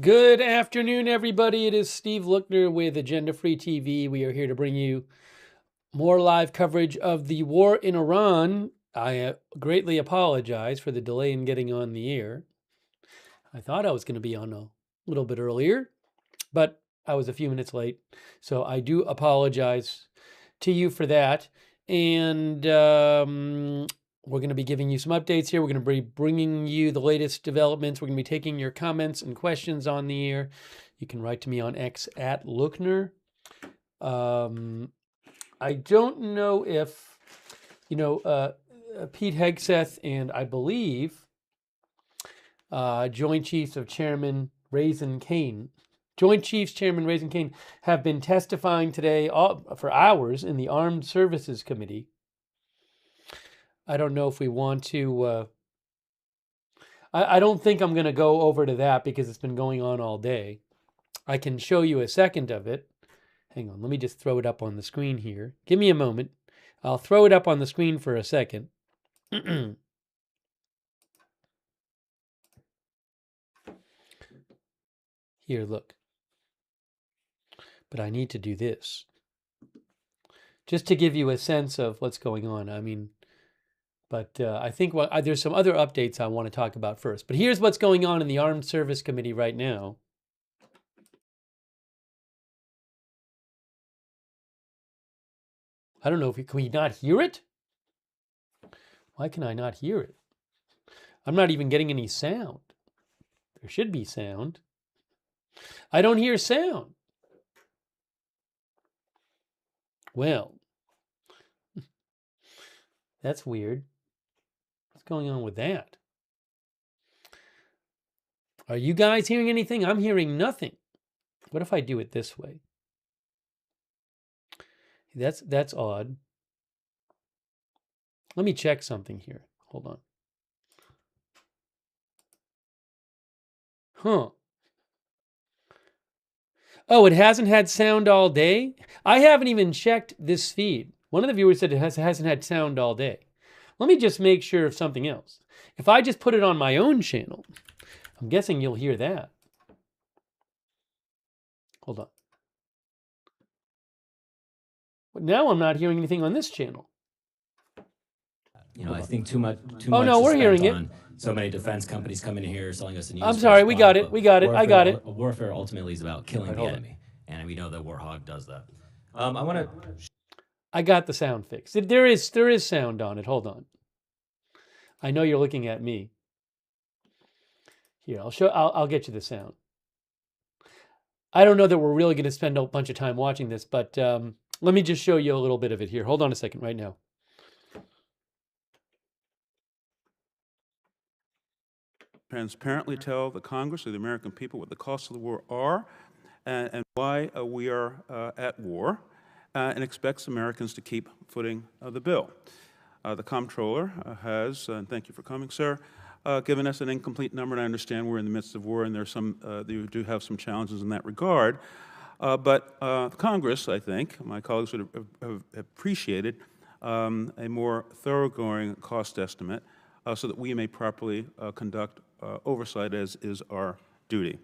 Good afternoon, everybody. It is Steve Lookner with Agenda Free TV. We are here to bring you more live coverage of the war in Iran. I greatly apologize for the delay in getting on the air. I thought I was going to be on a little bit earlier, but I was a few minutes late. So I do apologize to you for that. And we're going to be giving you some updates here. We're going to be bringing you the latest developments. We're going to be taking your comments and questions on the air. You can write to me on X at Lookner. I don't know if, Pete Hegseth and I believe Joint Chiefs Chairman Raising Cane have been testifying today for hours in the Armed Services Committee. I don't know if we want to, I don't think I'm going to go over to that because it's been going on all day. I can show you a second of it. Hang on, let me just throw it up on the screen here. Give me a moment. I'll throw it up on the screen for a second. Here, look. But I need to do this. Just to give you a sense of what's going on. I mean, but I think there's some other updates I want to talk about first. But here's what's going on in the Armed Service Committee right now. I don't know if can we not hear it? Why can I not hear it? I'm not even getting any sound. There should be sound. I don't hear sound. Well, that's weird. What's going on with that? Are you guys hearing anything? I'm hearing nothing. What if I do it this way? That's odd. Let me check something here. Hold on. Huh. Oh, it hasn't had sound all day? I haven't even checked this feed. One of the viewers said it hasn't had sound all day. Let me just make sure of something else. If I just put it on my own channel, I'm guessing you'll hear that. Hold on. But now I'm not hearing anything on this channel. I think too much. Oh no, we're hearing it. So many defense companies coming in here selling us a news. I'm sorry, we got it. I got it. Warfare ultimately is about killing the enemy, and we know that Warhog does that. I got the sound fixed. There is sound on it. Hold on. I know you're looking at me. Here, I'll get you the sound. I don't know that we're really going to spend a bunch of time watching this, but let me just show you a little bit of it here. Hold on a second right now. Transparently tell the Congress or the American people what the costs of the war are and why we are at war and expects Americans to keep footing the bill. The comptroller has, and thank you for coming, sir, given us an incomplete number, and I understand we're in the midst of war and there's you do have some challenges in that regard. But Congress, I think, my colleagues would have appreciated a more thoroughgoing cost estimate so that we may properly conduct oversight as is our duty.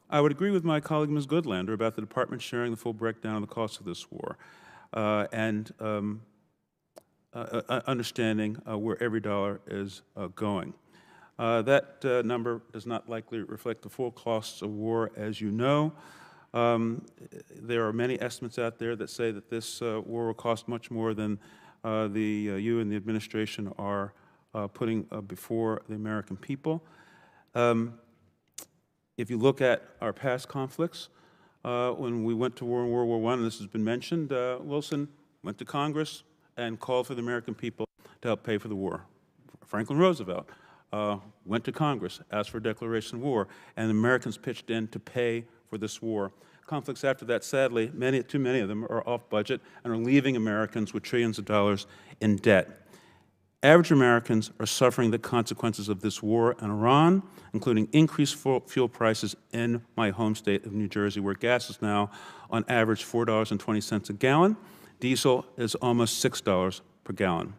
I would agree with my colleague Ms. Goodlander about the Department sharing the full breakdown of the cost of this war and understanding where every dollar is going. That number does not likely reflect the full costs of war, as you know. There are many estimates out there that say that this war will cost much more than you and the administration are putting before the American people. If you look at our past conflicts, when we went to war in World War I, and this has been mentioned, Wilson went to Congress and called for the American people to help pay for the war. Franklin Roosevelt went to Congress, asked for a declaration of war, and the Americans pitched in to pay for this war. Conflicts after that, sadly, too many of them are off budget and are leaving Americans with trillions of dollars in debt. Average Americans are suffering the consequences of this war in Iran, including increased fuel prices in my home state of New Jersey, where gas is now on average $4.20 a gallon. Diesel is almost $6 per gallon.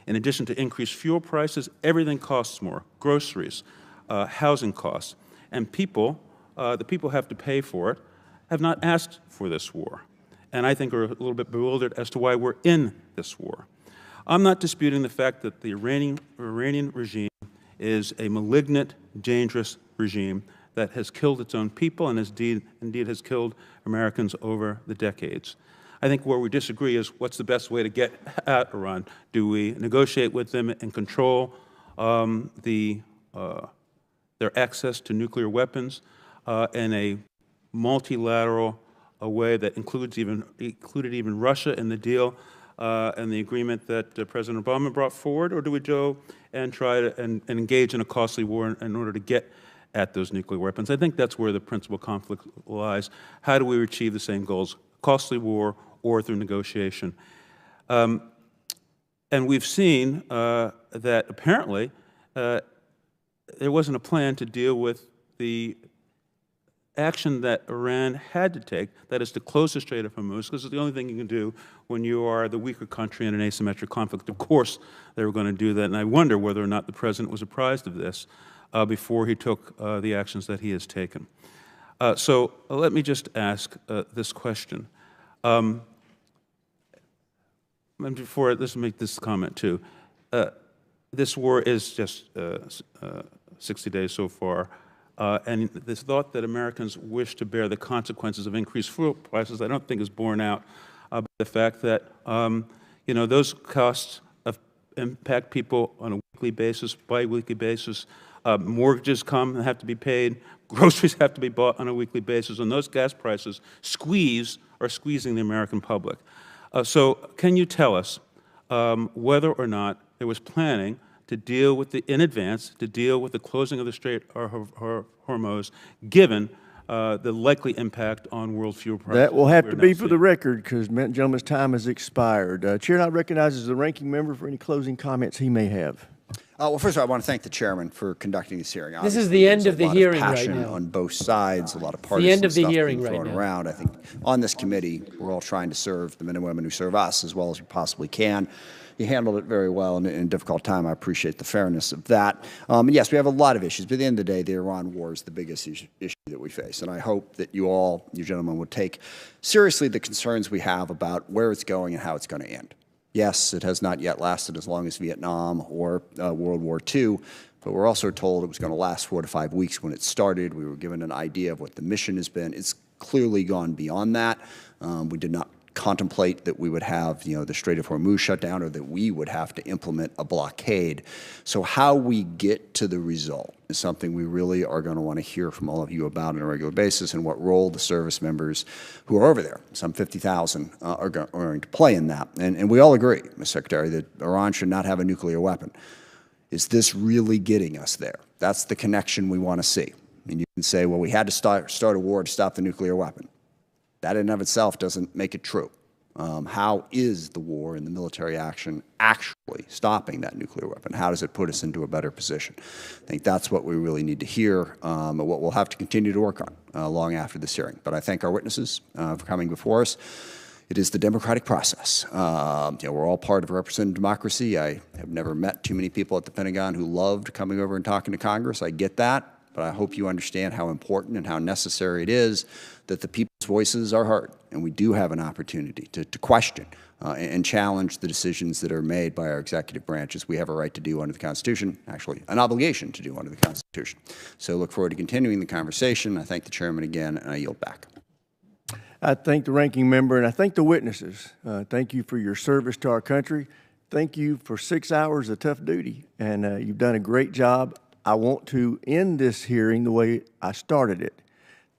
In addition to increased fuel prices, everything costs more: groceries, housing costs. and the people have to pay for it, have not asked for this war, and I think are a little bit bewildered as to why we're in this war. I'm not disputing the fact that the Iranian regime is a malignant, dangerous regime that has killed its own people and indeed has killed Americans over the decades. I think where we disagree is what's the best way to get at Iran. Do we negotiate with them and control their access to nuclear weapons in a multilateral way that included even Russia in the deal and the agreement that President Obama brought forward, or do we go and try to and engage in a costly war in order to get at those nuclear weapons? I think that's where the principal conflict lies. How do we achieve the same goals, costly war or through negotiation? And we've seen that apparently there wasn't a plan to deal with the action that Iran had to take, that is to close the Strait of Hormuz, because it's the only thing you can do when you are the weaker country in an asymmetric conflict. Of course they were going to do that, and I wonder whether or not the President was apprised of this before he took the actions that he has taken. So let me just ask this question. And before, let's make this comment too. This war is just 60 days so far. And this thought that Americans wish to bear the consequences of increased fuel prices, I don't think is borne out by the fact that, those costs impact people on a weekly basis, bi-weekly basis. Mortgages come and have to be paid. Groceries have to be bought on a weekly basis. And those gas prices are squeezing the American public. So can you tell us whether or not there was planning to deal with in advance, to deal with the closing of the Strait of Hormuz, given the likely impact on world fuel prices? That will have to be for the record, because the gentleman's time has expired. Chair now recognizes the ranking member for any closing comments he may have. Well, first of all, I want to thank the chairman for conducting this hearing. This is the end of the hearing right now. On both sides, a lot of partisan the end of the stuff hearing being thrown around. I think on this committee, we're all trying to serve the men and women who serve us as well as we possibly can. You handled it very well in a difficult time. I appreciate the fairness of that. And yes, we have a lot of issues, but at the end of the day, the Iran war is the biggest issue that we face. And I hope that you gentlemen, would take seriously the concerns we have about where it's going and how it's going to end. Yes, it has not yet lasted as long as Vietnam or World War II, but we're also told it was going to last 4 to 5 weeks when it started. We were given an idea of what the mission has been. It's clearly gone beyond that. We did not contemplate that we would have, the Strait of Hormuz shut down, or that we would have to implement a blockade. So how we get to the result is something we really are going to want to hear from all of you about on a regular basis, and what role the service members who are over there, some 50,000, are going to play in that. And we all agree, Mr. Secretary, that Iran should not have a nuclear weapon. Is this really getting us there? That's the connection we want to see. And you can say, well, we had to start a war to stop the nuclear weapon. That in and of itself doesn't make it true. How is the war and the military action actually stopping that nuclear weapon? How does it put us into a better position? I think that's what we really need to hear, and what we'll have to continue to work on long after this hearing. But I thank our witnesses for coming before us. It is the democratic process. We're all part of a representative democracy. I have never met too many people at the Pentagon who loved coming over and talking to Congress. I get that. But I hope you understand how important and how necessary it is that the people's voices are heard. And we do have an opportunity to question and challenge the decisions that are made by our executive branches. We have a right to do under the Constitution, actually an obligation to do under the Constitution. So I look forward to continuing the conversation. I thank the chairman again, and I yield back. I thank the ranking member, and I thank the witnesses. Thank you for your service to our country. Thank you for 6 hours of tough duty, and you've done a great job. I want to end this hearing the way I started it.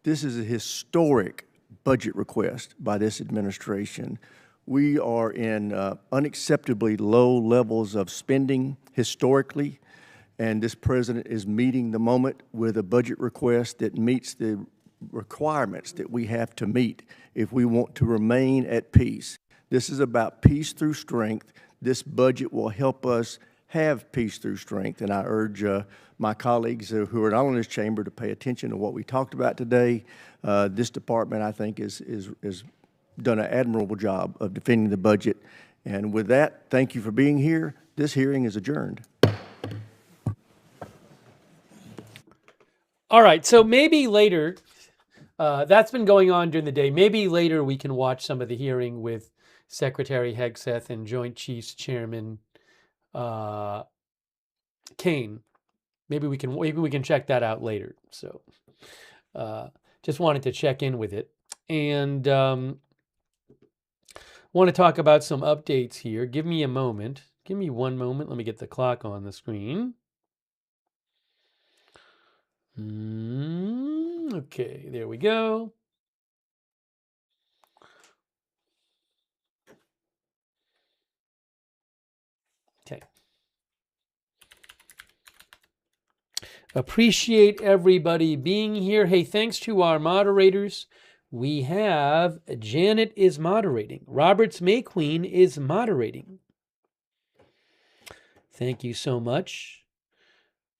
This is a historic budget request by this administration. We are in unacceptably low levels of spending historically, and this president is meeting the moment with a budget request that meets the requirements that we have to meet if we want to remain at peace. This is about peace through strength. This budget will help us have peace through strength, and I urge my colleagues who are not in this chamber to pay attention to what we talked about today. This department, I think, is done an admirable job of defending the budget. And with that, thank you for being here. This hearing is adjourned. All right, so maybe later, that's been going on during the day. Maybe later we can watch some of the hearing with Secretary Hegseth and Joint Chiefs Chairman Kane. Maybe we can check that out later. So just wanted to check in with it. And want to talk about some updates here. Give me a moment. Give me one moment. Let me get the clock on the screen. Okay, there we go. Okay. Appreciate everybody being here. Hey, thanks to our moderators. We have Janet is moderating. Roberts May Queen is moderating. Thank you so much.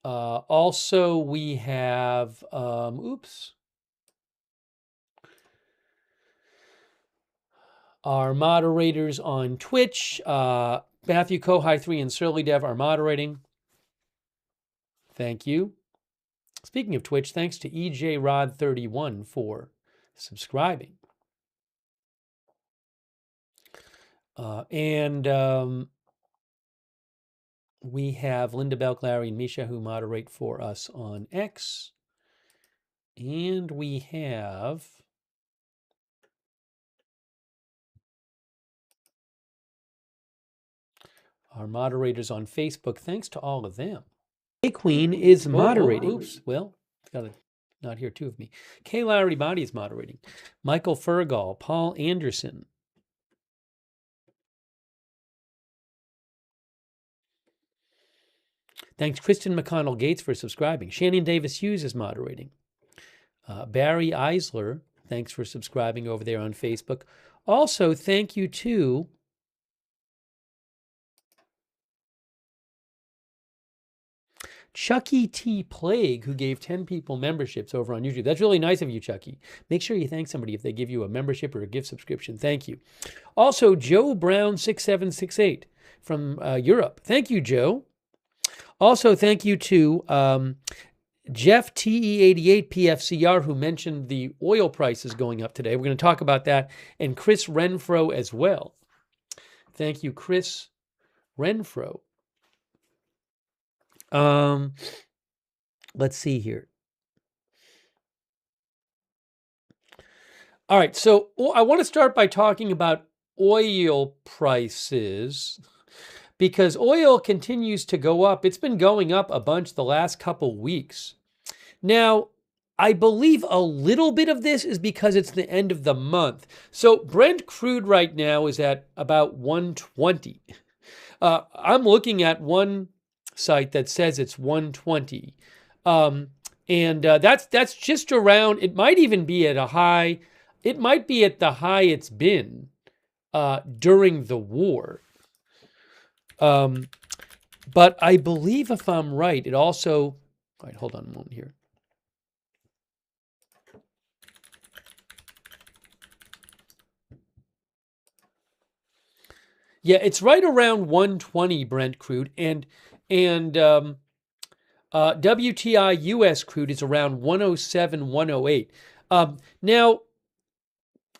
Also, we have, our moderators on Twitch. Matthew Kohai 3 and Surly Dev are moderating. Thank you. Speaking of Twitch, thanks to EJ Rod 31 for subscribing. We have Linda Belk, Larry, and Misha who moderate for us on X. And we have our moderators on Facebook. Thanks to all of them. Hey, Queen is moderating. Oops. Well, got to not hear two of me. Kay Larry Body is moderating. Michael Fergal, Paul Anderson. Thanks, Kristen McConnell Gates, for subscribing. Shannon Davis Hughes is moderating. Barry Eisler, thanks for subscribing over there on Facebook. Also, thank you to Chucky T. Plague, who gave 10 people memberships over on YouTube. That's really nice of you, Chucky. Make sure you thank somebody if they give you a membership or a gift subscription. Thank you. Also, Joe Brown 6768 from Europe. Thank you, Joe. Also, thank you to Jeff TE88 PFCR, who mentioned the oil prices going up today. We're going to talk about that. And Chris Renfro as well. Thank you, Chris Renfro. Let's see here. All right, so I want to start by talking about oil prices because oil continues to go up. It's been going up a bunch the last couple weeks. Now, I believe a little bit of this is because it's the end of the month. So Brent crude right now is at about 120. I'm looking at one site that says it's 120. That's just around, it might even be at a high, it might be at the high it's been during the war. But I believe if I'm right, it also, all right, hold on a moment here. Yeah, it's right around 120 Brent crude, and WTI US crude is around 107, 108. Now,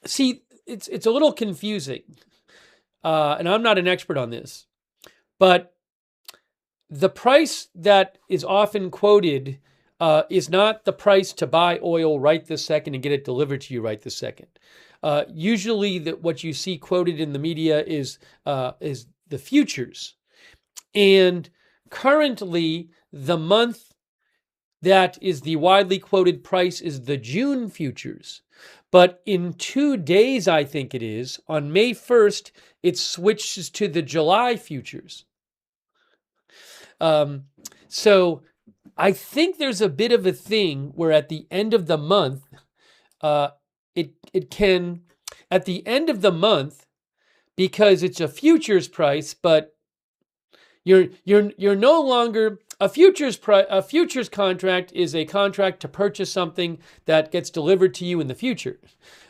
see, it's a little confusing, and I'm not an expert on this, but the price that is often quoted is not the price to buy oil right this second and get it delivered to you right this second. Usually, what you see quoted in the media is the futures, and currently the month that is the widely quoted price is the June futures. But in 2 days, I think it is, on May 1st, it switches to the July futures. So I think there's a bit of a thing where at the end of the month, it can, at the end of the month, because it's a futures price, but you're no longer a futures contract is a contract to purchase something that gets delivered to you in the future.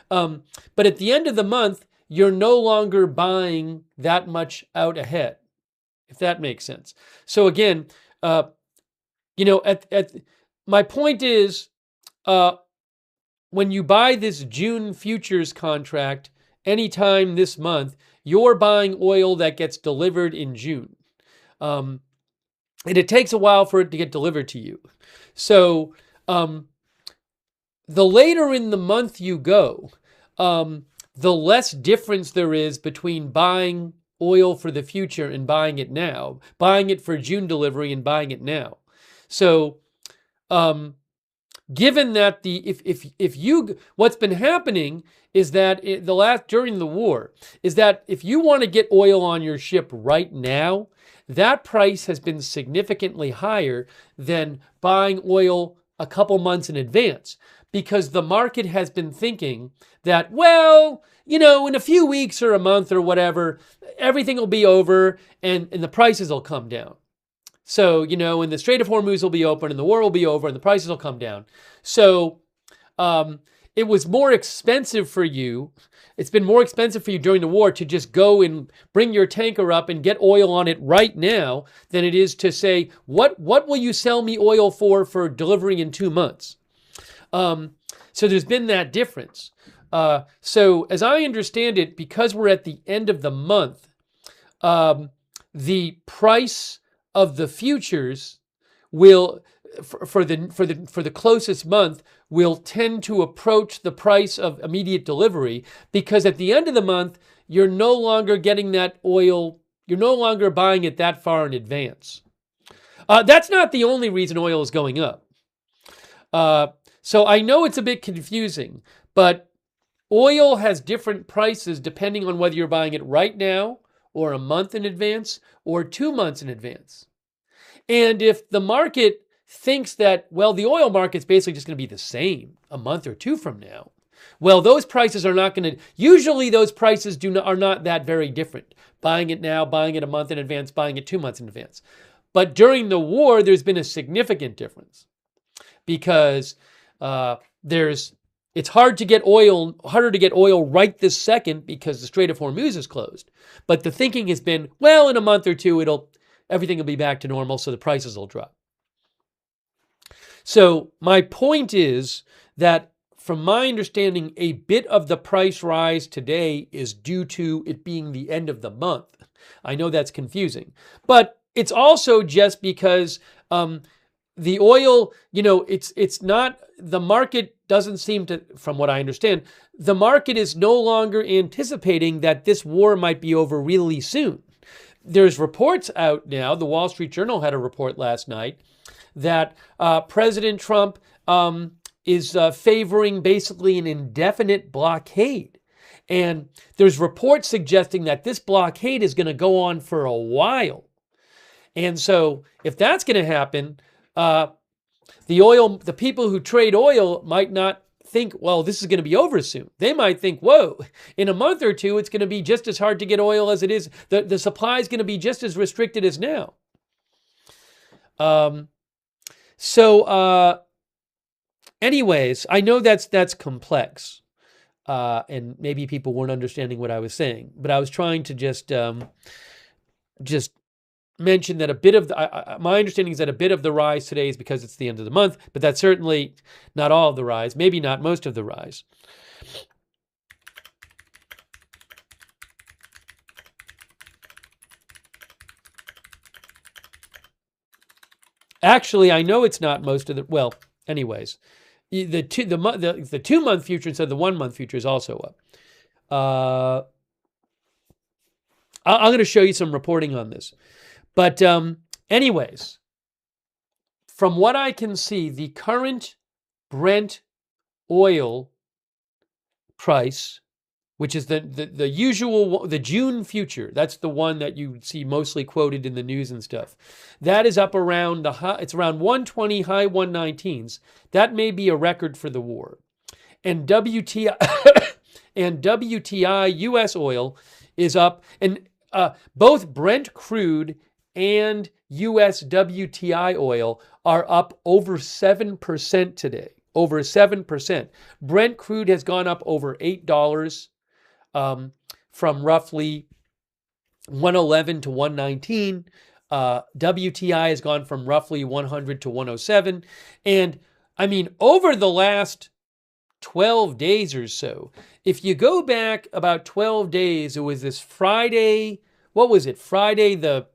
But at the end of the month, you're no longer buying that much out ahead, if that makes sense. So again, my point is, when you buy this June futures contract anytime this month, you're buying oil that gets delivered in June. And it takes a while for it to get delivered to you. So the later in the month you go, the less difference there is between buying oil for the future and buying it now, buying it for June delivery and buying it now. So given that what's been happening is that during the war is that if you want to get oil on your ship right now, that price has been significantly higher than buying oil a couple months in advance, because the market has been thinking that, well, in a few weeks or a month or whatever, everything will be over and the prices will come down. So, and the Strait of Hormuz will be open and the war will be over and the prices will come down. So it was more expensive for you. It's been more expensive for you during the war to just go and bring your tanker up and get oil on it right now than it is to say, what will you sell me oil for delivery in 2 months? So there's been that difference. So as I understand it, because we're at the end of the month, the price of the futures will, for the closest month, will tend to approach the price of immediate delivery, because at the end of the month, you're no longer getting that oil, you're no longer buying it that far in advance. That's not the only reason oil is going up. So I know it's a bit confusing, but oil has different prices depending on whether you're buying it right now or a month in advance or 2 months in advance. And if the market thinks that, well, the oil market's basically just going to be the same a month or two from now, well, those prices are not going to, usually those prices are not that very different. Buying it now, buying it a month in advance, buying it 2 months in advance. But during the war, there's been a significant difference, because it's harder to get oil right this second because the Strait of Hormuz is closed. But the thinking has been, well, in a month or two, everything will be back to normal, so the prices will drop. So my point is that, from my understanding, a bit of the price rise today is due to it being the end of the month. I know that's confusing, but it's also just because the oil, it's not, the market doesn't seem to, from what I understand, the market is no longer anticipating that this war might be over really soon. There's reports out now, the Wall Street Journal had a report last night, that President Trump is favoring basically an indefinite blockade. And there's reports suggesting that this blockade is going to go on for a while. And so if that's going to happen, the people who trade oil might not think, well, this is going to be over soon. They might think, whoa, in a month or two, it's going to be just as hard to get oil as it is. The supply is going to be just as restricted as now. Anyways, I know that's complex, and maybe people weren't understanding what I was saying, but I was trying to just mention that a bit of my understanding is that a bit of the rise today is because it's the end of the month, but that's certainly not all of the rise, maybe not most of the rise. Actually, I know it's not most of the, well, anyways, the 2 month future instead of the 1 month future is also up. I'm going to show you some reporting on this. But anyways, from what I can see, the current Brent oil price, which is the usual, the June future, that's the one that you see mostly quoted in the news and stuff, that is up around it's around 120, high 119s. That may be a record for the war. And WTI and WTI US oil is up, and both Brent crude and US WTI oil are up over 7% today. Over 7%. Brent crude has gone up over $8 from roughly 111 to 119. WTI has gone from roughly 100 to 107. And I mean, over the last 12 days or so, if you go back about 12 days, it was this Friday, what was it? Friday the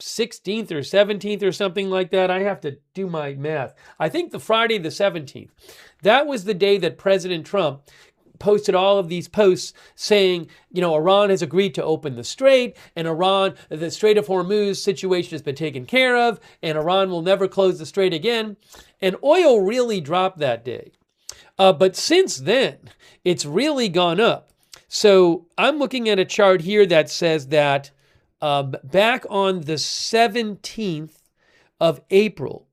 16th or 17th or something like that. I have to do my math. I think the Friday the 17th. That was the day that President Trump posted all of these posts saying, you know, Iran has agreed to open the strait, and the Strait of Hormuz situation has been taken care of, and Iran will never close the strait again. And oil really dropped that day. But since then, it's really gone up. So I'm looking at a chart here that says that back on the 17th of April,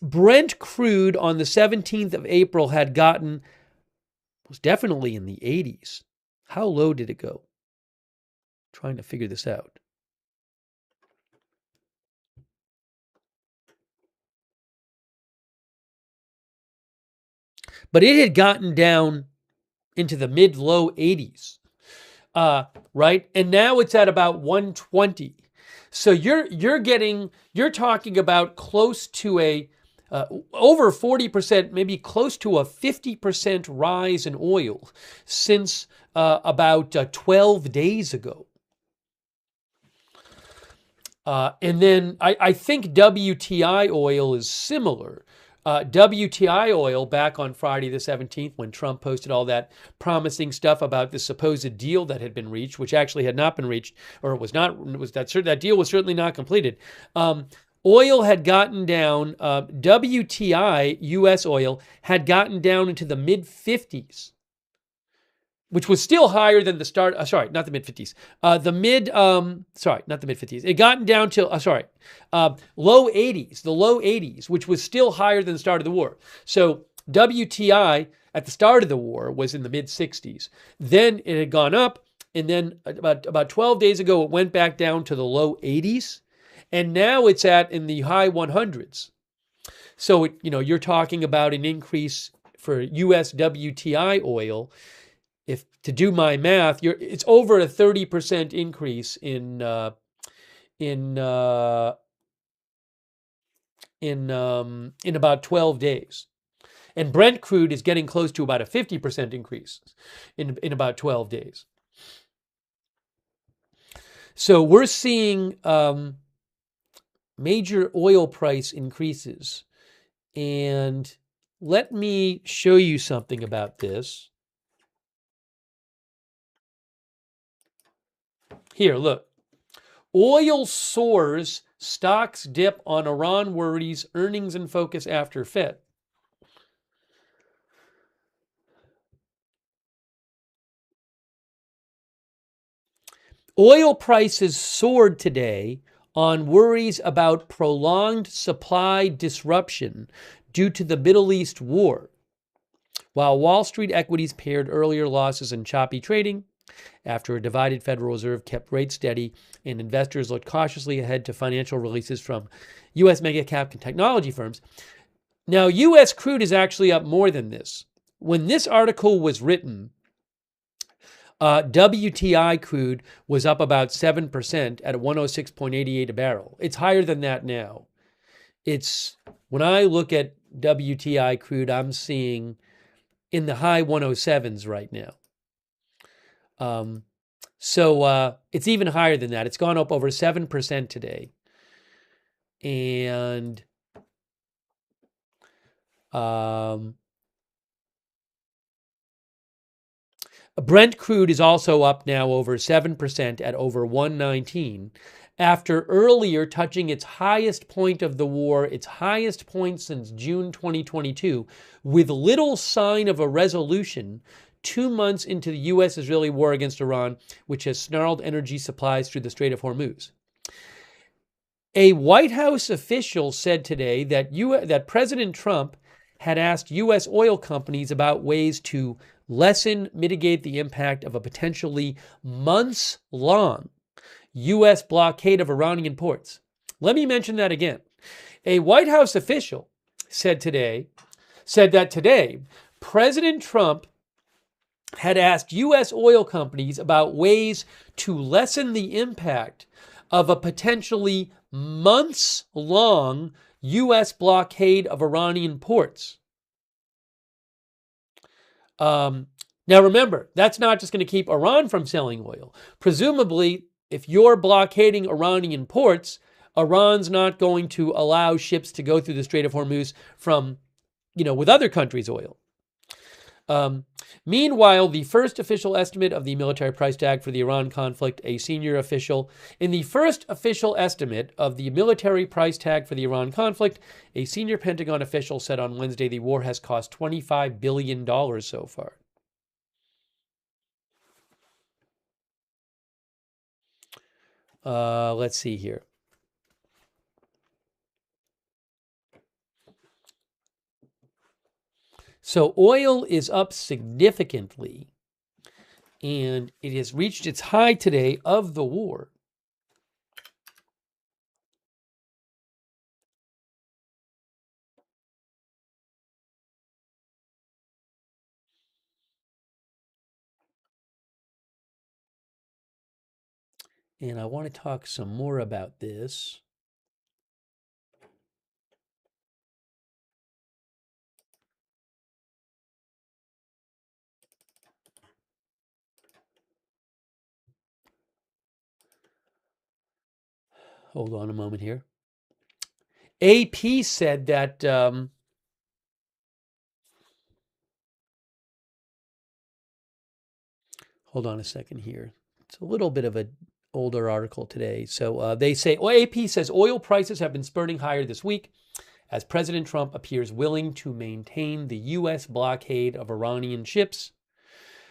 Brent crude on the 17th of April was definitely in the 80s. How low did it go? Trying to figure this out. But it had gotten down into the mid-low 80s, right? And now it's at about 120. So you're talking about close to over 40%, maybe close to a 50% rise in oil since about 12 days ago. And then I think WTI oil is similar. WTI oil back on Friday the 17th, when Trump posted all that promising stuff about the supposed deal that had been reached, which actually had not been reached, or that deal was certainly not completed. Oil had gotten down, WTI, U.S. oil, had gotten down into the mid-50s, which was still higher than the start, not the mid-50s, not the mid-50s. It gotten down to, low 80s, the low 80s, which was still higher than the start of the war. So WTI at the start of the war was in the mid-60s. Then it had gone up, and then about 12 days ago, it went back down to the low 80s. And now it's in the high 100s. So, you're talking about an increase for U.S. WTI oil. If to do my math, it's over a 30% increase in about 12 days. And Brent crude is getting close to about a 50% increase in about 12 days. So we're seeing major oil price increases. And let me show you something about this. Here, look. Oil soars, stocks dip on Iran worries, earnings in focus after Fed. Oil prices soared today on worries about prolonged supply disruption due to the Middle East war, while Wall Street equities paired earlier losses in choppy trading after a divided Federal Reserve kept rates steady and investors looked cautiously ahead to financial releases from U.S. mega-cap technology firms. Now, U.S. crude is actually up more than this. When this article was written, WTI crude was up about 7% at 106.88 a barrel. It's higher than that now. When I look at WTI crude, I'm seeing in the high 107s right now. So it's even higher than that. It's gone up over 7% today. And Brent crude is also up now over 7% at over 119, after earlier touching its highest point of the war, its highest point since June 2022, with little sign of a resolution 2 months into the U.S.-Israeli war against Iran, which has snarled energy supplies through the Strait of Hormuz. A White House official said today that President Trump had asked U.S. oil companies about ways to mitigate the impact of a potentially months-long U.S. blockade of Iranian ports. Let me mention that again. A White House official said that today, President Trump had asked U.S. oil companies about ways to lessen the impact of a potentially months-long U.S. blockade of Iranian ports. Now remember, that's not just going to keep Iran from selling oil. Presumably, if you're blockading Iranian ports, Iran's not going to allow ships to go through the Strait of Hormuz from, with other countries' oil. Meanwhile, the first official estimate of the military price tag for the Iran conflict, in the first official estimate of the military price tag for the Iran conflict, a senior Pentagon official said on Wednesday the war has cost $25 billion so far. Let's see here. So oil is up significantly, and it has reached its high today of the war. And I want to talk some more about this. Hold on a moment here. AP said that hold on a second here. It's a little bit of an older article today. So they say, AP says oil prices have been spurting higher this week as President Trump appears willing to maintain the U.S. blockade of Iranian ships,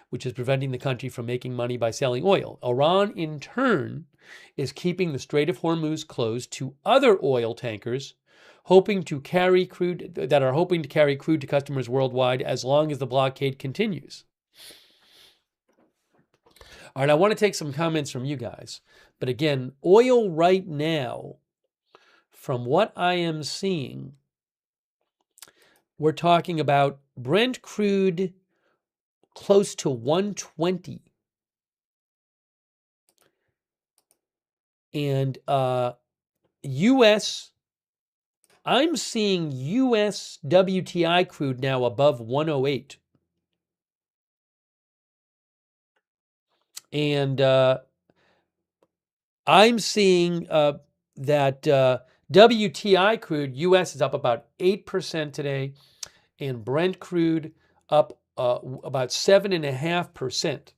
which is preventing the country from making money by selling oil. Iran, in turn, is keeping the Strait of Hormuz closed to other oil tankers hoping to carry crude to customers worldwide as long as the blockade continues. All right, I want to take some comments from you guys. But again, oil right now, from what I am seeing, we're talking about Brent crude close to 120. And I'm seeing US WTI crude now above 108. And I'm seeing that WTI crude, US is up about 8% today, and Brent crude up about 7.5%.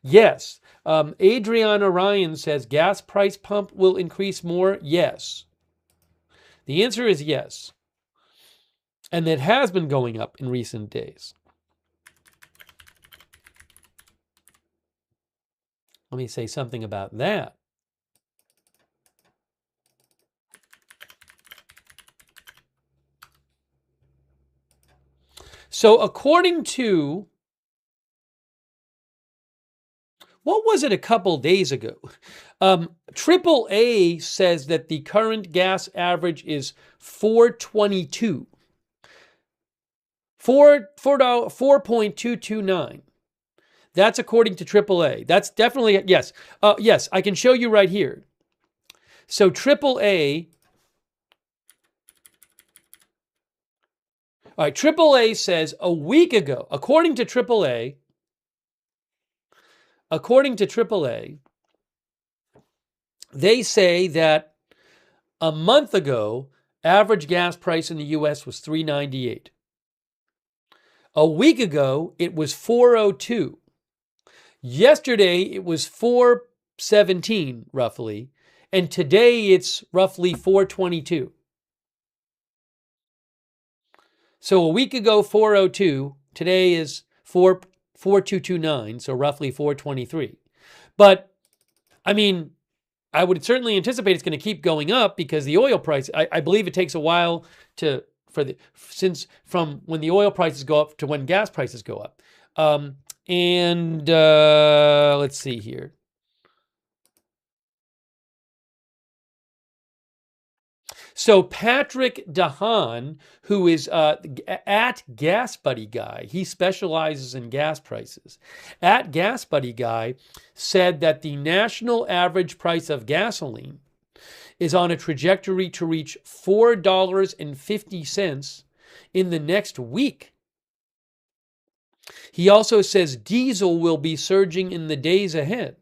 Yes. Adriana Ryan says gas price pump will increase more. Yes. The answer is yes. And that has been going up in recent days. Let me say something about that. So according to, what was it a couple days ago? AAA says that the current gas average is $4.22. 4.229. That's according to AAA. That's definitely, yes. Yes, I can show you right here. So AAA, all right, AAA says a week ago, according to AAA, they say that a month ago, average gas price in the U.S. was $3.98. A week ago, it was $4.02. Yesterday, it was $4.17, roughly. And today, it's roughly $4.22. So a week ago, $4.02. Today is $4.229, so roughly $4.23. But, I mean, I would certainly anticipate it's going to keep going up because the oil price, I believe it takes a while from when the oil prices go up to when gas prices go up. Let's see here. So Patrick DeHaan, who is at Gas Buddy Guy, he specializes in gas prices. At Gas Buddy Guy said that the national average price of gasoline is on a trajectory to reach $4.50 in the next week. He also says diesel will be surging in the days ahead.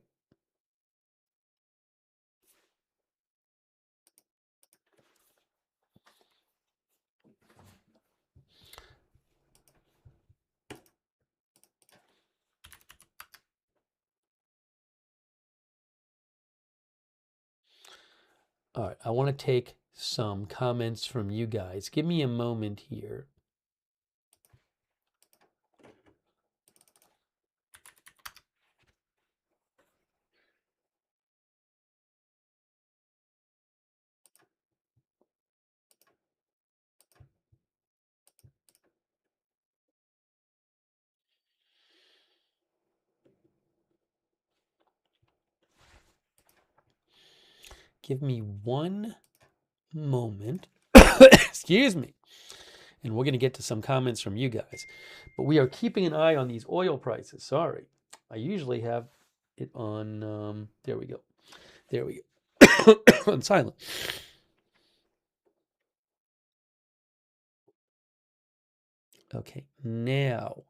All right, I want to take some comments from you guys. Give me a moment here. Give me one moment. Excuse me. And we're going to get to some comments from you guys. But we are keeping an eye on these oil prices. Sorry. I usually have it on, there we go. There we go. On silent. Okay, now.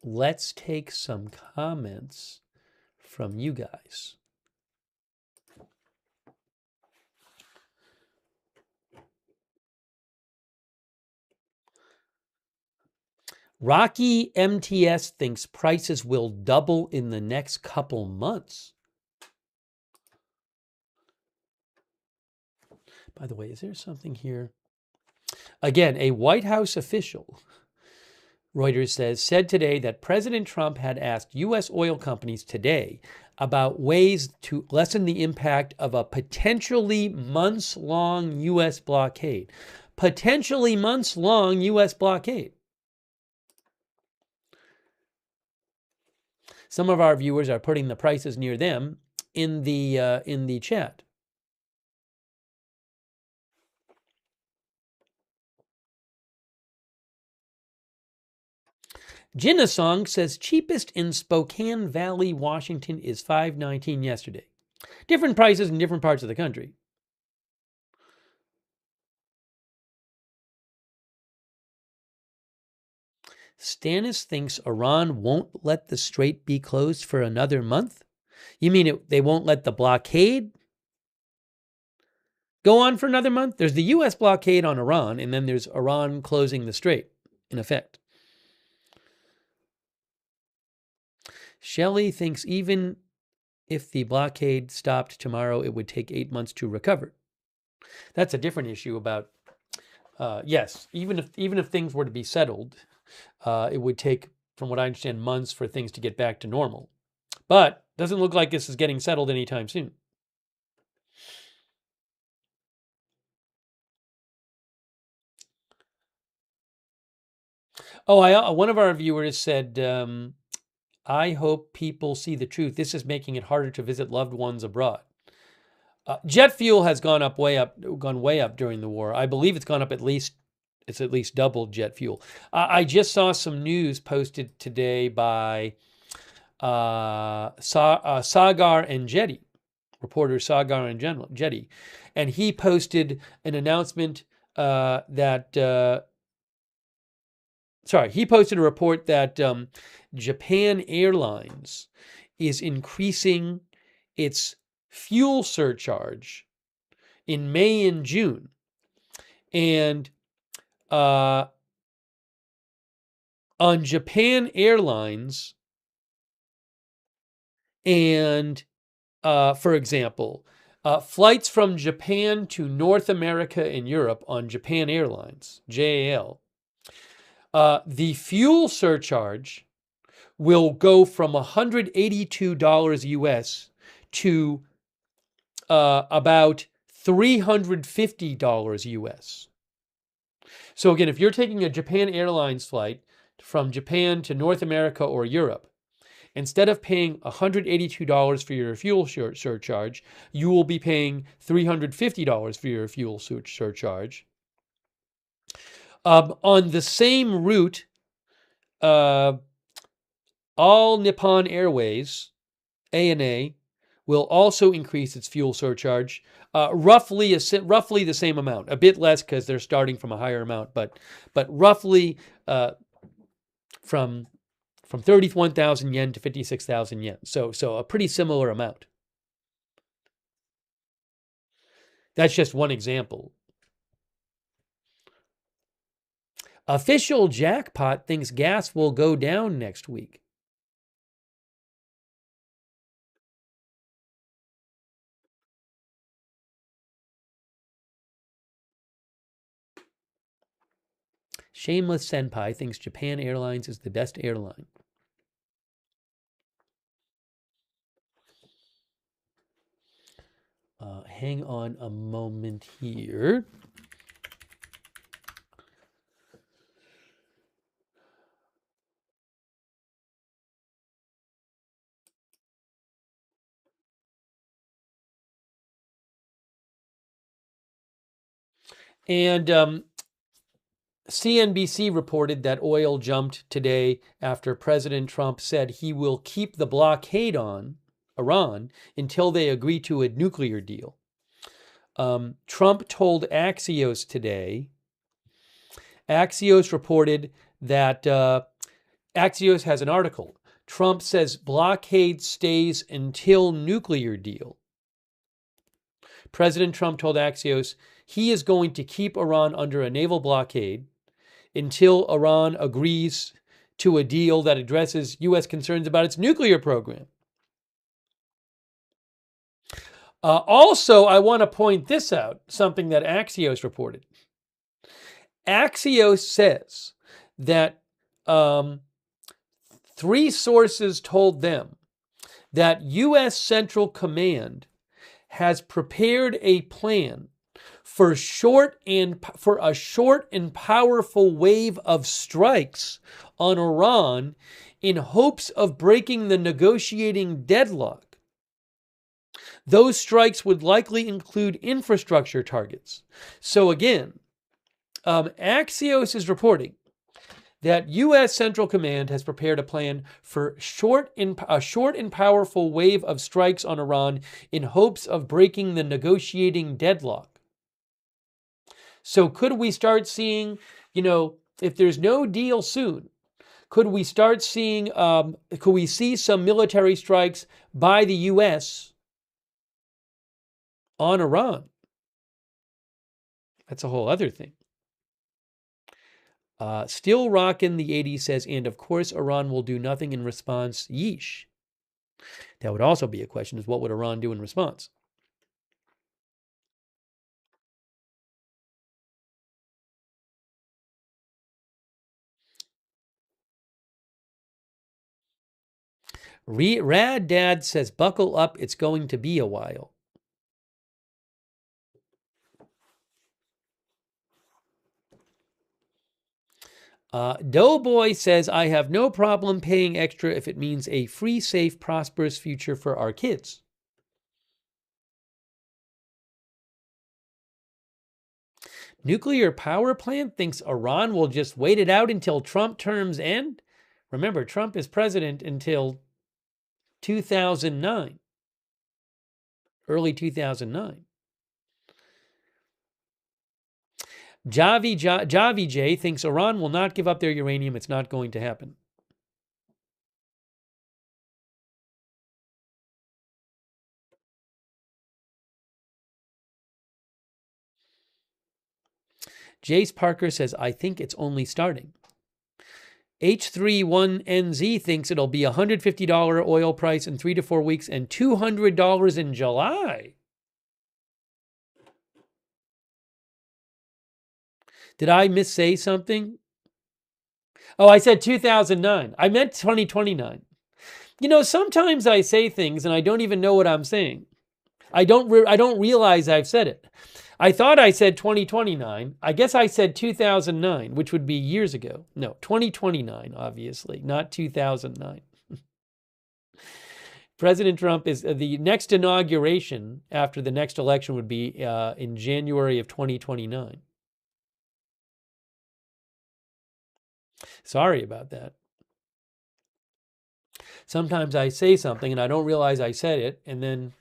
Let's take some comments from you guys. Rocky MTS thinks prices will double in the next couple months. By the way, is there something here? Again, a White House official, Reuters says, said today that President Trump had asked U.S. oil companies today about ways to lessen the impact of a potentially months-long U.S. blockade. Potentially months-long U.S. blockade. Some of our viewers are putting the prices near them in the chat. Jinnasong says cheapest in Spokane Valley, Washington is $5.19 yesterday. Different prices in different parts of the country. Stannis thinks Iran won't let the strait be closed for another month? You mean they won't let the blockade go on for another month? There's the U.S. blockade on Iran, and then there's Iran closing the strait, in effect. Shelley thinks even if the blockade stopped tomorrow, it would take 8 months to recover. That's a different issue about, yes, even if things were to be settled, it would take, from what I understand, months for things to get back to normal. But doesn't look like this is getting settled anytime soon. Oh, one of our viewers said, I hope people see the truth. This is making it harder to visit loved ones abroad. Jet fuel has gone way up during the war. I believe it's gone up at least doubled jet fuel. I just saw some news posted today by Sagar and Jetty, reporter Sagar and Jetty, and he posted an announcement he posted a report that Japan Airlines is increasing its fuel surcharge in May and June. And on Japan Airlines, and for example, flights from Japan to North America and Europe on Japan Airlines, JAL, the fuel surcharge will go from $182 US to about $350 US. So again, if you're taking a Japan Airlines flight from Japan to North America or Europe, instead of paying $182 for your fuel surcharge, you will be paying $350 for your fuel surcharge. On the same route, All Nippon Airways, ANA, will also increase its fuel surcharge, roughly the same amount, a bit less because they're starting from a higher amount, but roughly from 31,000 yen to 56,000 yen. So a pretty similar amount. That's just one example. Official Jackpot thinks gas will go down next week. Shameless Senpai thinks Japan Airlines is the best airline. Hang on a moment here. And CNBC reported that oil jumped today after President Trump said he will keep the blockade on Iran until they agree to a nuclear deal. Trump told Axios today, Axios reported that, Axios has an article. Trump says blockade stays until nuclear deal. President Trump told Axios he is going to keep Iran under a naval blockade until Iran agrees to a deal that addresses U.S. concerns about its nuclear program. Also, I want to point this out, something that Axios reported. Axios says that 3 sources told them that U.S. Central Command has prepared a plan for a short and powerful wave of strikes on Iran in hopes of breaking the negotiating deadlock. Those strikes would likely include infrastructure targets. So again, Axios is reporting that U.S. Central Command has prepared a plan for a short and powerful wave of strikes on Iran in hopes of breaking the negotiating deadlock. So could we start seeing, if there's no deal soon, could we see some military strikes by the U.S. on Iran? That's a whole other thing. Still rockin' the 80s says, and of course Iran will do nothing in response. Yeesh. That would also be a question, is what would Iran do in response? Rad Dad says, buckle up, it's going to be a while. Doughboy says, I have no problem paying extra if it means a free, safe, prosperous future for our kids. Nuclear power plant thinks Iran will just wait it out until Trump terms end. Remember, Trump is president until 2009, early 2009. Javi J thinks Iran will not give up their uranium. It's not going to happen. Jace Parker says, I think it's only starting. H31NZ thinks it'll be $150 oil price in 3 to 4 weeks and $200 in July. Did I missay something? Oh, I said 2009. I meant 2029. Sometimes I say things and I don't even know what I'm saying. I don't realize I've said it. I thought I said 2029. I guess I said 2009, which would be years ago. No, 2029, obviously, not 2009. President Trump is the next inauguration after the next election would be in January of 2029. Sorry about that. Sometimes I say something and I don't realize I said it, and then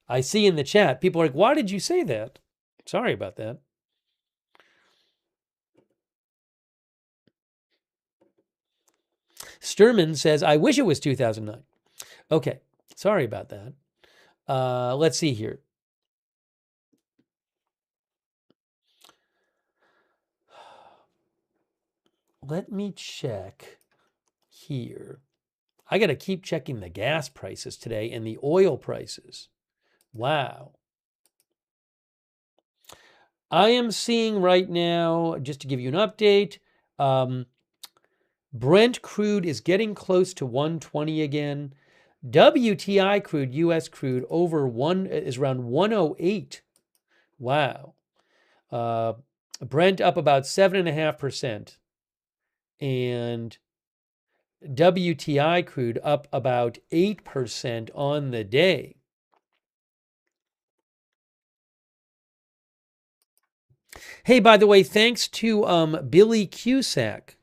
I see in the chat people are like, "Why did you say that?" Sorry about that. Sturman says, "I wish it was 2009." Okay, sorry about that. Let's see here. Let me check here. I got to keep checking the gas prices today and the oil prices. Wow. I am seeing right now, just to give you an update, Brent crude is getting close to 120 again. WTI crude, U.S. crude, is around 108. Wow. Brent up about 7.5%. And WTI crude up about 8% on the day. Hey, by the way, thanks to Billy Cusack.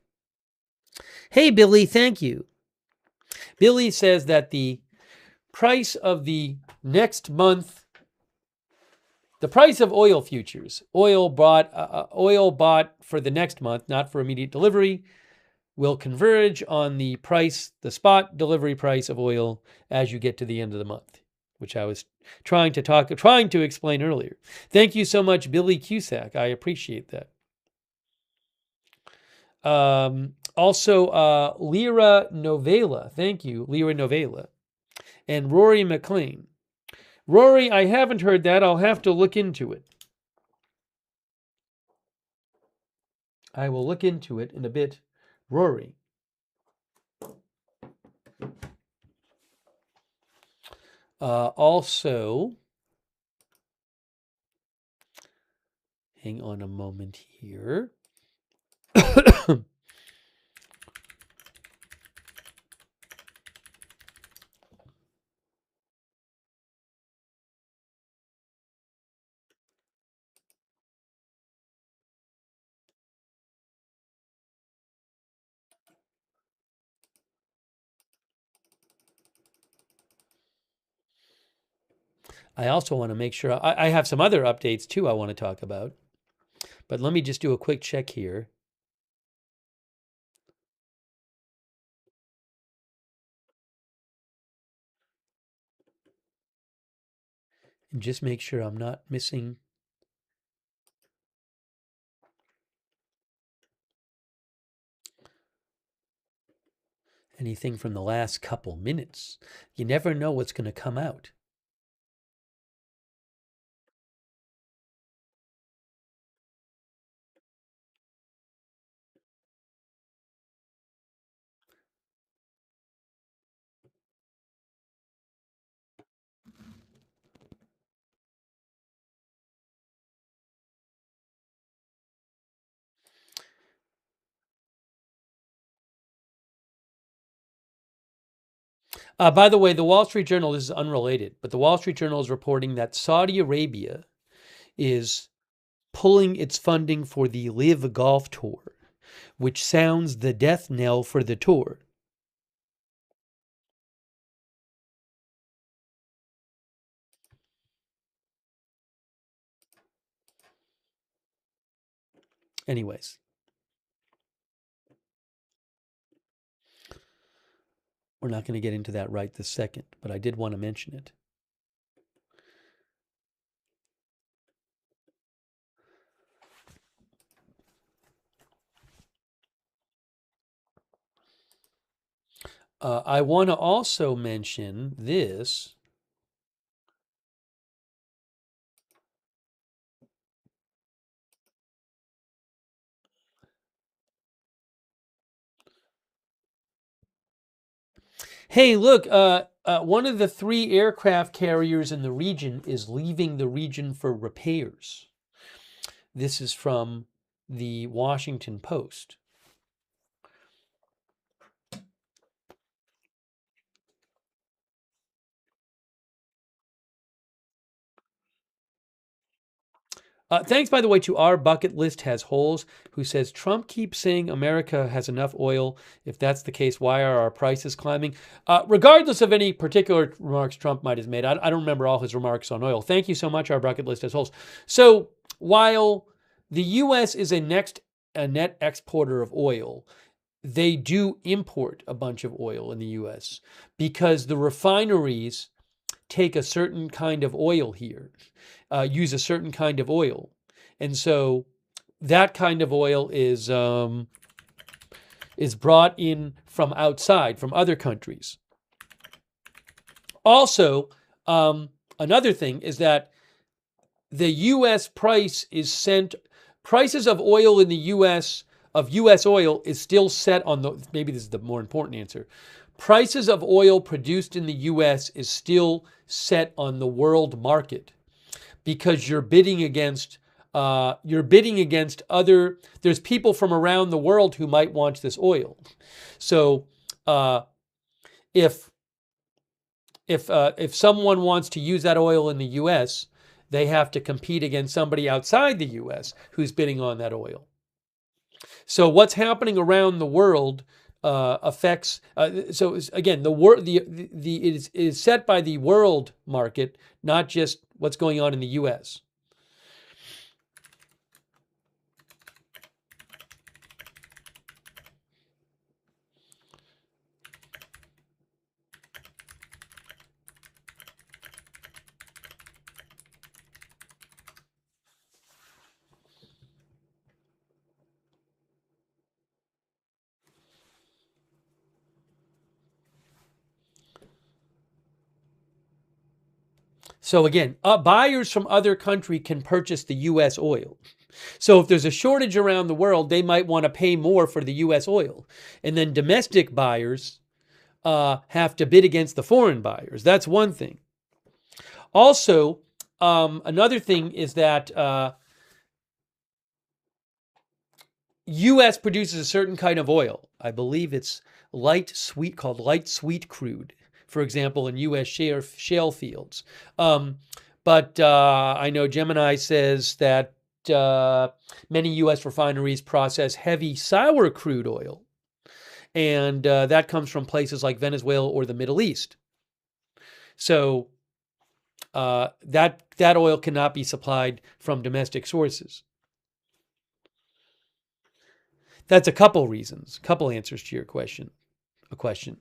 Hey, Billy, thank you. Billy says that the price of the next month, the price of oil futures, oil bought for the next month, not for immediate delivery, will converge on the price, the spot delivery price of oil as you get to the end of the month, which I was trying to explain earlier. Thank you so much, Billy Cusack. I appreciate that. Also, Lyra Novela. Thank you, Lyra Novela. And Rory McLean. Rory, I haven't heard that. I'll have to look into it. I will look into it in a bit. Rory. Also, hang on a moment here. I also want to make sure, I have some other updates too I want to talk about. But let me just do a quick check here. And just make sure I'm not missing anything from the last couple minutes. You never know what's going to come out. By the way, the Wall Street Journal, this is unrelated, but the Wall Street Journal is reporting that Saudi Arabia is pulling its funding for the Live Golf Tour, which sounds the death knell for the tour. Anyways. We're not going to get into that right this second, but I did want to mention it. I want to also mention this. Hey, look, one of the 3 aircraft carriers in the region is leaving the region for repairs. This is from the Washington Post. Thanks, by the way, to our bucket list has holes, who says Trump keeps saying America has enough oil. If that's the case, why are our prices climbing? Regardless of any particular remarks Trump might have made, I don't remember all his remarks on oil. Thank you so much, our bucket list has holes. So while the U.S. is a net exporter of oil, they do import a bunch of oil in the U.S. because the refineries take a certain kind of oil here, use a certain kind of oil. And so that kind of oil is brought in from outside, from other countries. Also, another thing is that the U.S. prices of oil in the U.S., of U.S. oil is still set on maybe this is the more important answer. Prices of oil produced in the U.S. is still set on the world market because you're bidding against other. There's people from around the world who might want this oil. So if someone wants to use that oil in the U.S., they have to compete against somebody outside the U.S. who's bidding on that oil. So what's happening around the world affects. So again, it is set by the world market, not just what's going on in the U.S. So again, buyers from other country can purchase the U.S. oil. So if there's a shortage around the world, they might want to pay more for the U.S. oil. And then domestic buyers have to bid against the foreign buyers. That's one thing. Also, another thing is that U.S. produces a certain kind of oil. I believe it's called light sweet crude, for example, in U.S. shale fields. But I know Gemini says that many U.S. refineries process heavy sour crude oil, and that comes from places like Venezuela or the Middle East. So that oil cannot be supplied from domestic sources. That's a couple reasons, couple answers to your question. A question.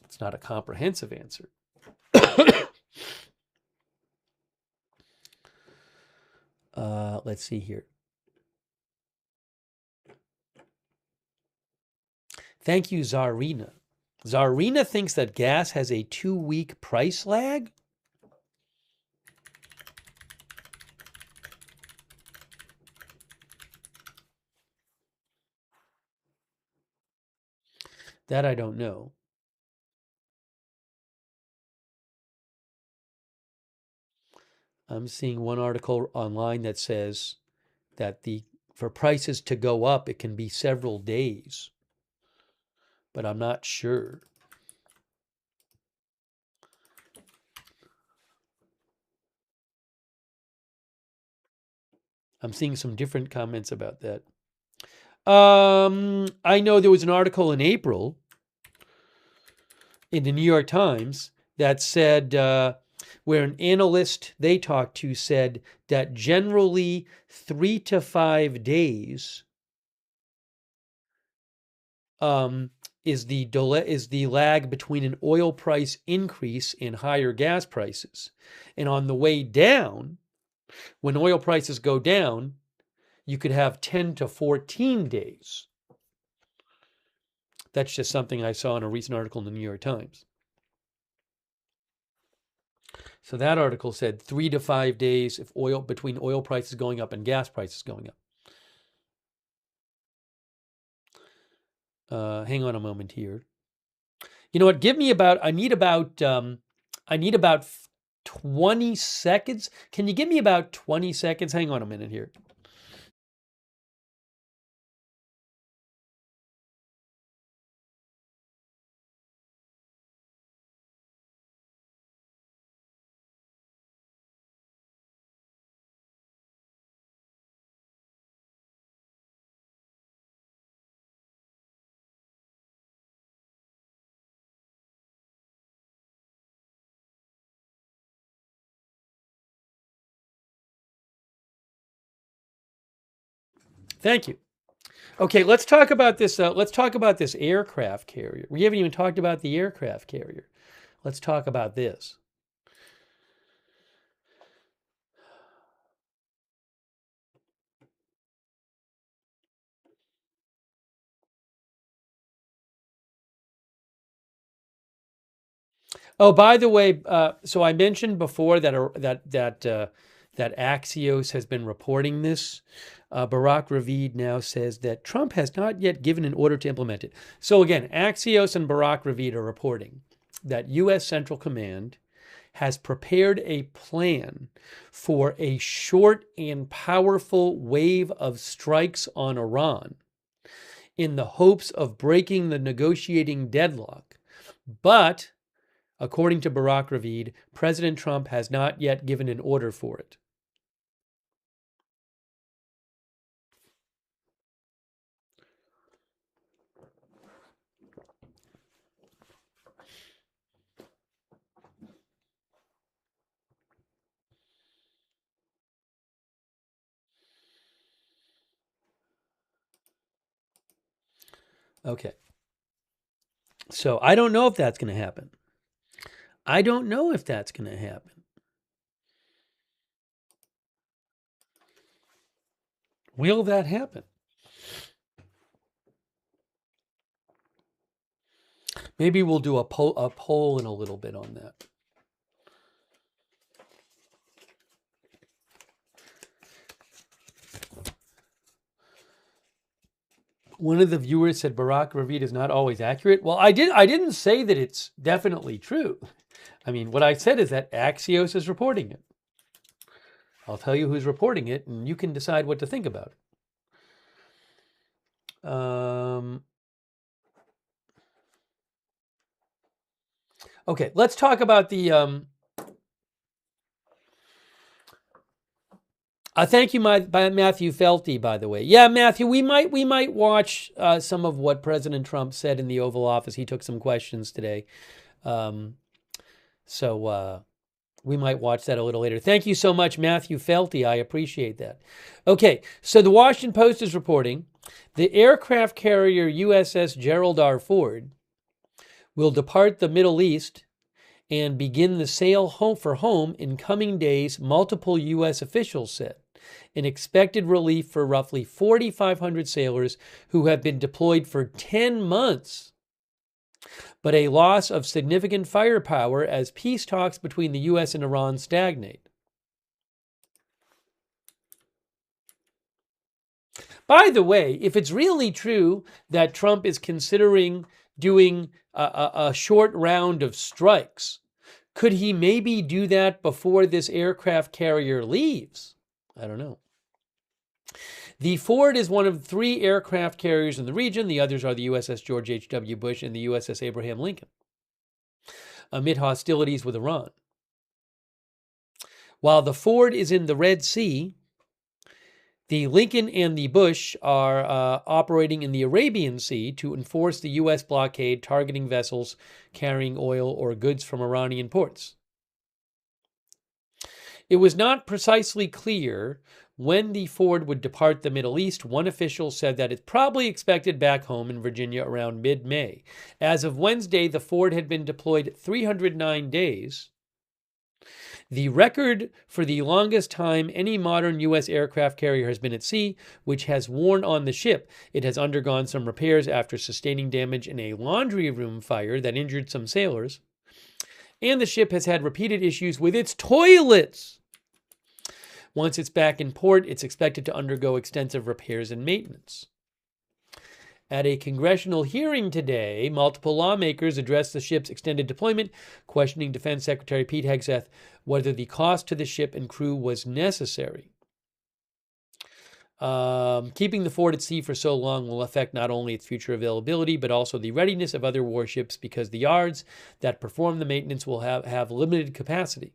It's not a comprehensive answer. Let's see here. Thank you, Zarina. Zarina thinks that gas has a 2-week price lag. That I don't know. I'm seeing one article online that says that for prices to go up, it can be several days, but I'm not sure. I'm seeing some different comments about that. I know there was an article in April in the New York Times that said, where an analyst they talked to said that generally 3 to 5 days is the lag between an oil price increase and higher gas prices. And on the way down, when oil prices go down, you could have 10 to 14 days. That's just something I saw in a recent article in the New York Times. So that article said 3 to 5 days between oil prices going up and gas prices going up. Hang on a moment here. You know what? I need about 20 seconds. Can you give me about 20 seconds? Hang on a minute here. Thank you. Okay, let's talk about this. Let's talk about this aircraft carrier. We haven't even talked about the aircraft carrier. Let's talk about this. Oh, by the way, so I mentioned before that Axios has been reporting this. Barack Ravid now says that Trump has not yet given an order to implement it. So again, Axios and Barack Ravid are reporting that U.S. Central Command has prepared a plan for a short and powerful wave of strikes on Iran in the hopes of breaking the negotiating deadlock. But according to Barack Ravid, President Trump has not yet given an order for it. Okay. So I don't know if that's going to happen. I don't know if that's going to happen. Will that happen? Maybe we'll do a poll in a little bit on that. One of the viewers said Barack Ravid is not always accurate. Well, I didn't say that it's definitely true. I mean, what I said is that Axios is reporting it. I'll tell you who's reporting it, and you can decide what to think about it. Okay, let's talk about the. Thank you, Matthew Felty, by the way. Yeah, Matthew, we might watch some of what President Trump said in the Oval Office. He took some questions today. So we might watch that a little later. Thank you so much, Matthew Felty. I appreciate that. Okay, so the Washington Post is reporting the aircraft carrier USS Gerald R. Ford will depart the Middle East and begin the sail for home in coming days, multiple U.S. officials said. An expected relief for roughly 4,500 sailors who have been deployed for 10 months, but a loss of significant firepower as peace talks between the U.S. and Iran stagnate. By the way, if it's really true that Trump is considering doing a short round of strikes, could he maybe do that before this aircraft carrier leaves? I don't know. The Ford is one of 3 aircraft carriers in the region. The others are the USS George H.W. Bush and the USS Abraham Lincoln, amid hostilities with Iran. While the Ford is in the Red Sea, the Lincoln and the Bush are operating in the Arabian Sea to enforce the U.S. blockade targeting vessels carrying oil or goods from Iranian ports. It was not precisely clear when the Ford would depart the Middle East. One official said that it's probably expected back home in Virginia around mid-May. As of Wednesday, the Ford had been deployed 309 days. The record for the longest time any modern U.S. aircraft carrier has been at sea, which has worn on the ship. It has undergone some repairs after sustaining damage in a laundry room fire that injured some sailors. And the ship has had repeated issues with its toilets. Once it's back in port, it's expected to undergo extensive repairs and maintenance. At a congressional hearing today, multiple lawmakers addressed the ship's extended deployment, questioning Defense Secretary Pete Hegseth whether the cost to the ship and crew was necessary. Keeping the Ford at sea for so long will affect not only its future availability, but also the readiness of other warships because the yards that perform the maintenance will have limited capacity.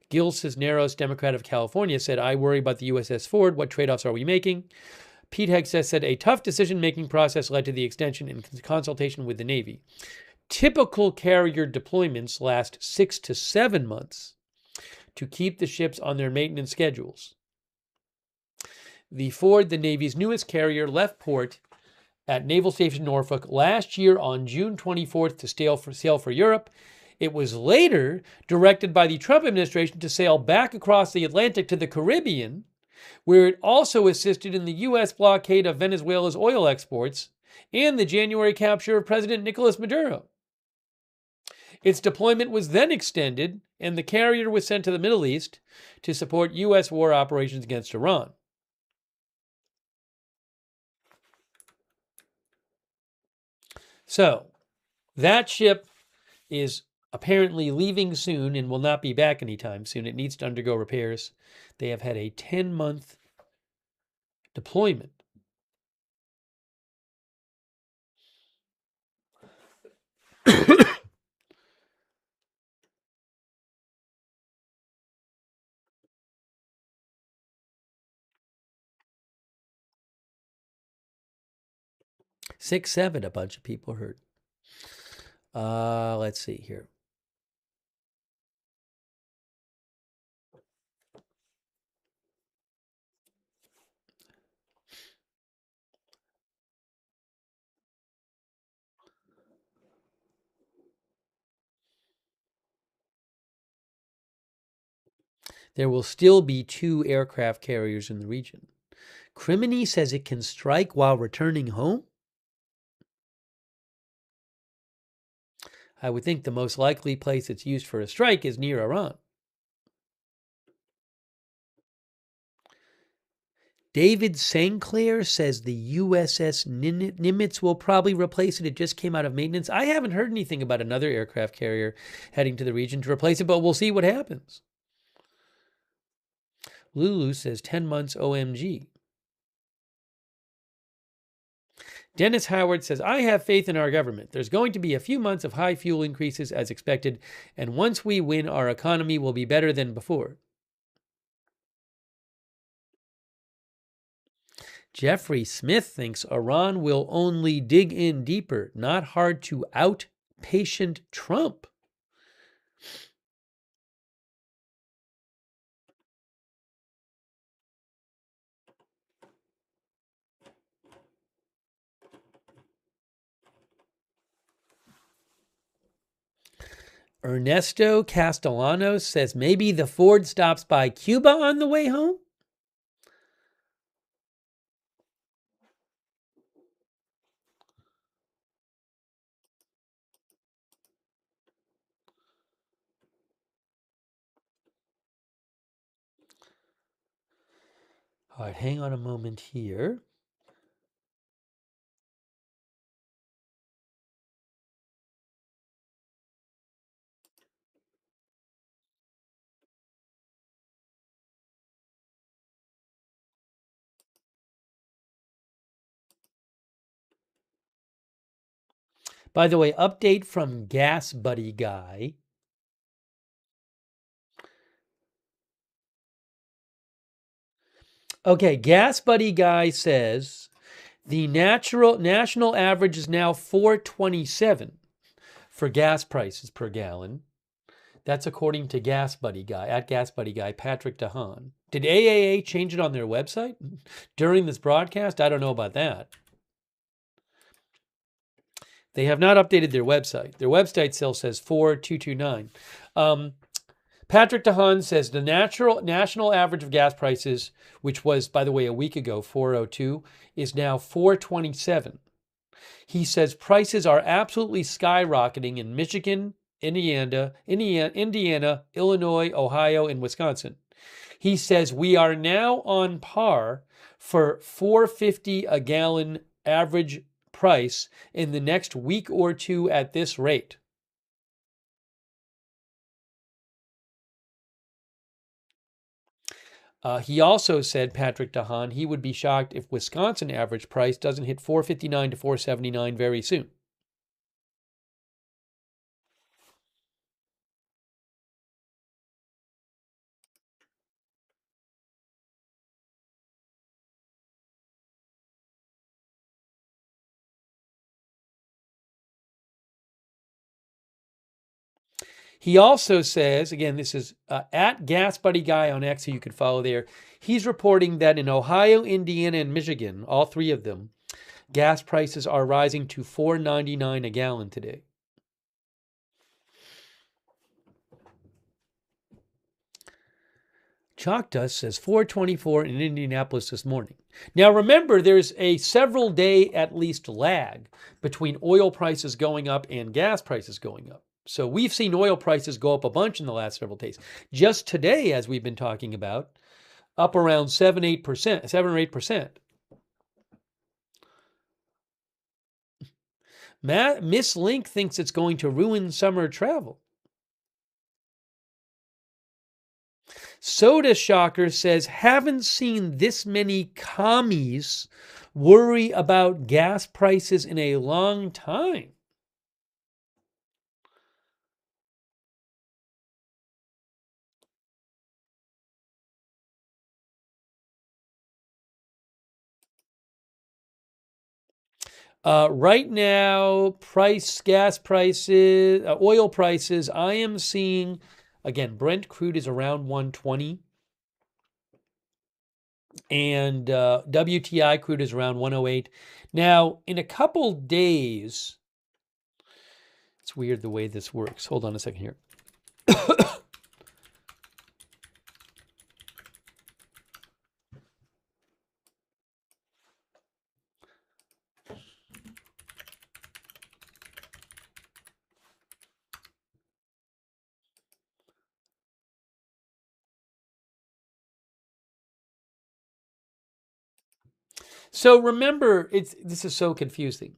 Gil Cisneros, Democrat of California, said, I worry about the USS Ford. What trade-offs are we making? Pete Hegseth said, a tough decision-making process led to the extension in consultation with the Navy. Typical carrier deployments last 6 to 7 months to keep the ships on their maintenance schedules. The Ford, the Navy's newest carrier, left port at Naval Station Norfolk last year on June 24th to sail for Europe. It was later directed by the Trump administration to sail back across the Atlantic to the Caribbean, where it also assisted in the U.S. blockade of Venezuela's oil exports and the January capture of President Nicolas Maduro. Its deployment was then extended, and the carrier was sent to the Middle East to support U.S. war operations against Iran. So, that ship is apparently leaving soon and will not be back anytime soon. It needs to undergo repairs. They have had a 10-month deployment. Six, seven, a bunch of people hurt. Let's see here. There will still be 2 aircraft carriers in the region. Criminy says it can strike while returning home? I would think the most likely place it's used for a strike is near Iran. David Sinclair says the USS Nimitz will probably replace it. It just came out of maintenance. I haven't heard anything about another aircraft carrier heading to the region to replace it, but we'll see what happens. Lulu says 10 months OMG. Dennis Howard says, I have faith in our government. There's going to be a few months of high fuel increases as expected, and once we win, our economy will be better than before. Jeffrey Smith thinks Iran will only dig in deeper, not hard to outpatient Trump. Ernesto Castellanos says maybe the Ford stops by Cuba on the way home? All right, hang on a moment here. By the way, update from Gas Buddy Guy. Okay, Gas Buddy Guy says the national average is now $4.27 for gas prices per gallon. That's according to Gas Buddy Guy, at Gas Buddy Guy, Patrick DeHaan. Did AAA change it on their website during this broadcast? I don't know about that. They have not updated their website. Their website still says 4,229. Patrick DeHaan says the national average of gas prices, which was, by the way, a week ago, 402, is now 427. He says prices are absolutely skyrocketing in Michigan, Indiana, Illinois, Ohio, and Wisconsin. He says we are now on par for $4.50 a gallon average price in the next week or two at this rate. He also said, Patrick DeHaan, he would be shocked if Wisconsin average price doesn't hit $4.59 to $4.79 very soon. He also says, again, this is at Gas Buddy Guy on X, who you can follow there. He's reporting that in Ohio, Indiana, and Michigan, all three of them, gas prices are rising to $4.99 a gallon today. Chalk Dust says 424 in Indianapolis this morning. Now remember, there's a several day at least lag between oil prices going up and gas prices going up. So we've seen oil prices go up a bunch in the last several days. Just today, as we've been talking about, up around 7 or 8%. Miss Link thinks it's going to ruin summer travel. Soda Shocker says, haven't seen this many commies worry about gas prices in a long time. Right now, gas prices, oil prices, I am seeing, again, Brent crude is around 120. And WTI crude is around 108. Now, in a couple days, it's weird the way this works. Hold on a second here. So remember, this is so confusing.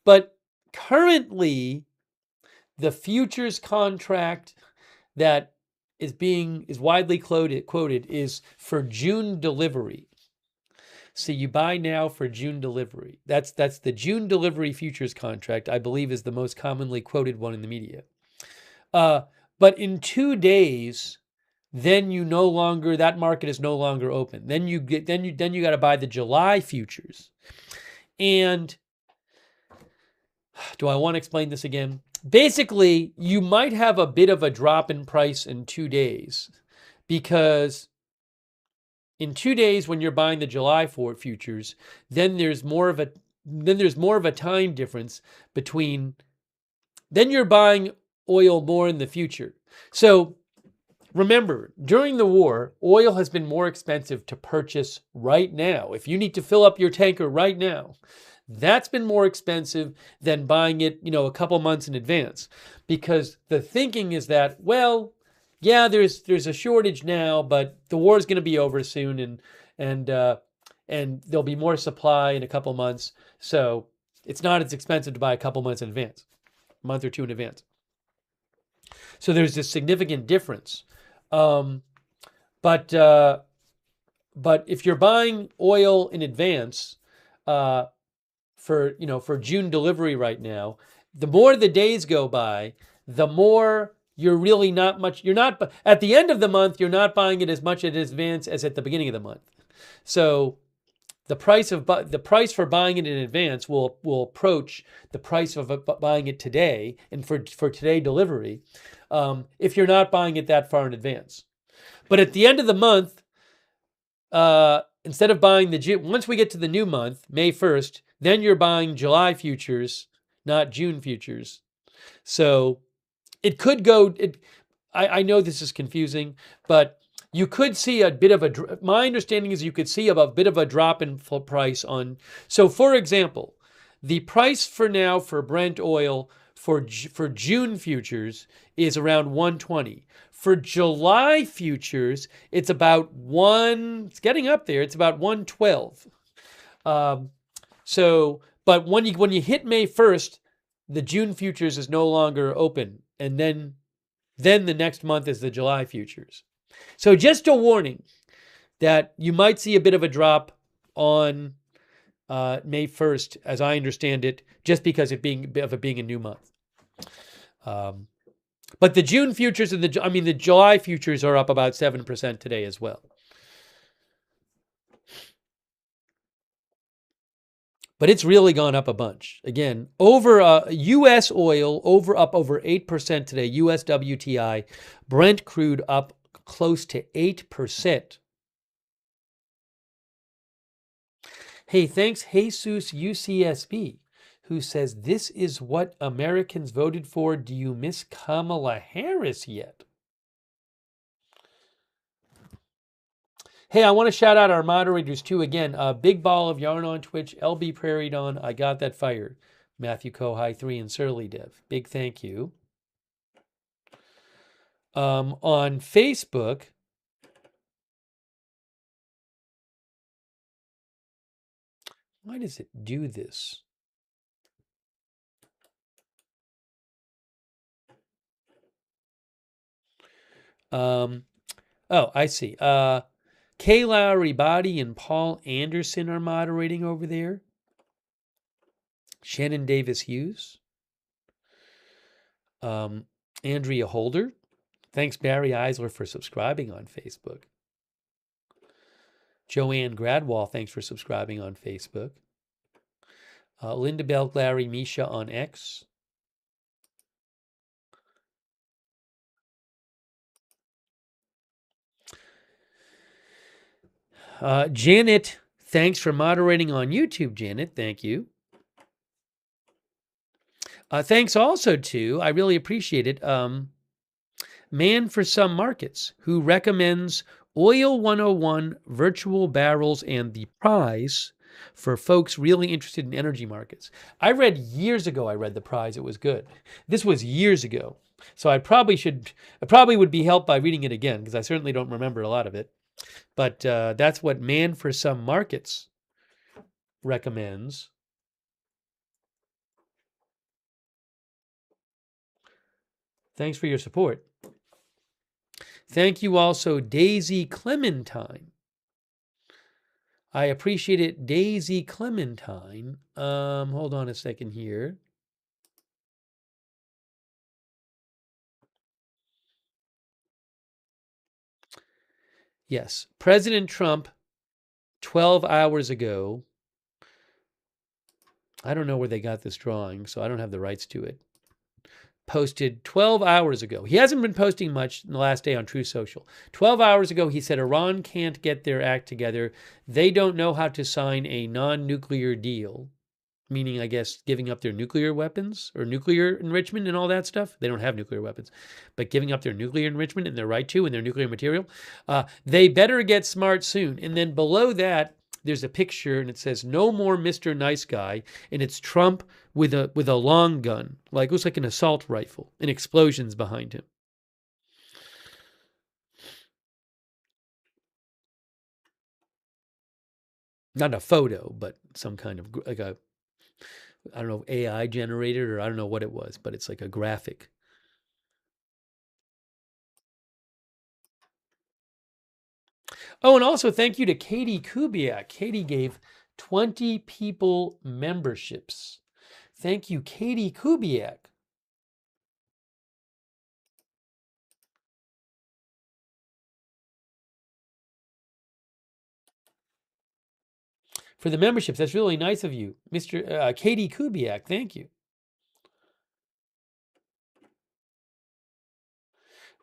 But currently, the futures contract that is widely quoted is for June delivery. So you buy now for June delivery. That's the June delivery futures contract, I believe, is the most commonly quoted one in the media. But in 2 days, then that market is no longer open. Then you got to buy the July futures. And do I want to explain this again? Basically, you might have a bit of a drop in price in 2 days, because in 2 days when you're buying the July futures, then there's more of a time difference between, then you're buying oil more in the future. So remember, during the war, oil has been more expensive to purchase right now. If you need to fill up your tanker right now, that's been more expensive than buying it, a couple months in advance. Because the thinking is that, well, yeah, there's a shortage now, but the war is going to be over soon, and there'll be more supply in a couple months. So it's not as expensive to buy a couple months in advance, a month or two in advance. So there's this significant difference. But if you're buying oil in advance for June delivery right now, the more the days go by, the more you're really not much. You're not at the end of the month. You're not buying it as much in advance as at the beginning of the month. So the price for buying it in advance will approach the price of buying it today, and for today delivery, if you're not buying it that far in advance. But at the end of the month, instead of buying once we get to the new month, May 1st, then you're buying July futures, not June futures. So it could go. I know this is confusing, but you could see a bit of my understanding is you could see a bit of a drop in price on. So for example, the price for Brent oil for June futures is around 120. For July futures, it's about it's getting up there. It's about 112. But when you hit May 1st, the June futures is no longer open, and then the next month is the July futures. So just a warning that you might see a bit of a drop on May 1st, as I understand it, just because of it being a new month. But the June futures and the July futures are up about 7% today as well. But it's really gone up a bunch. Again, over U.S. oil up over 8% today. U.S. WTI, Brent crude up close to 8%. Hey, thanks Jesus UCSB, who says, this is what Americans voted for. Do you miss Kamala Harris yet? Hey, I want to shout out our moderators too. Again, Big Ball of Yarn on Twitch, LB Prairie Dawn, I Got That Fired, Matthew Kohai 3, and Surly Dev. Big thank you. On Facebook, why does it do this? Oh, I see. Kay Lowry Body and Paul Anderson are moderating over there. Shannon Davis Hughes. Andrea Holder. Thanks, Barry Eisler, for subscribing on Facebook. Joanne Gradwall, thanks for subscribing on Facebook. Linda Bell, Larry, Misha on X. Janet, thanks for moderating on YouTube, Janet. Thank you. Thanks also to, I really appreciate it, Man for Some Markets, who recommends Oil 101 Virtual Barrels and the Prize for folks really interested in energy markets. I read The Prize. It was good. This was years ago. So I probably would be helped by reading it again, because I certainly don't remember a lot of it. But that's what Man for Some Markets recommends. Thanks for your support. Thank you also, Daisy Clementine. I appreciate it, Daisy Clementine. Hold on a second here. Yes, President Trump, 12 hours ago. I don't know where they got this drawing, so I don't have the rights to it. Posted 12 hours ago. He hasn't been posting much in the last day on Truth Social. 12 hours ago, he said Iran can't get their act together. They don't know how to sign a non-nuclear deal, meaning, I guess, giving up their nuclear weapons or nuclear enrichment and all that stuff. They don't have nuclear weapons, but giving up their nuclear enrichment and their right to and their nuclear material. They better get smart soon. And then below that, there's a picture and it says, no more Mr. Nice Guy. And it's Trump with a long gun, like it looks like an assault rifle, and explosions behind him. Not a photo, but some kind of like a, I don't know, AI generated, or I don't know what it was, but it's like a graphic. Oh, and also thank you to Katie Kubiak. Katie gave 20 people memberships. Thank you, Katie Kubiak. For the memberships. That's really nice of you, Mr. Katie Kubiak. Thank you.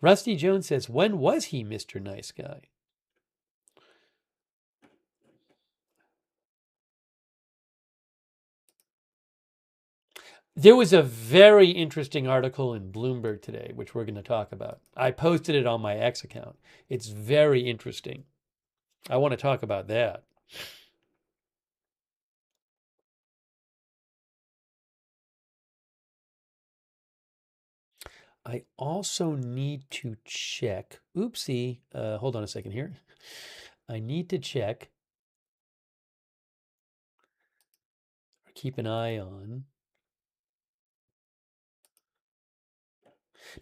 Rusty Jones says, when was he Mr. Nice Guy? There was a very interesting article in Bloomberg today, which we're going to talk about. I posted it on my X account. It's very interesting. I want to talk about that. I also need to check. Oopsie. Hold on a second here. I need to check. Or keep an eye on.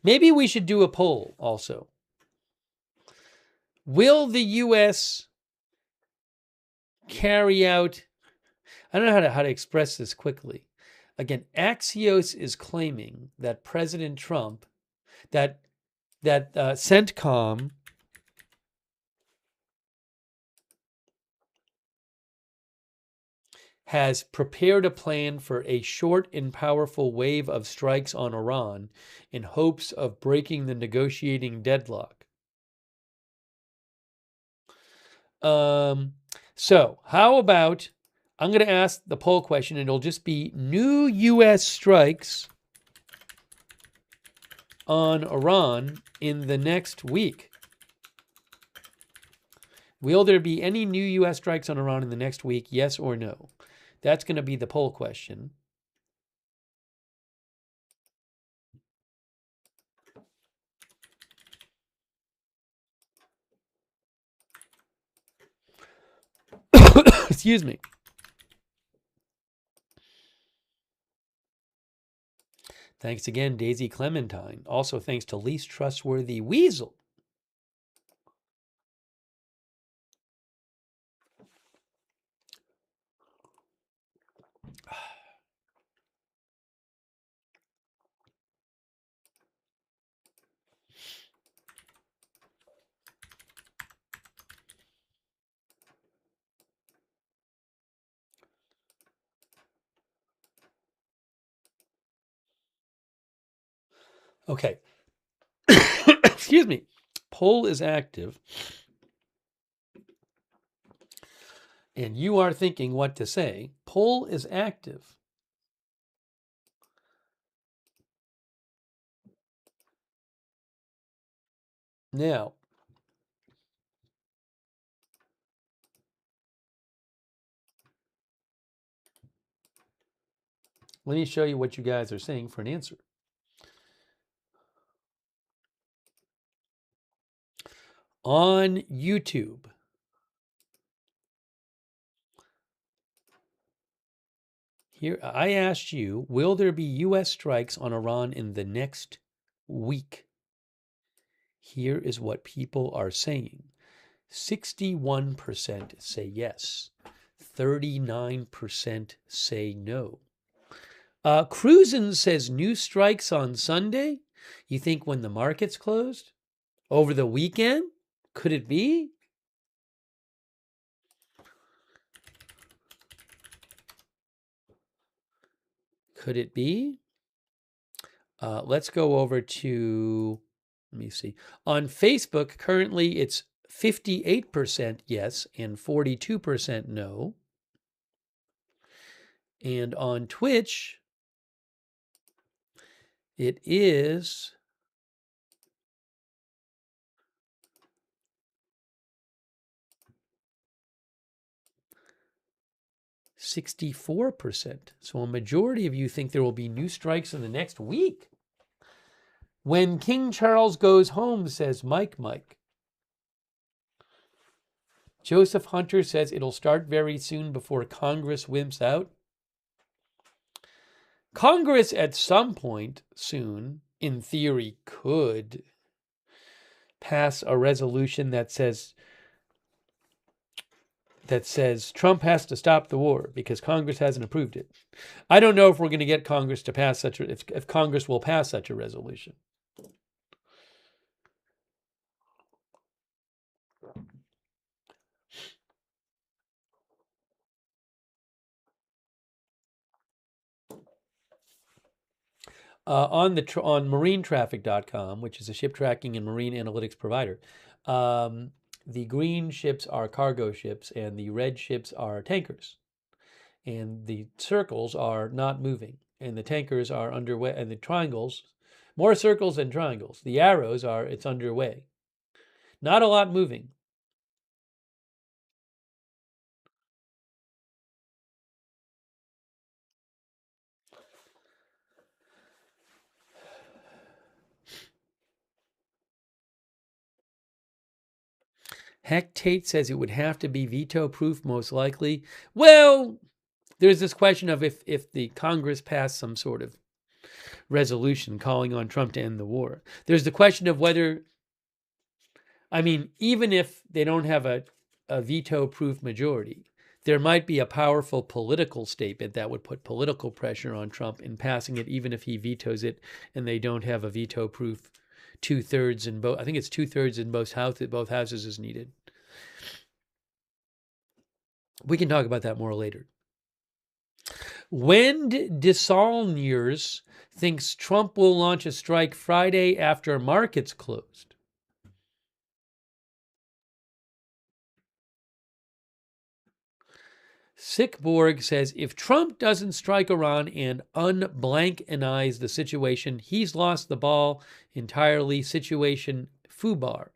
Maybe we should do a poll also. Will the U.S. carry out, I don't know how to express this quickly. Again, Axios is claiming that President Trump, that CENTCOM has prepared a plan for a short and powerful wave of strikes on Iran in hopes of breaking the negotiating deadlock. So how about, I'm going to ask the poll question, and it'll just be new U.S. strikes on Iran in the next week. Will there be any new U.S. strikes on Iran in the next week, yes or no? That's going to be the poll question. Excuse me. Thanks again, Daisy Clementine. Also thanks to Least Trustworthy Weasel. Okay. Excuse me. Poll is active. And you are thinking what to say. Poll is active. Now, let me show you what you guys are saying for an answer. On YouTube, here I asked you, will there be U.S. strikes on Iran in the next week? Here is what people are saying. 61% say yes. 39% say no. Cruisin says new strikes on Sunday. You think when the market's closed? Over the weekend? Could it be? Could it be? Let's go over to, let me see. On Facebook, currently it's 58% yes and 42% no. And on Twitch, it is 64%. So a majority of you think there will be new strikes in the next week. When King Charles goes home, says Mike. Joseph Hunter says it'll start very soon before Congress wimps out. Congress at some point soon, in theory, could pass a resolution that says Trump has to stop the war because Congress hasn't approved it. I don't know if we're going to get Congress to pass such a, if Congress will pass such a resolution. On marinetraffic.com, which is a ship tracking and marine analytics provider, the green ships are cargo ships and the red ships are tankers. And the circles are not moving, and the tankers are underway, and the triangles, more circles than triangles. The arrows are, it's underway. Not a lot moving. Heck Tate says it would have to be veto proof, most likely. Well, there's this question of if the Congress passed some sort of resolution calling on Trump to end the war. There's the question of whether, I mean, even if they don't have a veto proof majority, there might be a powerful political statement that would put political pressure on Trump in passing it, even if he vetoes it and they don't have a veto proof 2/3 in both. I think it's 2/3 in both houses is needed. We can talk about that more later. Wendy Desaulniers thinks Trump will launch a strike Friday after markets closed. Sickborg says if Trump doesn't strike Iran and unblankanize the situation, he's lost the ball entirely. Situation FUBAR.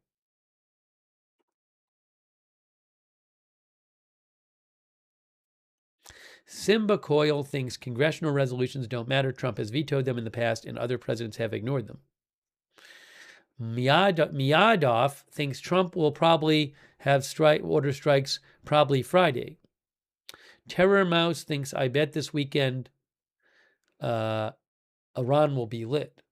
Simba Coyle thinks congressional resolutions don't matter. Trump has vetoed them in the past and other presidents have ignored them. Miadov thinks Trump will probably have order strikes probably Friday. Terror Mouse thinks I bet this weekend Iran will be lit.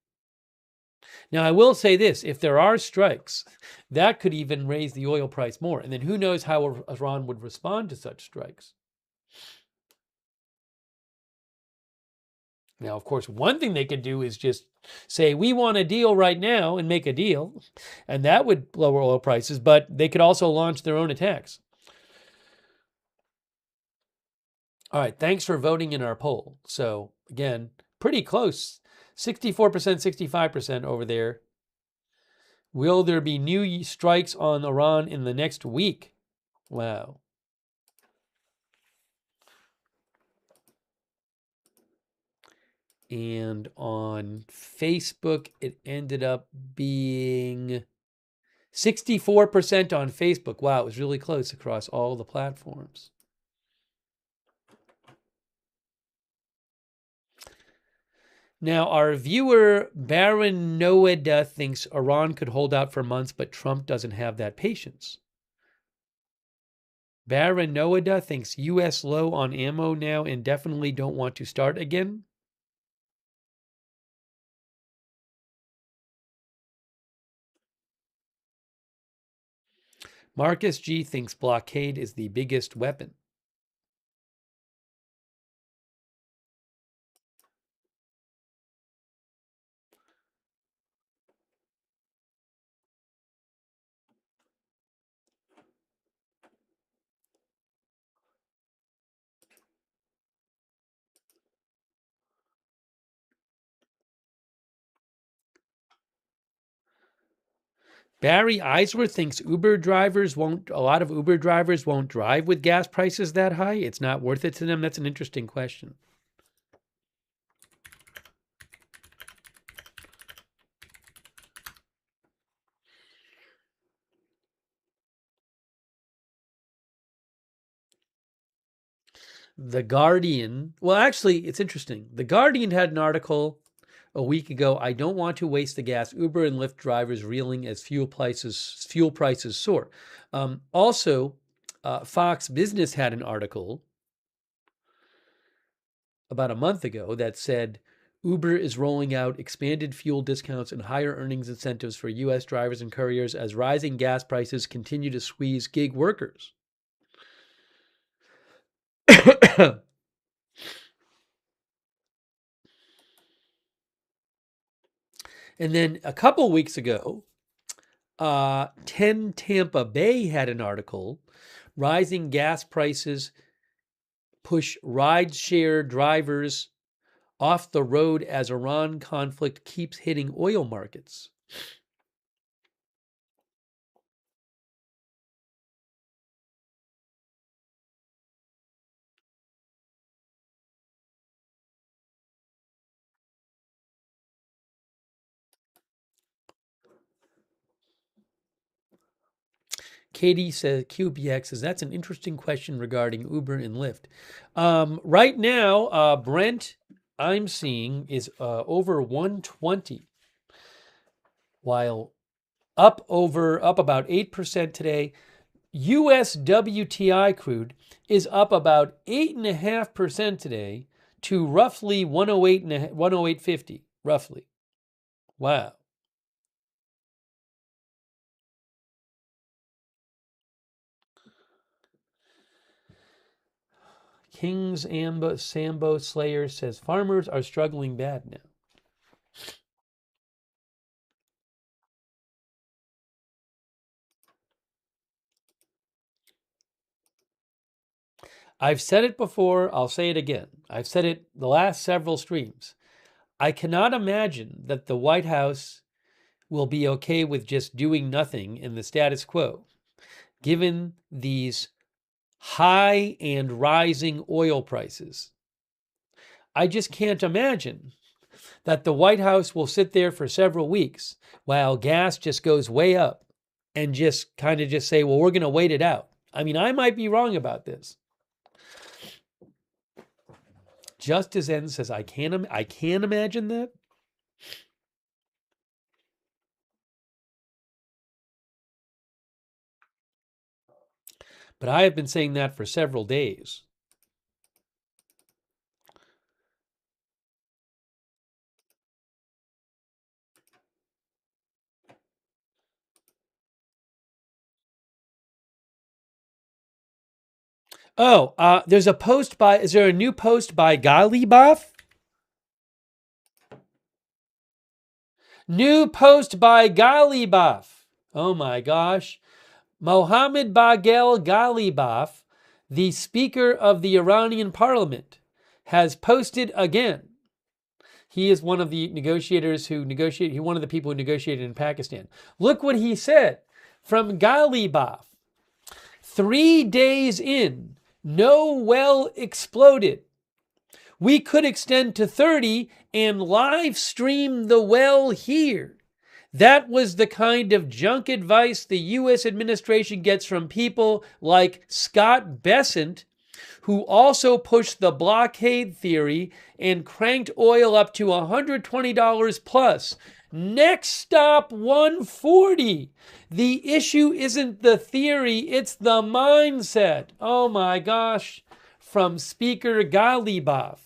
Now, I will say this, if there are strikes, that could even raise the oil price more. And then who knows how Iran would respond to such strikes. Now, of course, one thing they could do is just say, we want a deal right now and make a deal. And that would lower oil prices, but they could also launch their own attacks. All right, thanks for voting in our poll. So, again, pretty close. 64%, 65% over there. Will there be new strikes on Iran in the next week? Wow. And on Facebook, it ended up being 64% on Facebook. Wow, it was really close across all the platforms. Now, our viewer Baron Noeda thinks Iran could hold out for months, but Trump doesn't have that patience. Baron Noeda thinks U.S. low on ammo now and definitely don't want to start again. Marcus G. thinks blockade is the biggest weapon. Barry Eisworth thinks a lot of Uber drivers won't drive with gas prices that high. It's not worth it to them. That's an interesting question. The Guardian, well, actually, it's interesting. The Guardian had an article a week ago. I don't want to waste the gas. Uber and Lyft drivers reeling as fuel prices soar. Also, Fox Business had an article about a month ago that said Uber is rolling out expanded fuel discounts and higher earnings incentives for U.S. drivers and couriers as rising gas prices continue to squeeze gig workers. And then a couple weeks ago, 10 Tampa Bay had an article, rising gas prices push rideshare drivers off the road as Iran conflict keeps hitting oil markets. Katie says, QBX says, that's an interesting question regarding Uber and Lyft. Right now, Brent, I'm seeing, is over 120, while up about 8% today. US WTI crude is up about 8.5% today to roughly 108.50, roughly. Wow. King's Sambo Slayer says farmers are struggling bad now. I've said it before, I'll say it again. I've said it the last several streams. I cannot imagine that the White House will be okay with just doing nothing in the status quo, given these high and rising oil prices. I just can't imagine that the White House will sit there for several weeks while gas just goes way up and just kind of just say, well, we're going to wait it out. I mean, I might be wrong about this. Justice N says, I can't imagine that. But I have been saying that for several days. Oh, there's a post by, is there a new post by Galibaf? New post by Galibaf. Oh my gosh. Mohammed Bagel Galibaf, the Speaker of the Iranian Parliament, has posted again. He is one of the negotiators who negotiated, one of the people who negotiated in Pakistan. Look what he said from Galibaf. 3 days in, no well exploded. We could extend to 30 and live stream the well here. That was the kind of junk advice the U.S. administration gets from people like Scott Bessent, who also pushed the blockade theory and cranked oil up to $120 plus. Next stop, 140. The issue isn't the theory, it's the mindset. Oh my gosh. From Speaker Galibaf.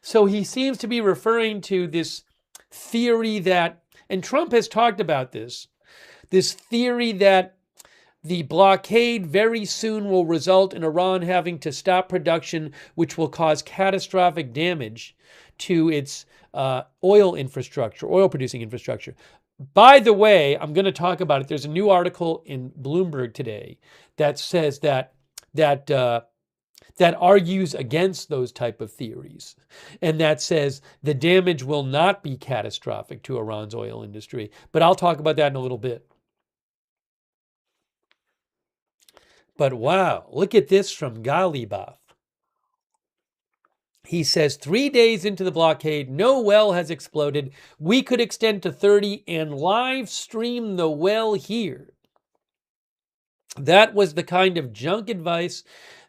So he seems to be referring to this theory that, and Trump has talked about this theory that the blockade very soon will result in Iran having to stop production, which will cause catastrophic damage to its oil producing infrastructure. By the way, I'm going to talk about it. There's a new article in Bloomberg today that says that argues against those type of theories, and that says the damage will not be catastrophic to Iran's oil industry. But I'll talk about that in a little bit. But wow, look at this from Galibaf. He says 3 days into the blockade, no well has exploded. We could extend to 30 and live stream the well here. That was the kind of junk advice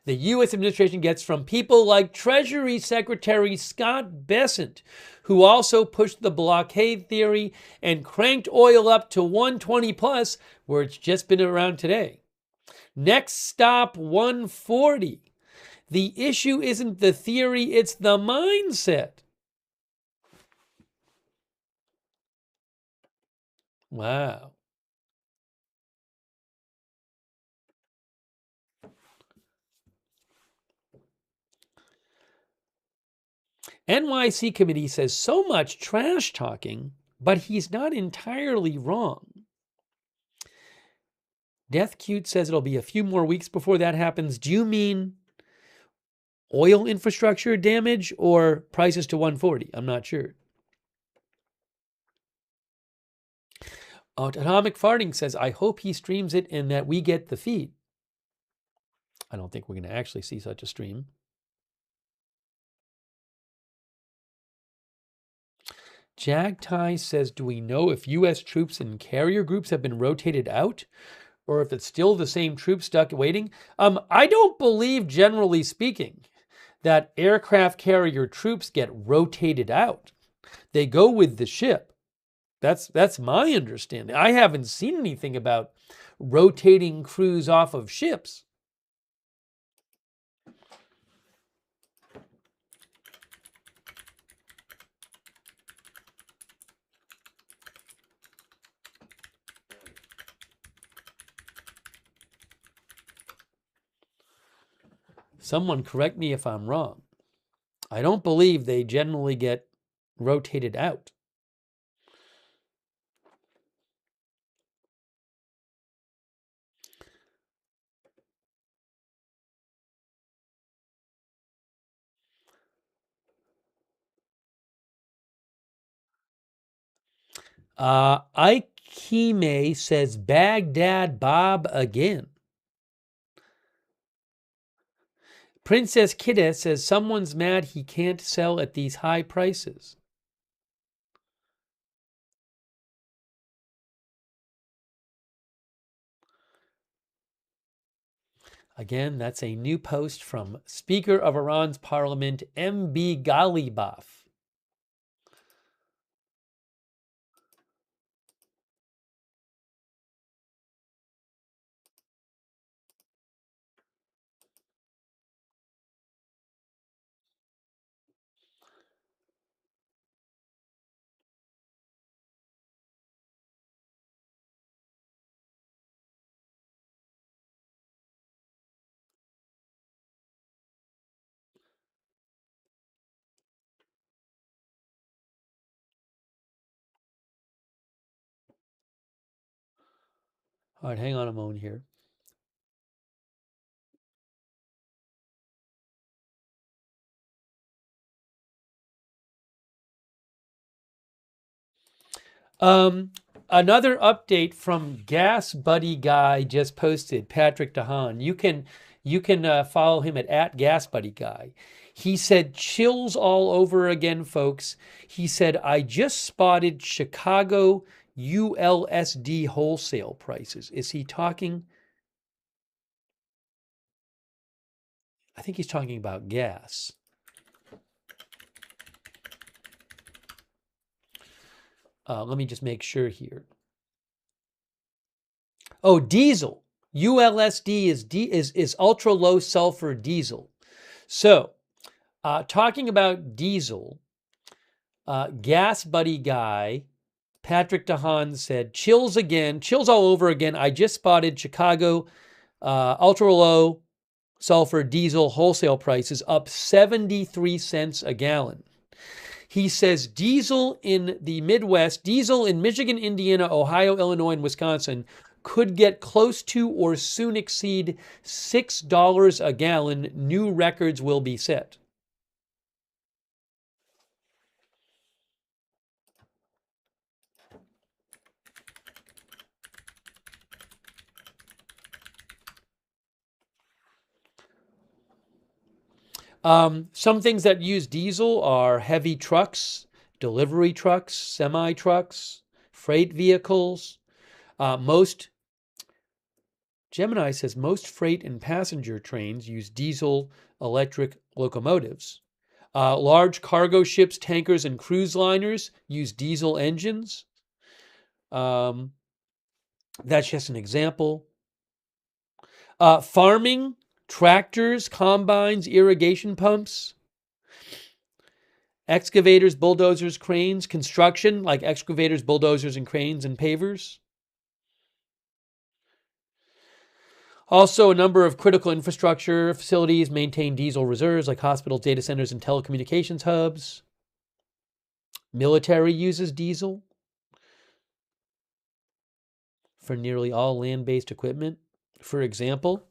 the U.S. administration gets from people like Treasury Secretary Scott Bessent, who also pushed the blockade theory and cranked oil up to 120 plus, where it's just been around today. Next stop, 140. The issue isn't the theory, it's the mindset. Wow. NYC committee says so much trash talking, but he's not entirely wrong. Death Cute says it'll be a few more weeks before that happens. Do you mean oil infrastructure damage or prices to 140? I'm not sure. Atomic Farting says, I hope he streams it and that we get the feed. I don't think we're going to actually see such a stream. Jagtai says, do we know if U.S. troops and carrier groups have been rotated out, or if it's still the same troops stuck waiting? I don't believe, generally speaking, that aircraft carrier troops get rotated out. They go with the ship. That's my understanding. I haven't seen anything about rotating crews off of ships. Someone correct me if I'm wrong. I don't believe they generally get rotated out. Aikime says Baghdad Bob again. Princess Kidda says someone's mad he can't sell at these high prices. Again, that's a new post from Speaker of Iran's Parliament, MB Ghalibaf. All right, hang on a moment here. Another update from Gas Buddy Guy just posted, Patrick DeHaan. You can follow him at Gas Buddy Guy. He said, chills all over again, folks. He said, I just spotted Chicago ULSD wholesale prices. Is he talking? I think he's talking about gas. Let me just make sure here. Oh, diesel. ULSD is ultra low sulfur diesel. So, talking about diesel, Gas Buddy Guy, Patrick DeHaan said, chills all over again. I just spotted Chicago ultra low sulfur diesel wholesale prices up 73 cents a gallon. He says diesel in the Midwest, diesel in Michigan, Indiana, Ohio, Illinois, and Wisconsin could get close to or soon exceed $6 a gallon. New records will be set. Some things that use diesel are heavy trucks, delivery trucks, semi-trucks, freight vehicles. Gemini says most freight and passenger trains use diesel electric locomotives. Large cargo ships, tankers, and cruise liners use diesel engines. That's just an example. Farming, tractors, combines, irrigation pumps, excavators, bulldozers, cranes, construction like excavators, bulldozers, and cranes and pavers. Also, a number of critical infrastructure facilities maintain diesel reserves like hospitals, data centers, and telecommunications hubs. Military uses diesel for nearly all land-based equipment. For example,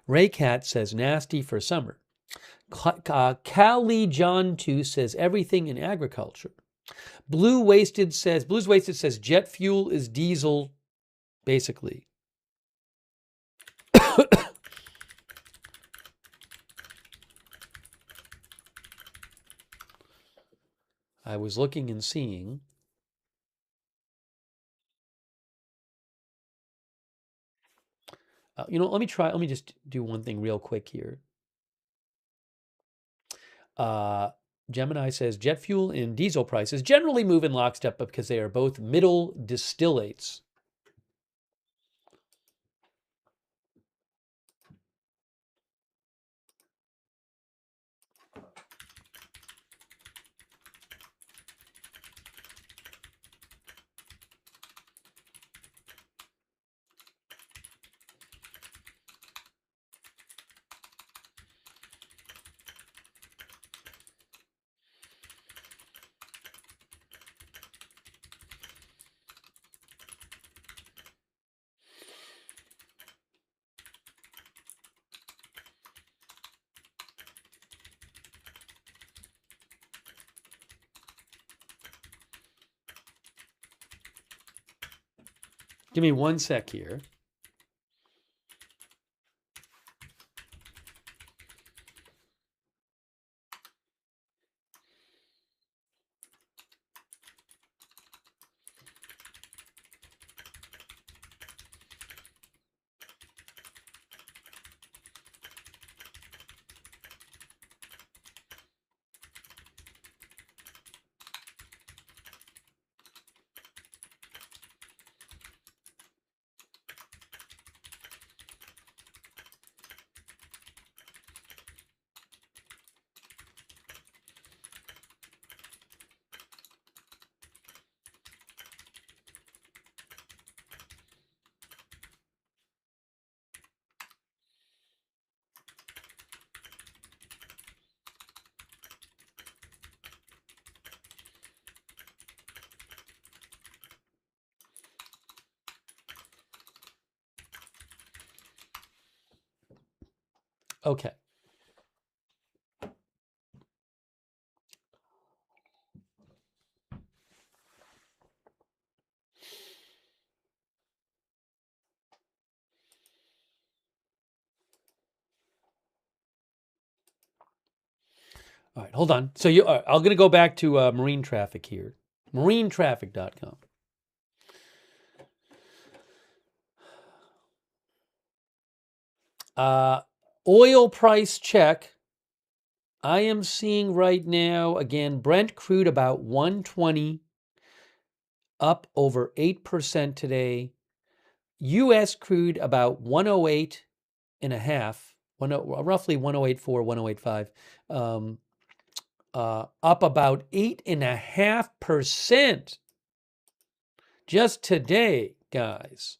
Raycat says nasty for summer. Cali John 2 says everything in agriculture. Blues Wasted says jet fuel is diesel, basically. I was looking and seeing. Let me just do one thing real quick here. Gemini says jet fuel and diesel prices generally move in lockstep because they are both middle distillates. Give me one sec here. Okay. All right, hold on. So I'm going to go back to marine traffic here. Marinetraffic.com. Oil price check. I am seeing right now, again, Brent crude about 120, up over 8% today. U.S. crude about 108 and a half, roughly 1084, 1085, up about 8.5% just today, guys.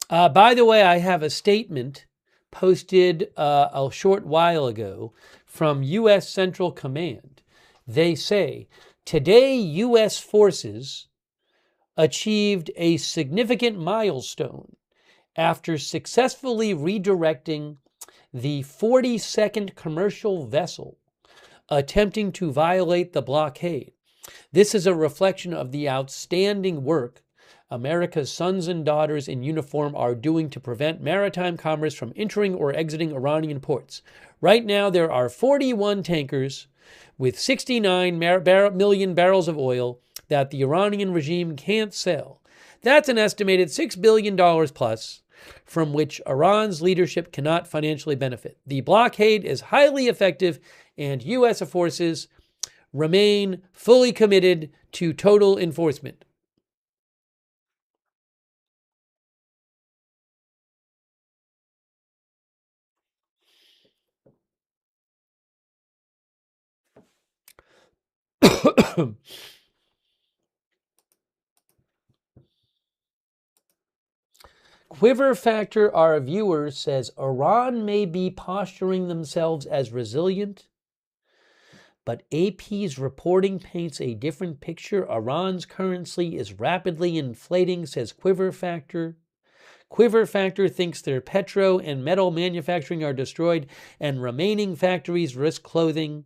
By the way, I have a statement posted a short while ago from U.S. Central Command. They say, today U.S. forces achieved a significant milestone after successfully redirecting the 42nd commercial vessel attempting to violate the blockade. This is a reflection of the outstanding work America's sons and daughters in uniform are doing to prevent maritime commerce from entering or exiting Iranian ports. Right now, there are 41 tankers with 69 million barrels of oil that the Iranian regime can't sell. That's an estimated $6 billion plus, from which Iran's leadership cannot financially benefit. The blockade is highly effective, and U.S. forces remain fully committed to total enforcement. Quiver Factor, our viewer, says Iran may be posturing themselves as resilient, but AP's reporting paints a different picture. Iran's currency is rapidly inflating, says Quiver Factor. Quiver Factor thinks their petro and metal manufacturing are destroyed and remaining factories risk clothing.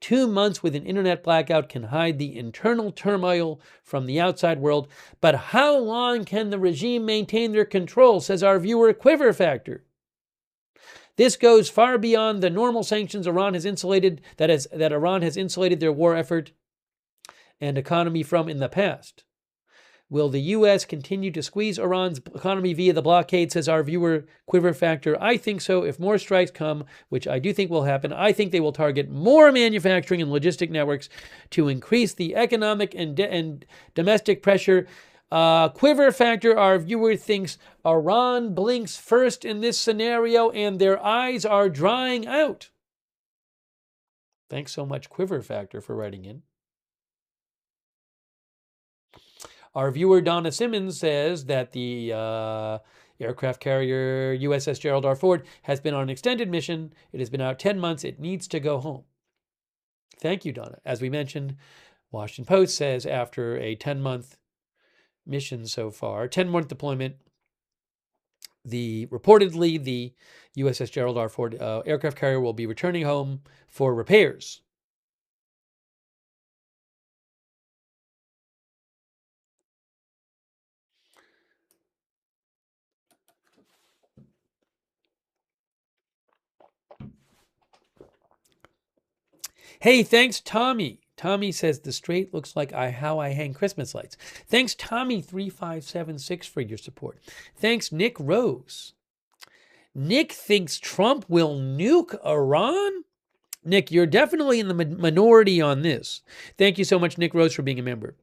2 months with an internet blackout can hide the internal turmoil from the outside world. But how long can the regime maintain their control, says our viewer Quiver Factor. This goes far beyond the normal sanctions Iran has insulated, that Iran has insulated their war effort and economy from in the past. Will the U.S. continue to squeeze Iran's economy via the blockade, says our viewer Quiver Factor. I think so. If more strikes come, which I do think will happen, I think they will target more manufacturing and logistic networks to increase the economic and domestic pressure. Quiver Factor, our viewer thinks Iran blinks first in this scenario and their eyes are drying out. Thanks so much, Quiver Factor, for writing in. Our viewer Donna Simmons says that the aircraft carrier USS Gerald R. Ford has been on an extended mission. It has been out 10 months. It needs to go home. Thank you, Donna. As we mentioned, Washington Post says after a 10-month mission so far, 10-month deployment, reportedly the USS Gerald R. Ford aircraft carrier will be returning home for repairs. Hey, thanks, Tommy. Tommy says the Strait looks like how I hang Christmas lights. Thanks, Tommy3576 for your support. Thanks, Nick Rose. Nick thinks Trump will nuke Iran? Nick, you're definitely in the minority on this. Thank you so much, Nick Rose, for being a member.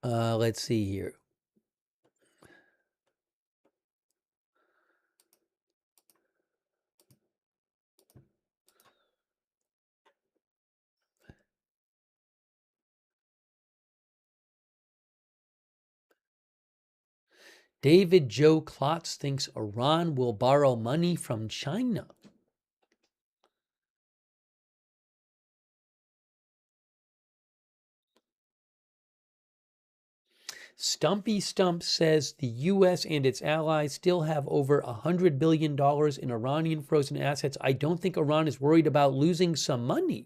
Let's see here. David Joe Klotz thinks Iran will borrow money from China. Stumpy Stump says the U.S. and its allies still have over $100 billion in Iranian frozen assets. I don't think Iran is worried about losing some money.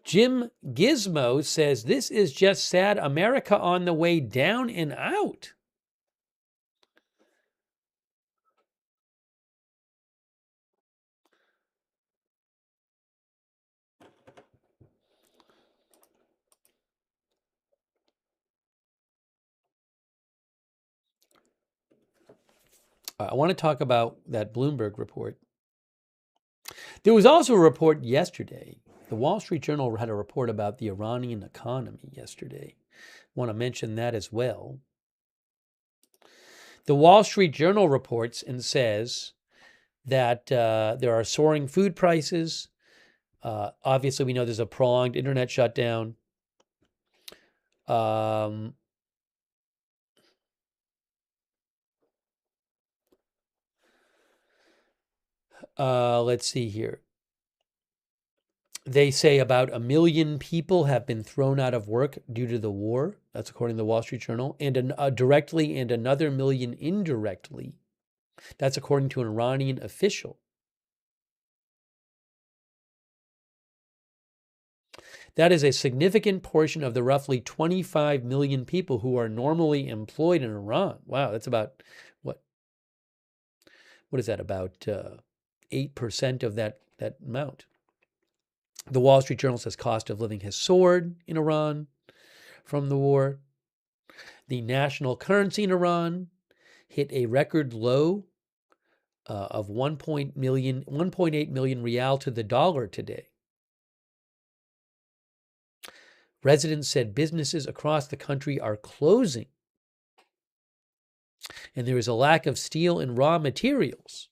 Jim Gizmo says this is just sad. America on the way down and out. I want to talk about that Bloomberg report. There was also a report yesterday. The Wall Street Journal had a report about the Iranian economy yesterday. I want to mention that as well. The Wall Street Journal reports and says that there are soaring food prices. Obviously, we know there's a prolonged internet shutdown. Let's see here. They say about 1 million people have been thrown out of work due to the war. That's according to the Wall Street Journal. And directly and another 1 million indirectly. That's according to an Iranian official. That is a significant portion of the roughly 25 million people who are normally employed in Iran. Wow, that's about, what is that, about 8% of that amount. The Wall Street Journal says cost of living has soared in Iran from the war. The national currency in Iran hit a record low of 1.8 million rial to the dollar today. Residents said businesses across the country are closing, and there is a lack of steel and raw materials.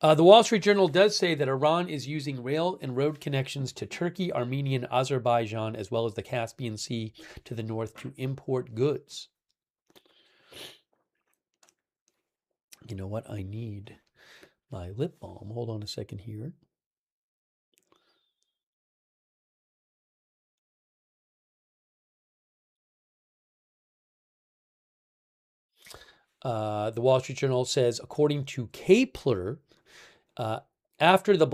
The Wall Street Journal does say that Iran is using rail and road connections to Turkey, Armenia, and Azerbaijan, as well as the Caspian Sea to the north, to import goods. You know what? I need my lip balm. Hold on a second here. The Wall Street Journal says, according to Kepler, since the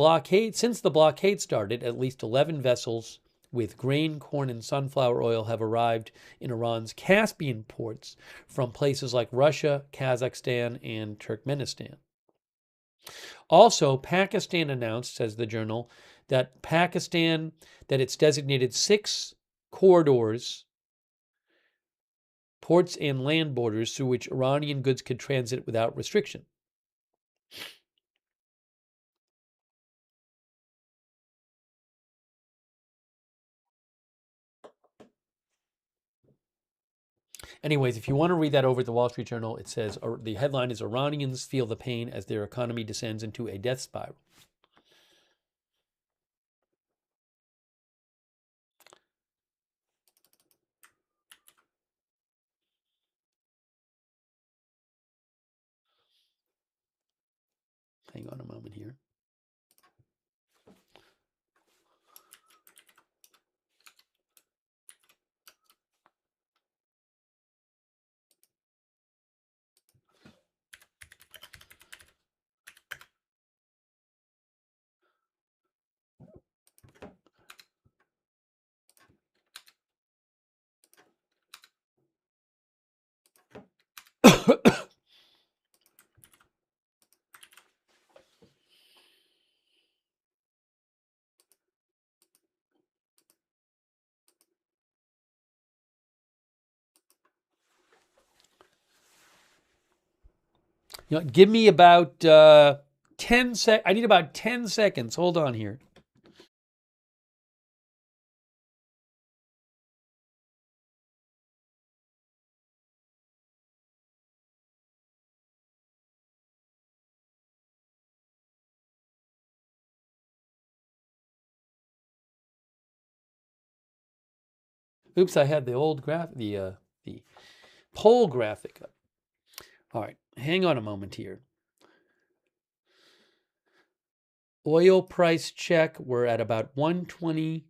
blockade started, at least 11 vessels with grain, corn, and sunflower oil have arrived in Iran's Caspian ports from places like Russia, Kazakhstan, and Turkmenistan. Also, Pakistan announced, says the journal, that it's designated 6 corridors, ports and land borders through which Iranian goods could transit without restriction. Anyways, if you want to read that over at the Wall Street Journal, it says the headline is Iranians feel the pain as their economy descends into a death spiral. Hang on a moment here. Give me about 10 sec. I need about 10 seconds. Hold on here. Oops, I had the old the poll graphic up. All right, hang on a moment here. Oil price check, we're at about 120.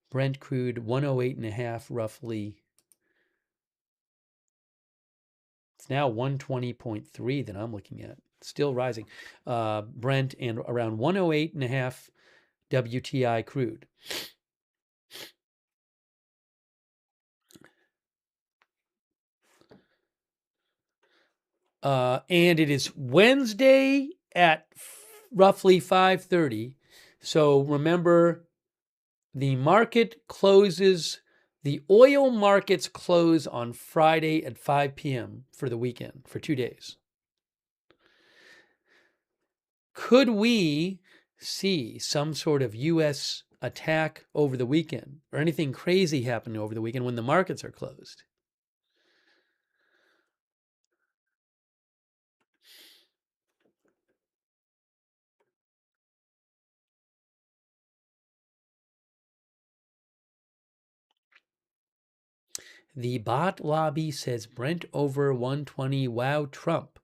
Brent crude 108.5 roughly. It's now 120.3 that I'm looking at. Still rising. Brent and around 108.5 WTI crude. And it is Wednesday at roughly 5:30. So remember, the oil markets close on Friday at 5 p.m. for the weekend, for 2 days. Could we see some sort of U.S. attack over the weekend or anything crazy happening over the weekend when the markets are closed? The bot lobby says Brent over 120. Wow, Trump.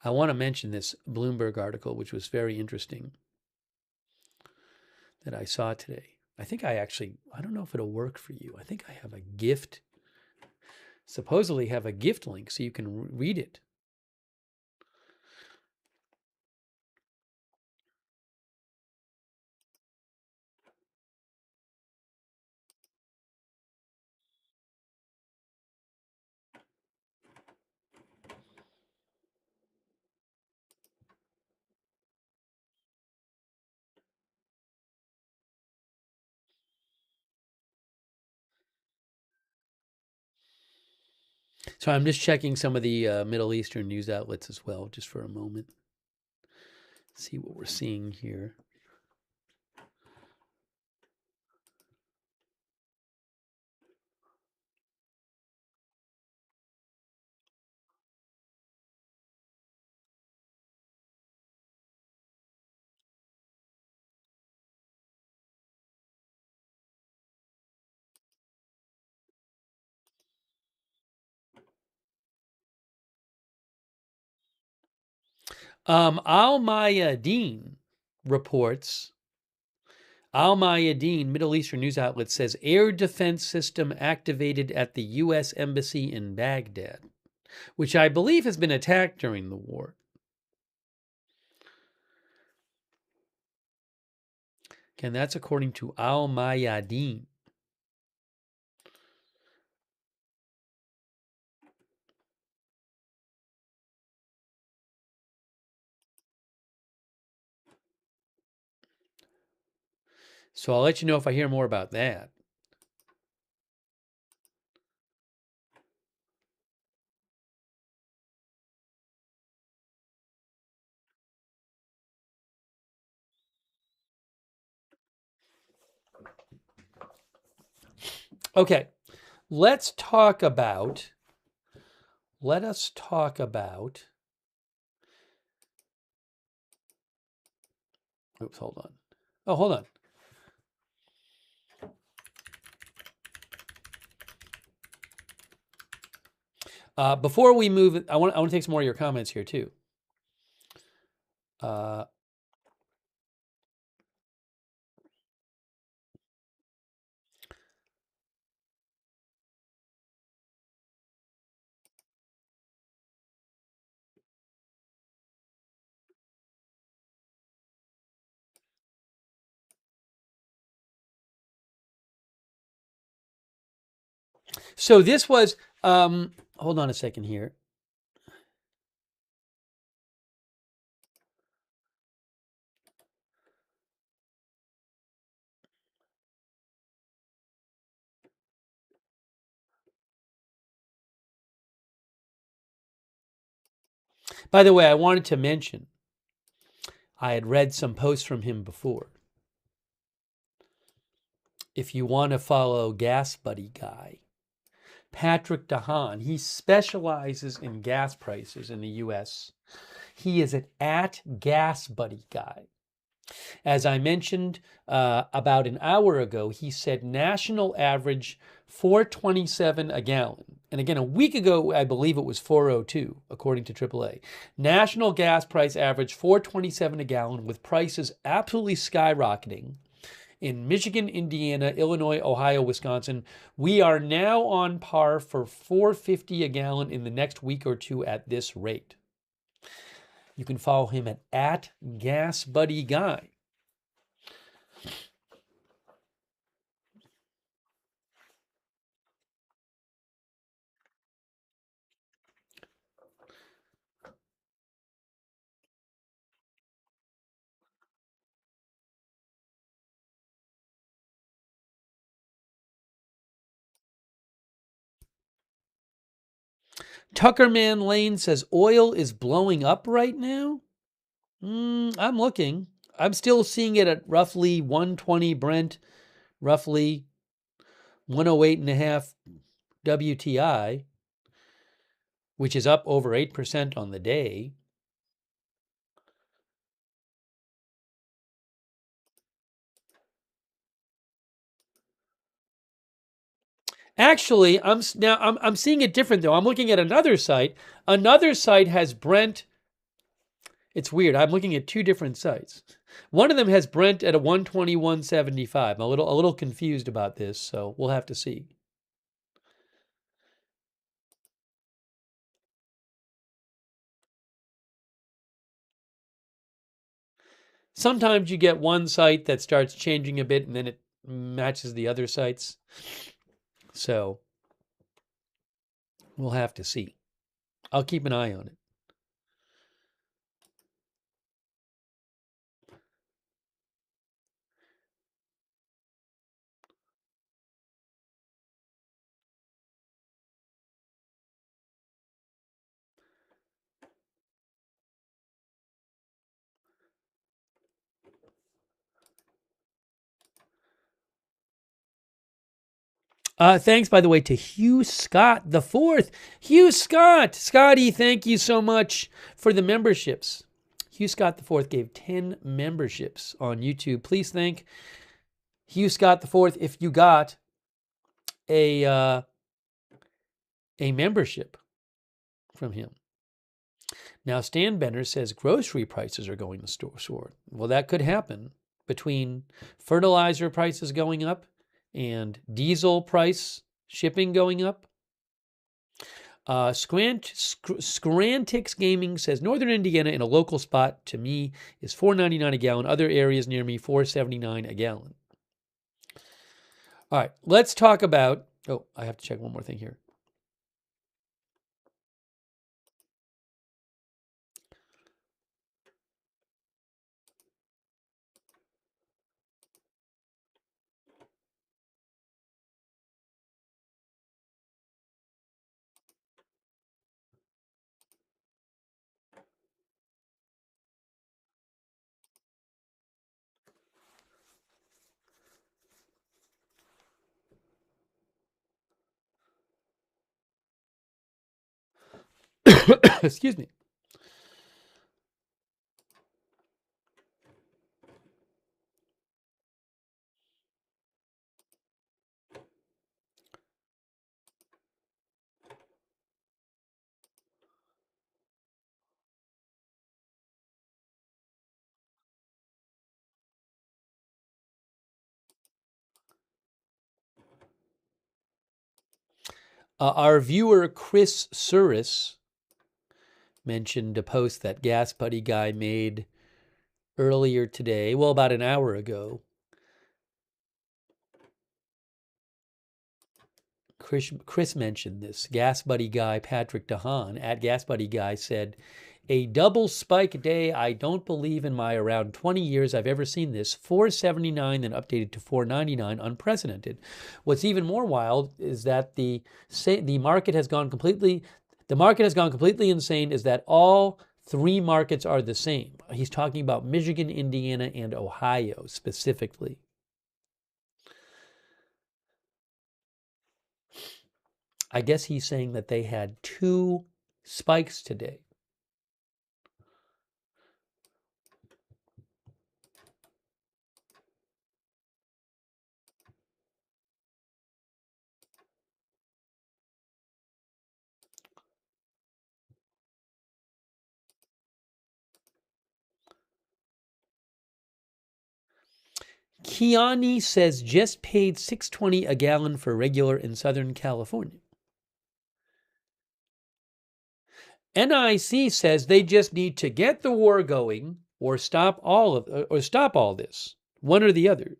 I want to mention this Bloomberg article, which was very interesting, that I saw today. I don't know if it'll work for you. I think I have a gift, supposedly have a gift link so you can read it. So I'm just checking some of the Middle Eastern news outlets as well, just for a moment. See what we're seeing here. Al-Mayadeen reports, Al-Mayadeen, Middle Eastern news outlet, says air defense system activated at the U.S. Embassy in Baghdad, which I believe has been attacked during the war. And that's according to Al-Mayadeen. So I'll let you know if I hear more about that. Okay, let us talk about, oops, hold on. Oh, hold on. Before we move, I want to take some more of your comments here too. So this was, hold on a second here. By the way, I wanted to mention, I had read some posts from him before. If you want to follow Gas Buddy Guy, Patrick DeHaan, he specializes in gas prices in the U.S. He is at Gas Buddy Guy. As I mentioned about an hour ago, he said national average $4.27 a gallon. And again, a week ago, I believe it was $4.02, according to AAA. National gas price average $4.27 a gallon, with prices absolutely skyrocketing in Michigan, Indiana, Illinois, Ohio, Wisconsin. We are now on par for $4.50 a gallon in the next week or two at this rate. You can follow him at Gas Buddy Guy. Tuckerman Lane says oil is blowing up right now. I'm looking. I'm still seeing it at roughly 120 Brent, roughly 108.5 WTI, which is up over 8% on the day. Actually, I'm seeing it different though. I'm looking at another site. Another site has Brent. It's weird. I'm looking at two different sites. One of them has Brent at a 121.75. I'm a little confused about this, so we'll have to see. Sometimes you get one site that starts changing a bit and then it matches the other sites. So we'll have to see. I'll keep an eye on it. Thanks, by the way, to Hugh Scott the Fourth. Hugh Scott, Scotty, thank you so much for the memberships. Hugh Scott the Fourth gave 10 memberships on YouTube. Please thank Hugh Scott the Fourth if you got a membership from him. Now, Stan Benner says grocery prices are going to soar. Well, that could happen between fertilizer prices going up and diesel price shipping going up. Scrantix Gaming says Northern Indiana in a local spot to me is $4.99 a gallon. Other areas near me $4.79 a gallon. All right, let's talk about. Oh, I have to check one more thing here. Excuse me. Our viewer Chris Suris mentioned a post that Gas Buddy guy made earlier today, well, about an hour ago. Chris mentioned this. Gas Buddy guy Patrick DeHaan at Gas Buddy guy said, a double spike day. I don't believe in my around 20 years I've ever seen this. $4.79 then updated to $4.99, unprecedented. What's even more wild is that the market has gone completely insane, is that all three markets are the same. He's talking about Michigan, Indiana, and Ohio specifically. I guess he's saying that they had two spikes today. Kiani says just paid $6.20 a gallon for regular in Southern California. NIC says they just need to get the war going or stop all this, one or the other.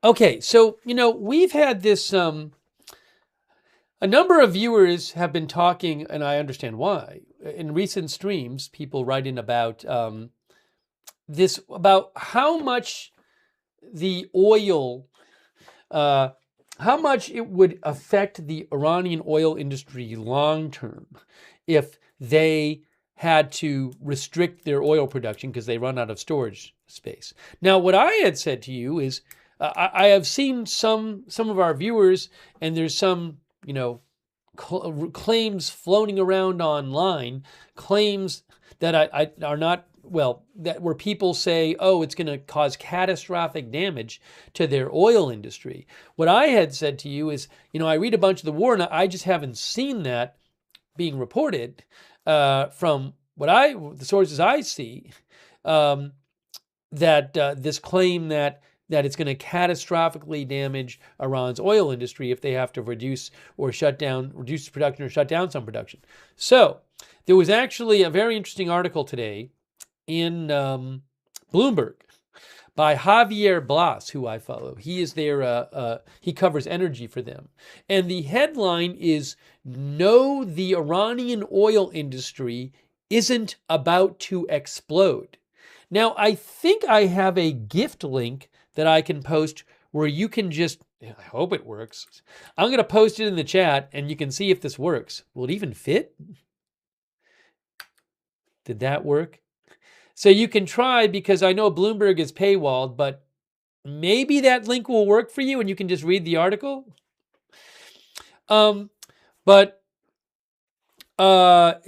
Okay, so, we've had this, a number of viewers have been talking, and I understand why. In recent streams, people write in about about how much the oil, how much it would affect the Iranian oil industry long term if they had to restrict their oil production because they run out of storage space. Now, what I had said to you is, I have seen some of our viewers, and there's some, claims floating around online, claims that are not, that where people say, oh, it's going to cause catastrophic damage to their oil industry. What I had said to you is, I read a bunch of the war, and I just haven't seen that being reported from the sources I see, that this claim that it's going to catastrophically damage Iran's oil industry if they have to reduce production or shut down some production. So there was actually a very interesting article today in Bloomberg by Javier Blas, who I follow. He is he covers energy for them. And the headline is, no, the Iranian oil industry isn't about to explode. Now, I think I have a gift link that I can post where you can I hope it works. I'm going to post it in the chat and you can see if this works. Will it even fit? Did that work? So you can try, because I know Bloomberg is paywalled, but maybe that link will work for you and you can just read the article. But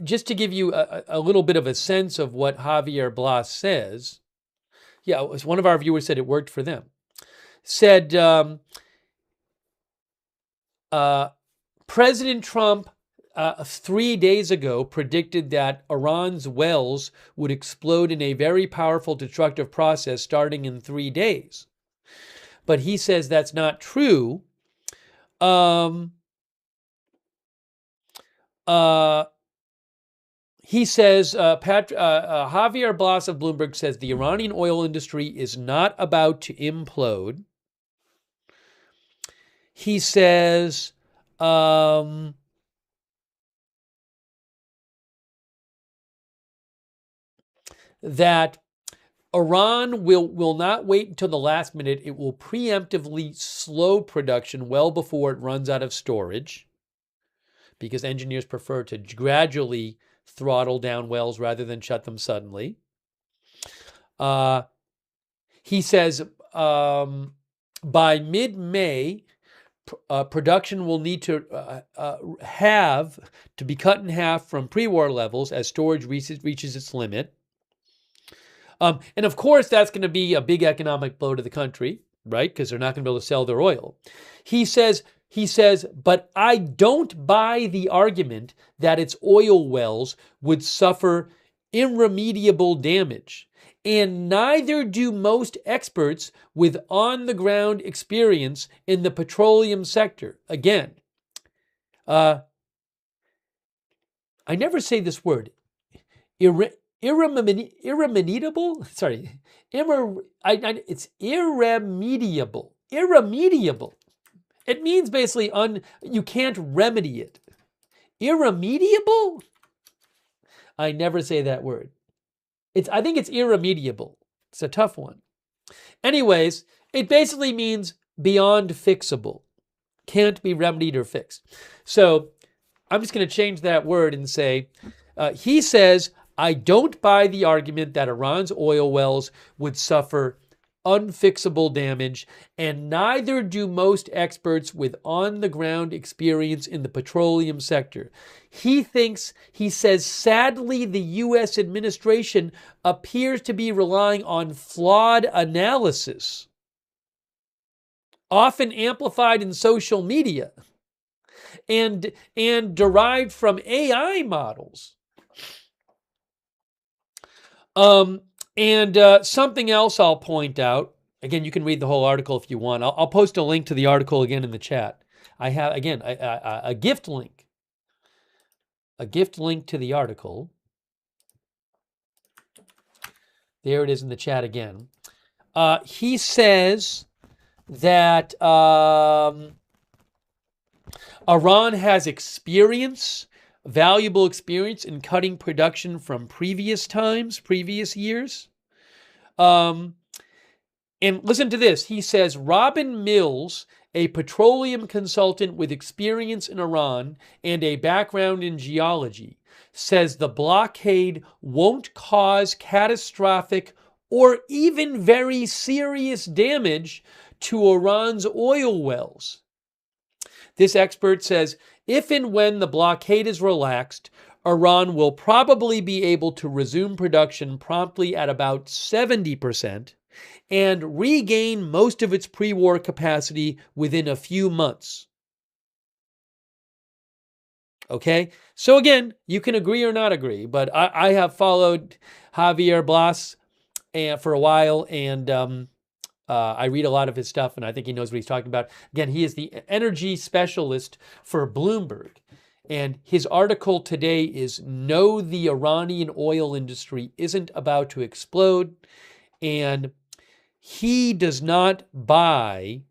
just to give you a little bit of a sense of what Javier Blas says, yeah, one of our viewers said it worked for them. Said President Trump 3 days ago predicted that Iran's wells would explode in a very powerful destructive process starting in 3 days. But he says that's not true. He says, Javier Blas of Bloomberg says the Iranian oil industry is not about to implode. He says, that Iran will not wait until the last minute. It will preemptively slow production well before it runs out of storage, because engineers prefer to gradually throttle down wells rather than shut them suddenly. He says by mid-May, production will need to be cut in half from pre-war levels as storage reaches its limit. And of course, that's going to be a big economic blow to the country, right? Because they're not going to be able to sell their oil. He says, but I don't buy the argument that its oil wells would suffer irremediable damage. And neither do most experts with on-the-ground experience in the petroleum sector. Again, I never say this word. Irremediable? Sorry. It's irremediable. Irremediable. It means basically you can't remedy it. Irremediable? I never say that word. I think it's irremediable. It's a tough one. Anyways, it basically means beyond fixable. Can't be remedied or fixed. So I'm just going to change that word and say, he says, I don't buy the argument that Iran's oil wells would suffer unfixable damage, and neither do most experts with on-the-ground experience in the petroleum sector. He says, sadly, the U.S. administration appears to be relying on flawed analysis, often amplified in social media, and derived from AI models. Something else I'll point out, again, you can read the whole article if you want. I'll post a link to the article again in the chat. I have, again, a gift link. A gift link to the article. There it is in the chat again. He says that Iran has valuable experience in cutting production from previous years. And listen to this. He says, Robin Mills, a petroleum consultant with experience in Iran and a background in geology, says the blockade won't cause catastrophic or even very serious damage to Iran's oil wells. This expert says, if and when the blockade is relaxed, Iran will probably be able to resume production promptly at about 70% and regain most of its pre-war capacity within a few months. Okay? So again, you can agree or not agree, but I have followed Javier Blas for a while, and I read a lot of his stuff, and I think he knows what he's talking about. Again, he is the energy specialist for Bloomberg. And his article today is, No, the Iranian oil industry isn't about to explode. And he does not buy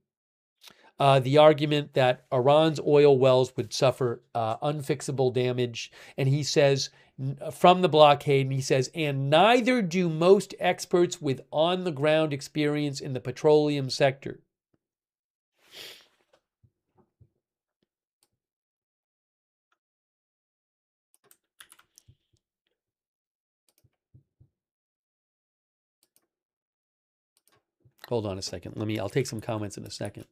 the argument that Iran's oil wells would suffer unfixable damage. And he says, from the blockade, and he says, and neither do most experts with on-the-ground experience in the petroleum sector. Hold on a second. I'll take some comments in a second.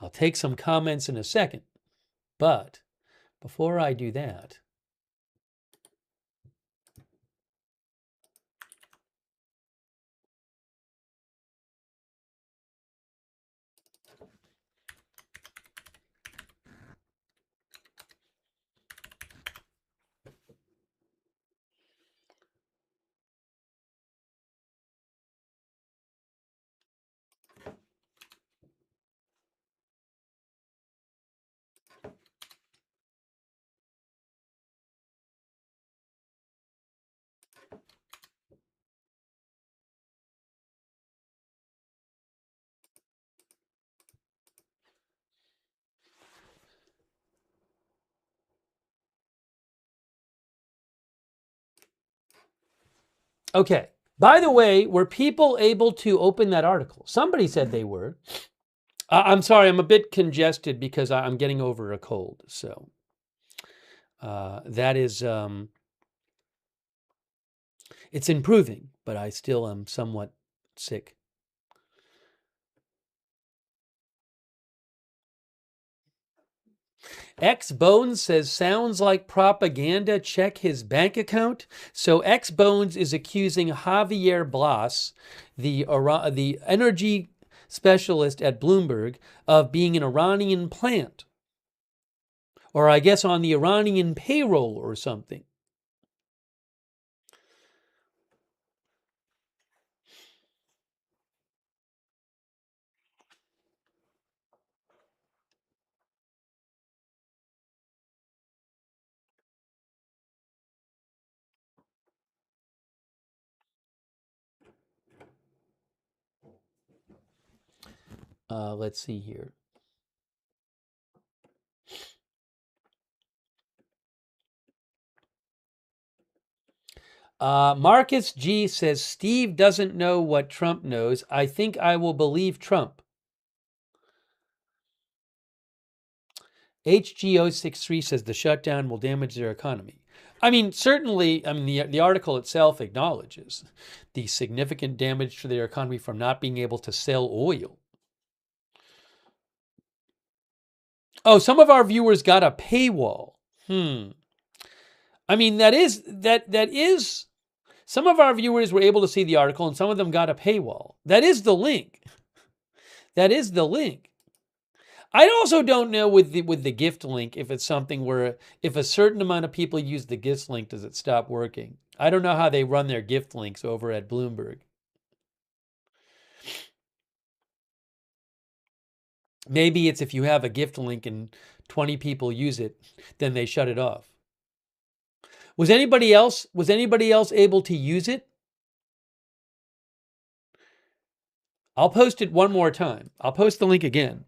I'll take some comments in a second, but before I do that, okay. By the way, were people able to open that article? Somebody said they were. I'm sorry, I'm a bit congested because I'm getting over a cold. So that is, it's improving, but I still am somewhat sick. X Bones says, sounds like propaganda. Check his bank account. So X Bones is accusing Javier Blas, the energy specialist at Bloomberg, of being an Iranian plant, or I guess on the Iranian payroll or something. Let's see here. Marcus G says, Steve doesn't know what Trump knows. I think I will believe Trump. HG063 says the shutdown will damage their economy. I mean, certainly, the article itself acknowledges the significant damage to their economy from not being able to sell oil. Oh, some of our viewers got a paywall. I mean, that is some of our viewers were able to see the article and some of them got a paywall. That is the link. That is the link. I also don't know with the gift link if it's something where if a certain amount of people use the gift link, does it stop working? I don't know how they run their gift links over at Bloomberg. Maybe it's if you have a gift link and 20 people use it, then they shut it off. Was anybody else able to use it? I'll post it one more time. I'll post the link again.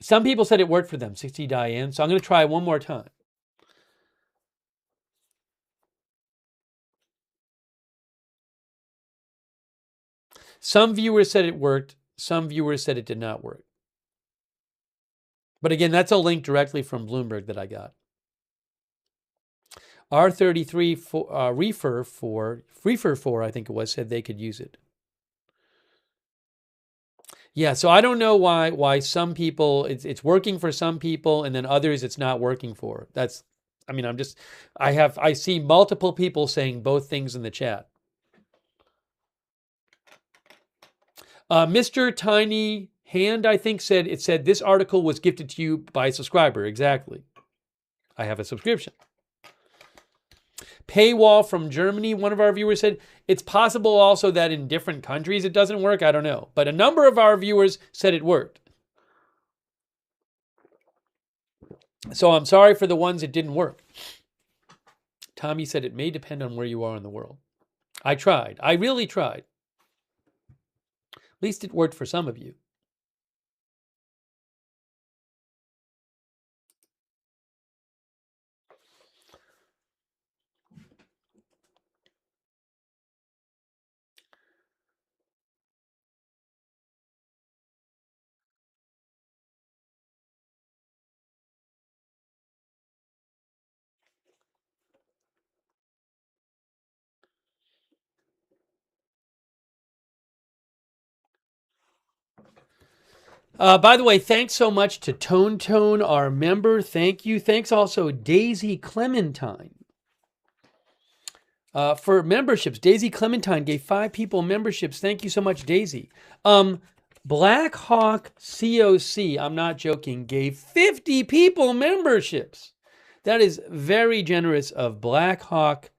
Some people said it worked for them, 60 Diane, so I'm going to try one more time. Some viewers said it worked. Some viewers said it did not work. But again, that's a link directly from Bloomberg that I got. R33 Reefer 4, I think it was, said they could use it. Yeah, so I don't know why some people it's working for some people and then others it's not working for. I see multiple people saying both things in the chat. Mr. Tiny Hand, I think, said this article was gifted to you by a subscriber. Exactly. I have a subscription. Paywall from Germany, one of our viewers said, it's possible also that in different countries it doesn't work. I don't know. But a number of our viewers said it worked. So I'm sorry for the ones it didn't work. Tommy said it may depend on where you are in the world. I tried. I really tried. At least it worked for some of you. By the way, thanks so much to Tone, our member. Thank you. Thanks also Daisy Clementine. For memberships, Daisy Clementine gave 5 people memberships. Thank you so much, Daisy. Black Hawk COC, I'm not joking, gave 50 people memberships. That is very generous of Black Hawk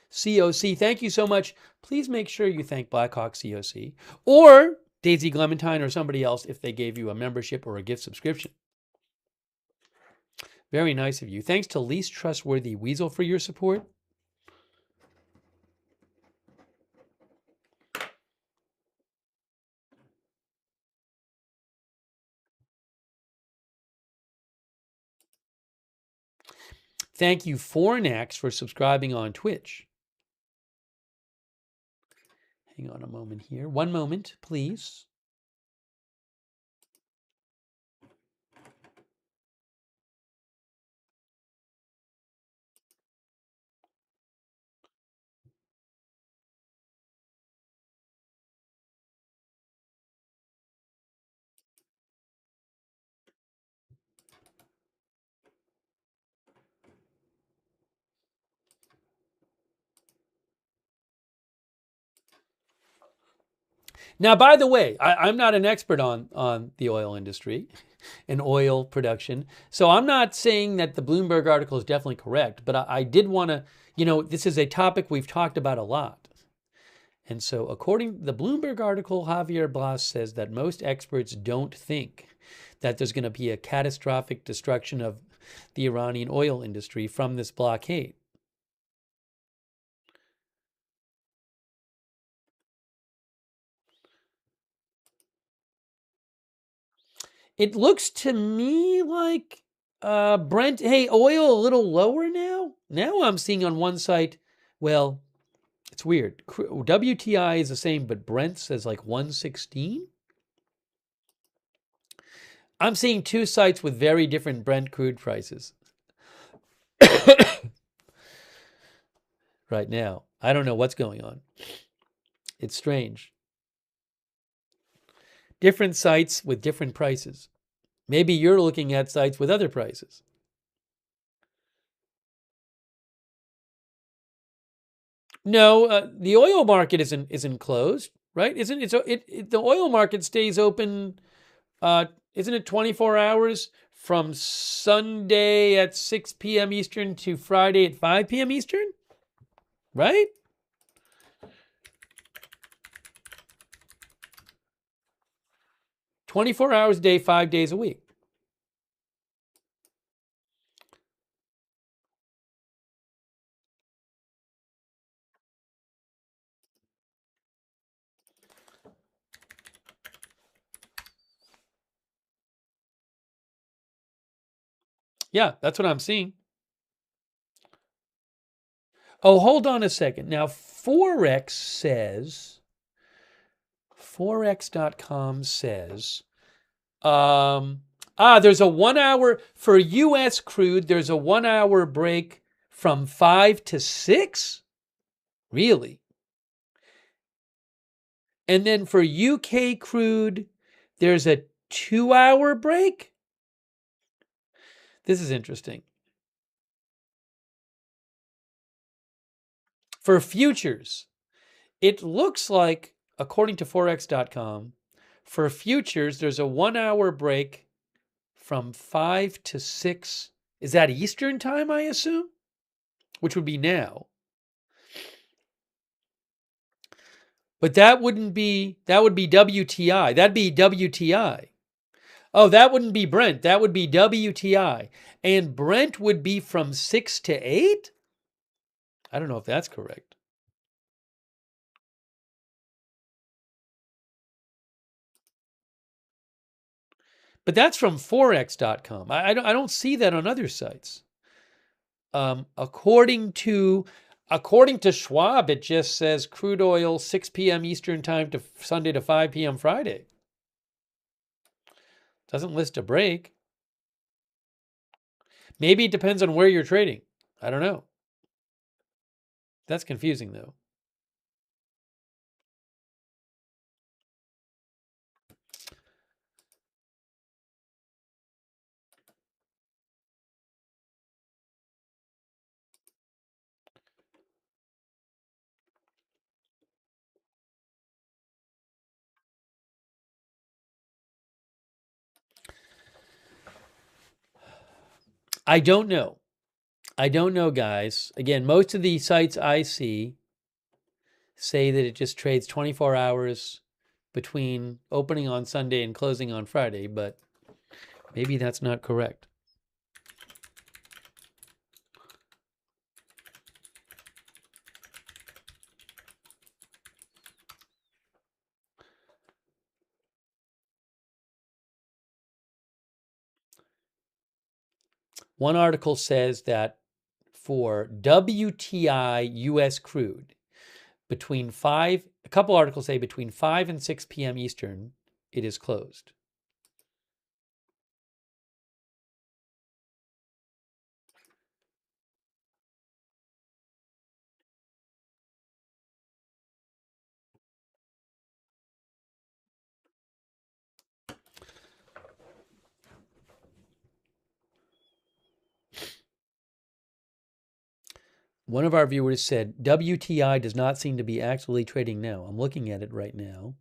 COC. Thank you so much. Please make sure you thank Black Hawk COC or Daisy Clementine or somebody else if they gave you a membership or a gift subscription. Very nice of you. Thanks to Least Trustworthy Weasel for your support. Thank you, Fornax, for subscribing on Twitch. Hang on a moment here. One moment, please. Now, by the way, I'm not an expert on the oil industry and oil production, so I'm not saying that the Bloomberg article is definitely correct, but I did want to, this is a topic we've talked about a lot. And so according to the Bloomberg article, Javier Blas says that most experts don't think that there's going to be a catastrophic destruction of the Iranian oil industry from this blockade. It looks to me like Brent, hey, oil a little lower now. Now I'm seeing on one site, well, it's weird. WTI is the same, but Brent says like 116. I'm seeing 2 sites with very different Brent crude prices right now. I don't know what's going on. It's strange. Different sites with different prices. Maybe you're looking at sites with other prices. No, the oil market isn't closed, right? Isn't it? The oil market stays open. Isn't it 24 hours from Sunday at 6 p.m. Eastern to Friday at 5 p.m. Eastern? Right? "24 hours a day, 5 days a week." Yeah, that's what I'm seeing. Oh, hold on a second. Now, Forex.com says, there's a 1 hour, for U.S. crude, there's a 1 hour break from 5 to 6? Really? And then for UK crude, there's a 2 hour break? This is interesting. For futures, it looks like, according to Forex.com, for futures, there's a 1 hour break from 5 to 6. Is that Eastern time, I assume? Which would be now. But that would be WTI. That'd be WTI. Oh, that wouldn't be Brent. That would be WTI. And Brent would be from 6 to 8? I don't know if that's correct. But that's from Forex.com. I don't see that on other sites. According to Schwab, it just says crude oil 6 p.m. Eastern time to Sunday to 5 p.m. Friday. Doesn't list a break. Maybe it depends on where you're trading. I don't know. That's confusing, though. I don't know. I don't know, guys. Again, most of the sites I see say that it just trades 24 hours between opening on Sunday and closing on Friday, but maybe that's not correct. One article says that for WTI US crude, a couple articles say between 5 and 6 p.m. Eastern, it is closed. One of our viewers said, WTI does not seem to be actively trading now. I'm looking at it right now.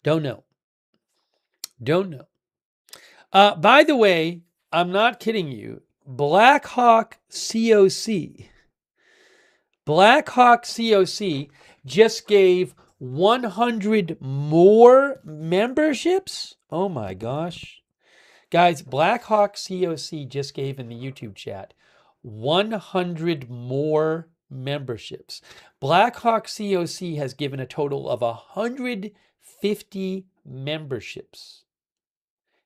Don't know. Don't know. By the way, I'm not kidding you. Blackhawk COC just gave 100 more memberships. Oh my gosh. Guys, Blackhawk COC just gave in the YouTube chat 100 more memberships. Blackhawk COC has given a total of 150 memberships.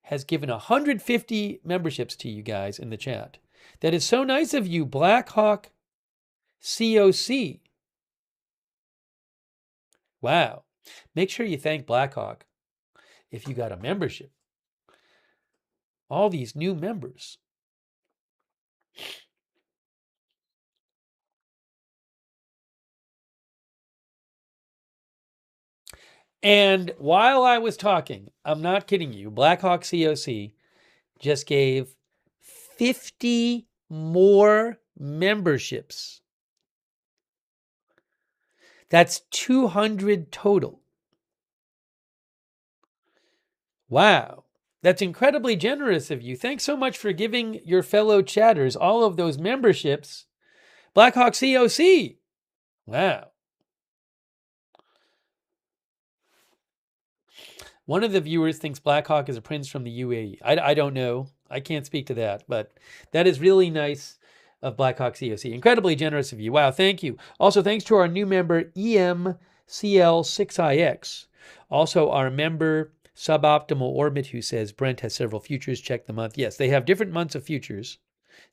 Has given 150 memberships to you guys in the chat. That is so nice of you, Blackhawk COC. Wow. Make sure you thank Blackhawk if you got a membership. All these new members. And while I was talking, I'm not kidding you, Blackhawk COC just gave 50 more memberships. That's 200 total. Wow. That's incredibly generous of you. Thanks so much for giving your fellow chatters all of those memberships. Blackhawk COC. Wow. One of the viewers thinks Blackhawk is a prince from the UAE. I don't know. I can't speak to that, but that is really nice of Blackhawk COC. Incredibly generous of you. Wow, thank you. Also, thanks to our new member, EMCL6IX. Also, our member, Suboptimal Orbit, who says Brent has several futures. Check the month. Yes, they have different months of futures.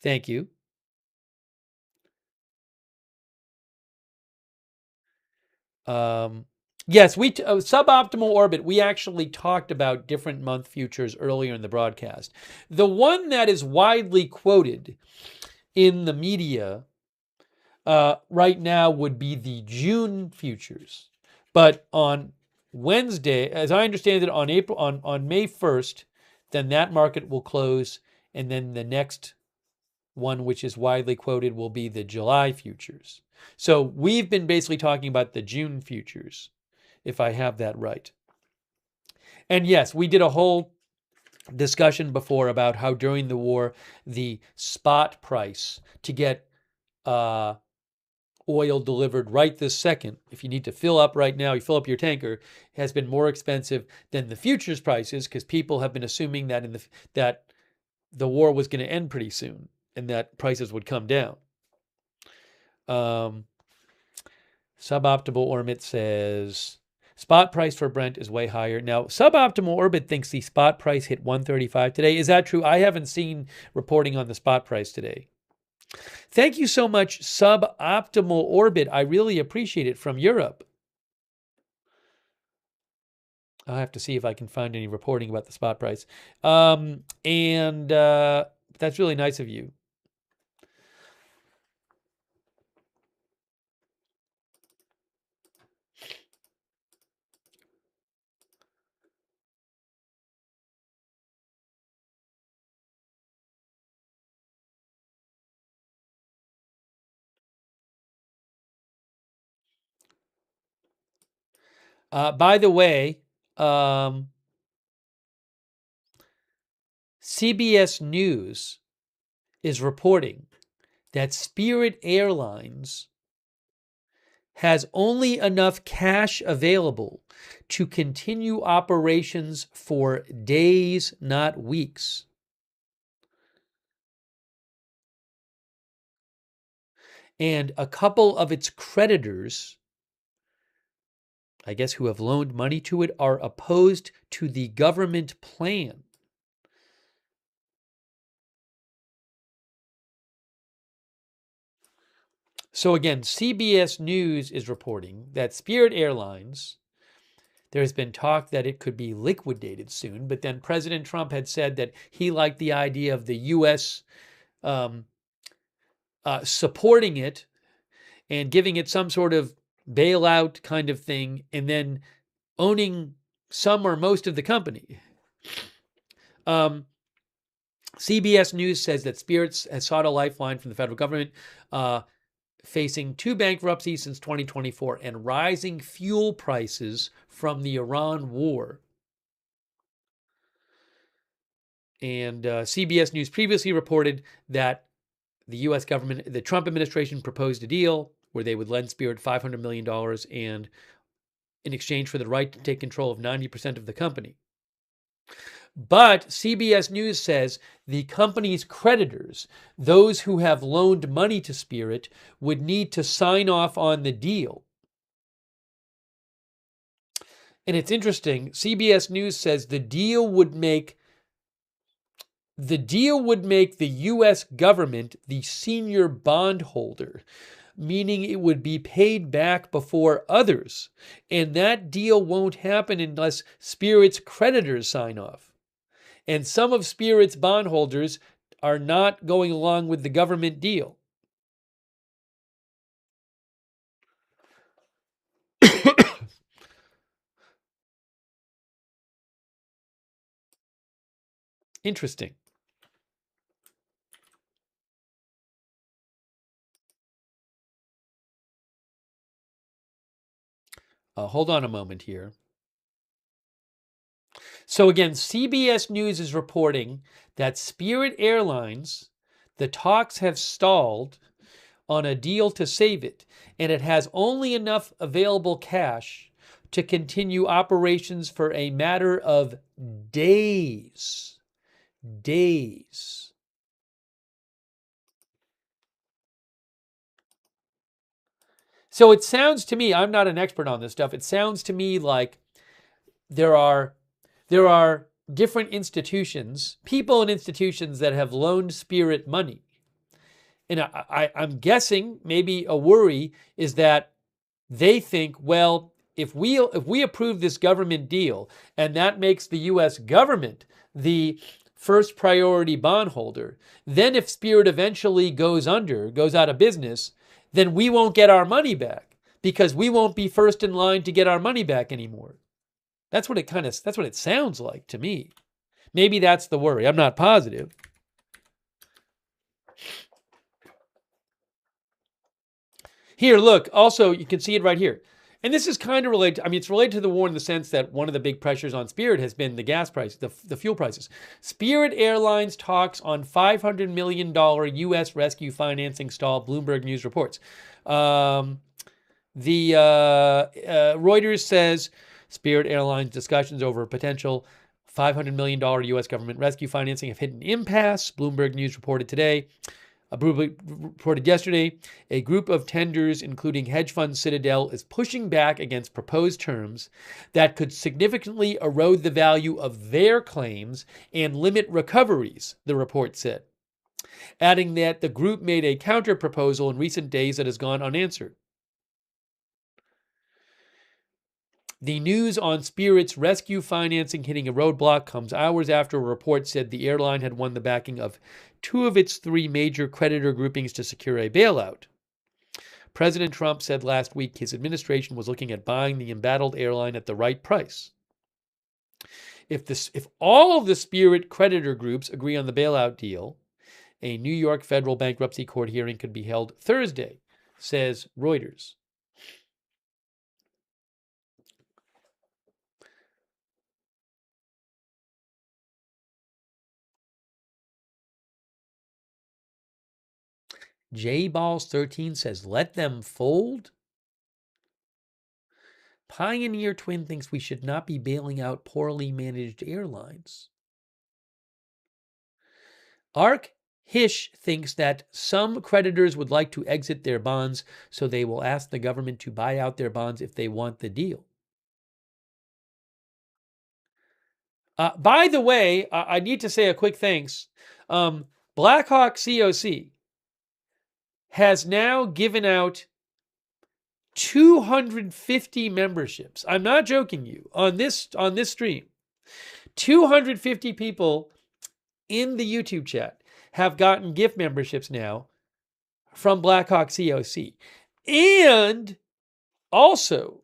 Thank you. Yes, suboptimal orbit. We actually talked about different month futures earlier in the broadcast. The one that is widely quoted in the media right now would be the June futures, but on Wednesday, as I understand it, on May 1st, then that market will close, and then the next one, which is widely quoted, will be the July futures. So we've been basically talking about the June futures, if I have that right. And yes, we did a whole discussion before about how during the war, the spot price to get oil delivered right this second, if you need to fill up right now, you fill up your tanker, has been more expensive than the futures prices, because people have been assuming that that the war was going to end pretty soon and that prices would come down. Suboptimal Orbit says spot price for Brent is way higher. Now, Suboptimal Orbit thinks the spot price hit 135 today. Is that true? I haven't seen reporting on the spot price today. Thank you so much, Suboptimal Orbit. I really appreciate it, from Europe. I'll have to see if I can find any reporting about the spot price. And that's really nice of you. By the way, CBS News is reporting that Spirit Airlines has only enough cash available to continue operations for days, not weeks. And a couple of its creditors, I guess who have loaned money to it, are opposed to the government plan. So again, CBS News is reporting that Spirit Airlines, there has been talk that it could be liquidated soon, but then President Trump had said that he liked the idea of the U.S. Supporting it and giving it some sort of bailout kind of thing, and then owning some or most of the company. CBS News says that Spirit has sought a lifeline from the federal government, facing 2 bankruptcies since 2024 and rising fuel prices from the Iran war. And CBS News previously reported that the U.S. government, the Trump administration, proposed a deal where they would lend Spirit $500 million and in exchange for the right to take control of 90% of the company. But CBS News says the company's creditors, those who have loaned money to Spirit, would need to sign off on the deal. And it's interesting, CBS News says the deal would make the U.S. government the senior bondholder, meaning it would be paid back before others. And that deal won't happen unless Spirit's creditors sign off. And some of Spirit's bondholders are not going along with the government deal. Interesting. Hold on a moment here. So again, CBS News is reporting that Spirit Airlines, the talks have stalled on a deal to save it, and it has only enough available cash to continue operations for a matter of days. Days. So it sounds to me, I'm not an expert on this stuff, it sounds to me like there are different institutions, people and institutions that have loaned Spirit money. And I'm guessing maybe a worry is that they think, well, if we approve this government deal and that makes the U.S. government the first priority bondholder, then if Spirit eventually goes out of business, then we won't get our money back because we won't be first in line to get our money back anymore. That's what it sounds like to me. Maybe that's the worry. I'm not positive. Here, look, also, you can see it right here. And this is kind of related, it's related to the war in the sense that one of the big pressures on Spirit has been the gas prices, the fuel prices. Spirit Airlines talks on $500 million U.S. rescue financing stall, Bloomberg News reports. Reuters says Spirit Airlines discussions over potential $500 million U.S. government rescue financing have hit an impasse, Bloomberg News reported yesterday. A group of tenders, including hedge fund Citadel, is pushing back against proposed terms that could significantly erode the value of their claims and limit recoveries, the report said, adding that the group made a counter-proposal in recent days that has gone unanswered. The news on Spirit's rescue financing hitting a roadblock comes hours after a report said the airline had won the backing of 2 of its 3 major creditor groupings to secure a bailout. President Trump said last week his administration was looking at buying the embattled airline at the right price. If all of the Spirit creditor groups agree on the bailout deal, a New York federal bankruptcy court hearing could be held Thursday, says Reuters. J-Balls13 says, let them fold. Pioneer Twin thinks we should not be bailing out poorly managed airlines. Ark Hish thinks that some creditors would like to exit their bonds, so they will ask the government to buy out their bonds if they want the deal. By the way, I need to say a quick thanks. Blackhawk COC has now given out 250 memberships. I'm not joking you on this stream. 250 people in the YouTube chat have gotten gift memberships now from Blackhawk COC. And also,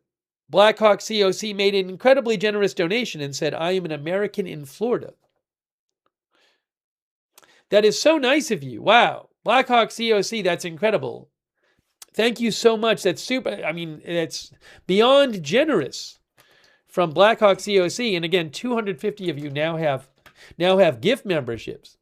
Blackhawk COC made an incredibly generous donation and said, I am an American in Florida. That is so nice of you. Wow. Blackhawk COC, that's incredible. Thank you so much. That's super. I mean, it's beyond generous from Blackhawk COC. And again, 250 of you now have gift memberships.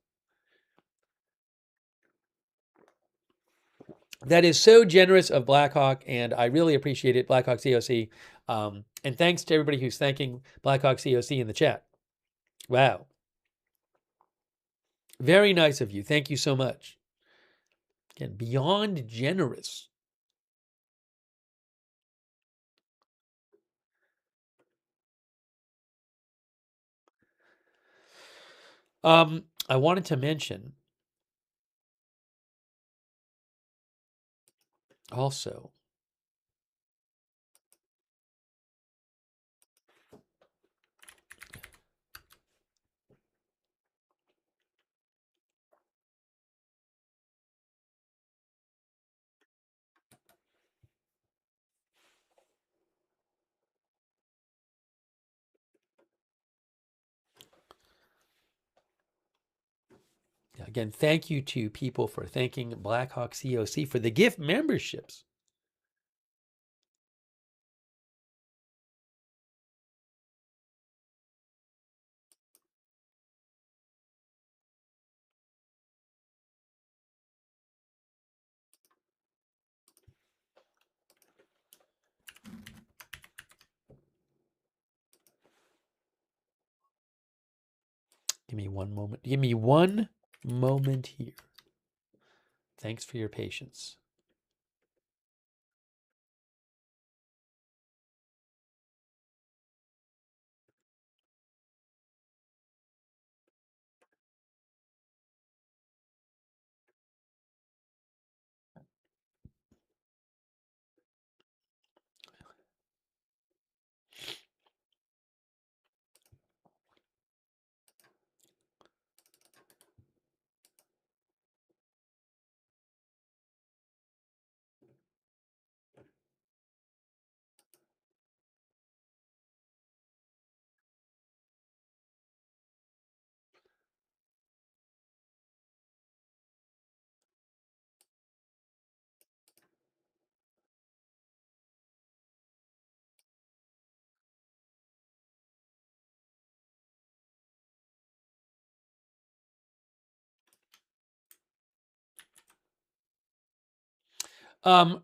That is so generous of Blackhawk, and I really appreciate it, Blackhawk COC. And thanks to everybody who's thanking Blackhawk COC in the chat. Wow. Very nice of you. Thank you so much. Again, beyond generous. I wanted to mention also again, thank you to people for thanking Blackhawk COC for the gift memberships. Give me one moment. Give me one moment here. Thanks for your patience.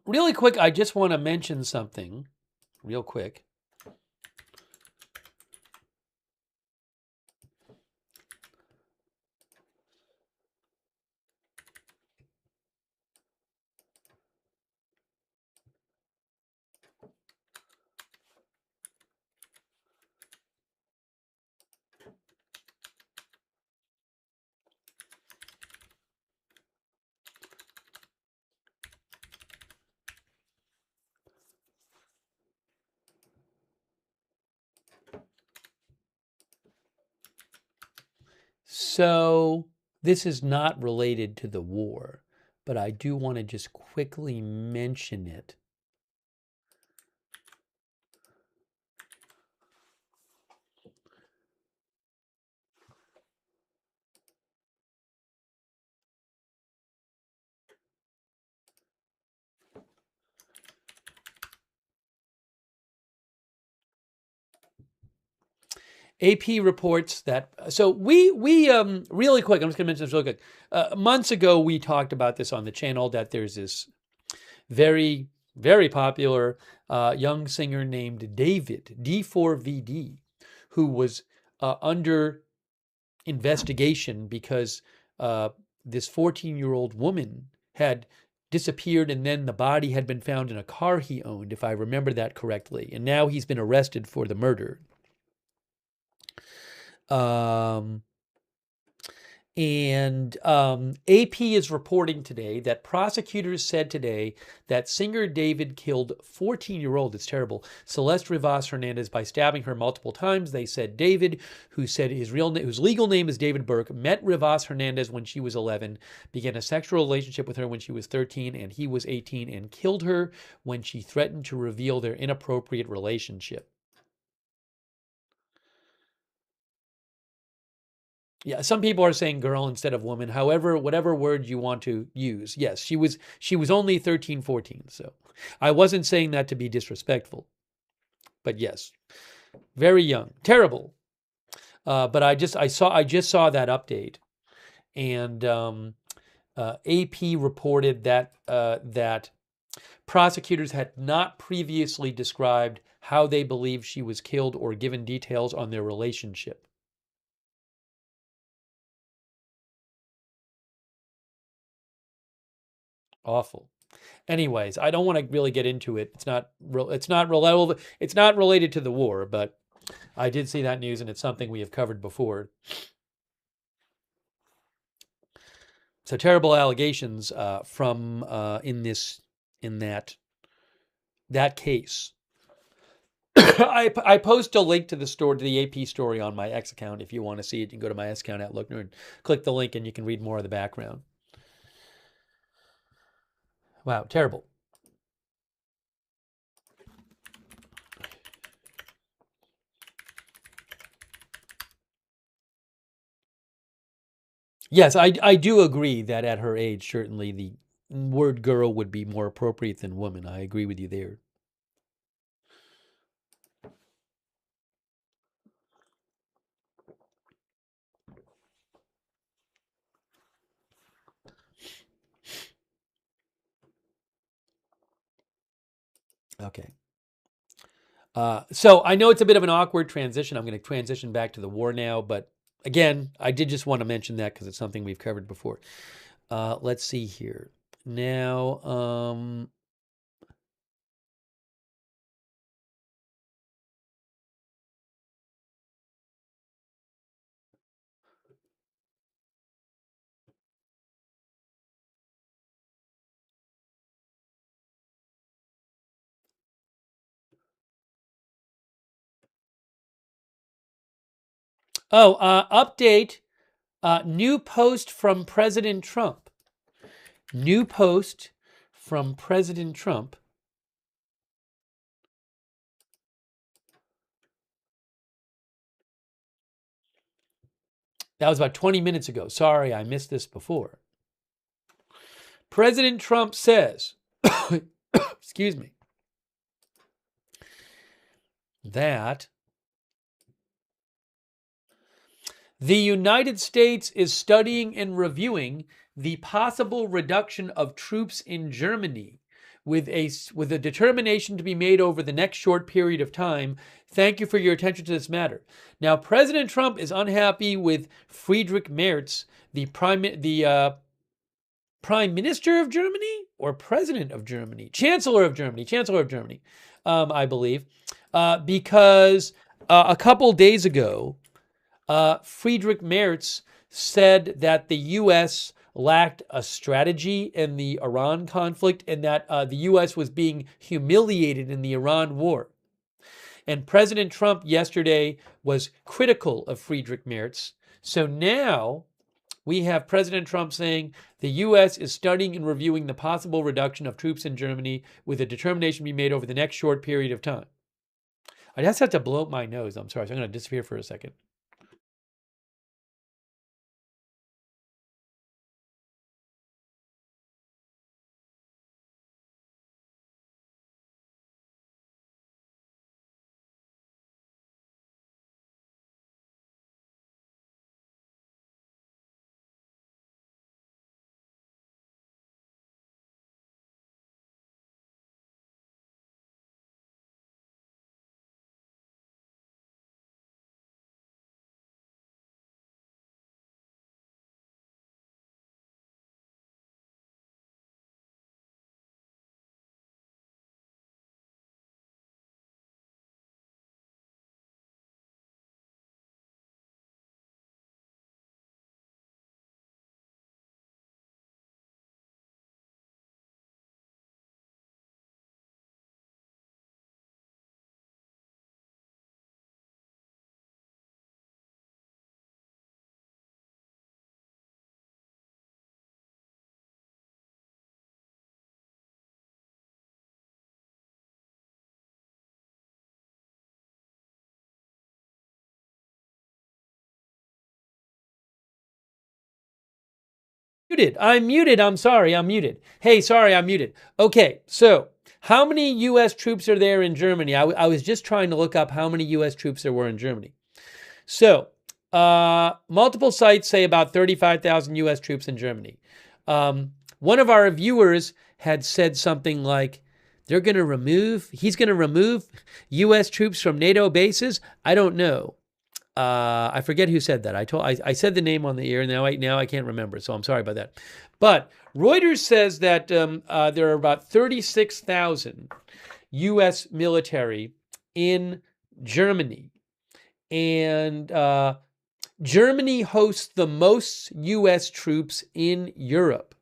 Really quick, I just want to mention something real quick. So this is not related to the war, but I do want to just quickly mention it. AP reports that. So we really quick. I'm just going to mention this really quick. Months ago, we talked about this on the channel that there's this very very popular young singer named David D4VD, who was under investigation because this 14-year-old woman had disappeared and then the body had been found in a car he owned, if I remember that correctly. And now he's been arrested for the murder. AP is reporting today that prosecutors said today that singer David killed 14-year-old, it's terrible, Celeste Rivas Hernandez by stabbing her multiple times. They said David, who said his whose legal name is David Burke, met Rivas Hernandez when she was 11, began a sexual relationship with her when she was 13 and he was 18, and killed her when she threatened to reveal their inappropriate relationship. Yeah, some people are saying girl instead of woman. However, whatever word you want to use. Yes, she was only 13, 14. So I wasn't saying that to be disrespectful. But yes, very young. Terrible. But I just saw that update. And AP reported that that prosecutors had not previously described how they believe she was killed or given details on their relationship. Awful. Anyways, I don't want to really get into it. It's not related. It's not related to the war, but I did see that news, and it's something we have covered before. So terrible allegations from in that case. I post a link to the story, to the AP story, on my X account. If you want to see it, you can go to my X account at Lookner and click the link, and you can read more of the background. Wow, terrible. Yes, I do agree that at her age, certainly the word girl would be more appropriate than woman. I agree with you there. Okay. So I know it's a bit of an awkward transition. I'm going to transition back to the war now, but again, I did just want to mention that because it's something we've covered before. Let's see here. Now, update. New post from President Trump. New post from President Trump. That was about 20 minutes ago. Sorry, I missed this before. President Trump says, excuse me, that the United States is studying and reviewing the possible reduction of troops in Germany with a determination to be made over the next short period of time. Thank you for your attention to this matter. Now, President Trump is unhappy with Friedrich Merz, the Prime Minister of Germany or President of Germany, Chancellor of Germany, I believe, because a couple days ago, Friedrich Merz said that the U.S. lacked a strategy in the Iran conflict and that the U.S. was being humiliated in the Iran war. And President Trump yesterday was critical of Friedrich Merz. So now we have President Trump saying the U.S. is studying and reviewing the possible reduction of troops in Germany with a determination to be made over the next short period of time. I just have to blow up my nose. I'm sorry. So I'm going to disappear for a second. muted. I'm muted. I'm sorry. I'm muted. Hey, sorry, I'm muted. Okay, so how many U.S. troops are there in Germany? I was just trying to look up how many U.S. troops there were in Germany. So, multiple sites say about 35,000 U.S. troops in Germany. One of our viewers had said something like, he's going to remove U.S. troops from NATO bases. I don't know. I forget who said that. I said the name on the air. Now I can't remember, so I'm sorry about that. But Reuters says that there are about 36,000 U.S. military in Germany. And Germany hosts the most U.S. troops in Europe.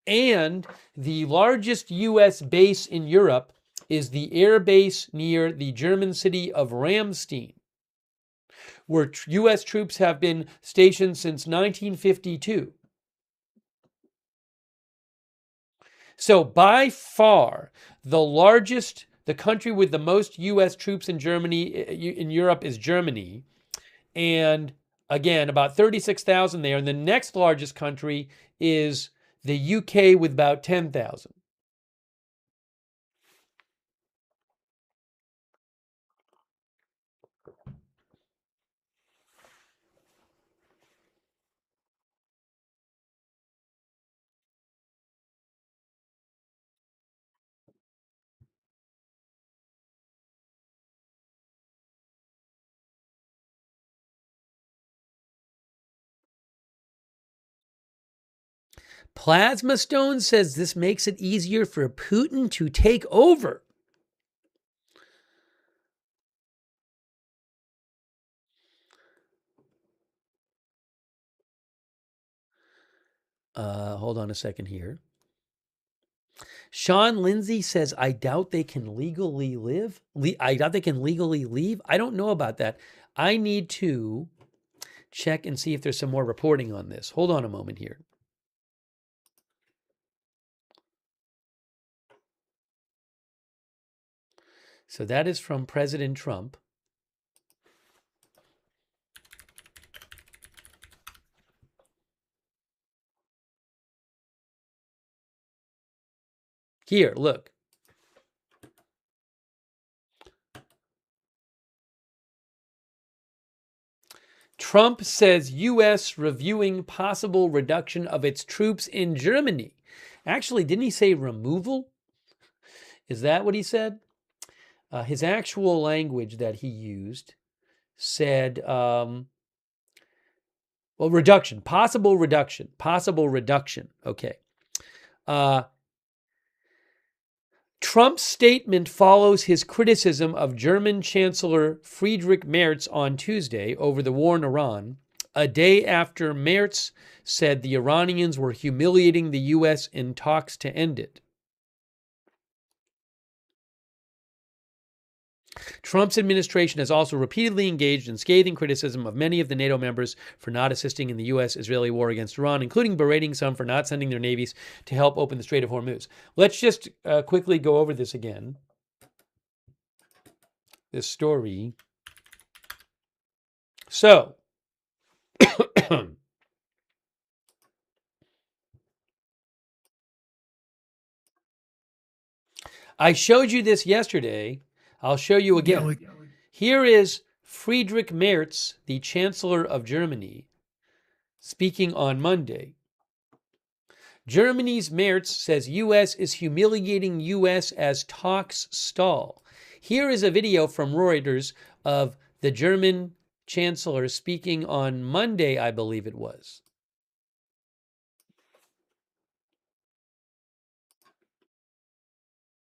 And the largest U.S. base in Europe is the air base near the German city of Ramstein, where U.S. troops have been stationed since 1952. So by far, the country with the most U.S. troops in Europe is Germany. And again, about 36,000 there. And the next largest country is the UK with about 10,000. Plasma Stone says this makes it easier for Putin to take over. Hold on a second here. Sean Lindsay says, I doubt they can legally leave. I don't know about that. I need to check and see if there's some more reporting on this. Hold on a moment here. So that is from President Trump. Here, look. Trump says U.S. reviewing possible reduction of its troops in Germany. Actually, didn't he say removal? Is that what he said? His actual language that he used said, reduction, possible reduction. Okay. Trump's statement follows his criticism of German Chancellor Friedrich Merz on Tuesday over the war in Iran, a day after Merz said the Iranians were humiliating the U.S. in talks to end it. Trump's administration has also repeatedly engaged in scathing criticism of many of the NATO members for not assisting in the U.S.-Israeli war against Iran, including berating some for not sending their navies to help open the Strait of Hormuz. Let's just quickly go over this again. This story. So, I showed you this yesterday. I'll show you again. Here is Friedrich Merz, the Chancellor of Germany, speaking on Monday. Germany's Merz says U.S. is humiliating U.S. as talks stall. Here is a video from Reuters of the German Chancellor speaking on Monday, I believe it was.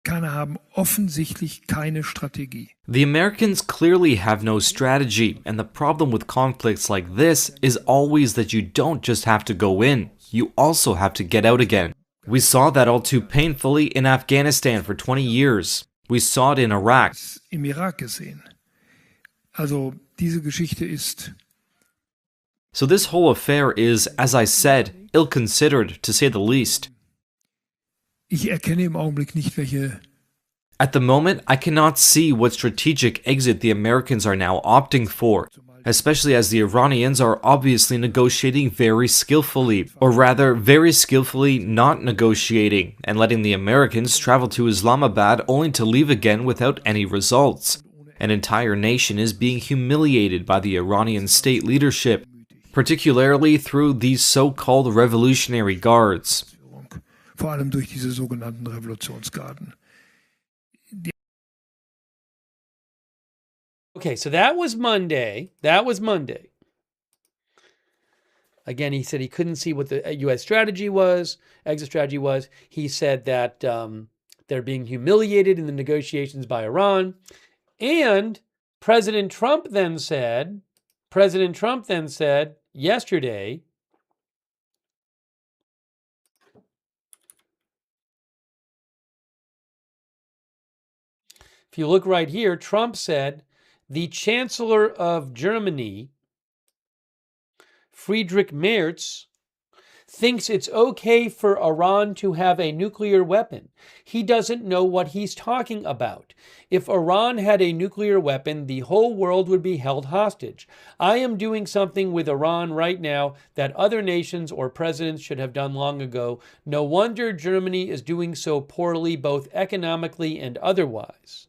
Haben offensichtlich keine Strategie. The Americans clearly have no strategy, and the problem with conflicts like this is always that you don't just have to go in, you also have to get out again. We saw that all too painfully in Afghanistan for 20 years. We saw it in Iraq. Im Irak gesehen. Also, diese Geschichte ist. So this whole affair is, as I said, ill-considered, to say the least. Ich erkenne im Augenblick nicht, welche. At the moment, I cannot see what strategic exit the Americans are now opting for. especially as the Iranians are obviously negotiating very skillfully, or rather, very skillfully not negotiating, and letting the Americans travel to Islamabad only to leave again without any results. An entire nation is being humiliated by the Iranian state leadership, particularly through these so-called revolutionary guards. Vor allem durch diese sogenannten Revolutionsgarden. Okay, so that was Monday. Again, he said he couldn't see what the U.S. strategy was, exit strategy was. He said that they're being humiliated in the negotiations by Iran. And President Trump then said yesterday, if you look right here, Trump said, the Chancellor of Germany, Friedrich Merz, thinks it's okay for Iran to have a nuclear weapon. He doesn't know what he's talking about. If Iran had a nuclear weapon, the whole world would be held hostage. I am doing something with Iran right now that other nations or presidents should have done long ago. No wonder Germany is doing so poorly, both economically and otherwise.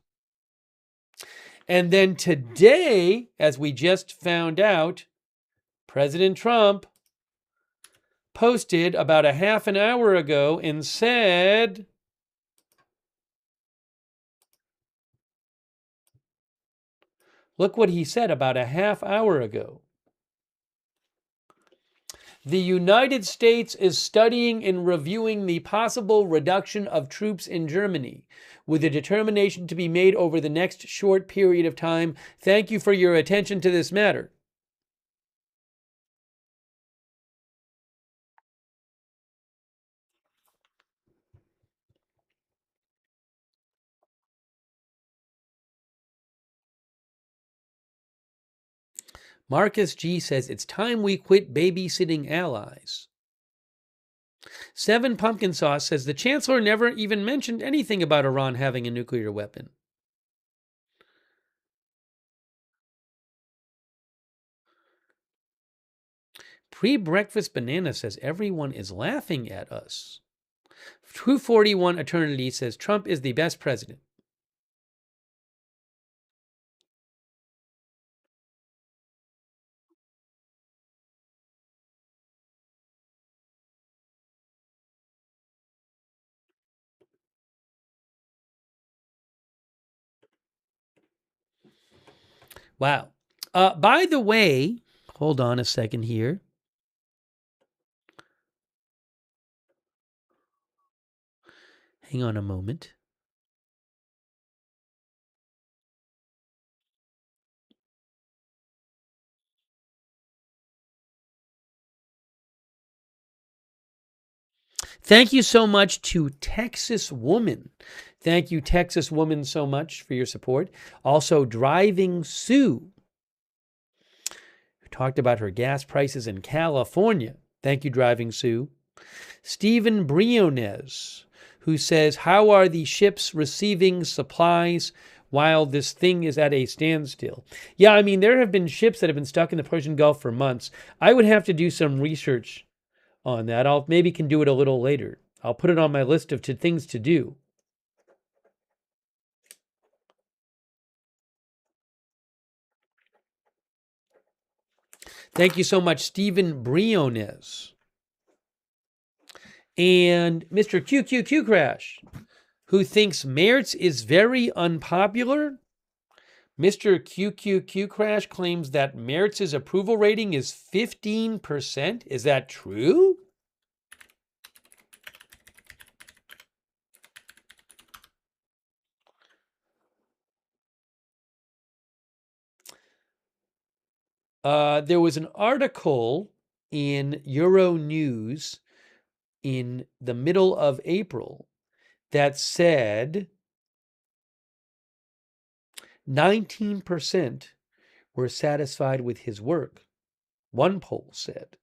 And then today, as we just found out, President Trump posted about a half an hour ago and said, look what he said about a half hour ago. The United States is studying and reviewing the possible reduction of troops in Germany, with a determination to be made over the next short period of time. Thank you for your attention to this matter. Marcus G says, it's time we quit babysitting allies. Seven Pumpkin Sauce says, the Chancellor never even mentioned anything about Iran having a nuclear weapon. Pre-breakfast banana says, everyone is laughing at us. 241 Eternity says, Trump is the best president. Wow. By the way, hold on a second here. Hang on a moment. Thank you so much to Texas Woman. Thank you, Texas Woman, so much for your support. Also, Driving Sue, who talked about her gas prices in California. Thank you, Driving Sue. Stephen Briones, who says, how are the ships receiving supplies while this thing is at a standstill? Yeah, I mean, there have been ships that have been stuck in the Persian Gulf for months. I would have to do some research on that. I'll maybe can do it a little later. I'll put it on my list of things to do. Thank you so much, Stephen Briones. And Mr. QQQ Crash, who thinks Merz is very unpopular. Mr. QQQ Crash claims that Merz's approval rating is 15%. Is that true? There was an article in Euronews in the middle of April that said 19% were satisfied with his work, one poll said.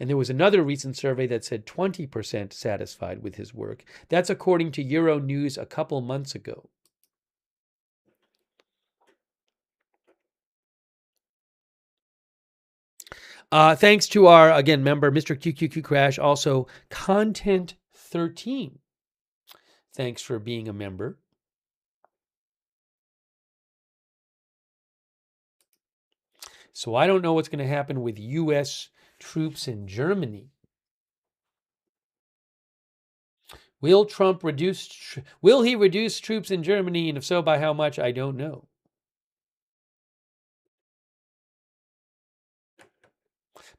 And there was another recent survey that said 20% satisfied with his work. That's according to Euronews a couple months ago. Thanks to our, again, member, Mr. QQQ Crash, also Content 13. Thanks for being a member. So I don't know what's going to happen with U.S. troops in Germany. Will he reduce troops in Germany, and if so, by how much? I don't know.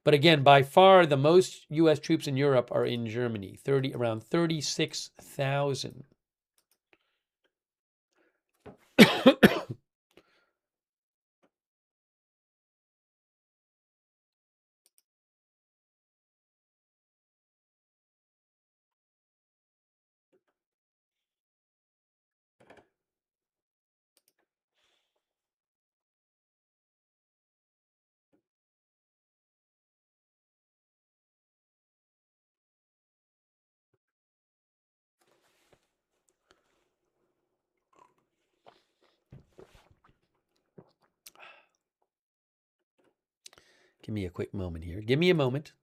But again, by far the most U.S. troops in Europe are in Germany, around 36,000. Give me a quick moment here. Give me a moment.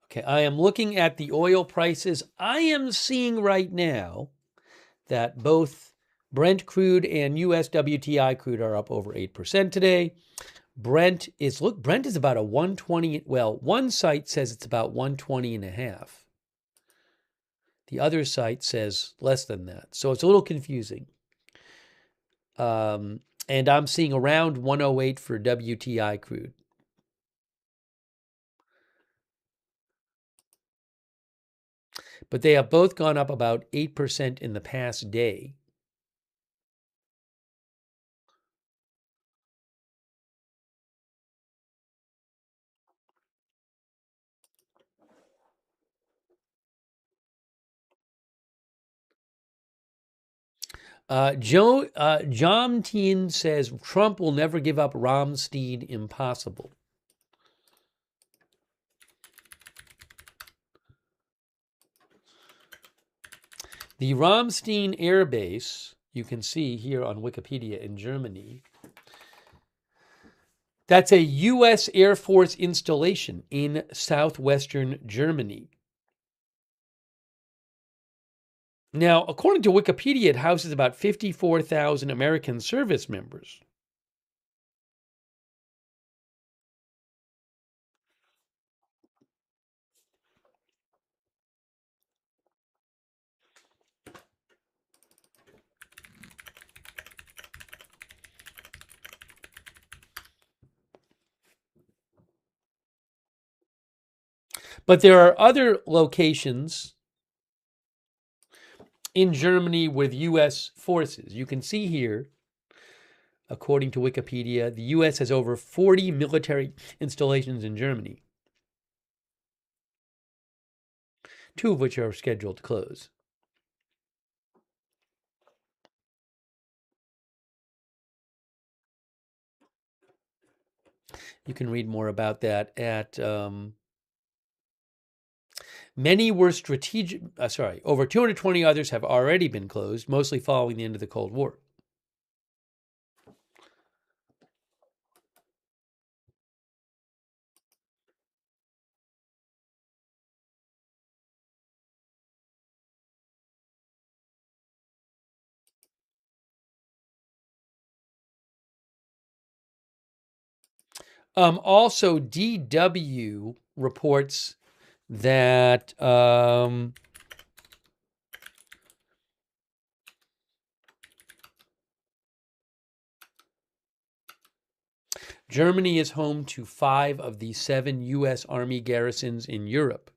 Okay, I am looking at the oil prices. I am seeing right now that both Brent crude and US WTI crude are up over 8% today. Brent is about a 120. Well, one site says it's about 120 and a half. The other site says less than that. So it's a little confusing. And I'm seeing around 108 for WTI crude. But they have both gone up about 8% in the past day. John Teen says Trump will never give up Ramstein. Impossible. The Ramstein Air Base, you can see here on Wikipedia in Germany, that's a U.S. Air Force installation in southwestern Germany. Now, according to Wikipedia, it houses about 54,000 American service members. But there are other locations in Germany with U.S. forces. You can see here, according to Wikipedia, the U.S. has over 40 military installations in Germany, 2 of which are scheduled to close. You can read more about that at many were strategic. Over 220 others have already been closed, mostly following the end of the Cold War. Also, DW reports that Germany is home to 5 of the 7 U.S. Army garrisons in Europe.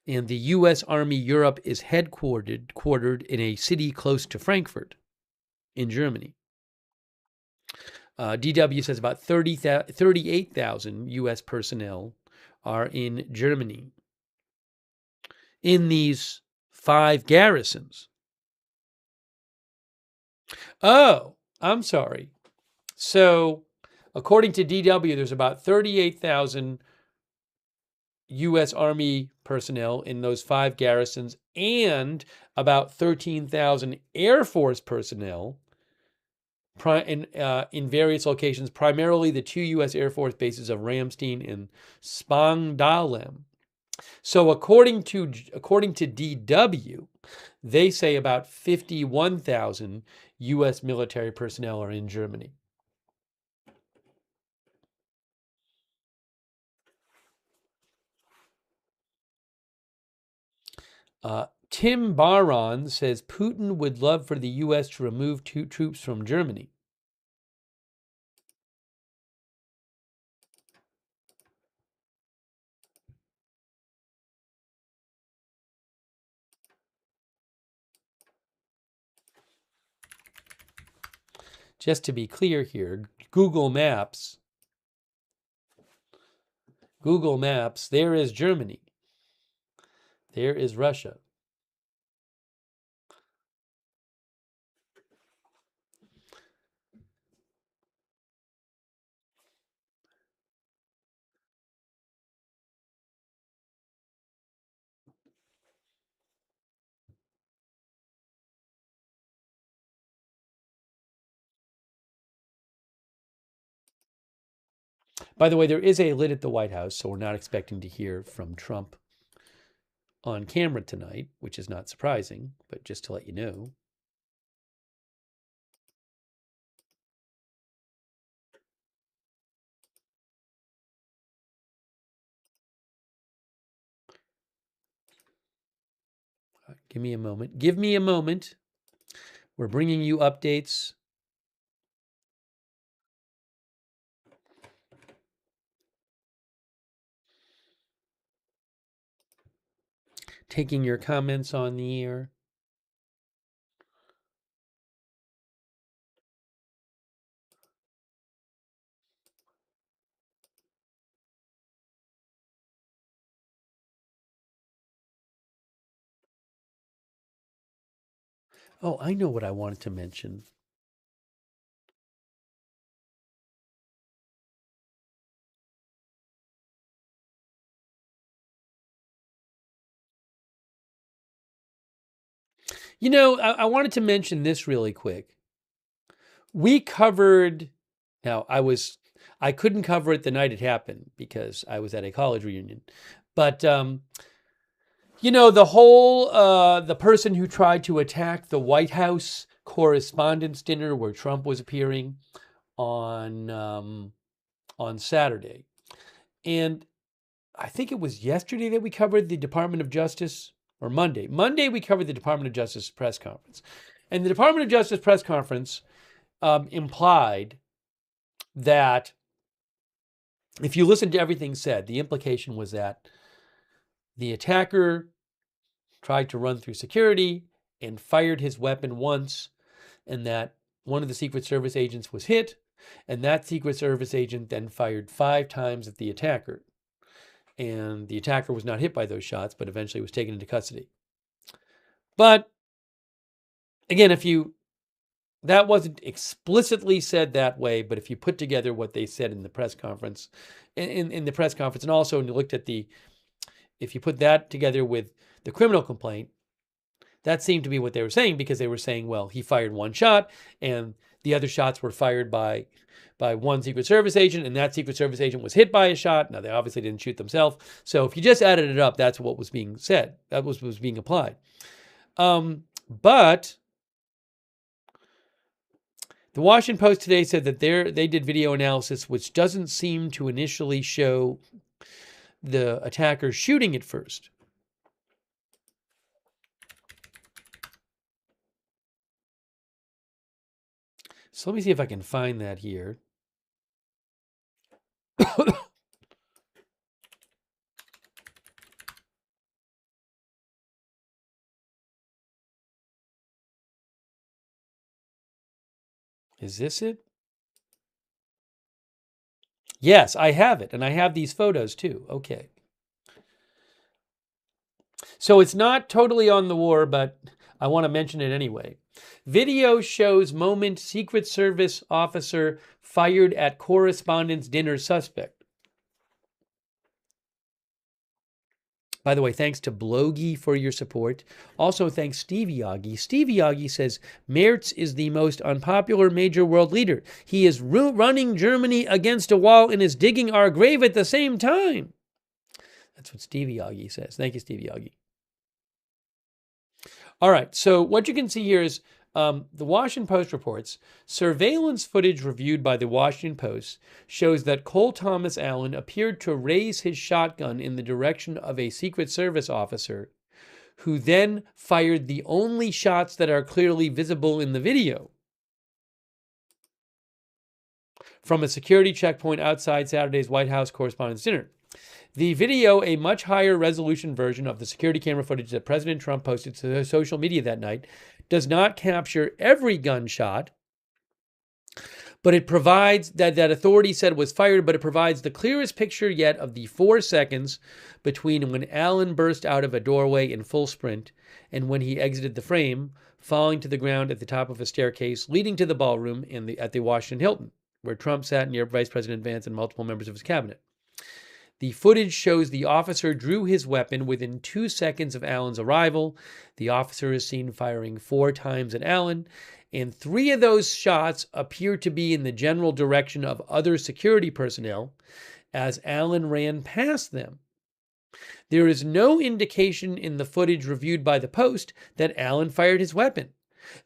And the U.S. Army Europe is headquartered in a city close to Frankfurt in Germany. DW says about 38,000 U.S. personnel are in Germany in these 5 garrisons. Oh, I'm sorry. So According to DW, there's about 38,000 U.S. Army personnel in those 5 garrisons and about 13,000 Air Force personnel in various locations, primarily the 2 U.S. Air Force bases of Ramstein and Spangdahlem. So according to DW, they say about 51,000 U.S. military personnel are in Germany. Tim Baron says Putin would love for the U.S. to remove 2 troops from Germany. Just to be clear here, Google Maps, there is Germany. There is Russia. By the way, there is a lid at the White House, so we're not expecting to hear from Trump on camera tonight, which is not surprising, but just to let you know. Give me a moment. Give me a moment. We're bringing you updates. Taking your comments on the air. Oh, I know what I wanted to mention. You know, I wanted to mention this really quick. We covered, now I couldn't cover it the night it happened because I was at a college reunion. But, you know, the person who tried to attack the White House Correspondents' Dinner where Trump was appearing on Saturday. And I think it was yesterday that we covered the Department of Justice, or Monday. Monday we covered the Department of Justice press conference. And the Department of Justice press conference implied that if you listen to everything said, the implication was that the attacker tried to run through security and fired his weapon once, and that one of the Secret Service agents was hit, and that Secret Service agent then fired 5 times at the attacker. And the attacker was not hit by those shots, but eventually was taken into custody. But again, that wasn't explicitly said that way, but if you put together what they said in the press conference, in the press conference, and also when you looked at if you put that together with the criminal complaint, that seemed to be what they were saying, because they were saying, well, he fired 1 shot and the other shots were fired by one Secret Service agent, and that Secret Service agent was hit by a shot. Now, they obviously didn't shoot themselves. So if you just added it up, that's what was being said. That was being applied. But the Washington Post today said that they did video analysis, which doesn't seem to initially show the attacker shooting at first. So let me see if I can find that here. Is this it? Yes, I have it. And I have these photos too. Okay. So it's not totally on the war, but I want to mention it anyway. Video shows moment Secret Service officer fired at correspondent's dinner suspect. By the way, thanks to Blogi for your support. Also, thanks Stevie Yagi. Stevie Yagi says, Merz is the most unpopular major world leader. He is running Germany against a wall and is digging our grave at the same time. That's what Stevie Yagi says. Thank you, Stevie Yagi. All right, so what you can see here is the Washington Post reports, surveillance footage reviewed by the Washington Post shows that Cole Thomas Allen appeared to raise his shotgun in the direction of a Secret Service officer, who then fired the only shots that are clearly visible in the video from a security checkpoint outside Saturday's White House Correspondents' Dinner. The video, a much higher resolution version of the security camera footage that President Trump posted to social media that night, does not capture every gunshot, but it provides that authorities said was fired, but it provides the clearest picture yet of the 4 seconds between when Allen burst out of a doorway in full sprint and when he exited the frame, falling to the ground at the top of a staircase leading to the ballroom at the Washington Hilton, where Trump sat near Vice President Vance and multiple members of his cabinet. The footage shows the officer drew his weapon within 2 seconds of Allen's arrival. The officer is seen firing 4 times at Allen, and 3 of those shots appear to be in the general direction of other security personnel as Allen ran past them. There is no indication in the footage reviewed by the Post that Allen fired his weapon,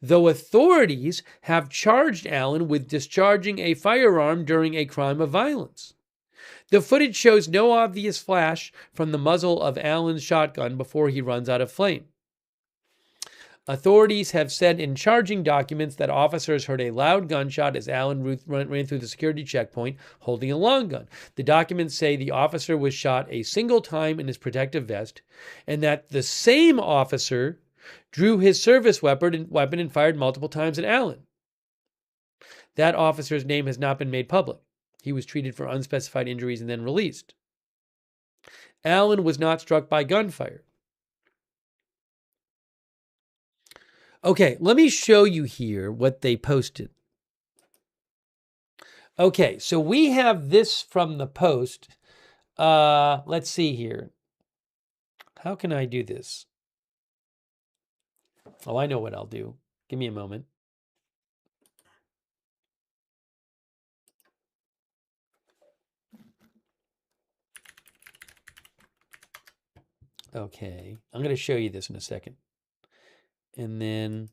though authorities have charged Allen with discharging a firearm during a crime of violence. The footage shows no obvious flash from the muzzle of Allen's shotgun before he runs out of flame. Authorities have said in charging documents that officers heard a loud gunshot as Allen ran through the security checkpoint holding a long gun. The documents say the officer was shot a single time in his protective vest and that the same officer drew his service weapon and fired multiple times at Allen. That officer's name has not been made public. He was treated for unspecified injuries and then released. Allen was not struck by gunfire. Okay, let me show you here what they posted. Okay, so we have this from the Post. Let's see here. How can I do this? Oh, I know what I'll do. Give me a moment. Okay, I'm going to show you this in a second. And then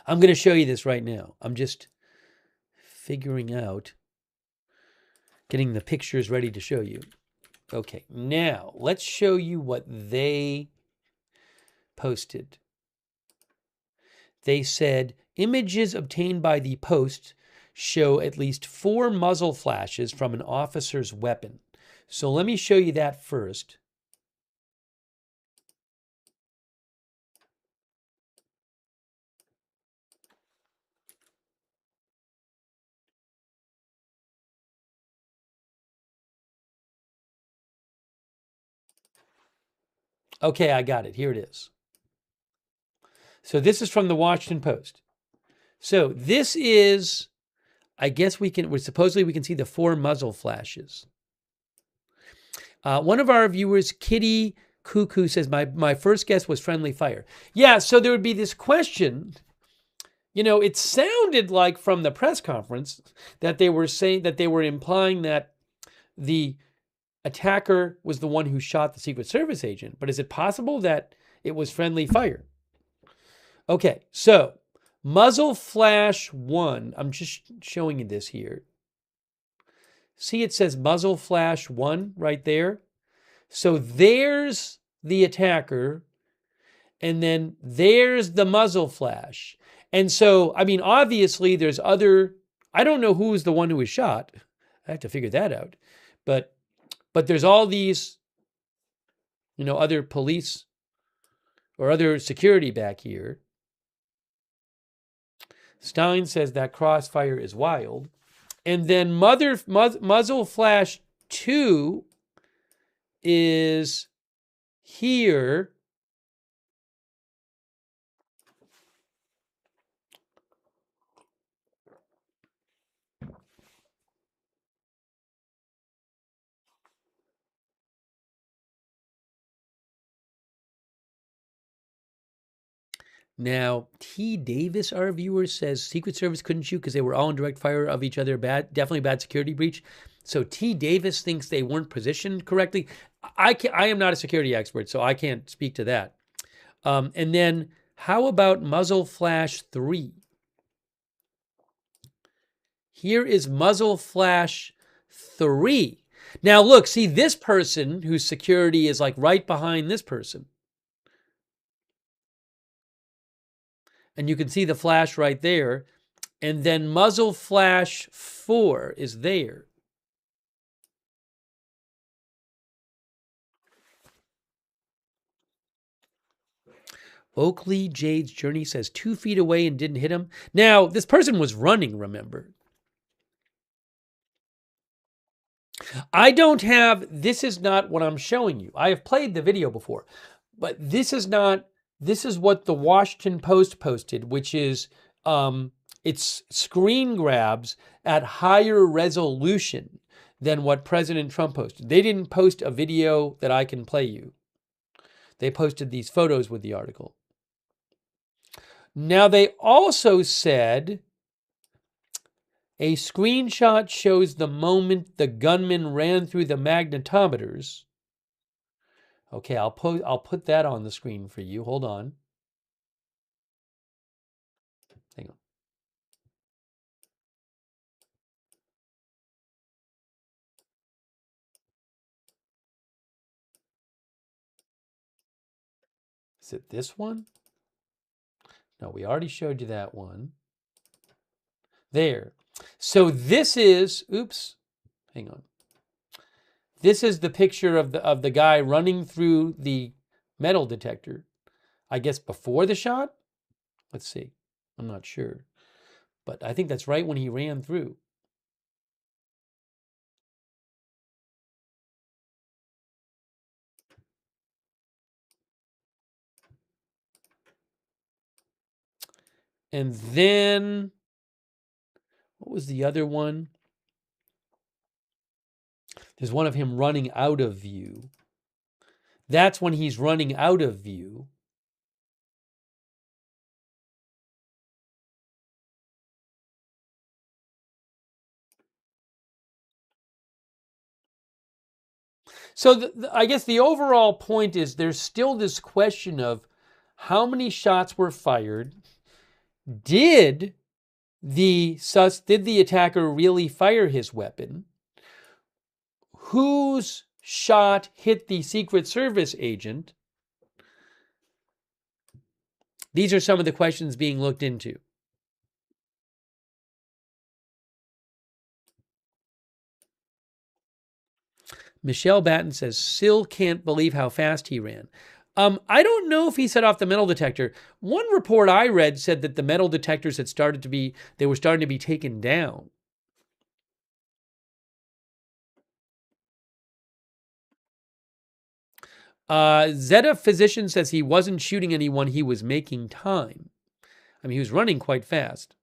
I'm going to show you this right now. I'm just figuring out, getting the pictures ready to show you. Okay, now let's show you what they posted. They said images obtained by the Post show at least 4 muzzle flashes from an officer's weapon. So let me show you that first. Okay, I got it. Here it is. So this is from the Washington Post. So this is, I guess supposedly we can see the 4 muzzle flashes. One of our viewers, Kitty Cuckoo, says, my first guess was friendly fire. Yeah, so there would be this question. You know, it sounded like from the press conference that they were implying that the attacker was the one who shot the Secret Service agent. But is it possible that it was friendly fire? Okay, so muzzle flash 1. I'm just showing you this here. See, it says muzzle flash 1 right there. So there's the attacker and then there's the muzzle flash. And so, I mean, obviously there's other, I don't know who was the one who was shot. I have to figure that out. But there's all these, other police or other security back here. Stein says that crossfire is wild. And then muzzle flash 2 is here. Now, T. Davis, our viewer, says Secret Service couldn't shoot because they were all in direct fire of each other. Definitely bad security breach. So T. Davis thinks they weren't positioned correctly. I am not a security expert, so I can't speak to that. And then how about muzzle flash 3? Here is muzzle flash 3. Now look, see this person whose security is like right behind this person. And you can see the flash right there. And then muzzle flash 4 is there. Oakley Jade's Journey says 2 feet away and didn't hit him. Now, this person was running, remember. This is not what I'm showing you. I have played the video before, but this is what the Washington Post posted, which is, it's screen grabs at higher resolution than what President Trump posted. They didn't post a video that I can play you. They posted these photos with the article. Now, they also said a screenshot shows the moment the gunman ran through the magnetometers. Okay, I'll put that on the screen for you. Hold on. Hang on. Is it this one? No, we already showed you that one. There. So this is, oops, hang on. This is the picture of the guy running through the metal detector. I guess before the shot? Let's see. I'm not sure. But I think that's right when he ran through. And then, what was the other one? There's one of him running out of view. That's when he's running out of view. So I guess the overall point is there's still this question of how many shots were fired. Did the attacker really fire his weapon? Whose shot hit the Secret Service agent? These are some of the questions being looked into. Michelle Batten says, still can't believe how fast he ran. I don't know if he set off the metal detector. One report I read said that the metal detectors were starting to be taken down. Zeta Physician says he wasn't shooting anyone, he was making time. I mean, he was running quite fast.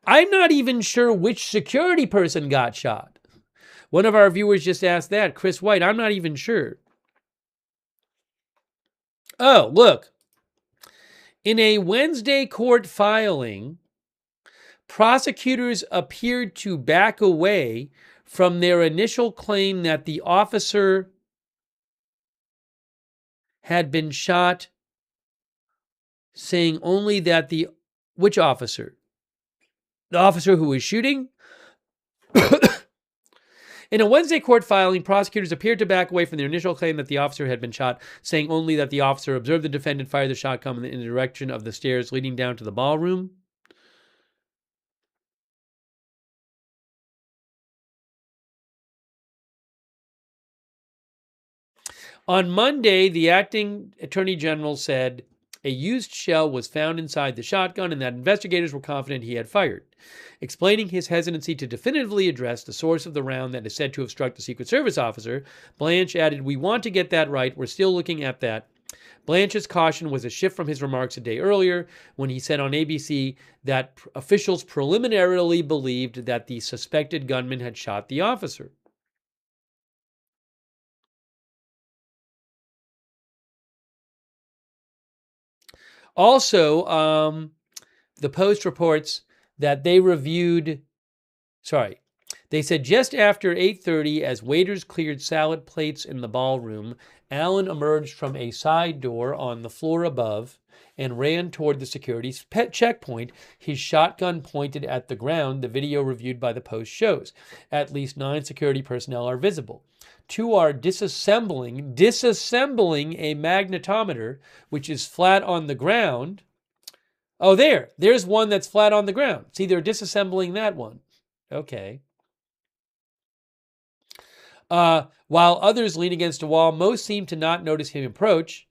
I'm not even sure which security person got shot. One of our viewers just asked that, Chris White. I'm not even sure. Oh, look. In a Wednesday court filing, prosecutors appeared to back away from their initial claim that the officer had been shot, saying only that which officer? The officer who was shooting? In a Wednesday court filing, prosecutors appeared to back away from their initial claim that the officer had been shot, saying only that the officer observed the defendant fire the shotgun in the direction of the stairs leading down to the ballroom. On Monday, the acting attorney general said a used shell was found inside the shotgun and that investigators were confident he had fired. Explaining his hesitancy to definitively address the source of the round that is said to have struck the Secret Service officer, Blanche added, "We want to get that right. We're still looking at that." Blanche's caution was a shift from his remarks a day earlier when he said on ABC that officials preliminarily believed that the suspected gunman had shot the officer. Also, the Post reports that they said just after 8:30, as waiters cleared salad plates in the ballroom, Allen emerged from a side door on the floor above and ran toward the security checkpoint, his shotgun pointed at the ground, the video reviewed by the Post shows. At least 9 security personnel are visible. 2 are disassembling a magnetometer, which is flat on the ground. Oh, there's one that's flat on the ground. See, they're disassembling that one. Okay. While others lean against a wall, most seem to not notice him approach.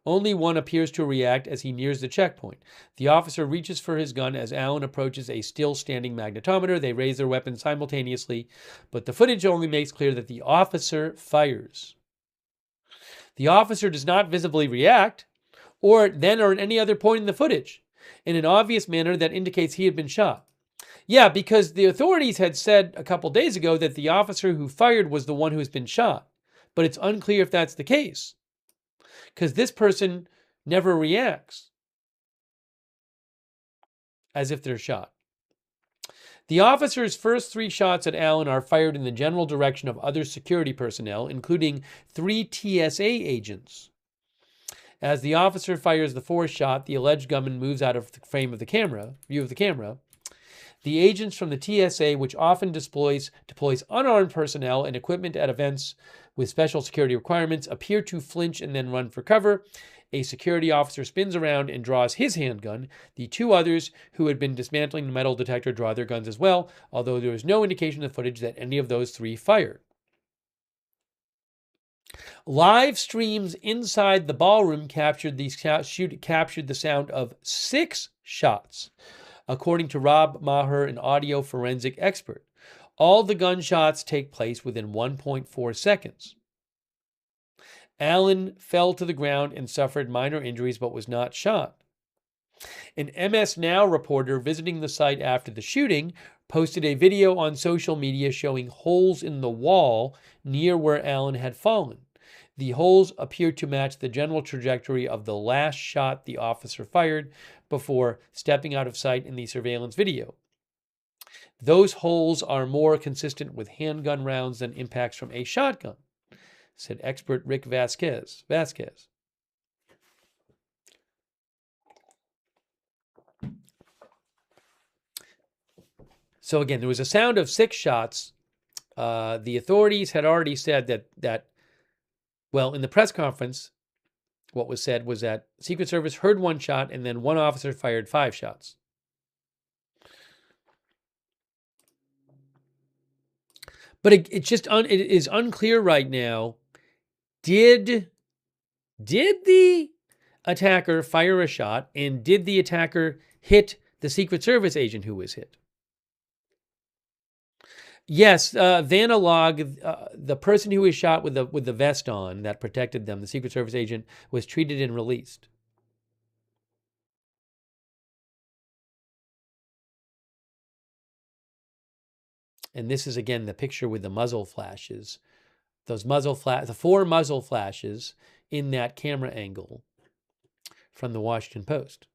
Only one appears to react as he nears the checkpoint. The officer reaches for his gun as Allen approaches a still-standing magnetometer. They raise their weapons simultaneously, but the footage only makes clear that the officer fires. The officer does not visibly react, or at any other point in the footage, in an obvious manner that indicates he had been shot. Yeah, because the authorities had said a couple days ago that the officer who fired was the one who has been shot, but it's unclear if that's the case, because this person never reacts as if they're shot. The officer's first 3 shots at Allen are fired in the general direction of other security personnel, including 3 TSA agents. As the officer fires the 4th shot, the alleged gunman moves out of the view of the camera. The agents from the TSA, which often deploys unarmed personnel and equipment at events with special security requirements, appear to flinch and then run for cover. A security officer spins around and draws his handgun. The 2 others who had been dismantling the metal detector draw their guns as well, although there is no indication in the footage that any of those 3 fired. Live streams inside the ballroom captured the sound of 6 shots, according to Rob Maher, an audio forensic expert. All the gunshots take place within 1.4 seconds. Allen fell to the ground and suffered minor injuries but was not shot. An MS Now reporter visiting the site after the shooting posted a video on social media showing holes in the wall near where Allen had fallen. The holes appear to match the general trajectory of the last shot the officer fired before stepping out of sight in the surveillance video. Those holes are more consistent with handgun rounds than impacts from a shotgun, said expert Rick Vasquez. So again, there was a sound of 6 shots. The authorities had already said that in the press conference, what was said was that Secret Service heard 1 shot and then 1 officer fired 5 shots. But it is unclear right now. Did the attacker fire a shot, and did the attacker hit the Secret Service agent who was hit? Yes, Vanalog, the person who was shot with the vest on that protected them, the Secret Service agent, was treated and released. And this is again the picture with the muzzle flashes. The 4 muzzle flashes in that camera angle from the Washington Post.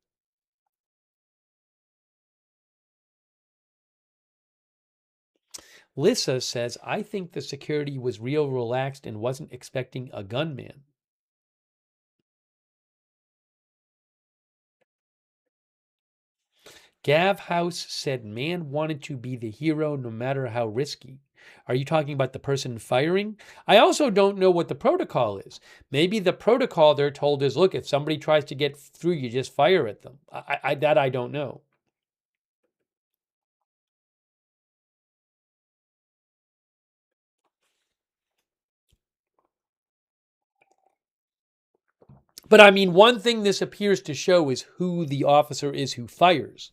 Lissa says, I think the security was real relaxed and wasn't expecting a gunman. Gav House said man wanted to be the hero no matter how risky. Are you talking about the person firing? I also don't know what the protocol is. Maybe the protocol they're told is, look, if somebody tries to get through, you just fire at them. That I don't know. But I mean, one thing this appears to show is who the officer is who fires.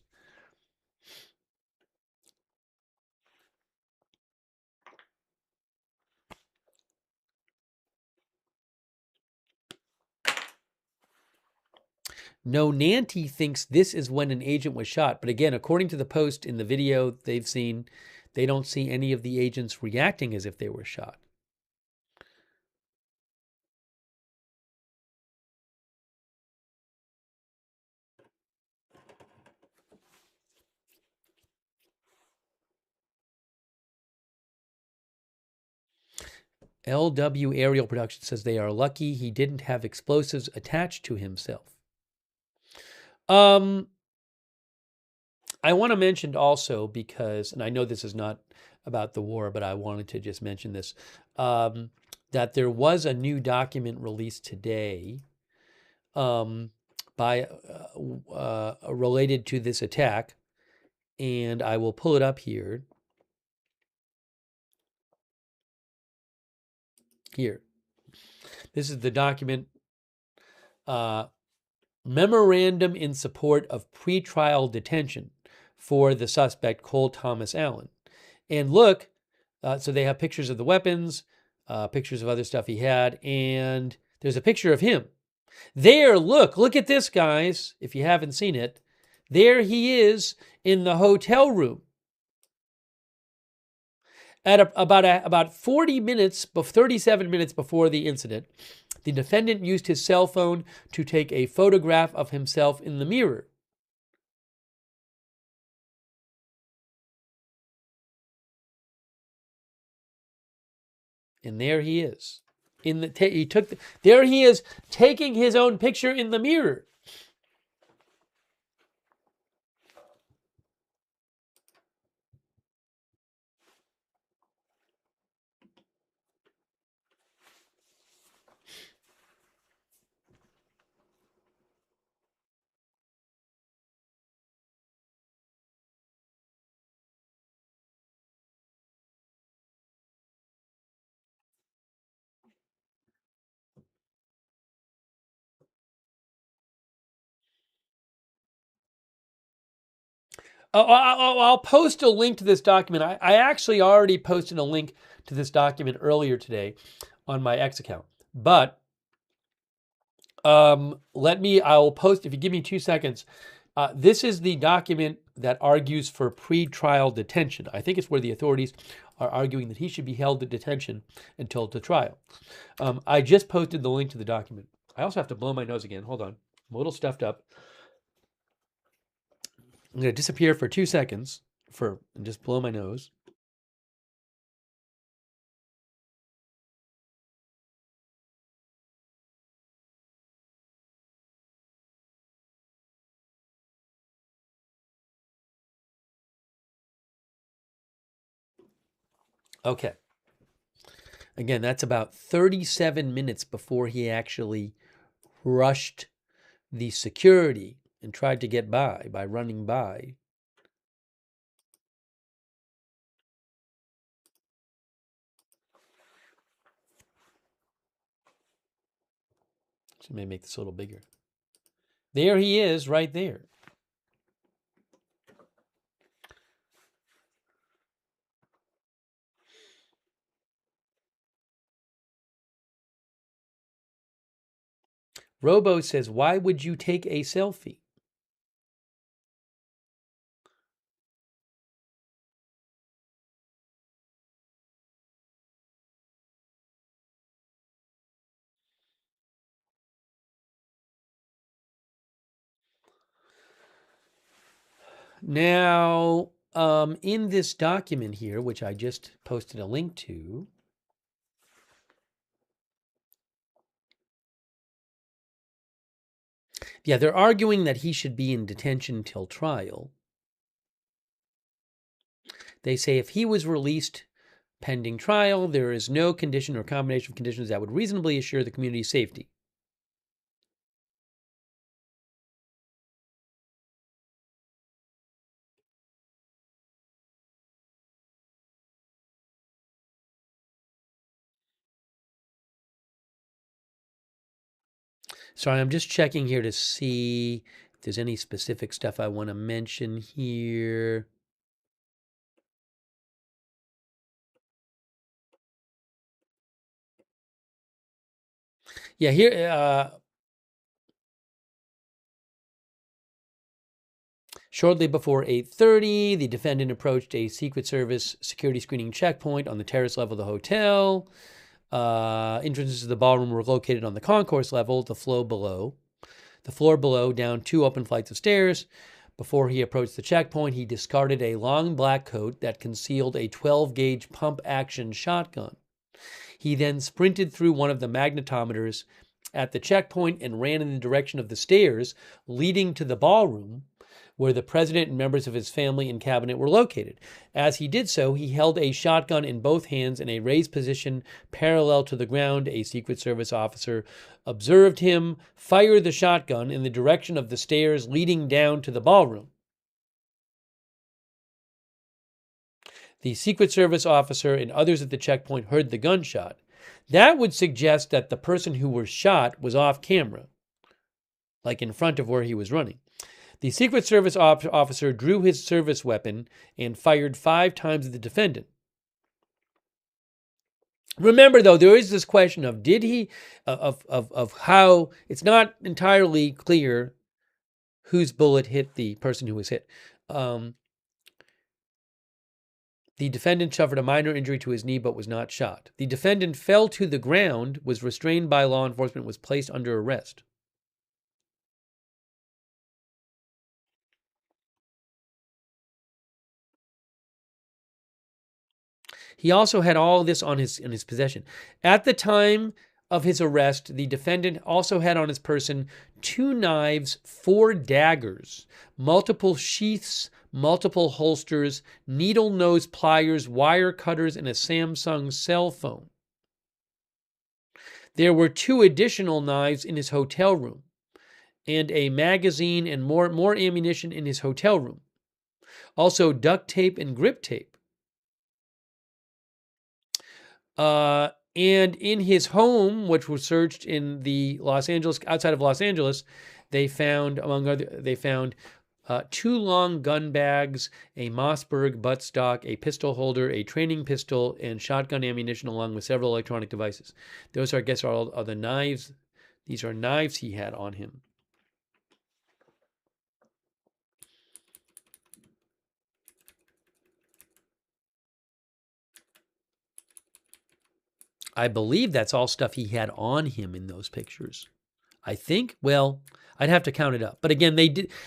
No, Nanty thinks this is when an agent was shot. But again, according to the Post in the video they've seen, they don't see any of the agents reacting as if they were shot. LW Aerial Production says they are lucky he didn't have explosives attached to himself. I want to mention also, because, and I know this is not about the war, but I wanted to just mention this, that there was a new document released today by related to this attack, and I will pull it up here. Here. This is the document, Memorandum in Support of Pretrial Detention for the suspect Cole Thomas Allen. And look, so they have pictures of the weapons, pictures of other stuff he had, and there's a picture of him. There, look at this, guys, if you haven't seen it. There he is in the hotel room. At about 40 minutes, 37 minutes before the incident, the defendant used his cell phone to take a photograph of himself in the mirror. And there he is. There he is taking his own picture in the mirror. I'll post a link to this document. I actually already posted a link to this document earlier today on my X account. But I'll post, if you give me 2 seconds. This is the document that argues for pre-trial detention. I think it's where the authorities are arguing that he should be held in detention until the trial. I just posted the link to the document. I also have to blow my nose again. Hold on. I'm a little stuffed up. I'm going to disappear for 2 seconds and just blow my nose. Okay. Again, that's about 37 minutes before he actually rushed the security and tried to get by running by. So maybe make this a little bigger. There he is, right there. Robo says, why would you take a selfie? Now, in this document here, which I just posted a link to, yeah, they're arguing that he should be in detention till trial. They say if he was released pending trial. There is no condition or combination of conditions that would reasonably assure the community's safety. Sorry, I'm just checking here to see if there's any specific stuff I want to mention here. Yeah, here, shortly before 8:30, the defendant approached a Secret Service security screening checkpoint on the terrace level of the hotel. Entrances to the ballroom were located on the concourse level, the floor below, down 2 open flights of stairs. Before he approached the checkpoint, he discarded a long black coat that concealed a 12-gauge pump-action shotgun. He then sprinted through one of the magnetometers at the checkpoint and ran in the direction of the stairs leading to the ballroom, where the president and members of his family and cabinet were located. As he did so, he held a shotgun in both hands in a raised position parallel to the ground. A Secret Service officer observed him fire the shotgun in the direction of the stairs leading down to the ballroom. The Secret Service officer and others at the checkpoint heard the gunshot. That would suggest that the person who was shot was off camera, like in front of where he was running. The Secret Service officer drew his service weapon and fired 5 times at the defendant. Remember, though, there is this question of did he, of how, it's not entirely clear whose bullet hit the person who was hit. The defendant suffered a minor injury to his knee but was not shot. The defendant fell to the ground, was restrained by law enforcement, was placed under arrest. He also had all this in his possession. At the time of his arrest, the defendant also had on his person 2 knives, 4 daggers, multiple sheaths, multiple holsters, needle nose pliers, wire cutters, and a Samsung cell phone. There were 2 additional knives in his hotel room, and a magazine and more ammunition in his hotel room. Also, duct tape and grip tape. And in his home, which was searched in the outside of Los Angeles, they found, among other, 2 long gun bags, a Mossberg buttstock, a pistol holder, a training pistol, and shotgun ammunition, along with several electronic devices. Those are, I guess, are the knives. These are knives he had on him. I believe that's all stuff he had on him in those pictures. I think, well, I'd have to count it up. But again,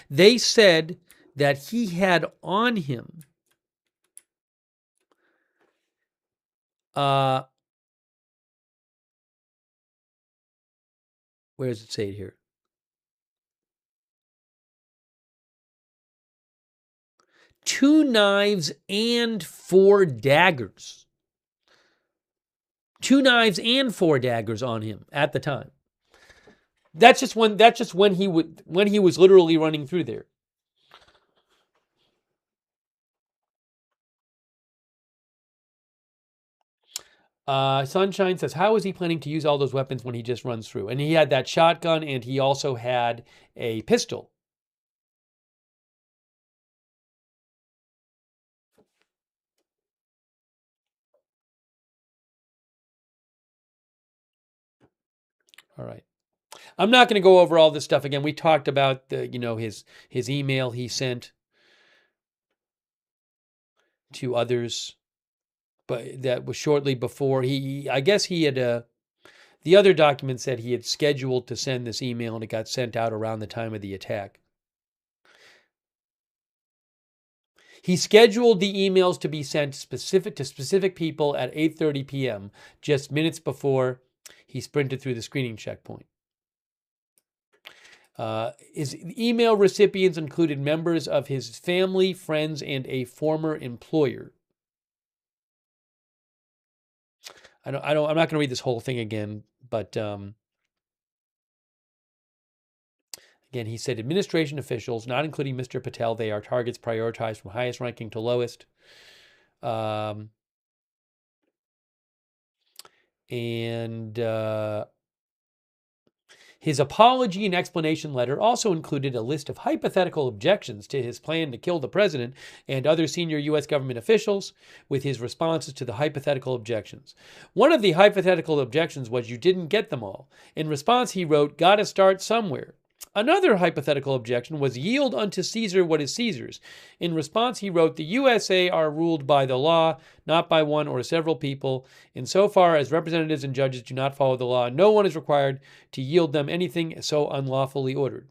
they said that he had on him where does it say it here? Two knives and 4 daggers. 2 knives and 4 daggers on him at the time. That's just when he was literally running through there. Sunshine says, how is he planning to use all those weapons when he just runs through? And he had that shotgun, and he also had a pistol. All right. I'm not going to go over all this stuff again. We talked about his email he sent to others, but that was shortly before I guess he had the other document said he had scheduled to send this email, and it got sent out around the time of the attack. He scheduled the emails to be sent to specific people at 8:30 p.m., just minutes before he sprinted through the screening checkpoint. His email recipients included members of his family, friends, and a former employer. I'm not going to read this whole thing again, but again, he said administration officials, not including Mr. Patel, they are targets prioritized from highest ranking to lowest. His apology and explanation letter also included a list of hypothetical objections to his plan to kill the president and other senior U.S. government officials with his responses to the hypothetical objections. One of the hypothetical objections was you didn't get them all. In response, he wrote, "Gotta start somewhere." Another hypothetical objection was yield unto Caesar what is Caesar's. In response, he wrote, "The USA are ruled by the law, not by one or several people. Insofar as representatives and judges do not follow the law, no one is required to yield them anything so unlawfully ordered."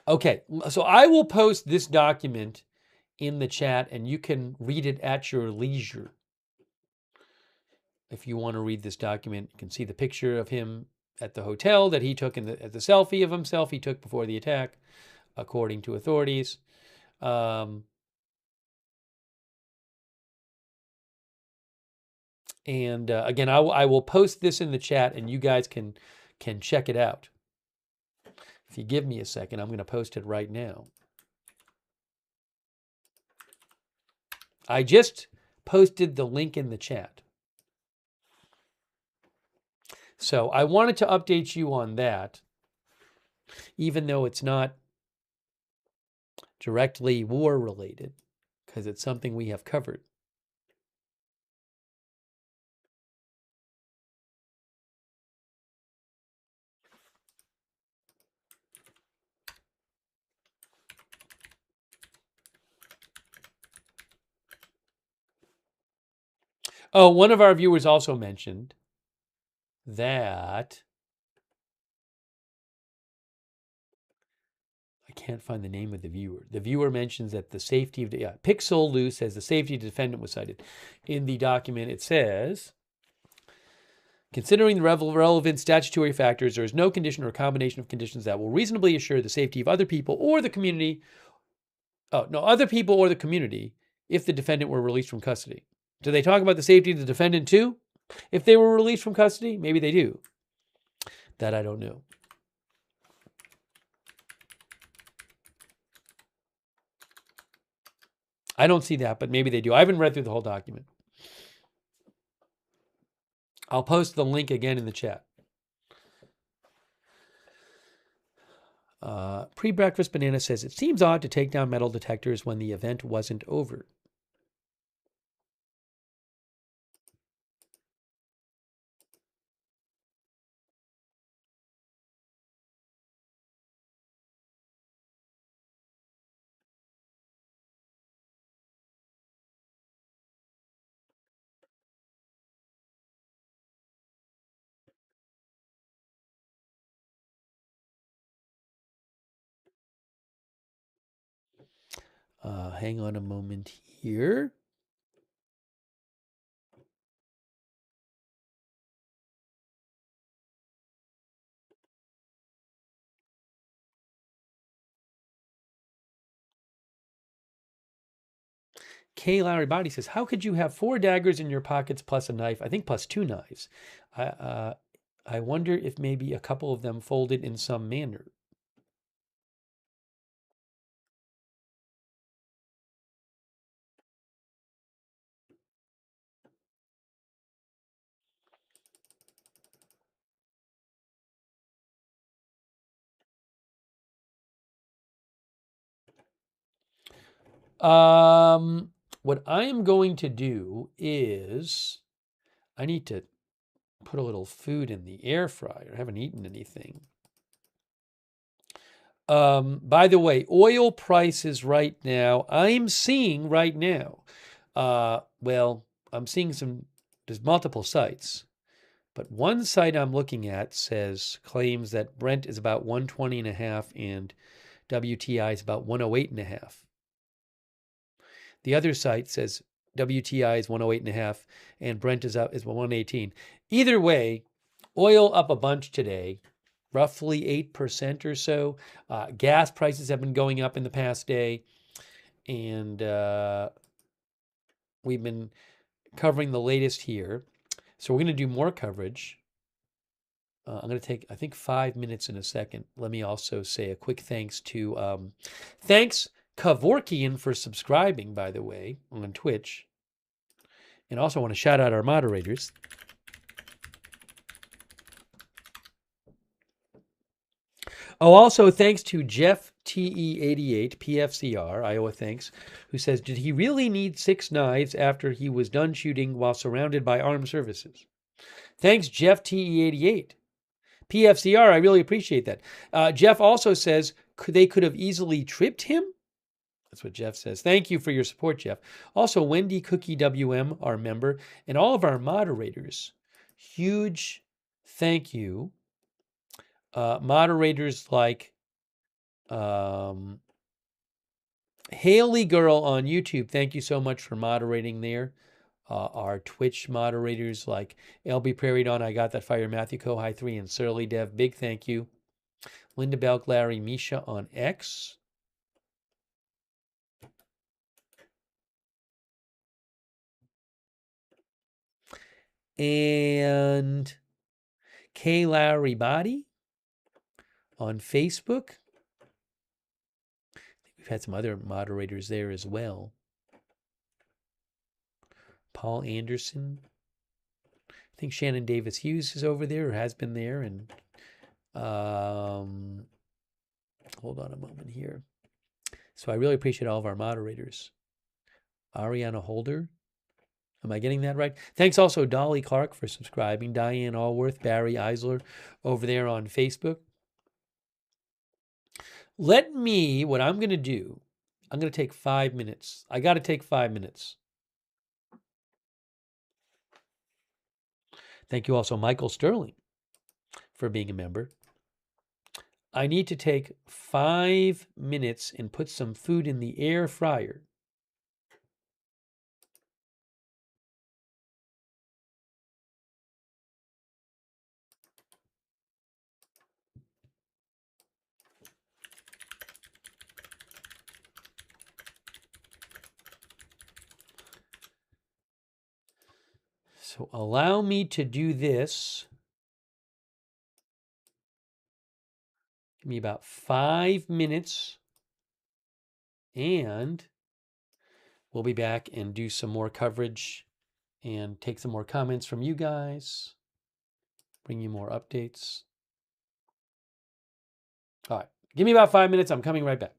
Okay, so I will post this document in the chat and you can read it at your leisure. If you want to read this document, you can see the picture of him at the hotel that he took at the selfie of himself he took before the attack, according to authorities. And again, I will post this in the chat and you guys can check it out. If you give me a second, I'm going to post it right now. I just posted the link in the chat. So I wanted to update you on that, even though it's not directly war related, because it's something we have covered. Oh, one of our viewers also mentioned that I can't find the name of the viewer. The viewer mentions that the safety of the Pixel Lou says the safety of the defendant was cited. In the document, it says, considering the relevant statutory factors, there is no condition or combination of conditions that will reasonably assure the safety of other people or the community. Other people or the community if the defendant were released from custody. Do they talk about the safety of the defendant too? If they were released from custody? Maybe they do. That I don't know. I don't see that, but maybe they do. I haven't read through the whole document. I'll post the link again in the chat. Pre-breakfast banana says, it seems odd to take down metal detectors when the event wasn't over. Hang on a moment here. K. Larry Body says, how could you have 4 daggers in your pockets plus a knife? I think plus 2 knives. I wonder if maybe a couple of them folded in some manner. What I am going to do is I need to put a little food in the air fryer. I haven't eaten anything. By the way, oil prices right now, I'm seeing right now, well, I'm seeing there's multiple sites, but one site I'm looking at claims that Brent is about 120.5 and WTI is about 108.5. The other site says WTI is 108.5 and Brent is 118. Either way, oil up a bunch today. roughly 8% or so. Gas prices have been going up in the past day, and we've been covering the latest here. So we're going to do more coverage. I'm going to take, I think, 5 minutes in a second. Let me also say a quick thanks to, thanks Kevorkian for subscribing, by the way, on Twitch. And also want to shout out our moderators. Oh, also thanks to Jeff TE88, PFCR, Iowa thanks, who says, did he really need 6 knives after he was done shooting while surrounded by armed services? Thanks, Jeff TE88. PFCR, I really appreciate that. Jeff also says, they could have easily tripped him? That's what Jeff says. Thank you for your support, Jeff. Also, Wendy Cookie WM, our member, and all of our moderators, huge thank you. Moderators like Haley Girl on YouTube, thank you so much for moderating there. Our Twitch moderators like LB Prairie Dawn, I Got That Fire, Matthew Kohai 3, and Surly Dev, big thank you. Linda Belk, Larry, Misha on X. And K. Larry Body on Facebook. I think we've had some other moderators there as well. Paul Anderson. I think Shannon Davis Hughes is over there or has been there. And hold on a moment here. So I really appreciate all of our moderators. Ariana Holder. Am I getting that right? Thanks also Dolly Clark for subscribing. Diane Allworth, Barry Eisler over there on Facebook. What I'm going to do, I'm going to take 5 minutes. I got to take 5 minutes. Thank you also, Michael Sterling, for being a member. I need to take 5 minutes and put some food in the air fryer. So allow me to do this. Give me about 5 minutes and we'll be back and do some more coverage and take some more comments from you guys, bring you more updates. All right, give me about 5 minutes. I'm coming right back.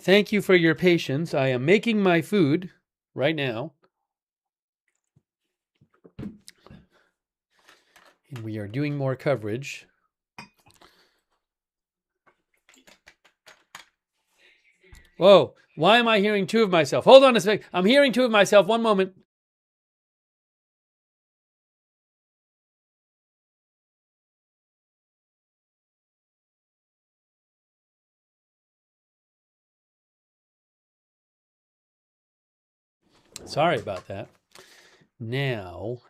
Thank you for your patience. I am making my food right now. And we are doing more coverage. Whoa, why am I hearing two of myself? Hold on a sec. I'm hearing two of myself. One moment. Sorry about that. Now,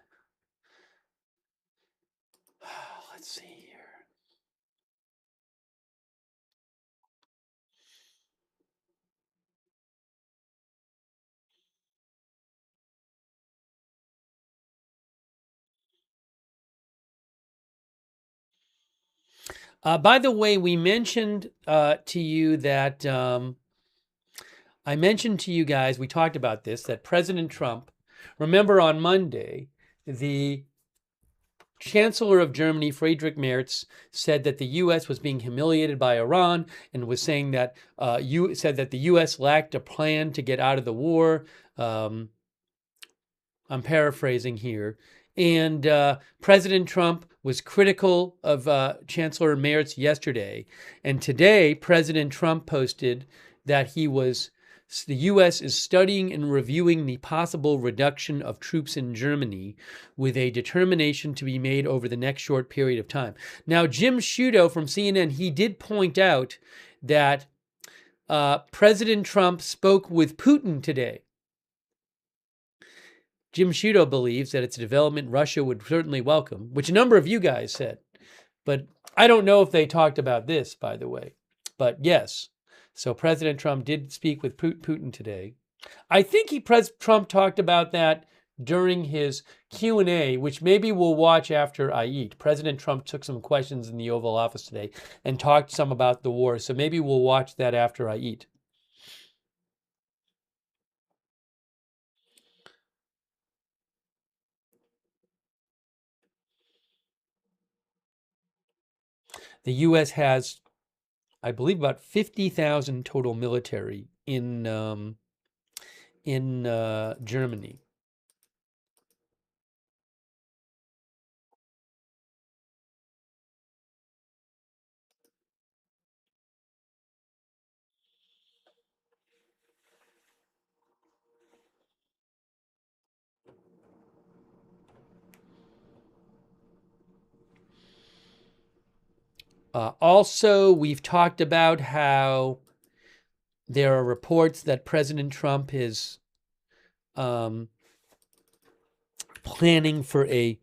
let's see here. By the way, we mentioned to you that I mentioned to you guys, we talked about this, that President Trump, remember on Monday, the Chancellor of Germany, Friedrich Merz, said that the U.S. was being humiliated by Iran and was saying that said that the U.S. lacked a plan to get out of the war. I'm paraphrasing here. And President Trump was critical of Chancellor Merz yesterday. And today, President Trump posted that the U.S. is studying and reviewing the possible reduction of troops in Germany with a determination to be made over the next short period of time. Now, Jim Sciutto from CNN, he did point out that President Trump spoke with Putin today. Jim Sciutto believes that it's a development Russia would certainly welcome, which a number of you guys said. But I don't know if they talked about this, by the way. But yes, so President Trump did speak with Putin today. I think Trump talked about that during his Q&A, which maybe we'll watch after I eat. President Trump took some questions in the Oval Office today and talked some about the war. So maybe we'll watch that after I eat. The U.S. has, I believe, about 50,000 total military in Germany. Also, we've talked about how there are reports that President Trump is planning for a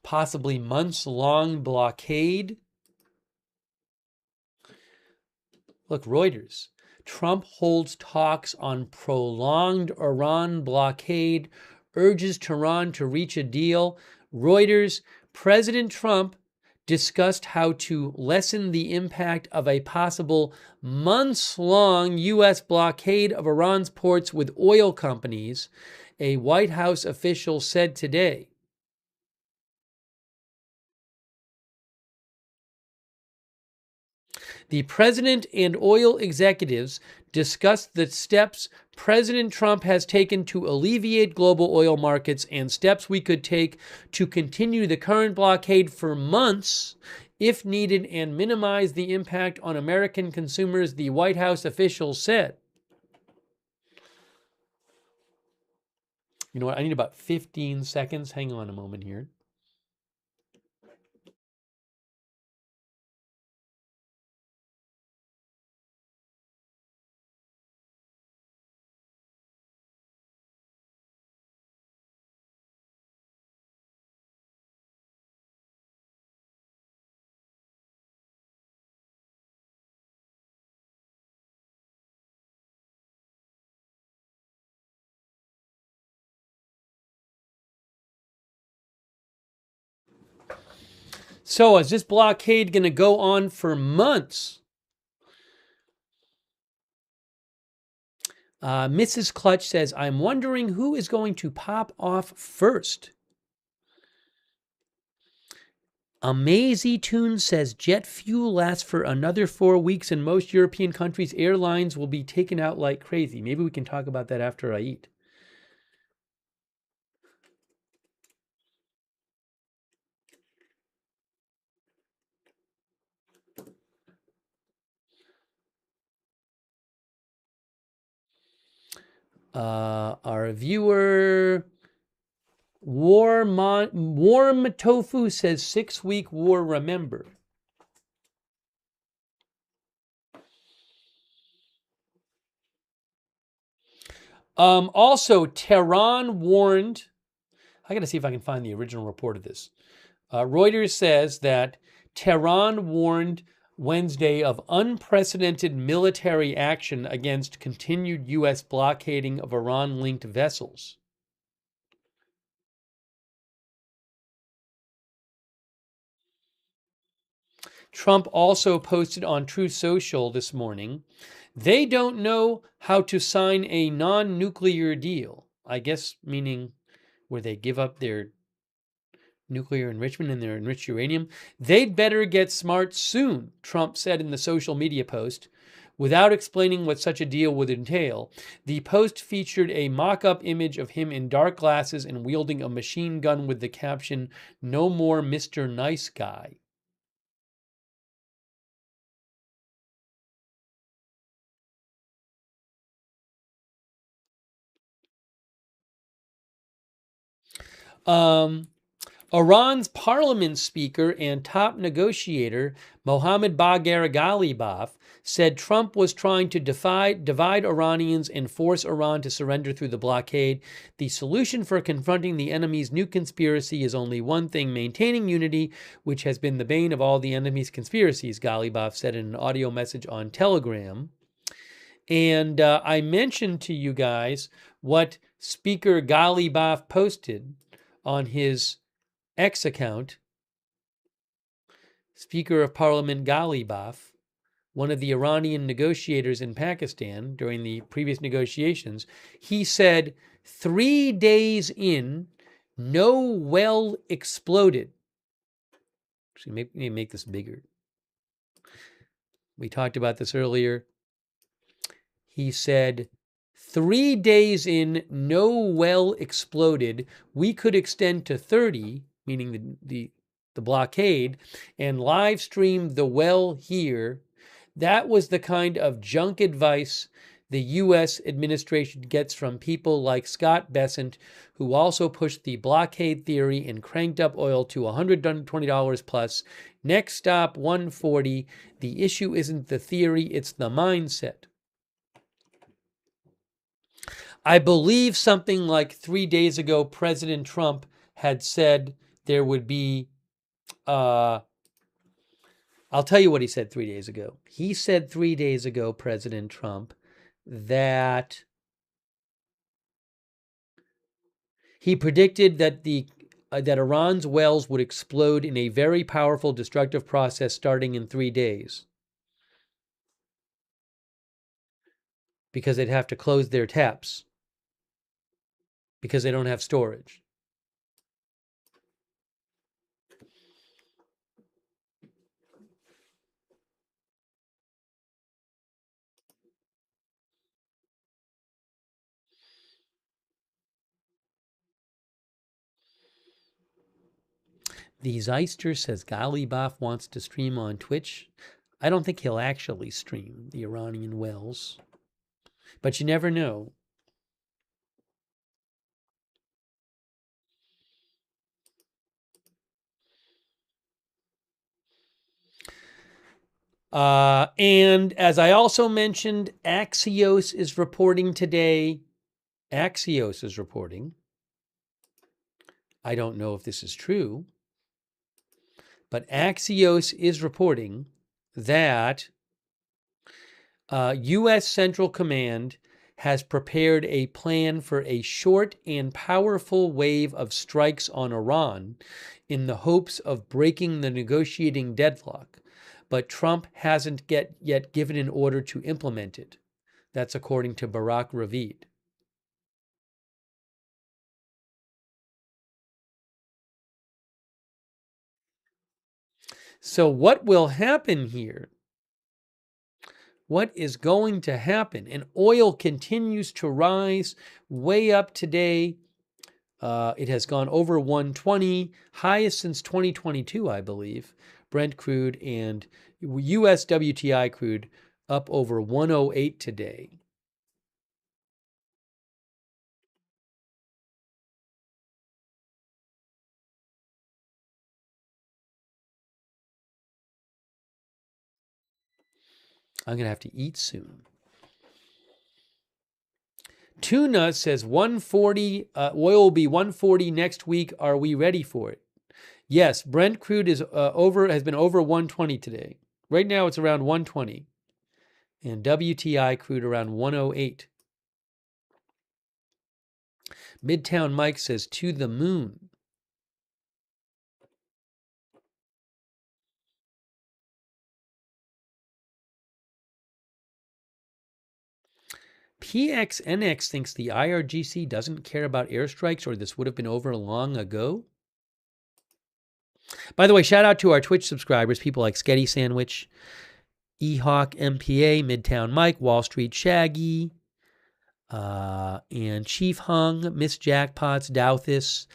possibly months-long blockade. Look, Reuters. Trump holds talks on prolonged Iran blockade, urges Tehran to reach a deal. Reuters, President Trump discussed how to lessen the impact of a possible months-long U.S. blockade of Iran's ports with oil companies, a White House official said today. The president and oil executives discussed the steps President Trump has taken to alleviate global oil markets and steps we could take to continue the current blockade for months if needed and minimize the impact on American consumers, the White House official said. You know what? I need about 15 seconds. Hang on a moment here. So is this blockade going to go on for months? Mrs. Clutch says, I'm wondering who is going to pop off first. Amazy Tune says jet fuel lasts for another 4 weeks in most European countries. Airlines will be taken out like crazy. Maybe we can talk about that after I eat. Our viewer Warm Tofu says 6-week war, remember. Also, Tehran warned, I got to see if I can find the original report of this. Reuters says that Tehran warned Wednesday of unprecedented military action against continued U.S. blockading of Iran-linked vessels. Trump also posted on Truth Social this morning, they don't know how to sign a non-nuclear deal. I guess meaning where they give up their nuclear enrichment and their enriched uranium. They'd better get smart soon, Trump said in the social media post. Without explaining what such a deal would entail, the post featured a mock-up image of him in dark glasses and wielding a machine gun with the caption, "No more Mr. Nice Guy." Iran's parliament speaker and top negotiator, Mohammad Bagher Ghalibaf, said Trump was trying to divide Iranians and force Iran to surrender through the blockade. The solution for confronting the enemy's new conspiracy is only one thing: maintaining unity, which has been the bane of all the enemy's conspiracies, Ghalibaf said in an audio message on Telegram. And I mentioned to you guys what Speaker Ghalibaf posted on his X account. Speaker of Parliament Ghalibaf, one of the Iranian negotiators in Pakistan during the previous negotiations, he said 3 days in, no well exploded. Actually, maybe make this bigger. We talked about this earlier. He said 3 days in, no well exploded. We could extend to 30, meaning the blockade, and live stream the well here. That was the kind of junk advice the U.S. administration gets from people like Scott Bessent, who also pushed the blockade theory and cranked up oil to $120 plus. Next stop, 140. The issue isn't the theory, it's the mindset. I believe something like 3 days ago, President Trump had said there would be, I'll tell you what he said 3 days ago. He said 3 days ago, President Trump, that he predicted that that Iran's wells would explode in a very powerful destructive process starting in 3 days. Because they'd have to close their taps. Because they don't have storage. The Zeister says Ghalibaf wants to stream on Twitch. I don't think he'll actually stream the Iranian wells. But you never know. And as I also mentioned, Axios is reporting today. Axios is reporting. I don't know if this is true, but Axios is reporting that U.S. Central Command has prepared a plan for a short and powerful wave of strikes on Iran in the hopes of breaking the negotiating deadlock. But Trump hasn't yet given an order to implement it. That's according to Barack Ravid. So what will happen here? What is going to happen? And oil continues to rise way up today. It has gone over 120, highest since 2022, I believe. Brent crude and US WTI crude up over 108 today. I'm going to have to eat soon. Tuna says 140, oil will be 140 next week. Are we ready for it? Yes, Brent crude is has been over 120 today. Right now it's around 120. And WTI crude around 108. Midtown Mike says to the moon. PXNX thinks the IRGC doesn't care about airstrikes, or this would have been over long ago. By the way, shout out to our Twitch subscribers, people like Sketty Sandwich, Ehawk MPA, Midtown Mike, Wall Street Shaggy, and Chief Hung, Miss Jackpots, Douthis.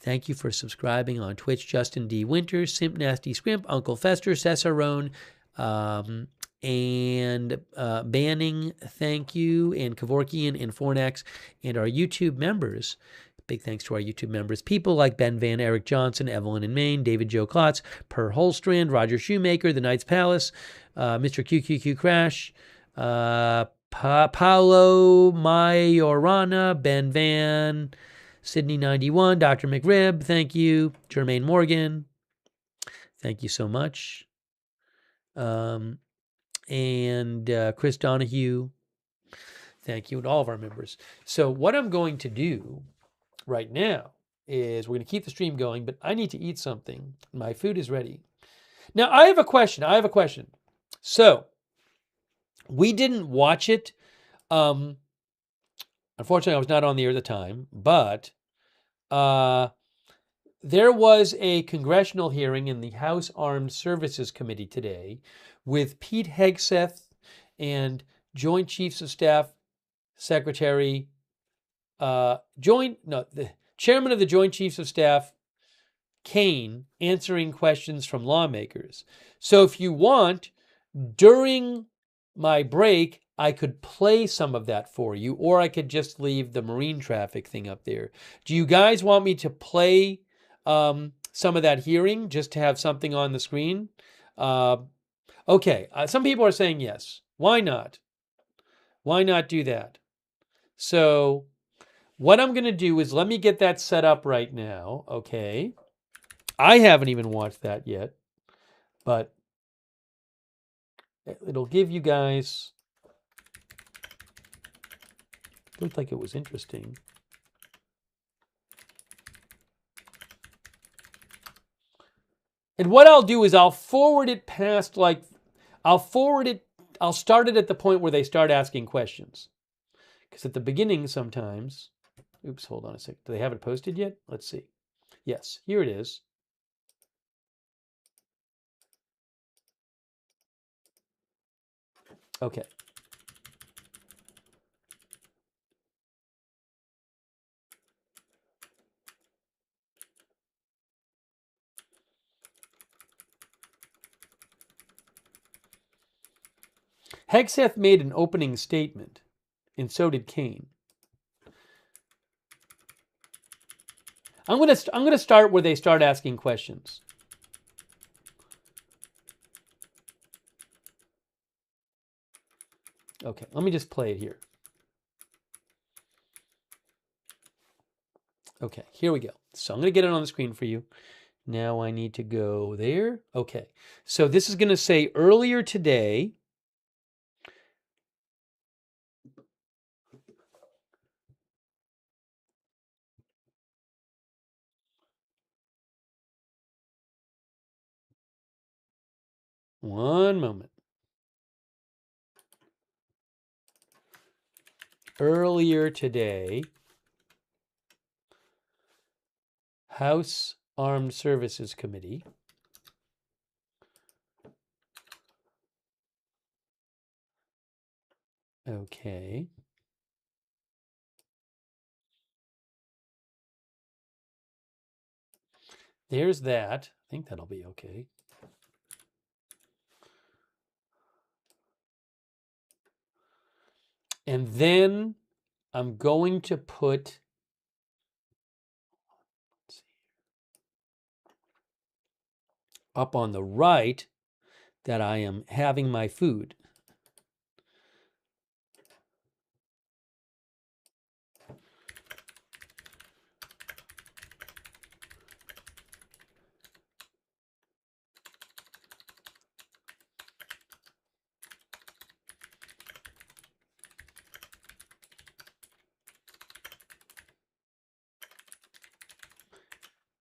Thank you for subscribing on Twitch. Justin D. Winters, Simp Nasty Scrimp, Uncle Fester, Cesarone, and Banning, thank you, and Kevorkian and Fornax, and our YouTube members. Big thanks to our YouTube members. People like Ben Van, Eric Johnson, Evelyn in Maine, David Joe Klotz, Per Holstrand, Roger Shoemaker, The Knight's Palace, Mr. QQQ Crash, Paolo Majorana, Ben Van, Sydney 91, Dr. McRib, thank you. Jermaine Morgan, thank you so much. And Chris Donahue, thank you, and all of our members. So what I'm going to do right now is we're going to keep the stream going, but I need to eat something. My food is ready. Now, I have a question. So we didn't watch it. Unfortunately, I was not on the air at the time, but there was a congressional hearing in the House Armed Services Committee today with Pete Hegseth and Joint Chiefs of Staff Secretary, the Chairman of the Joint Chiefs of Staff, Kane, answering questions from lawmakers. So if you want, during my break, I could play some of that for you, or I could just leave the marine traffic thing up there. Do you guys want me to play some of that hearing just to have something on the screen? Okay, some people are saying yes. Why not? Why not do that? So what I'm going to do is let me get that set up right now, okay? I haven't even watched that yet, but it'll give you guys... Looked like it was interesting. And what I'll do is I'll forward it past, I'll start it at the point where they start asking questions. Because at the beginning sometimes, oops, hold on a second. Do they have it posted yet? Let's see. Yes, here it is. Okay. Hegseth made an opening statement, and so did Kane. I'm gonna start where they start asking questions. Okay, let me just play it here. Okay, here we go. So I'm gonna get it on the screen for you. Now I need to go there. Okay, so this is gonna say earlier today. One moment. Earlier today, House Armed Services Committee Okay. There's that. I think that'll be okay. And then I'm going to put, let's see, up on the right that I am having my food.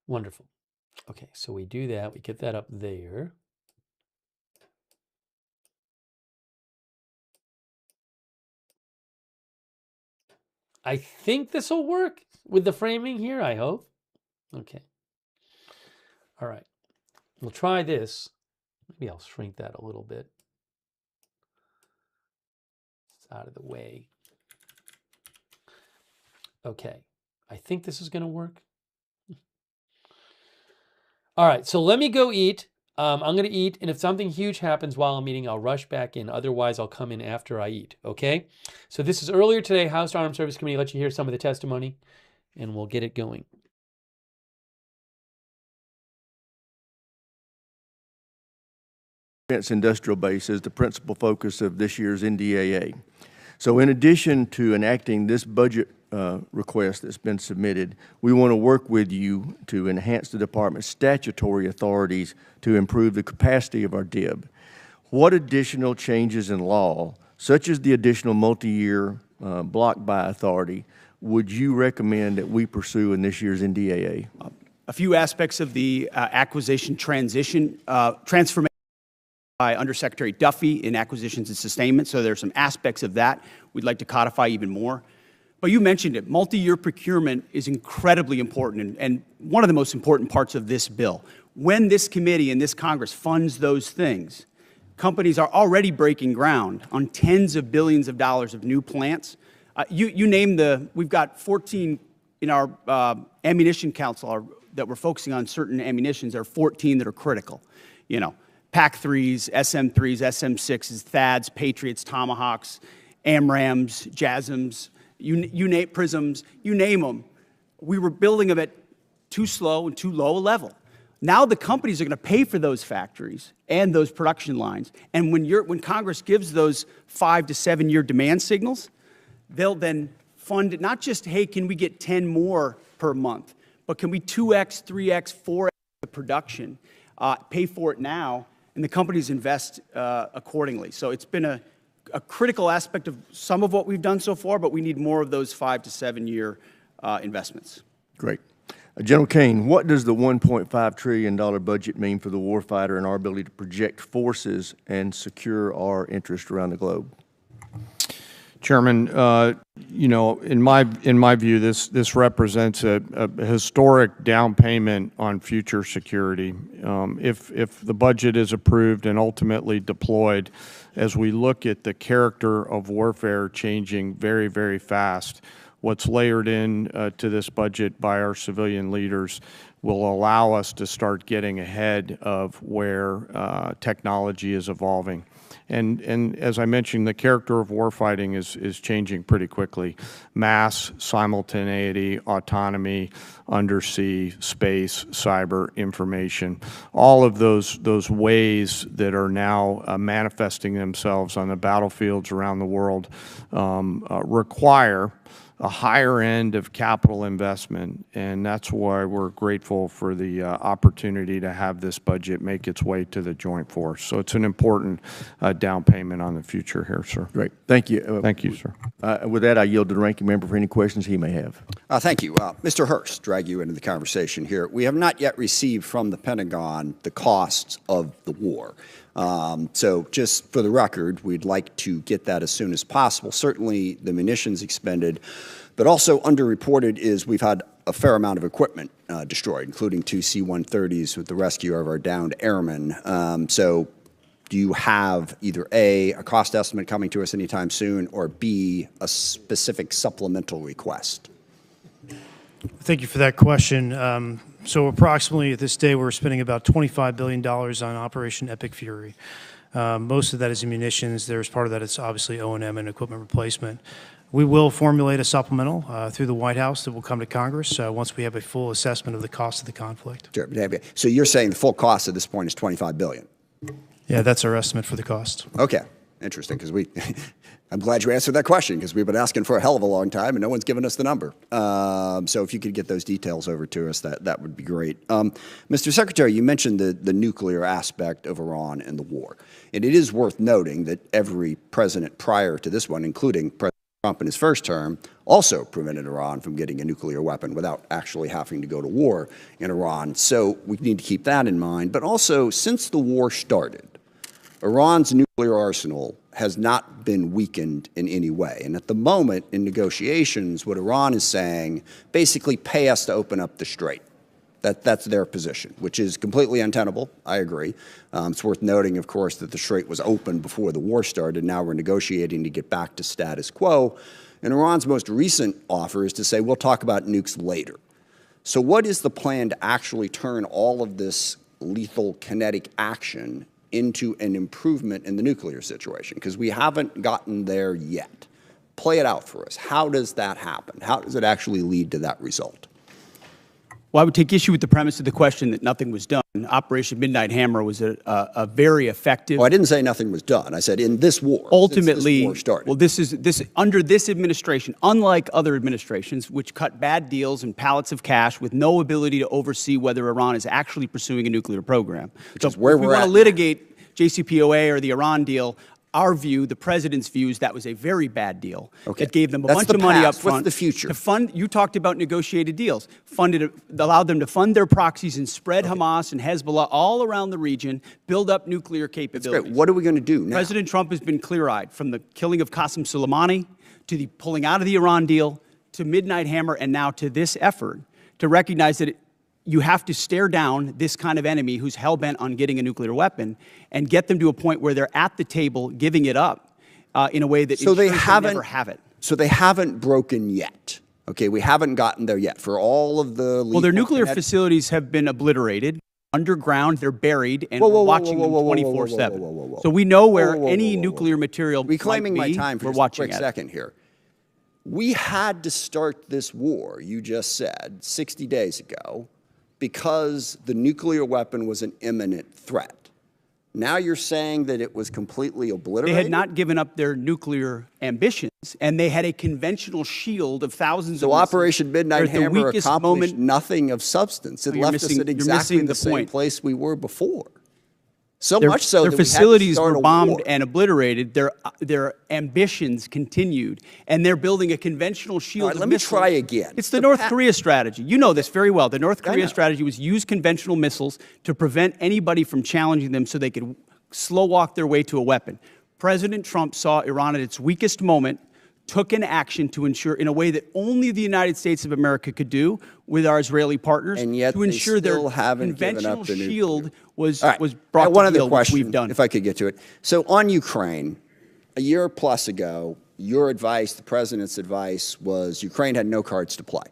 Wonderful. Okay, so we do that. We get that up there. I think this will work with the framing here, I hope. Okay. All right. We'll try this. Maybe I'll shrink that a little bit. It's out of the way. Okay. I think this is going to work. All right. So let me go eat. I'm going to eat. And if something huge happens while I'm eating, I'll rush back in. Otherwise, I'll come in after I eat. Okay. So this is earlier today. House Armed Services Committee. Let you hear some of the testimony and we'll get it going. Defense Industrial Base is the principal focus of this year's NDAA. So in addition to enacting this budget request that's been submitted, we want to work with you to enhance the department's statutory authorities to improve the capacity of our DIB. What additional changes in law, such as the additional multi-year block buy authority, would you recommend that we pursue in this year's NDAA? A few aspects of the acquisition transformation by Undersecretary Duffy in acquisitions and sustainment. So there are some aspects of that we'd like to codify even more. But you mentioned it, multi-year procurement is incredibly important and one of the most important parts of this bill. When this committee and this Congress funds those things, companies are already breaking ground on tens of billions of dollars of new plants. You name we've got 14 in our ammunition council that we're focusing on certain ammunitions. There are 14 that are critical, you know. PAC-3s, SM-3s, SM-6s, THAADs, Patriots, Tomahawks, AMRAAMs, JASSMs, you name prisms, you name them. We were building them at too slow and too low a level. Now the companies are going to pay for those factories and those production lines. And when Congress gives those 5 to 7 year demand signals, they'll then fund it, not just, hey, can we get 10 more per month, but can we 2x, 3x, 4x the production, pay for it now, and the companies invest accordingly. So it's been a critical aspect of some of what we've done so far, but we need more of those 5 to 7 year investments. Great. General Kane, what does the $1.5 trillion budget mean for the warfighter and our ability to project forces and secure our interests around the globe? Chairman, you know, in my view, this represents a historic down payment on future security. If the budget is approved and ultimately deployed, as we look at the character of warfare changing very, very fast, what's layered in to this budget by our civilian leaders will allow us to start getting ahead of where technology is evolving. And as I mentioned, the character of warfighting is changing pretty quickly. Mass, simultaneity, autonomy, undersea, space, cyber, information, all of those ways that are now manifesting themselves on the battlefields around the world require a higher end of capital investment, and that's why we're grateful for the opportunity to have this budget make its way to the joint force. So it's an important down payment on the future here, sir. Great. Thank you. Thank you, sir. With that, I yield to the ranking member for any questions he may have. Thank you. Mr. Hurst, drag you into the conversation here. We have not yet received from the Pentagon the costs of the war. So just for the record, we'd like to get that as soon as possible. Certainly the munitions expended, but also underreported is we've had a fair amount of equipment destroyed, including 2 C-130s with the rescue of our downed airmen. So do you have either A, a cost estimate coming to us anytime soon, or B, a specific supplemental request? Thank you for that question. So approximately at this day, we're spending about $25 billion on Operation Epic Fury. Most of that is in munitions. There's part of that is obviously O&M and equipment replacement. We will formulate a supplemental through the White House that will come to Congress once we have a full assessment of the cost of the conflict. Sure. So you're saying the full cost at this point is $25 billion? Yeah, that's our estimate for the cost. Okay. Interesting, because I'm glad you answered that question, because we've been asking for a hell of a long time and no one's given us the number. So if you could get those details over to us, that would be great. Mr. Secretary, you mentioned the nuclear aspect of Iran and the war. And it is worth noting that every president prior to this one, including President Trump in his first term, also prevented Iran from getting a nuclear weapon without actually having to go to war in Iran. So we need to keep that in mind. But also, since the war started, Iran's nuclear arsenal has not been weakened in any way. And at the moment, in negotiations, what Iran is saying, basically pay us to open up the strait. That's their position, which is completely untenable. I agree. It's worth noting, of course, that the strait was open before the war started. Now we're negotiating to get back to status quo. And Iran's most recent offer is to say, we'll talk about nukes later. So what is the plan to actually turn all of this lethal kinetic action into an improvement in the nuclear situation? Because we haven't gotten there yet. Play it out for us. How does that happen? How does it actually lead to that result? Well, I would take issue with the premise of the question that nothing was done. Operation Midnight Hammer was a very effective. Well, I didn't say nothing was done. I said in this war. Ultimately, this war started. Well, this under this administration, unlike other administrations, which cut bad deals and pallets of cash with no ability to oversee whether Iran is actually pursuing a nuclear program. Which is where if we want to litigate JCPOA or the Iran deal, our view, the president's view, is that was a very bad deal. Okay. It gave them a That's bunch the of money up past. front. What's the future? To fund, you talked about negotiated deals. Allowed them to fund their proxies and spread Hamas and Hezbollah all around the region, build up nuclear capabilities. That's great. What are we going to do now? President Trump has been clear-eyed, from the killing of Qasem Soleimani to the pulling out of the Iran deal to Midnight Hammer and now to this effort to recognize that you have to stare down this kind of enemy who's hell-bent on getting a nuclear weapon and get them to a point where they're at the table giving it up in a way that ensures they never have it. So they haven't broken yet. Okay, we haven't gotten there yet for all of the. Well, their nuclear facilities have been obliterated. Underground, they're buried, and we're watching them 24/7. So we know where any nuclear material reclaiming might be. my time for we're just watching a quick second here. We had to start this war, you just said, 60 days ago, because the nuclear weapon was an imminent threat. Now you're saying that it was completely obliterated? They had not given up their nuclear ambitions, and they had a conventional shield of thousands of missiles. So Operation Midnight Hammer accomplished nothing of substance. It left us at exactly the same place we were before. So much so that their facilities were bombed and obliterated. Their ambitions continued, and they're building a conventional shield. All right, let me try again. It's the North Korea strategy. You know this very well. The North Korea strategy was use conventional missiles to prevent anybody from challenging them so they could slow walk their way to a weapon. President Trump saw Iran at its weakest moment, took an action to ensure, in a way that only the United States of America could do with our Israeli partners, and yet to ensure their conventional shield was brought one to other deal, question, which we've done. if I could get to it. So on Ukraine, a year plus ago, your advice, the president's advice, was Ukraine had no cards to play.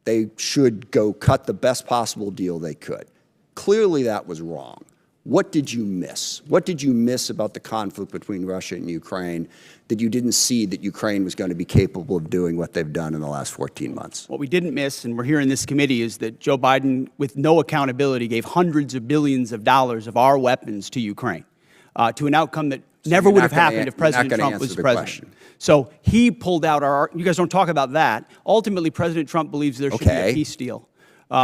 They should go cut the best possible deal they could. Clearly that was wrong. What did you miss? What did you miss about the conflict between Russia and Ukraine that you didn't see that Ukraine was going to be capable of doing what they've done in the last 14 months? What we didn't miss, and we're here in this committee, is that Joe Biden, with no accountability, gave hundreds of billions of dollars of our weapons to Ukraine, to an outcome that never would have happened if President Trump was president. So he pulled out you guys don't talk about that. Ultimately, President Trump believes there should be a peace deal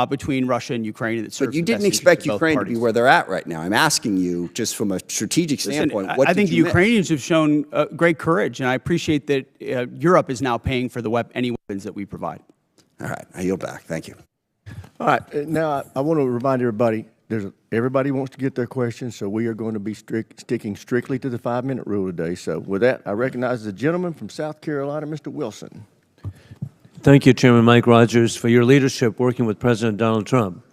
between Russia and Ukraine, and it serves But you the best didn't interest expect of both Ukraine to parties. be where they're at right now. I'm asking you, just from a strategic standpoint, what I think did the you miss? Ukrainians have shown great courage, and I appreciate that Europe is now paying for any weapons that we provide. All right, I yield back. Thank you. All right, now I want to remind everybody, everybody wants to get their questions, so we are going to be sticking strictly to the 5-minute rule today. So with that, I recognize the gentleman from South Carolina, Mr. Wilson. Thank you, Chairman Mike Rogers, for your leadership working with President Donald Trump.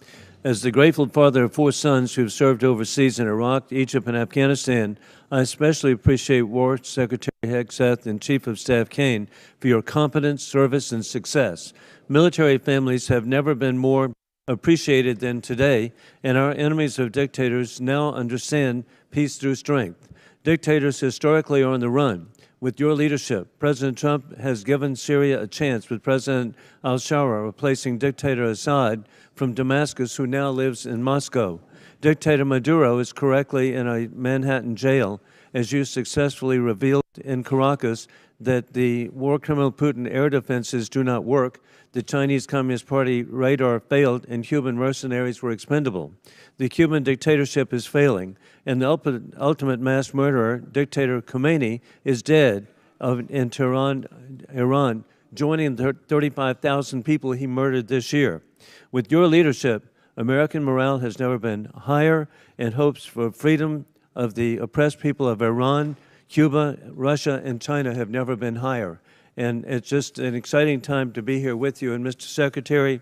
As the grateful father of 4 sons who have served overseas in Iraq, Egypt, and Afghanistan, I especially appreciate War Secretary Hegseth and Chief of Staff Kane for your competence, service, and success. Military families have never been more appreciated than today, and our enemies of dictators now understand peace through strength. Dictators historically are on the run. With your leadership, President Trump has given Syria a chance with President al-Shara replacing dictator Assad from Damascus, who now lives in Moscow. Dictator Maduro is correctly in a Manhattan jail, as you successfully revealed in Caracas that the war criminal Putin air defenses do not work, the Chinese Communist Party radar failed, and Cuban mercenaries were expendable. The Cuban dictatorship is failing, and the ultimate mass murderer, dictator Khomeini, is dead in Tehran, Iran, joining the 35,000 people he murdered this year. With your leadership, American morale has never been higher, and hopes for freedom of the oppressed people of Iran, Cuba, Russia, and China have never been higher. And it's just an exciting time to be here with you. And Mr. Secretary,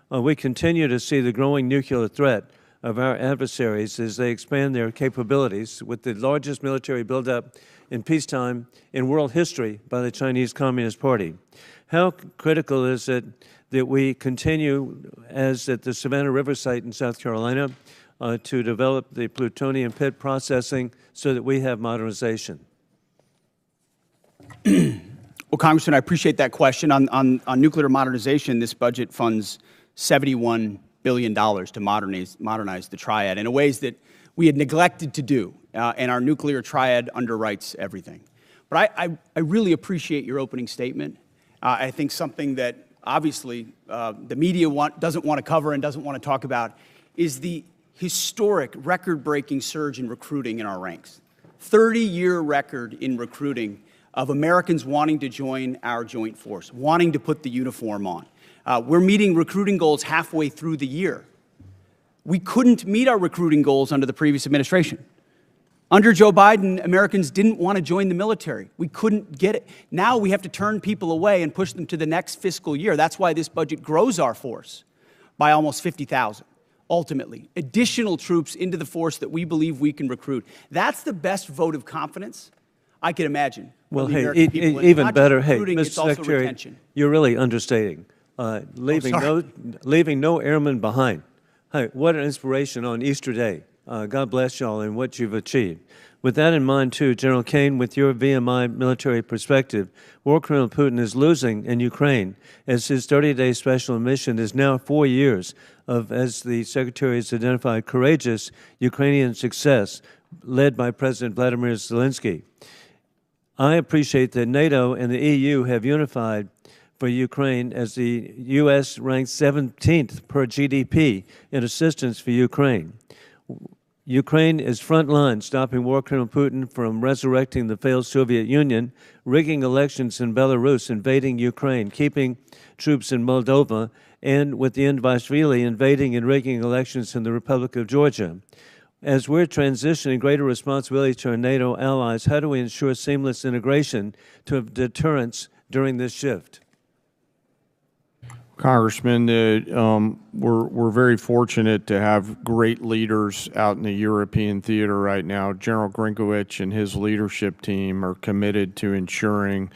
we continue to see the growing nuclear threat of our adversaries as they expand their capabilities with the largest military buildup in peacetime in world history by the Chinese Communist Party. How critical is it that we continue, as at the Savannah River site in South Carolina, to develop the plutonium pit processing so that we have modernization? Well, Congressman, I appreciate that question. On nuclear modernization, this budget funds $71 billion to modernize the triad in ways that we had neglected to do, and our nuclear triad underwrites everything. But I really appreciate your opening statement. I think something that obviously the media doesn't want to cover and doesn't want to talk about is the historic, record-breaking surge in recruiting in our ranks. 30-year record in recruiting of Americans wanting to join our joint force, wanting to put the uniform on. We're meeting recruiting goals halfway through the year. We couldn't meet our recruiting goals under the previous administration. Under Joe Biden, Americans didn't want to join the military. We couldn't get it. Now we have to turn people away and push them to the next fiscal year. That's why this budget grows our force by almost 50,000. Ultimately, additional troops into the force that we believe we can recruit. That's the best vote of confidence I can imagine. Well, hey, even better, hey, Mr. Secretary, you're really understating. Leaving no airmen behind. Hey, what an inspiration on Easter Day. God bless y'all and what you've achieved. With that in mind, too, General Kane, with your VMI military perspective, war criminal Putin is losing in Ukraine as his 30-day special mission is now 4 years of, as the Secretary has identified, courageous Ukrainian success led by President Vladimir Zelensky. I appreciate that NATO and the EU have unified for Ukraine as the U.S. ranks 17th per GDP in assistance for Ukraine. Ukraine is frontline, stopping war criminal Putin from resurrecting the failed Soviet Union, rigging elections in Belarus, invading Ukraine, keeping troops in Moldova, and with the Indvashvili invading and rigging elections in the Republic of Georgia. As we're transitioning greater responsibility to our NATO allies, how do we ensure seamless integration to have deterrence during this shift? Congressman, we're very fortunate to have great leaders out in the European theater right now. General Grinkowicz and his leadership team are committed to ensuring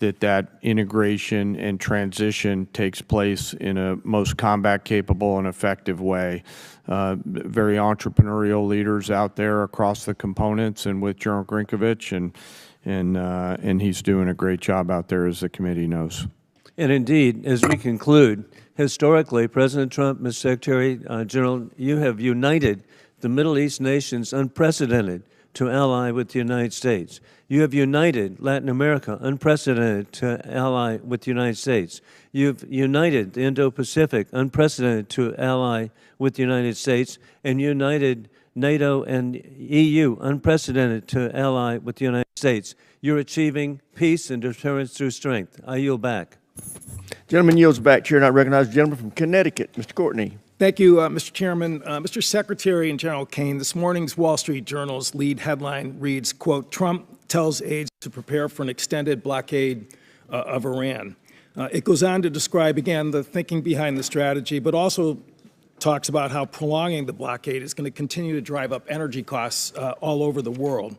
that integration and transition takes place in a most combat-capable and effective way. Very entrepreneurial leaders out there across the components, and with General Grinkowicz, and he's doing a great job out there, as the committee knows. And indeed, as we conclude, historically, President Trump, Mr. Secretary General, you have united the Middle East nations unprecedented to ally with the United States. You have united Latin America, unprecedented to ally with the United States. You've united the Indo-Pacific, unprecedented to ally with the United States, and united NATO and EU, unprecedented to ally with the United States. You're achieving peace and deterrence through strength. I yield back. Gentleman yields back. Chair, and I recognize the gentleman from Connecticut, Mr. Courtney. Thank you, Mr. Chairman. Mr. Secretary and General Kane, this morning's Wall Street Journal's lead headline reads, quote, Trump tells aides to prepare for an extended blockade of Iran. It goes on to describe, again, the thinking behind the strategy, but also talks about how prolonging the blockade is going to continue to drive up energy costs all over the world.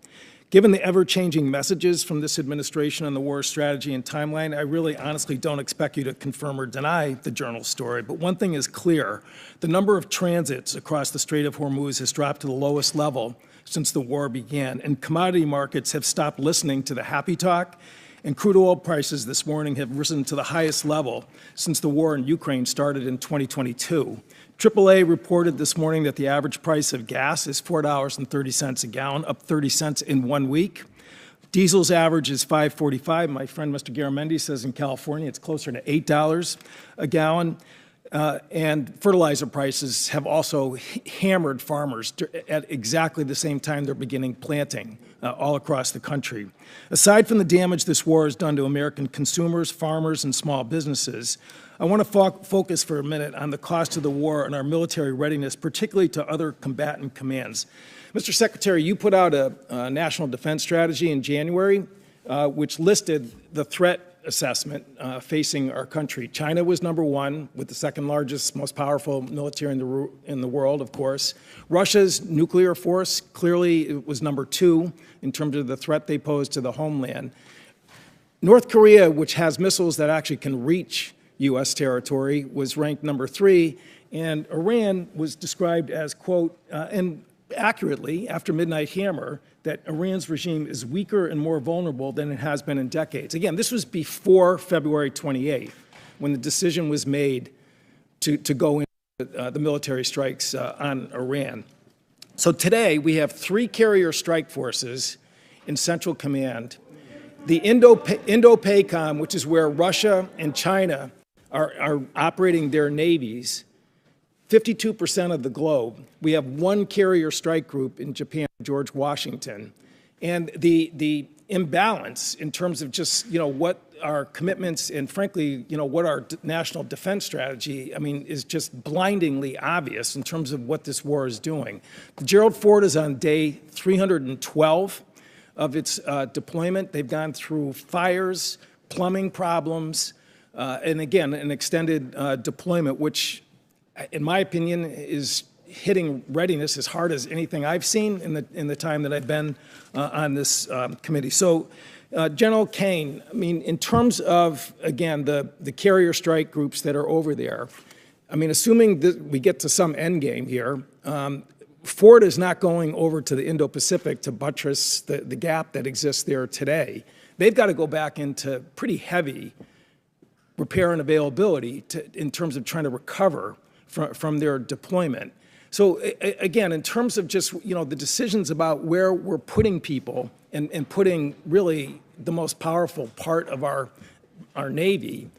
Given the ever-changing messages from this administration on the war strategy and timeline, I really honestly don't expect you to confirm or deny the Journal story. But one thing is clear. The number of transits across the Strait of Hormuz has dropped to the lowest level since the war began, and commodity markets have stopped listening to the happy talk, and crude oil prices this morning have risen to the highest level since the war in Ukraine started in 2022. AAA reported this morning that the average price of gas is $4.30 a gallon, up 30 cents in 1 week. Diesel's average is $5.45. My friend Mr. Garamendi says in California it's closer to $8 a gallon. And fertilizer prices have also hammered farmers at exactly the same time they're beginning planting all across the country. Aside from the damage this war has done to American consumers, farmers, and small businesses, I want to focus for a minute on the cost of the war and our military readiness, particularly to other combatant commands. Mr. Secretary, you put out a national defense strategy in January, which listed the threat assessment facing our country. China was number one, with the second largest, most powerful military in the world, of course. Russia's nuclear force clearly was number two in terms of the threat they pose to the homeland. North Korea, which has missiles that actually can reach U.S. territory, was ranked number three, and Iran was described as, quote, and accurately, after Midnight Hammer, that Iran's regime is weaker and more vulnerable than it has been in decades. Again, this was before February 28th, when the decision was made to go into the military strikes on Iran. So today, we have 3 carrier strike forces in Central Command. The Indo-PACOM, which is where Russia and China are operating their navies, 52% of the globe. We have 1 carrier strike group in Japan, George Washington. And the imbalance in terms of just, what our commitments and frankly, what our national defense strategy, is just blindingly obvious in terms of what this war is doing. Gerald Ford is on day 312 of its deployment. They've gone through fires, plumbing problems, and again, an extended deployment, which in my opinion is hitting readiness as hard as anything I've seen in the time that I've been on this committee. So General Kane, in terms of, again, the carrier strike groups that are over there, assuming that we get to some end game here, Ford is not going over to the Indo-Pacific to buttress the gap that exists there today. They've got to go back into pretty heavy repair and availability in terms of trying to recover from their deployment. So again, in terms of just, the decisions about where we're putting people and putting really the most powerful part of our Navy,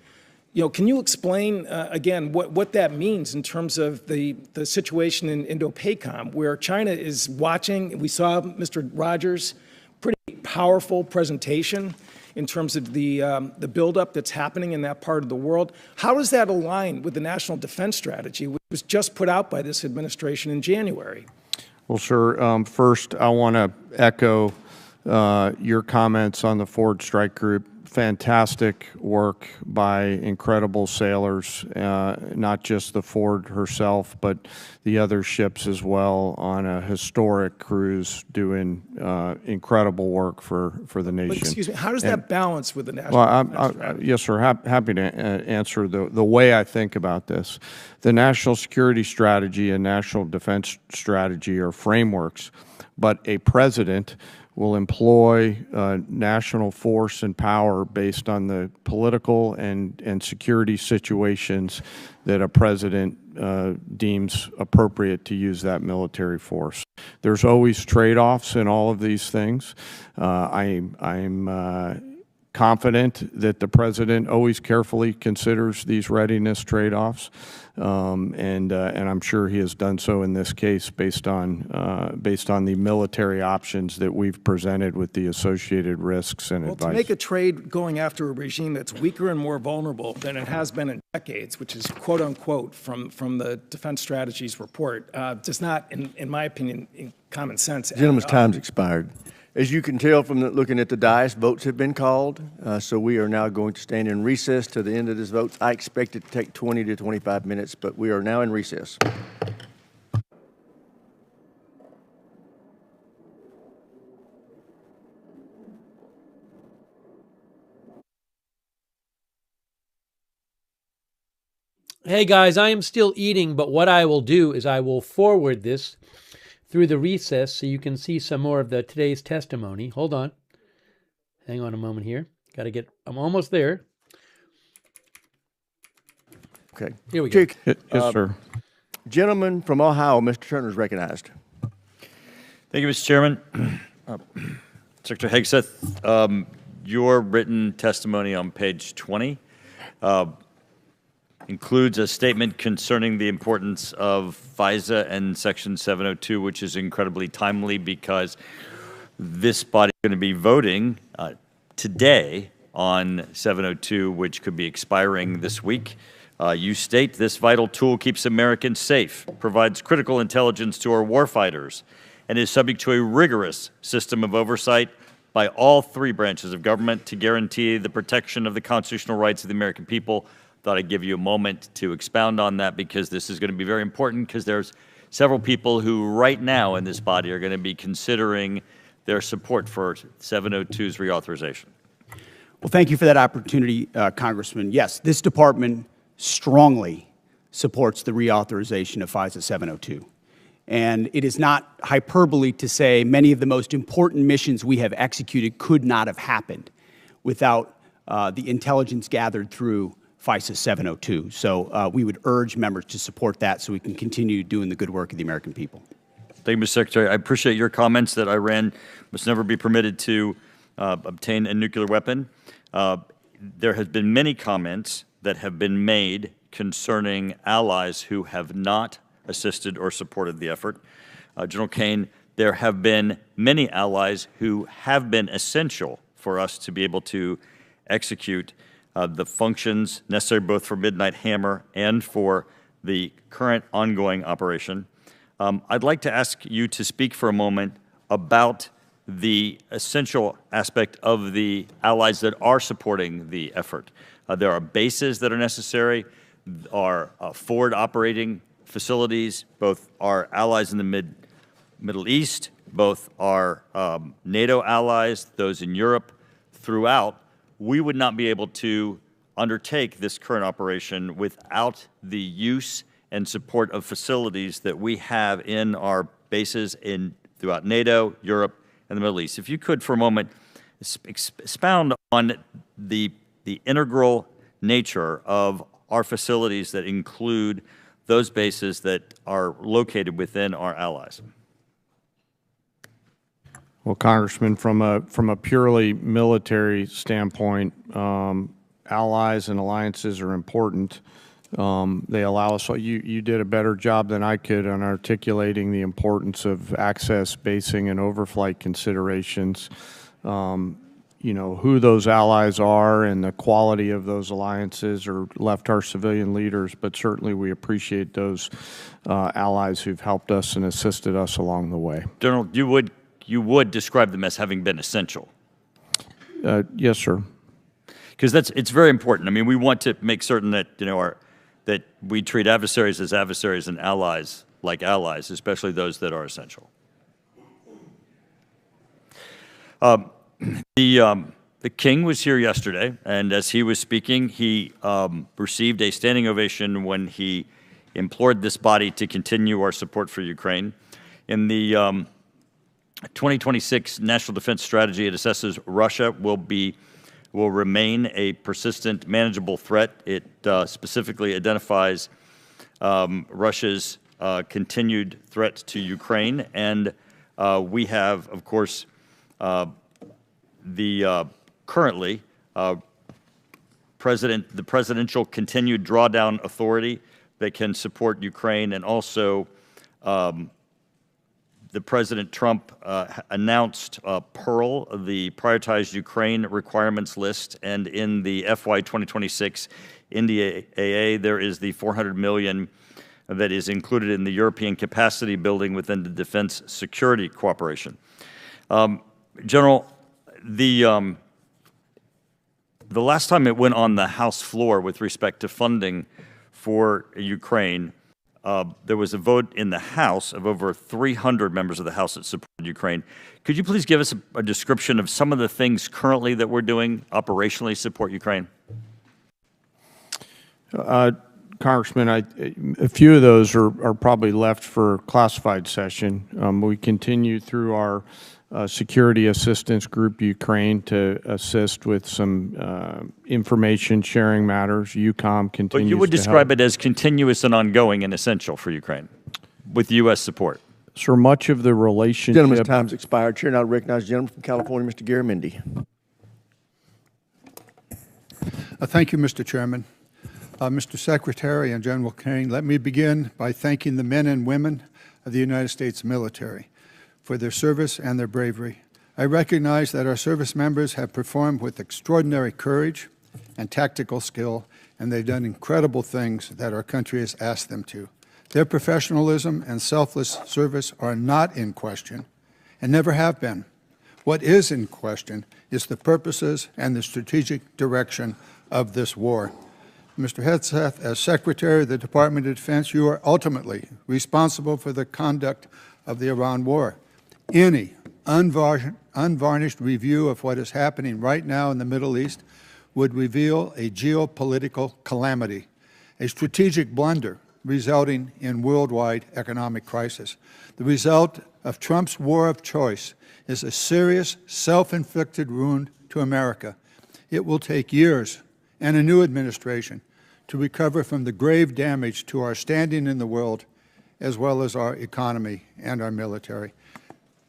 can you explain, again, what that means in terms of the situation in Indo-PACOM, where China is watching? We saw Mr. Rogers' pretty powerful presentation in terms of the buildup that's happening in that part of the world. How does that align with the national defense strategy, which was just put out by this administration in January? Well, sir, first I want to echo your comments on the Ford Strike Group. Fantastic work by incredible sailors, not just the Ford herself, but the other ships as well, on a historic cruise doing incredible work for the nation. But excuse me, how does that balance with the national defense strategy? Yes, sir, happy to answer the way I think about this. The national security strategy and national defense strategy are frameworks, but a president will employ national force and power based on the political and security situations that a president deems appropriate to use that military force. There's always trade-offs in all of these things. I'm confident that the president always carefully considers these readiness trade-offs, and I'm sure he has done so in this case based on the military options that we've presented with the associated risks and advice. To make a trade going after a regime that's weaker and more vulnerable than it has been in decades, which is quote unquote from the Defense Strategies report, does not, in my opinion, in common sense. Gentleman's time's expired. As you can tell from looking at the dais, votes have been called, so we are now going to stand in recess to the end of this vote. I expect it to take 20 to 25 minutes, but we are now in recess. Hey guys, I am still eating, but what I will do is I will forward this through the recess so you can see some more of today's testimony. Hold on. Hang on a moment here. I'm almost there. Okay. Here we go. Yes, sir. Gentleman from Ohio, Mr. Turner is recognized. Thank you, Mr. Chairman. Secretary Hegseth, your written testimony on page 20 includes a statement concerning the importance of FISA and Section 702, which is incredibly timely because this body is going to be voting today on 702, which could be expiring this week. You state this vital tool keeps Americans safe, provides critical intelligence to our warfighters, and is subject to a rigorous system of oversight by all three branches of government to guarantee the protection of the constitutional rights of the American people. Thought I'd give you a moment to expound on that because this is going to be very important because there's several people who right now in this body are going to be considering their support for 702's reauthorization. Well, thank you for that opportunity, Congressman. Yes, this department strongly supports the reauthorization of FISA 702. And it is not hyperbole to say many of the most important missions we have executed could not have happened without the intelligence gathered through FISA 702. So we would urge members to support that so we can continue doing the good work of the American people. Thank you, Mr. Secretary. I appreciate your comments that Iran must never be permitted to obtain a nuclear weapon. There have been many comments that have been made concerning allies who have not assisted or supported the effort. General Kane, there have been many allies who have been essential for us to be able to execute the functions necessary both for Midnight Hammer and for the current ongoing operation. I'd like to ask you to speak for a moment about the essential aspect of the allies that are supporting the effort. There are bases that are necessary, are forward operating facilities, both our allies in the Middle East, both our NATO allies, those in Europe, throughout. We would not be able to undertake this current operation without the use and support of facilities that we have in our bases throughout NATO, Europe, and the Middle East. If you could, for a moment, expound on the integral nature of our facilities that include those bases that are located within our allies. Well, Congressman, from a purely military standpoint, allies and alliances are important. They allow us, you did a better job than I could on articulating the importance of access, basing, and overflight considerations. You know, who those allies are and the quality of those alliances are left our civilian leaders, but certainly we appreciate those allies who've helped us and assisted us along the way. General, you would describe them as having been essential. Yes, sir. Because it's very important. I mean, we want to make certain that that we treat adversaries as adversaries and allies like allies, especially those that are essential. The King was here yesterday, and as he was speaking, he received a standing ovation when he implored this body to continue our support for Ukraine. In the 2026 National Defense Strategy, it assesses Russia will remain a persistent, manageable threat. It specifically identifies Russia's continued threat to Ukraine, and we have, of course, currently the presidential continued drawdown authority that can support Ukraine, and also the President Trump announced Pearl, the prioritized Ukraine requirements list, and in the FY 2026 NDAA, there is the $400 million that is included in the European capacity building within the defense security cooperation. General, the last time it went on the House floor with respect to funding for Ukraine, there was a vote in the House of over 300 members of the House that supported Ukraine. Could you please give us a description of some of the things currently that we're doing operationally to support Ukraine? Congressman, a few of those are probably left for classified session. We continue through our security assistance group Ukraine to assist with some information sharing matters. UCOM continues. But you would describe it as continuous and ongoing and essential for Ukraine with U.S. support. Sir, much of the relationship. Gentleman's time's expired. Chair, now recognize the gentleman from California, Mr. Garamendi. Thank you, Mr. Chairman. Mr. Secretary and General Kane, let me begin by thanking the men and women of the United States military for their service and their bravery. I recognize that our service members have performed with extraordinary courage and tactical skill, and they've done incredible things that our country has asked them to. Their professionalism and selfless service are not in question and never have been. What is in question is the purposes and the strategic direction of this war. Mr. Hegseth, as Secretary of the Department of Defense, you are ultimately responsible for the conduct of the Iran war. Any unvarnished review of what is happening right now in the Middle East would reveal a geopolitical calamity, a strategic blunder resulting in worldwide economic crisis. The result of Trump's war of choice is a serious self-inflicted wound to America. It will take years and a new administration to recover from the grave damage to our standing in the world, as well as our economy and our military.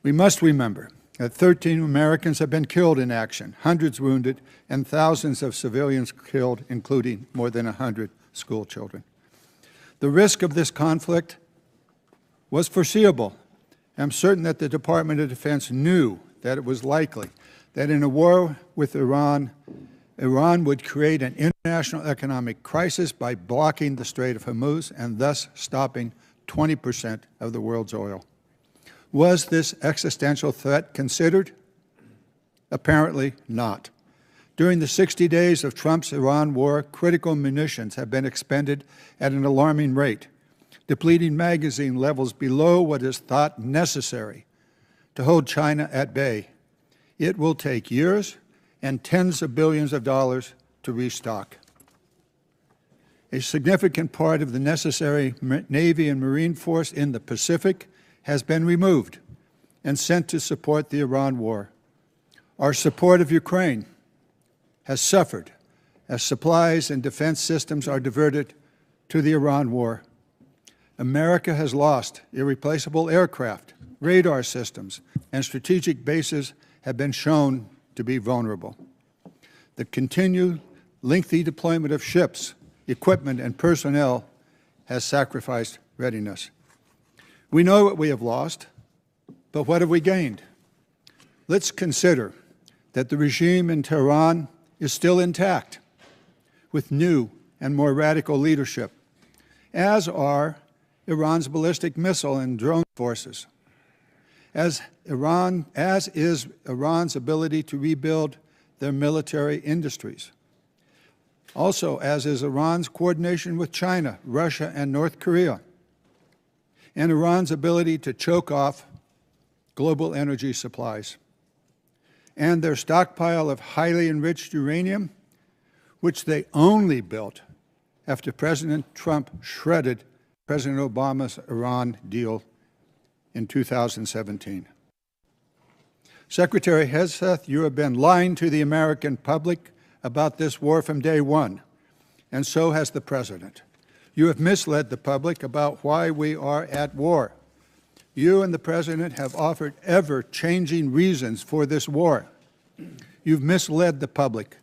We must remember that 13 Americans have been killed in action, hundreds wounded, and thousands of civilians killed, including more than 100 school children. The risk of this conflict was foreseeable. I'm certain that the Department of Defense knew that it was likely that in a war with Iran would create an international economic crisis by blocking the Strait of Hormuz and thus stopping 20% of the world's oil. Was this existential threat considered? Apparently not. During the 60 days of Trump's Iran war, critical munitions have been expended at an alarming rate, depleting magazine levels below what is thought necessary to hold China at bay. It will take years and tens of billions of dollars to restock. A significant part of the necessary Navy and Marine force in the Pacific has been removed and sent to support the Iran war. Our support of Ukraine has suffered as supplies and defense systems are diverted to the Iran war. America has lost irreplaceable aircraft, radar systems, and strategic bases have been shown to be vulnerable. The continued lengthy deployment of ships, equipment, and personnel has sacrificed readiness. We know what we have lost, but what have we gained? Let's consider that the regime in Tehran is still intact, with new and more radical leadership, as are Iran's ballistic missile and drone forces, as is Iran's ability to rebuild their military industries. Also, as is Iran's coordination with China, Russia, and North Korea, and Iran's ability to choke off global energy supplies, and their stockpile of highly enriched uranium, which they only built after President Trump shredded President Obama's Iran deal in 2017. Secretary Hegseth, you have been lying to the American public about this war from day one, and so has the President. You have misled the public about why we are at war. You and the President have offered ever-changing reasons for this war. You've misled the public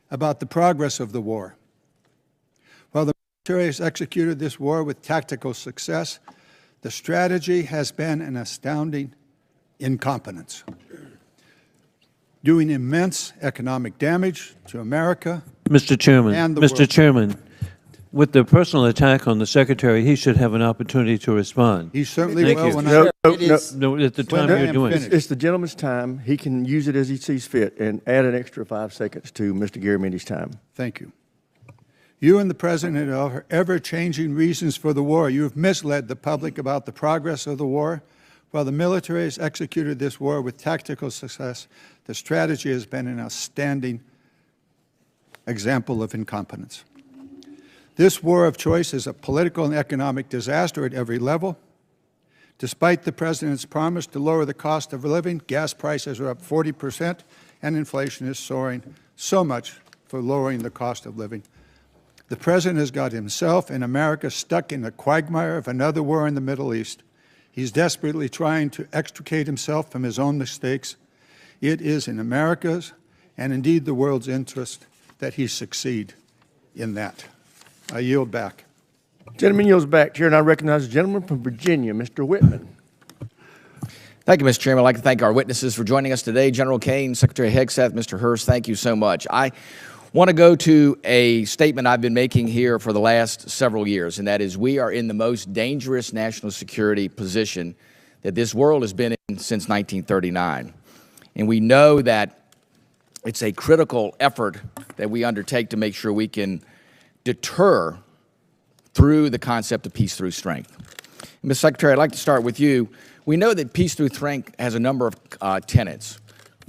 about the progress of the war. While the military has executed this war with tactical success, the strategy has been an astounding incompetence, doing immense economic damage to America. Mr. Chairman, with the personal attack on the Secretary, he should have an opportunity to respond. He certainly Thank will you. when No, at the time you're doing it. It's the gentleman's time. He can use it as he sees fit and add an extra 5 seconds to Mr. Garamendi's time. Thank you. You and the President are ever-changing reasons for the war. You have misled the public about the progress of the war. While the military has executed this war with tactical success, the strategy has been an outstanding example of incompetence. This war of choice is a political and economic disaster at every level. Despite the President's promise to lower the cost of living, gas prices are up 40%, and inflation is soaring. So much for lowering the cost of living. The President has got himself and America stuck in the quagmire of another war in the Middle East. He's desperately trying to extricate himself from his own mistakes. It is in America's, and indeed the world's interest, that he succeed in that. I yield back. Gentleman yields back. Chair, and I recognize the gentleman from Virginia, Mr. Whitman. Thank you, Mr. Chairman. I'd like to thank our witnesses for joining us today. General Kane, Secretary Hegseth, Mr. Hurst, thank you so much. I want to go to a statement I've been making here for the last several years, and that is we are in the most dangerous national security position that this world has been in since 1939. And we know that it's a critical effort that we undertake to make sure we can deter through the concept of peace through strength. Ms. Secretary, I'd like to start with you. We know that peace through strength has a number of tenets.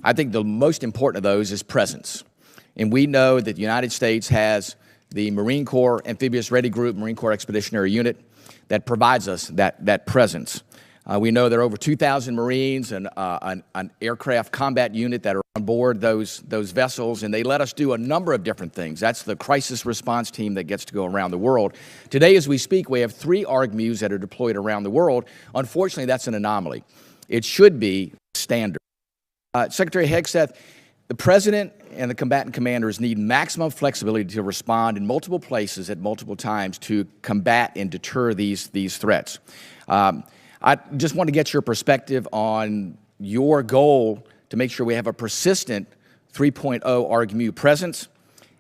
I think the most important of those is presence. And we know that the United States has the Marine Corps Amphibious Ready Group, Marine Corps Expeditionary Unit, that provides us that presence. We know there are over 2,000 Marines and an aircraft combat unit that are on board those vessels, and they let us do a number of different things. That's the crisis response team that gets to go around the world. Today, as we speak, we have 3 ARGMUs that are deployed around the world. Unfortunately, that's an anomaly. It should be standard. Secretary Hegseth, the President and the combatant commanders need maximum flexibility to respond in multiple places at multiple times to combat and deter these threats. I just want to get your perspective on your goal to make sure we have a persistent 3.0 ARGMU presence,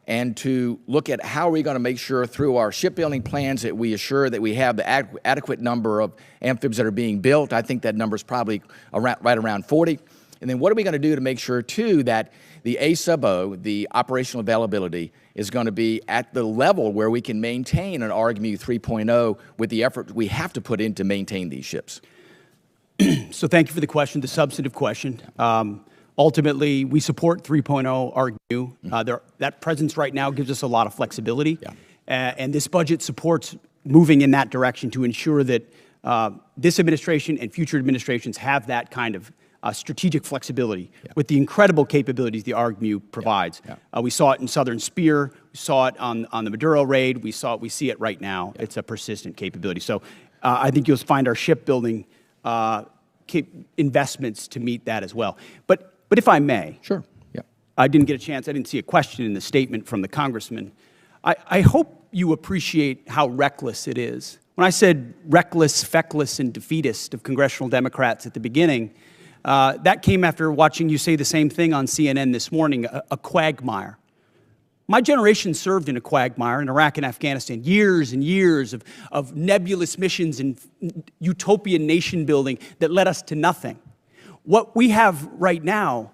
and to look at how are we going to make sure through our shipbuilding plans that we assure that we have the adequate number of amphibs that are being built. I think that number is probably right around 40. And then what are we going to do to make sure, too, that the A-sub-O, the operational availability, is going to be at the level where we can maintain an ARGMU 3.0 with the effort we have to put in to maintain these ships? So thank you for the question, the substantive question. Ultimately, we support 3.0 ARGMU. That presence right now gives us a lot of flexibility. Yeah. And this budget supports moving in that direction to ensure that this administration and future administrations have that kind of strategic flexibility with the incredible capabilities the ARGMU provides. We saw it in Southern Spear. We saw it on the Maduro raid. We see it right now. It's a persistent capability. So I think you'll find our shipbuilding investments to meet that as well. But if I may. Sure. Yeah. I didn't get a chance. I didn't see a question in the statement from the congressman. I hope you appreciate how reckless it is. When I said reckless, feckless, and defeatist of congressional Democrats at the beginning, that came after watching you say the same thing on CNN this morning, a quagmire. My generation served in a quagmire in Iraq and Afghanistan, years and years of nebulous missions and utopian nation building that led us to nothing. What we have right now,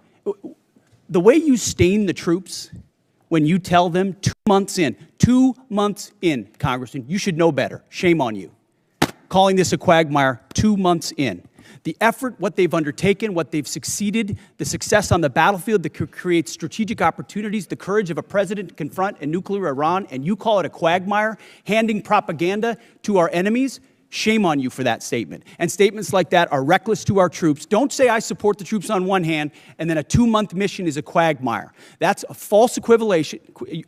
the way you stain the troops when you tell them 2 months in, Congressman, you should know better. Shame on you. Calling this a quagmire 2 months in. The effort, what they've undertaken, what they've succeeded, the success on the battlefield that creates strategic opportunities, the courage of a president to confront a nuclear Iran, and you call it a quagmire, handing propaganda to our enemies, shame on you for that statement. And statements like that are reckless to our troops. Don't say I support the troops on one hand, and then a 2-month mission is a quagmire. That's a false equivalation.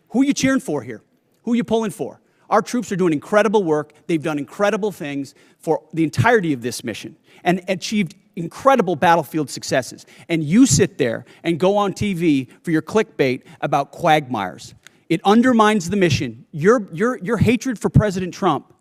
Who are you cheering for here? Who are you pulling for? Our troops are doing incredible work. They've done incredible things for the entirety of this mission and achieved incredible battlefield successes. And you sit there and go on TV for your clickbait about quagmires. It undermines the mission. Your hatred for President Trump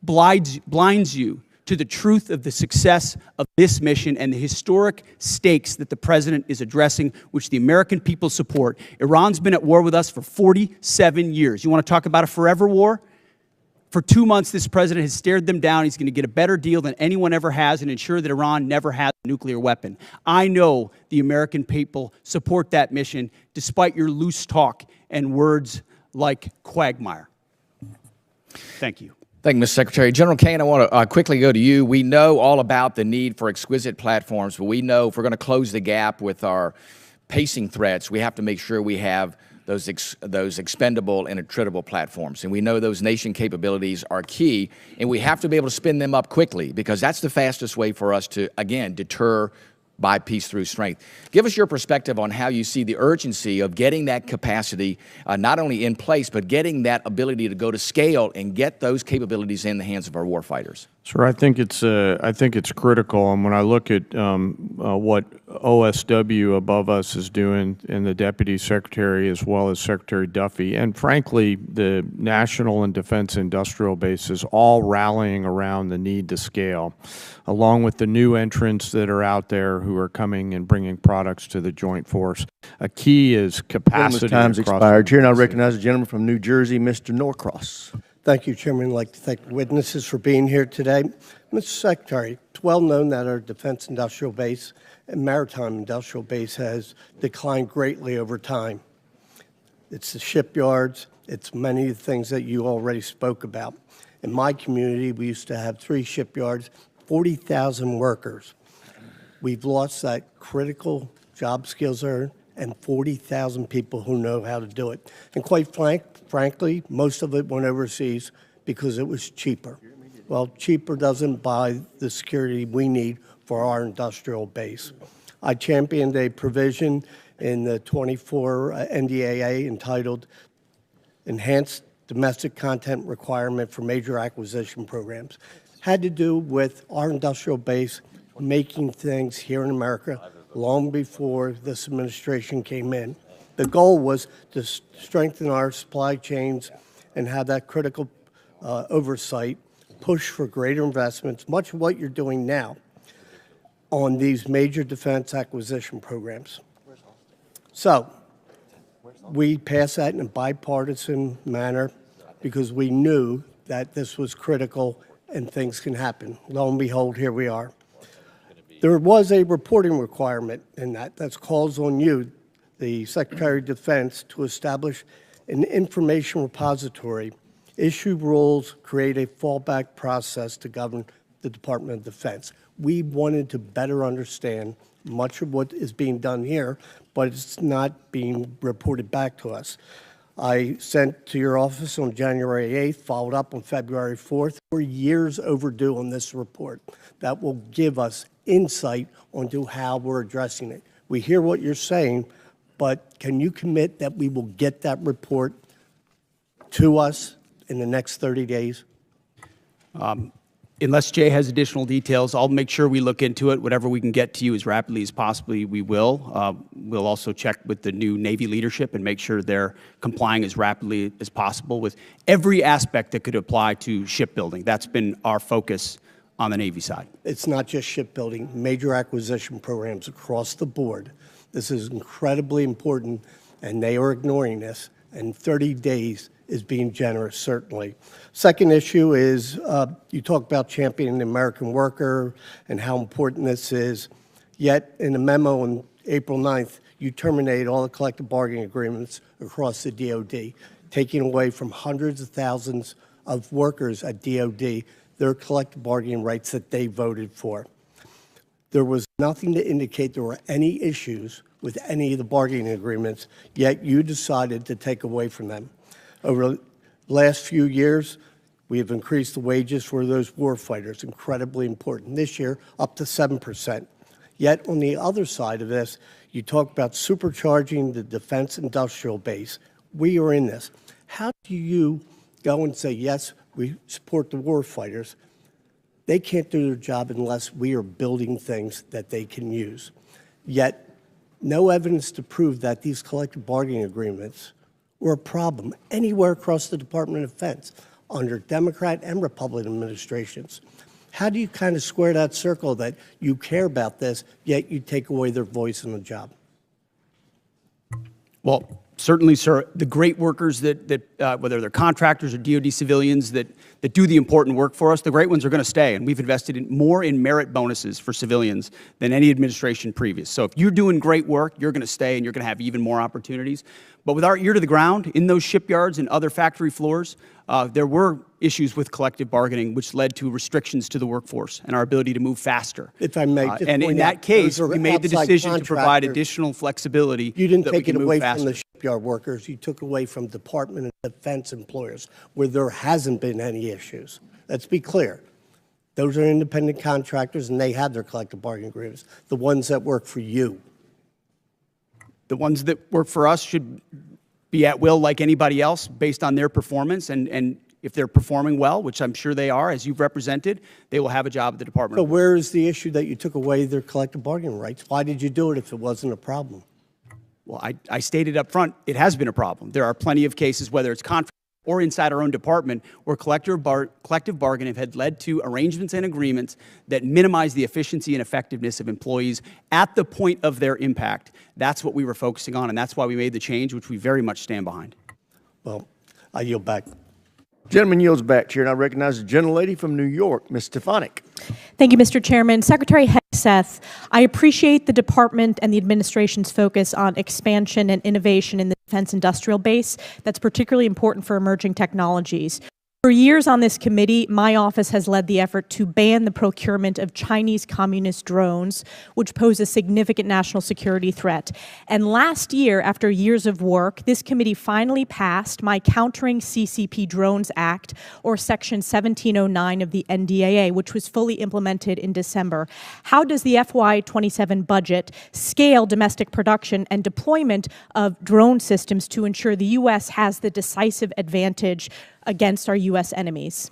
blinds you to the truth of the success of this mission and the historic stakes that the president is addressing, which the American people support. Iran's been at war with us for 47 years. You want to talk about a forever war? For 2 months, this president has stared them down. He's going to get a better deal than anyone ever has and ensure that Iran never has a nuclear weapon. I know the American people support that mission, despite your loose talk and words like quagmire. Thank you. Thank you, Mr. Secretary. General Kane, I want to quickly go to you. We know all about the need for exquisite platforms, but we know if we're going to close the gap with our pacing threats, we have to make sure we have those expendable and attritable platforms. And we know those nation capabilities are key, and we have to be able to spin them up quickly because that's the fastest way for us to, again, deter by peace through strength. Give us your perspective on how you see the urgency of getting that capacity not only in place, but getting that ability to go to scale and get those capabilities in the hands of our warfighters. Sir, I think it's critical, and when I look at what OSW above us is doing, and the Deputy Secretary as well as Secretary Duffy, and frankly, the National and Defense Industrial Bases all rallying around the need to scale, along with the new entrants that are out there who are coming and bringing products to the Joint Force. A key is capacity. Time's expired. Chair, and I recognize the gentleman from New Jersey, Mr. Norcross. Thank you, Chairman. I'd like to thank the witnesses for being here today. Mr. Secretary, it's well known that our Defense Industrial Base and Maritime Industrial Base has declined greatly over time. It's the shipyards, it's many of the things that you already spoke about. In my community, we used to have 3 shipyards, 40,000 workers. We've lost that critical job skills there and 40,000 people who know how to do it. And quite frankly, most of it went overseas because it was cheaper. Well, cheaper doesn't buy the security we need for our industrial base. I championed a provision in the 24 NDAA entitled Enhanced Domestic Content Requirement for Major Acquisition Programs. Had to do with our industrial base making things here in America long before this administration came in. The goal was to strengthen our supply chains and have that critical oversight, push for greater investments, much of what you're doing now on these major defense acquisition programs. So we passed that in a bipartisan manner because we knew that this was critical and things can happen. Lo and behold, here we are. There was a reporting requirement in that. That calls on you, the Secretary of Defense, to establish an information repository, issue rules, create a fallback process to govern the Department of Defense. We wanted to better understand much of what is being done here, but it's not being reported back to us. I sent to your office on January 8th, followed up on February 4th. We're years overdue on this report that will give us insight onto how we're addressing it. We hear what you're saying, but can you commit that we will get that report to us in the next 30 days? Unless Jay has additional details, I'll make sure we look into it. Whatever we can get to you as rapidly as possibly, we will. We'll also check with the new Navy leadership and make sure they're complying as rapidly as possible with every aspect that could apply to shipbuilding. That's been our focus on the Navy side. It's not just shipbuilding, major acquisition programs across the board. This is incredibly important, and they are ignoring this. And 30 days is being generous, certainly. Second issue is you talk about championing the American worker and how important this is. Yet in a memo on April 9th, you terminate all the collective bargaining agreements across the DOD, taking away from hundreds of thousands of workers at DOD their collective bargaining rights that they voted for. There was nothing to indicate there were any issues with any of the bargaining agreements, yet you decided to take away from them. Over the last few years, we have increased the wages for those war fighters, incredibly important. This year, up to 7%. Yet on the other side of this, you talk about supercharging the defense industrial base. We are in this. How do you go and say, yes, we support the war fighters? They can't do their job unless we are building things that they can use. Yet, no evidence to prove that these collective bargaining agreements were a problem anywhere across the Department of Defense under Democrat and Republican administrations. How do you kind of square that circle that you care about this, yet you take away their voice in the job? Well, certainly, sir, the great workers that whether they're contractors or DoD civilians that do the important work for us, the great ones are going to stay. And we've invested more in merit bonuses for civilians than any administration previous. So if you're doing great work, you're going to stay and you're going to have even more opportunities. But with our ear to the ground in those shipyards and other factory floors, there were issues with collective bargaining, which led to restrictions to the workforce and our ability to move faster. If I may, and in that case, we made the decision to provide additional flexibility. You didn't take it away from the shipyard workers. You took away from Department of Defense employers where there hasn't been any issues. Let's be clear. Those are independent contractors, and they had their collective bargaining agreements. The ones that work for you. The ones that work for us should be at will like anybody else based on their performance. And if they're performing well, which I'm sure they are, as you've represented, they will have a job at the department. So where is the issue that you took away their collective bargaining rights? Why did you do it if it wasn't a problem? Well, I stated up front, it has been a problem. There are plenty of cases, whether it's contract or inside our own department, where collective bargaining had led to arrangements and agreements that minimize the efficiency and effectiveness of employees at the point of their impact. That's what we were focusing on, and that's why we made the change, which we very much stand behind. Well, I yield back. Gentleman yields back, Chair, and I recognize the gentlelady from New York, Ms. Stefanik. Thank you, Mr. Chairman. Secretary Hegseth, I appreciate the department and the administration's focus on expansion and innovation in the defense industrial base. That's particularly important for emerging technologies. For years on this committee, my office has led the effort to ban the procurement of Chinese communist drones, which pose a significant national security threat. And last year, after years of work, this committee finally passed my Countering CCP Drones Act, or Section 1709 of the NDAA, which was fully implemented in December. How does the FY27 budget scale domestic production and deployment of drone systems to ensure the U.S. has the decisive advantage against our U.S. enemies?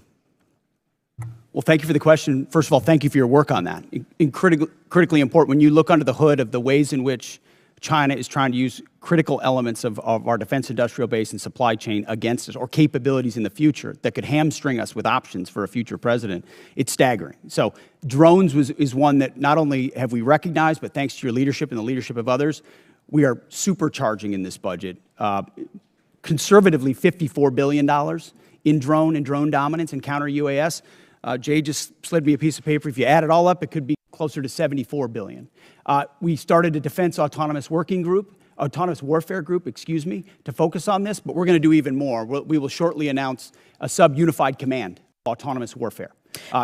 Well, thank you for the question. First of all, thank you for your work on that. Critically important. When you look under the hood of the ways in which China is trying to use critical elements of our defense industrial base and supply chain against us, or capabilities in the future that could hamstring us with options for a future president, it's staggering. So drones is one that not only have we recognized, but thanks to your leadership and the leadership of others, we are supercharging in this budget. Conservatively, $54 billion in drone and drone dominance and counter UAS. Jay just slid me a piece of paper. If you add it all up, it could be closer to $74 billion. We started a defense autonomous warfare group, to focus on this, but we're going to do even more. We will shortly announce a sub-unified command of autonomous warfare.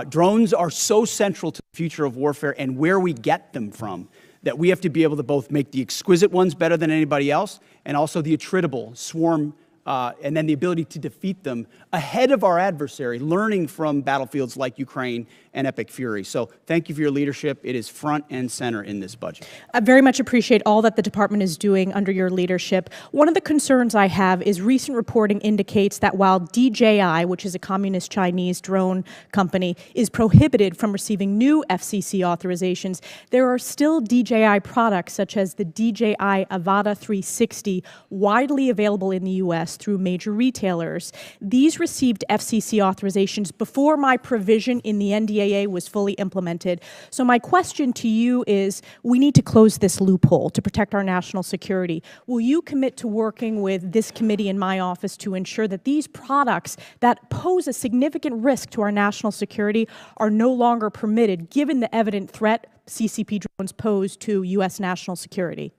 Drones are so central to the future of warfare and where we get them from that we have to be able to both make the exquisite ones better than anybody else and also the attritable swarm, and then the ability to defeat them ahead of our adversary, learning from battlefields like Ukraine and Epic Fury. So thank you for your leadership. It is front and center in this budget. I very much appreciate all that the department is doing under your leadership. One of the concerns I have is recent reporting indicates that while DJI, which is a communist Chinese drone company, is prohibited from receiving new FCC authorizations, there are still DJI products such as the DJI Avata 360 widely available in the U.S. through major retailers. These received FCC authorizations before my provision in the NDAA was fully implemented. So my question to you is, we need to close this loophole to protect our national security. Will you commit to working with this committee in my office to ensure that these products that pose a significant risk to our national security are no longer permitted, given the evident threat CCP drones pose to U.S. national security?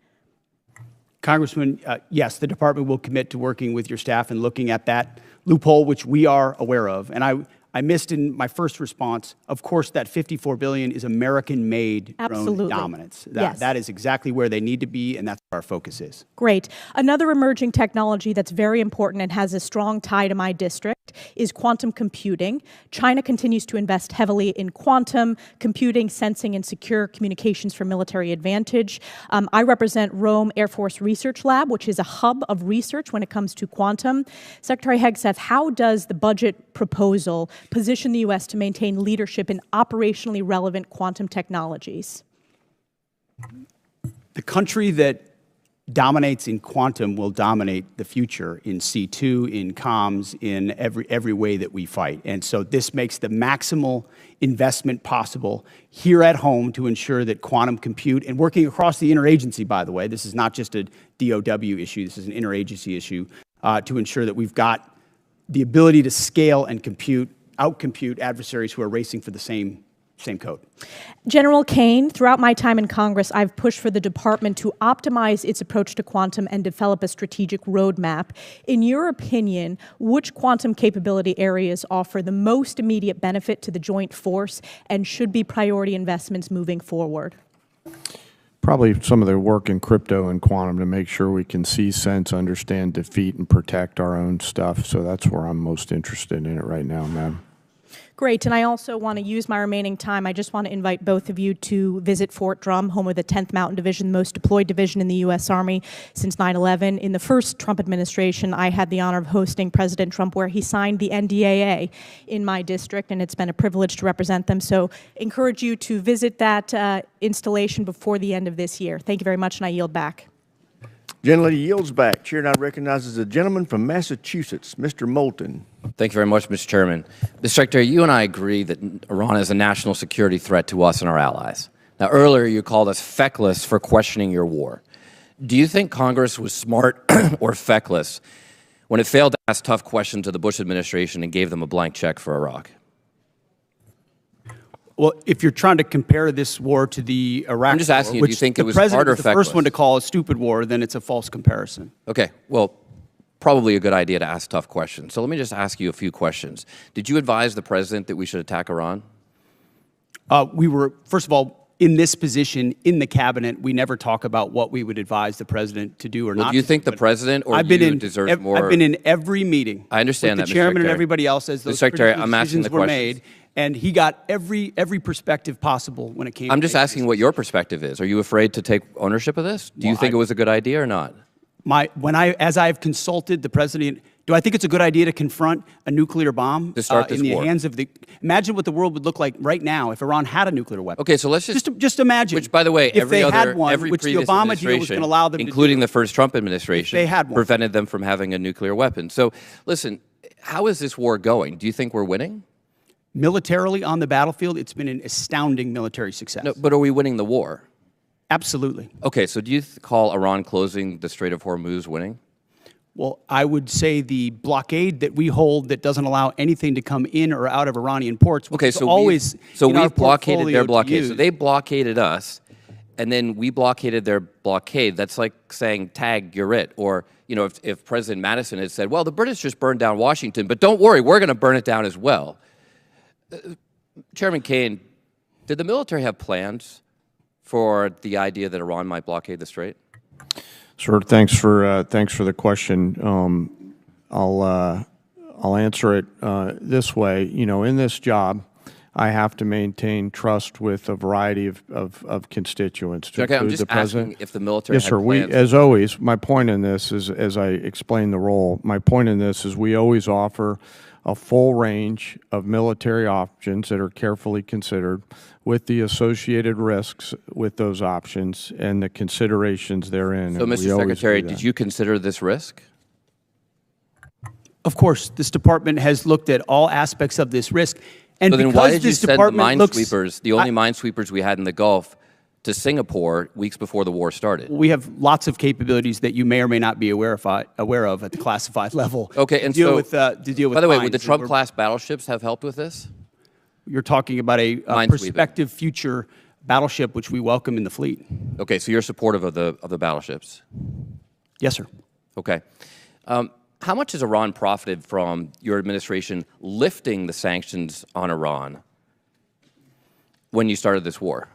Congressman, yes, the department will commit to working with your staff and looking at that loophole, which we are aware of. And I missed in my first response, of course, that $54 billion is American-made drone dominance. That is exactly where they need to be, and that's where our focus is. Great. Another emerging technology that's very important and has a strong tie to my district is quantum computing. China continues to invest heavily in quantum computing, sensing, and secure communications for military advantage. I represent Rome Air Force Research Lab, which is a hub of research when it comes to quantum. Secretary Hegseth, how does the budget proposal position the U.S. to maintain leadership in operationally relevant quantum technologies? The country that dominates in quantum will dominate the future in C2, in comms, in every way that we fight. And so this makes the maximal investment possible here at home to ensure that quantum compute, and working across the interagency, by the way, this is not just a DOW issue, this is an interagency issue, to ensure that we've got the ability to scale and outcompute adversaries who are racing for the same code. General Kane, throughout my time in Congress, I've pushed for the department to optimize its approach to quantum and develop a strategic roadmap. In your opinion, which quantum capability areas offer the most immediate benefit to the joint force and should be priority investments moving forward? Probably some of the work in crypto and quantum to make sure we can see, sense, understand, defeat, and protect our own stuff. So that's where I'm most interested in it right now, ma'am. Great, and I also want to use my remaining time. I just want to invite both of you to visit Fort Drum, home of the 10th Mountain Division, the most deployed division in the U.S. Army since 9/11. In the first Trump administration, I had the honor of hosting President Trump, where he signed the NDAA in my district, and it's been a privilege to represent them. So encourage you to visit that installation before the end of this year. Thank you very much, and I yield back. Gentlelady yields back. Chair now recognizes the gentleman from Massachusetts, Mr. Moulton. Thank you very much, Mr. Chairman. Mr. Secretary, you and I agree that Iran is a national security threat to us and our allies. Now, earlier you called us feckless for questioning your war. Do you think Congress was smart or feckless when it failed to ask tough questions of the Bush administration and gave them a blank check for Iraq? Well, if you're trying to compare this war to the Iraq I'm just asking war, you, do you think it was smart smart or the first feckless? one to call a stupid war, then it's a false comparison. Okay, well, probably a good idea to ask tough questions. So let me just ask you a few questions. Did you advise the president that we should attack Iran? We were, first of all, in this position in the cabinet, we never talk about what we would advise the president to do or not. Do you think the president or you deserve more? I've been in every meeting. I understand with that, the Mr. chairman and Secretary. everybody else as those Mr. Secretary, critical I'm asking decisions the were questions. made, and he got every perspective possible when it came. I'm to just asking what your perspective is. Are you afraid to take ownership of this? Do you think it was a good idea or not? As I've consulted the president, do I think it's a good idea to confront a nuclear bomb To start this in the war. hands of the? Imagine what the world would look like right now if Iran had a nuclear weapon. Okay, so let's just imagine. Which, by the way, if every they other, had one, every which the previous Obama deal was going to allow them, including to do. the first Trump administration, If they had one. prevented them from having a nuclear weapon. So, listen, how is this war going? Do you think we're winning? Militarily on the battlefield, it's been an astounding military success. No, but are we winning the war? Absolutely. Okay, so do you call Iran closing the Strait of Hormuz winning? Well, I would say the blockade that we hold that doesn't allow anything to come in or out of Iranian ports, which Okay, is so always we've blockaded their portfolio to blockade. So use. they blockaded us, and then we blockaded their blockade. That's like saying, tag, you're it. Or, you know, if President Madison had said, well, the British just burned down Washington, but don't worry, we're going to burn it down as well. Chairman Kane, did the military have plans for the idea that Iran might blockade the Strait? Sir, thanks for the question. I'll answer it this way. You know, in this job, I have to maintain trust with a variety of constituents. To Okay, I'm include just the president. asking if the military Yes, had sir. plans. As always, my point in this is, as I explain the role, my point in this is we always offer a full range of military options that are carefully considered with the associated risks with those options and the considerations therein. So, and we Mr. always Secretary, do that. did you consider this risk? Of course, this department has looked at all aspects of this risk. And So then because why did you this send the department looks, minesweepers, the only minesweepers we had in the Gulf, to Singapore weeks before the war started? we have lots of capabilities that you may or may not be aware of at the classified level. Okay, to and deal so, with, to deal with by the way, would mines. the And Trump-class battleships have helped with this? You're talking about a Minesweeping. prospective future battleship, which we welcome in the fleet. Okay, so you're supportive of the battleships? Yes, sir. Okay. How much has Iran profited from your administration lifting the sanctions on Iran when you started this war?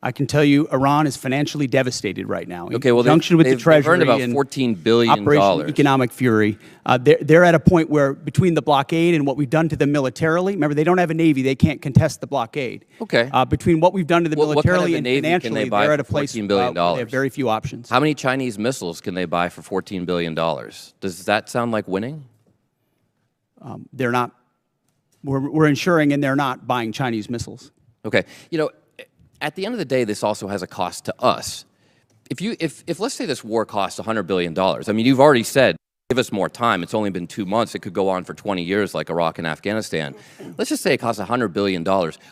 I can tell you Iran is financially devastated right now. Okay, well, in conjunction with the they've Treasury earned about and $14 billion. Operation Economic Fury. They're at a point where between the blockade and what we've done to them militarily, remember, they don't have a Navy. They can't contest the blockade. Okay. Between what we've done to them What kind of militarily a and Navy can financially, they buy they're at a for place $14 billion? where they have very few options. How many Chinese missiles can they buy for $14 billion? Does that sound like winning? They're not. We're ensuring, and they're not buying Chinese missiles. Okay. You know, at the end of the day, this also has a cost to us. if let's say this war costs $100 billion, I mean, you've already said, give us more time. It's only been 2 months. It could go on for 20 years like Iraq and Afghanistan. Let's just say it costs $100 billion.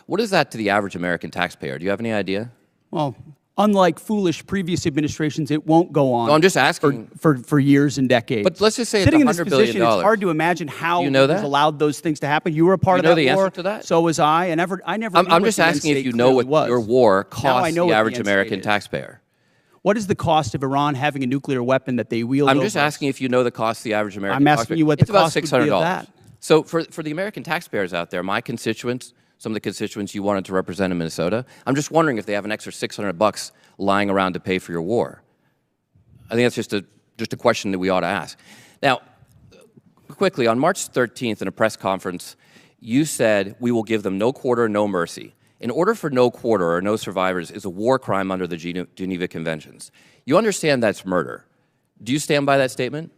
What is that to the average American taxpayer? Do you have any idea? Well, unlike foolish previous administrations, it won't go on. No, I'm just asking. For years and decades. But let's just say Sitting in it's this $100 billion. position, it's hard to imagine how you know it was that? allowed those things to happen. You were a part of that the war. answer to that? So was I. I never. I'm just asking if you know what your war costs the average American taxpayer. What is the cost of Iran having a nuclear weapon that they wield? I'm just asking if you know the cost of the average American taxpayer. I'm asking you what the cost would be of that. So for the American taxpayers out there, my constituents, some of the constituents you wanted to represent in Minnesota, I'm just wondering if they have an extra $600 lying around to pay for your war. I think that's just a question that we ought to ask. Now, quickly, on March 13th in a press conference, you said we will give them no quarter, no mercy. In order for no quarter or no survivors is a war crime under the Geneva Conventions. You understand that's murder. Do you stand by that statement?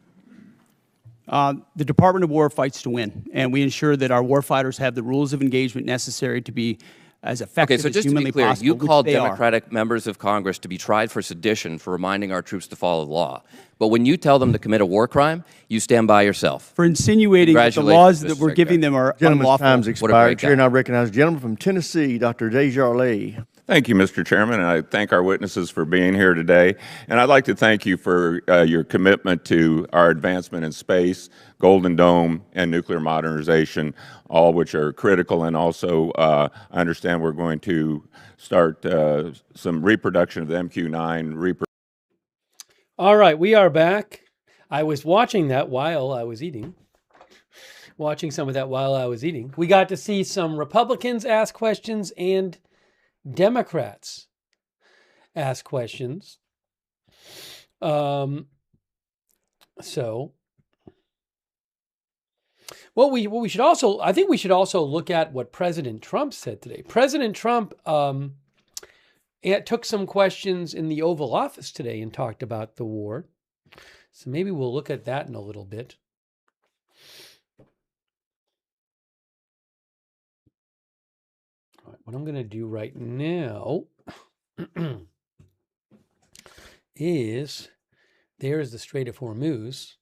The Department of War fights to win, and we ensure that our warfighters have the rules of engagement necessary to be as effective as humanly possible. Okay, so just to be clear, you called Democratic members of Congress to be tried for sedition for reminding our troops to follow the law. But when you tell them to commit a war crime, you stand by yourself. For insinuating that the laws that we're giving them are unlawful. Time's expired. Chair now recognize the gentleman from Tennessee, Dr. Desjardins. Thank you, Mr. Chairman, and I thank our witnesses for being here today. And I'd like to thank you for your commitment to our advancement in space, Golden Dome, and nuclear modernization, all which are critical. And also, I understand we're going to start some reproduction of the MQ-9. All right, we are back. I was watching that while I was eating. We got to see some Republicans ask questions and Democrats ask questions. So we should also, I think we should also look at what President Trump said today. President Trump took some questions in the Oval Office today and talked about the war. So maybe we'll look at that in a little bit. All right, what I'm going to do right now is, there's the Strait of Hormuz.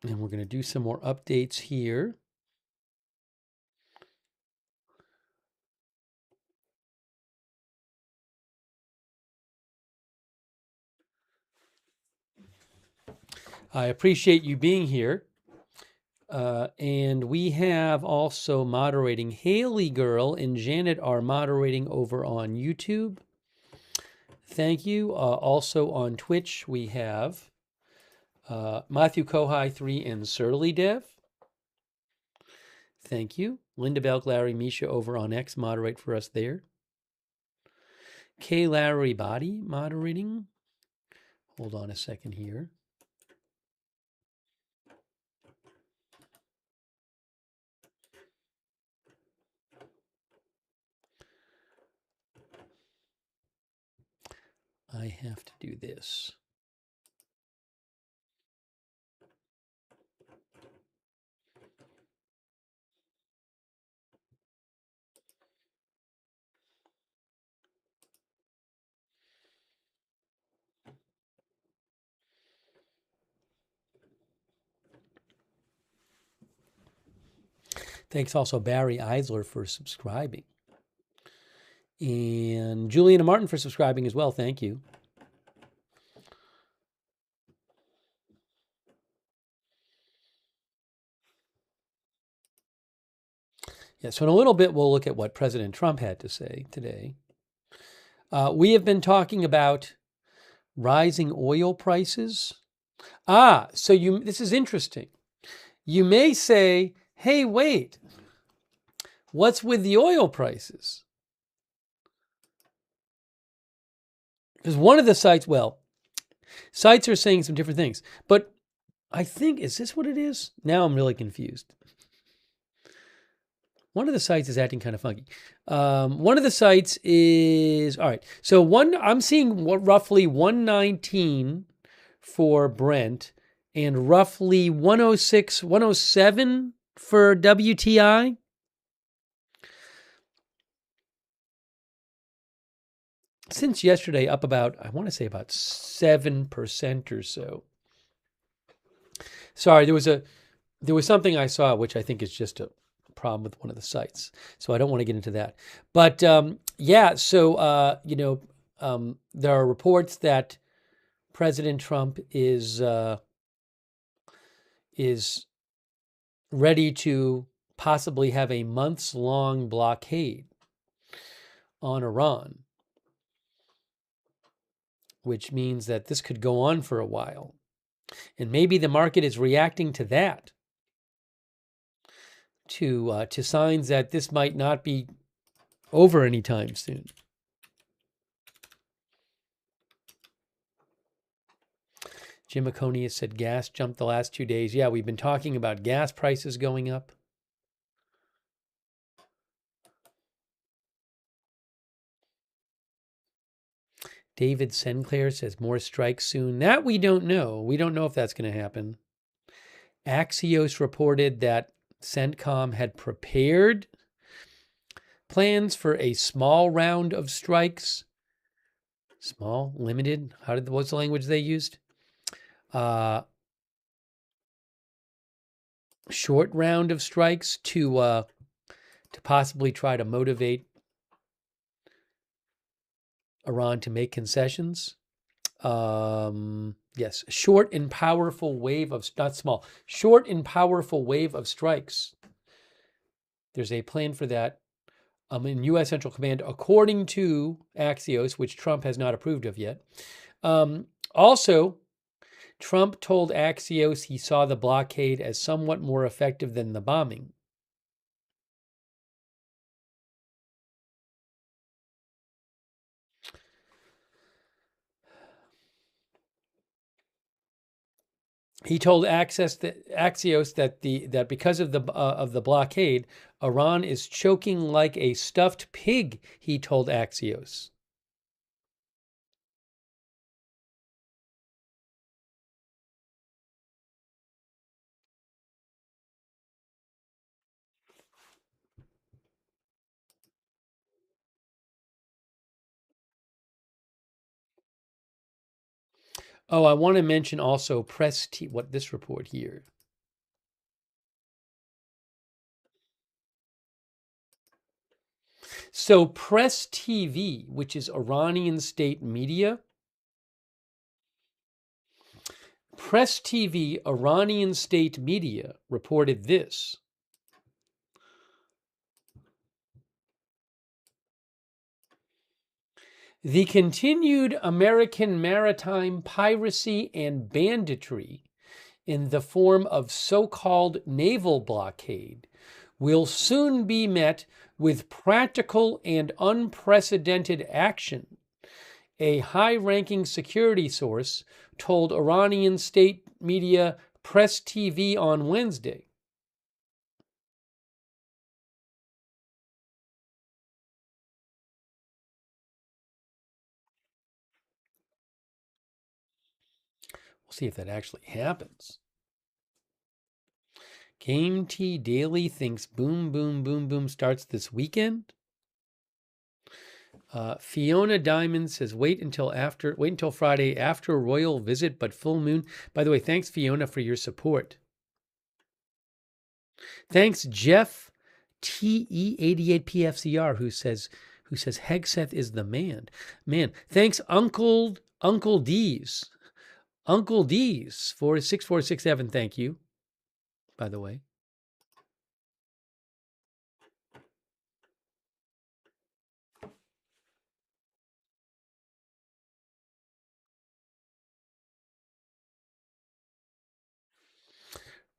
And we're going to do some more updates here. I appreciate you being here. And we have also moderating. Haley Girl and Janet are moderating over on YouTube. Thank you. Also on Twitch, we have Matthew Kohai 3 and Surly Dev. Thank you. Linda Belk, Larry, Misha over on X moderate for us there. K. Larry Body moderating. Hold on a second here. I have to do this. Thanks also Barry Eisler for subscribing. And Juliana Martin for subscribing as well. Thank you. Yeah, so in a little bit, we'll look at what President Trump had to say today. We have been talking about rising oil prices. So this is interesting. You may say, hey, wait, what's with the oil prices? Because one of the sites, sites are saying some different things. But I think, is this what it is? Now I'm really confused. One of the sites is acting kind of funky. One of the sites is, all right. So I'm seeing roughly 119 for Brent and roughly 106, 107 for WTI. Since yesterday, up about, I want to say about 7% or so. Sorry, there was something I saw which I think is just a problem with one of the sites, so I don't want to get into that. But yeah, so there are reports that President Trump is ready to possibly have a months-long blockade on Iran, which means that this could go on for a while. And maybe the market is reacting to that, to signs that this might not be over anytime soon. Jim Aconia said gas jumped the last 2 days. Yeah, we've been talking about gas prices going up. David Sinclair says more strikes soon. That we don't know. We don't know if that's going to happen. Axios reported that CENTCOM had prepared plans for a small round of strikes. Small, limited. What's the language they used? Short round of strikes to possibly try to motivate Iran to make concessions. Yes, short and powerful wave of, not small, short and powerful wave of strikes. There's a plan for that in U.S. Central Command, according to Axios, which Trump has not approved of yet. Also, Trump told Axios he saw the blockade as somewhat more effective than the bombing. He told Axios that because of the blockade, Iran is choking like a stuffed pig. He told Axios. Oh, I want to mention also what this report here. So Press TV, which is Iranian state media, Press TV, Iranian state media, reported this. The continued American maritime piracy and banditry in the form of so-called naval blockade will soon be met with practical and unprecedented action, a high-ranking security source told Iranian state media Press TV on Wednesday. We'll see if that actually happens. Game T Daily thinks boom, boom, boom, boom starts this weekend. Fiona Diamond says, wait until Friday after royal visit, but full moon. By the way, thanks Fiona for your support. Thanks Jeff TE88PFCR who says Hegseth is the man. Man, thanks Uncle D's. Uncle D's for 6467. Thank you. By the way.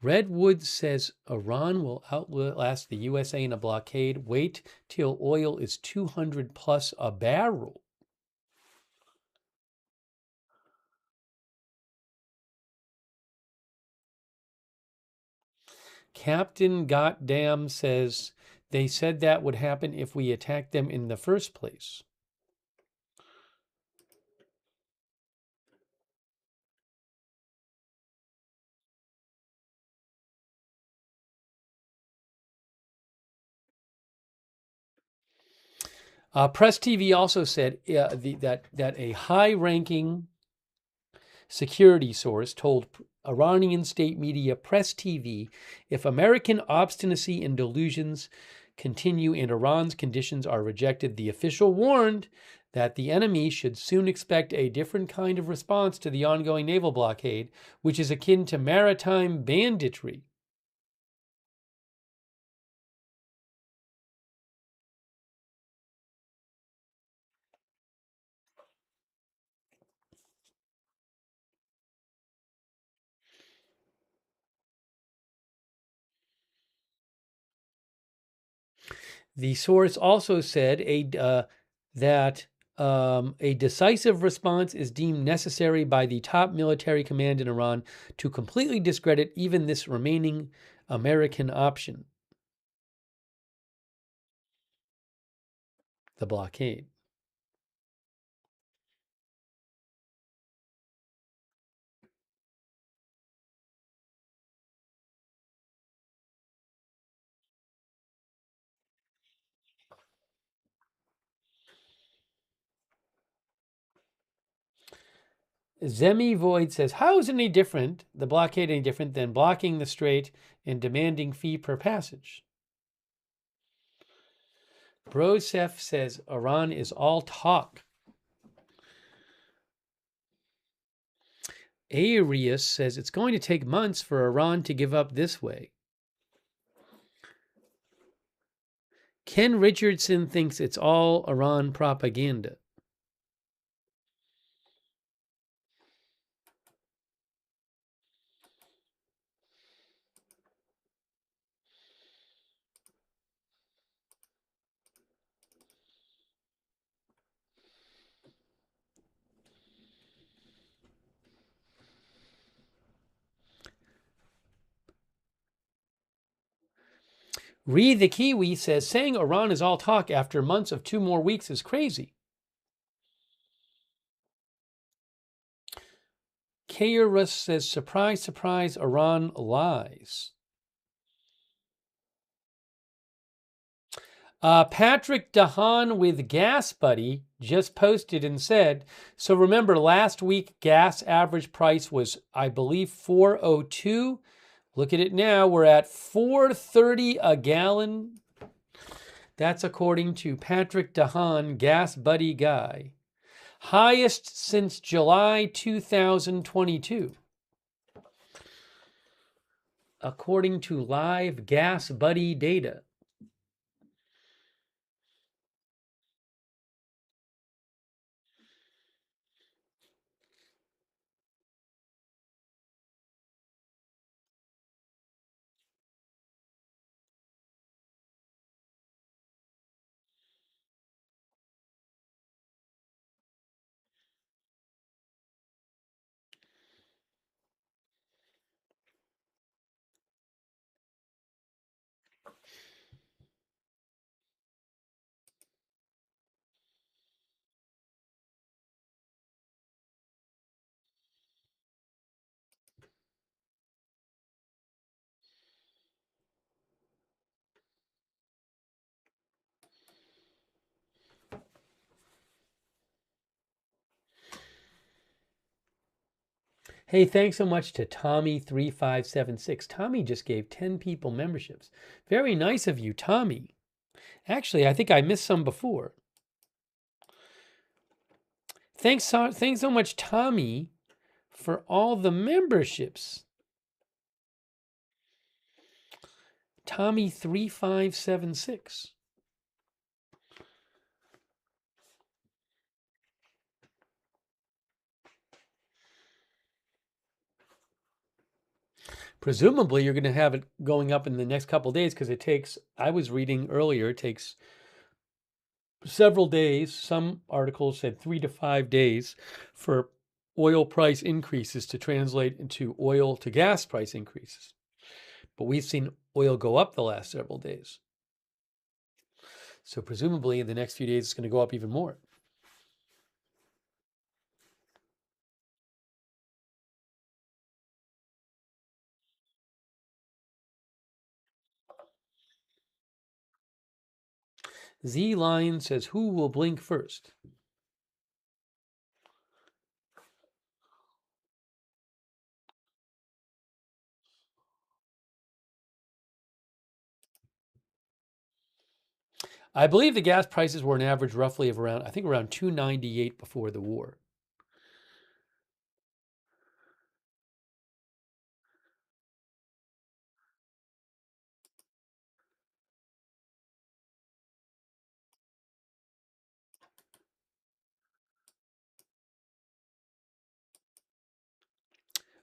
Redwood says Iran will outlast the USA in a blockade. Wait till oil is 200 plus a barrel. Captain Goddamn says they said that would happen if we attacked them in the first place. Press TV also said that a high-ranking security source told Iranian state media Press TV, if American obstinacy and delusions continue and Iran's conditions are rejected, the official warned that the enemy should soon expect a different kind of response to the ongoing naval blockade, which is akin to maritime banditry. The source also said that a decisive response is deemed necessary by the top military command in Iran to completely discredit even this remaining American option, the blockade. Zemi Void says, how is it any different, the blockade any different than blocking the strait and demanding fee per passage? Brosef says, Iran is all talk. Arius says, it's going to take months for Iran to give up this way. Ken Richardson thinks it's all Iran propaganda. Reed the Kiwi says, saying Iran is all talk after months of 2 more weeks is crazy. Kairus says, surprise, surprise, Iran lies. Patrick Dahan with Gas Buddy just posted and said, so remember last week gas average price was, I believe, $4.02. Look at it now. We're at $4.30 a gallon. That's according to Patrick Dahan, Gas Buddy guy. Highest since July 2022. According to live Gas Buddy data. Hey, thanks so much to Tommy3576. Tommy just gave 10 people memberships. Very nice of you, Tommy. Actually, I think I missed some before. Thanks so much, Tommy, for all the memberships. Tommy3576. Presumably, you're going to have it going up in the next couple of days because it takes, I was reading earlier, it takes several days. Some articles said 3 to 5 days for oil price increases to translate into oil to gas price increases. But we've seen oil go up the last several days. So presumably in the next few days, it's going to go up even more. Z Line says, who will blink first? I believe the gas prices were an average roughly of around, I think around $2.98 before the war.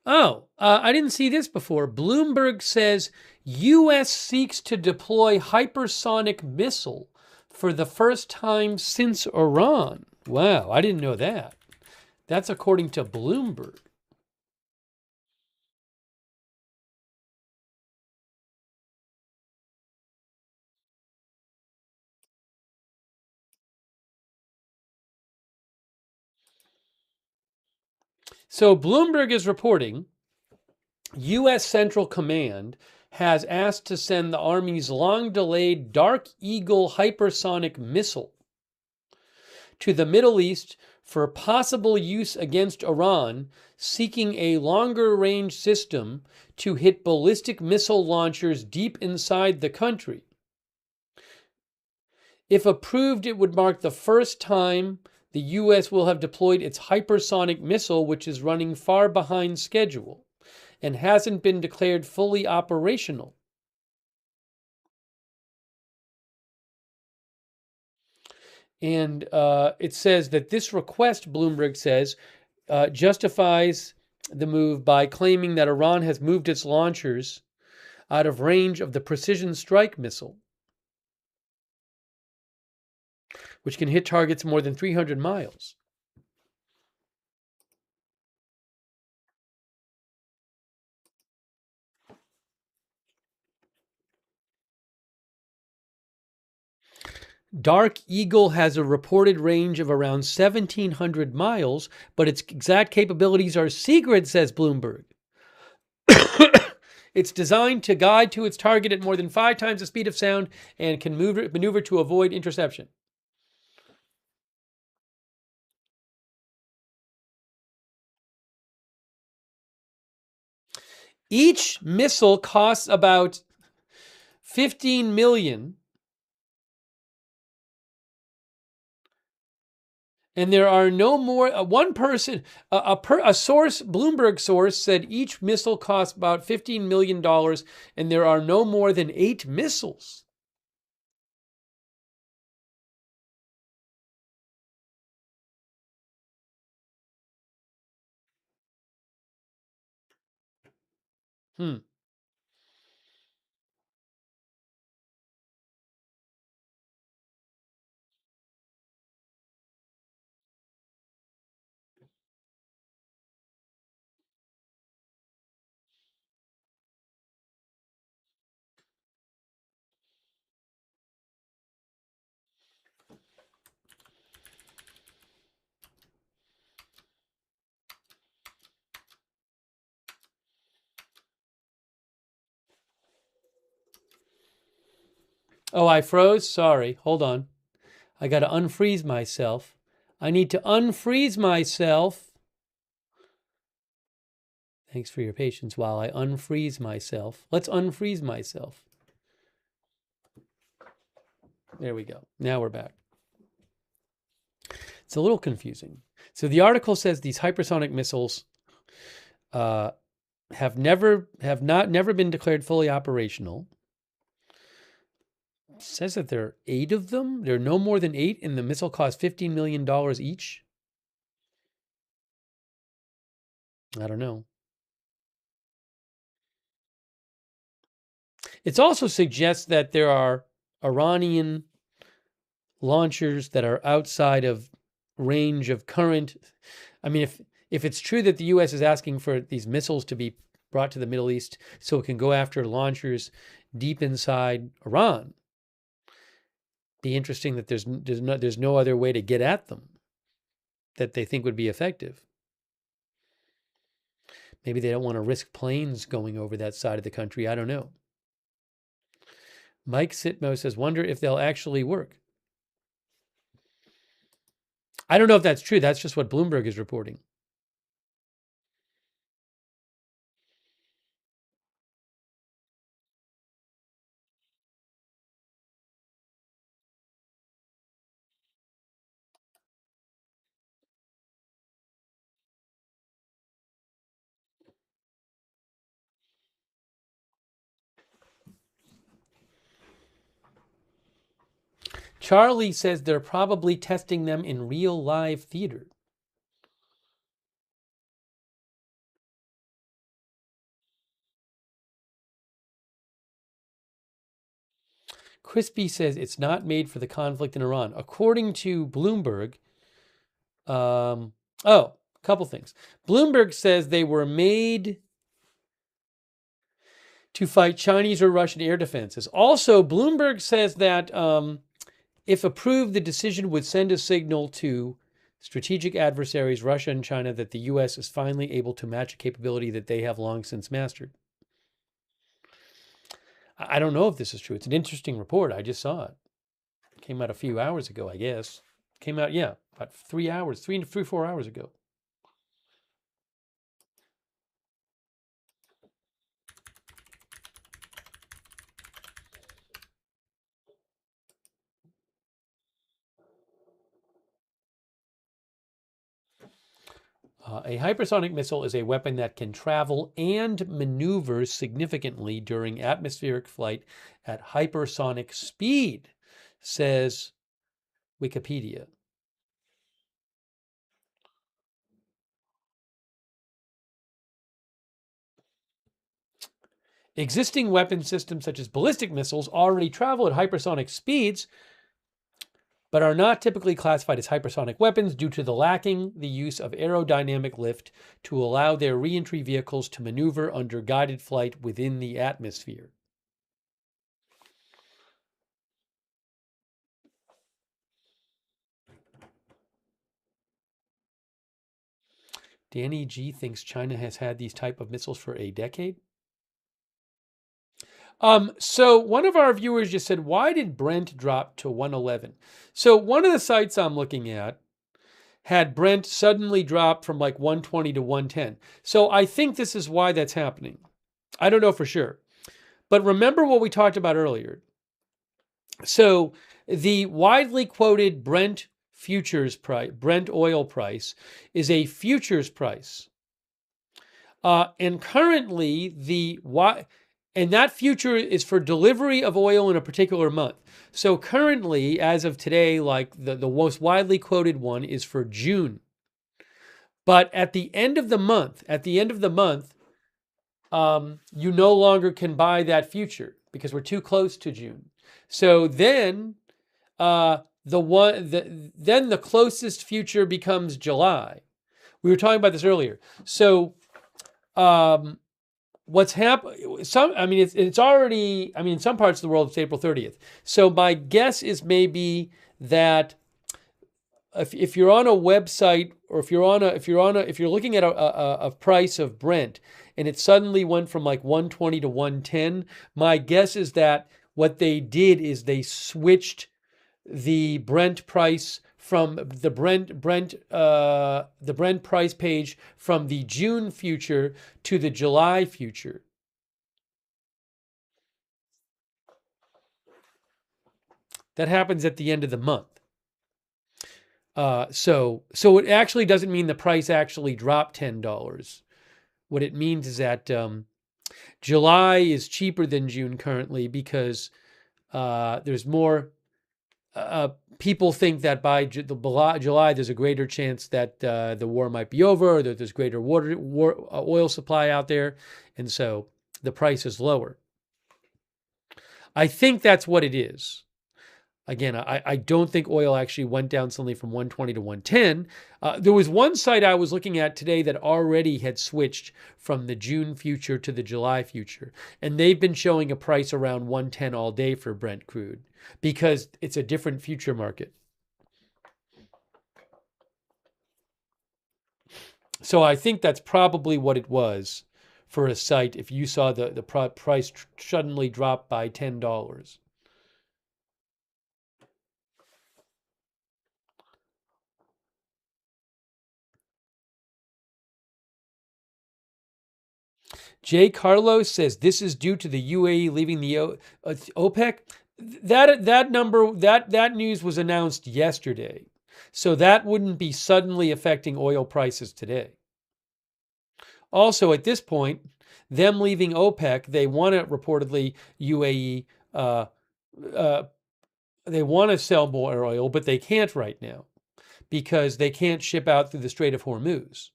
Oh, I didn't see this before. Bloomberg says U.S. seeks to deploy hypersonic missile for the first time since Iran. Wow, I didn't know that. That's according to Bloomberg. So Bloomberg is reporting U.S. Central Command has asked to send the Army's long-delayed Dark Eagle hypersonic missile to the Middle East for possible use against Iran, seeking a longer-range system to hit ballistic missile launchers deep inside the country. If approved, it would mark the first time the U.S. will have deployed its hypersonic missile, which is running far behind schedule and hasn't been declared fully operational. And it says that this request, Bloomberg says, justifies the move by claiming that Iran has moved its launchers out of range of the precision strike missile, which can hit targets more than 300 miles. Dark Eagle has a reported range of around 1,700 miles, but its exact capabilities are secret, says Bloomberg. It's designed to guide to its target at more than 5 times the speed of sound and can maneuver to avoid interception. Each missile costs about $15 million. And there are no more, one person, a source, Bloomberg source said each missile costs about $15 million and there are no more than 8 missiles. Oh, I froze? Sorry. Hold on. I got to unfreeze myself. I need to unfreeze myself. Thanks for your patience while I unfreeze myself. Let's unfreeze myself. There we go. Now we're back. It's a little confusing. So the article says these hypersonic missiles have never been declared fully operational. It says that there are 8 of them. There are no more than 8, and the missile costs $15 million each. I don't know. It also suggests that there are Iranian launchers that are outside of range of current. I mean, if it's true that the U.S. is asking for these missiles to be brought to the Middle East so it can go after launchers deep inside Iran, be interesting that there's no other way to get at them that they think would be effective. Maybe they don't want to risk planes going over that side of the country. I don't know. Mike Sitmo says, wonder if they'll actually work. I don't know if that's true. That's just what Bloomberg is reporting. Charlie says they're probably testing them in real live theater. Crispy says it's not made for the conflict in Iran. According to Bloomberg, a couple things. Bloomberg says they were made to fight Chinese or Russian air defenses. Also, Bloomberg says that if approved, the decision would send a signal to strategic adversaries, Russia and China, that the U.S. is finally able to match a capability that they have long since mastered. I don't know if this is true. It's an interesting report. I just saw it. Came out a few hours ago, I guess. Came out, yeah, about 3 hours, 4 hours ago. A hypersonic missile is a weapon that can travel and maneuver significantly during atmospheric flight at hypersonic speed, says Wikipedia. Existing weapon systems such as ballistic missiles already travel at hypersonic speeds, but are not typically classified as hypersonic weapons due to the lacking the use of aerodynamic lift to allow their reentry vehicles to maneuver under guided flight within the atmosphere. Danny G thinks China has had these type of missiles for a decade. So one of our viewers just said, why did Brent drop to 111? So one of the sites I'm looking at had Brent suddenly drop from like 120 to 110. So I think this is why that's happening. I don't know for sure. But remember what we talked about earlier. So the widely quoted Brent futures price, Brent oil price, is a futures price. And currently and that future is for delivery of oil in a particular month. So currently, as of today, like the most widely quoted one is for June. But at the end of the month, you no longer can buy that future because we're too close to June. So then the closest future becomes July. We were talking about this earlier. So what's happened? It's already. In some parts of the world, it's April 30th. So my guess is maybe that if you're on a website or if you're looking at a price of Brent and it suddenly went from like 120 to 110, my guess is that what they did is they switched the Brent price from the Brent price page from the June future to the July future. That happens at the end of the month. So it actually doesn't mean the price actually dropped $10. What it means is that July is cheaper than June currently because there's more. People think that by July there's a greater chance that the war might be over, or that there's greater oil supply out there, and so the price is lower. I think that's what it is. Again, I don't think oil actually went down suddenly from 120 to 110. There was one site I was looking at today that already had switched from the June future to the July future. And they've been showing a price around 110 all day for Brent crude because it's a different future market. So I think that's probably what it was for a site if you saw the price suddenly drop by $10. Jay Carlos says this is due to the UAE leaving the OPEC. That news was announced yesterday, so that wouldn't be suddenly affecting oil prices today. Also, at this point, them leaving OPEC, they want to reportedly UAE. They want to sell more oil, but they can't right now because they can't ship out through the Strait of Hormuz.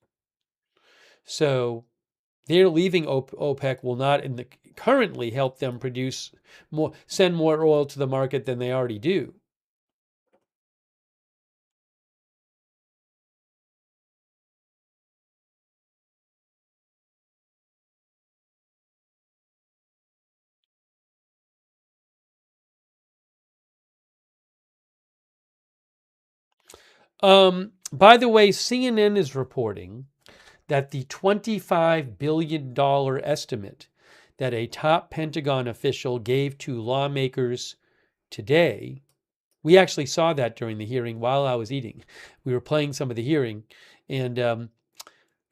So their leaving OPEC will not currently help them send more oil to the market than they already do. By the way, CNN is reporting that the $25 billion estimate that a top Pentagon official gave to lawmakers today, we actually saw that during the hearing while I was eating. We were playing some of the hearing, and the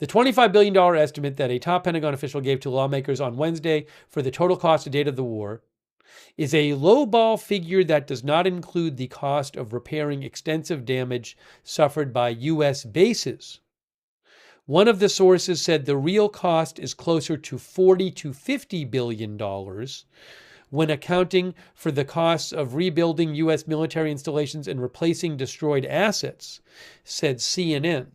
$25 billion estimate that a top Pentagon official gave to lawmakers on Wednesday for the total cost to date of the war is a lowball figure that does not include the cost of repairing extensive damage suffered by U.S. bases. One of the sources said the real cost is closer to $40 to $50 billion when accounting for the costs of rebuilding U.S. military installations and replacing destroyed assets, said CNN.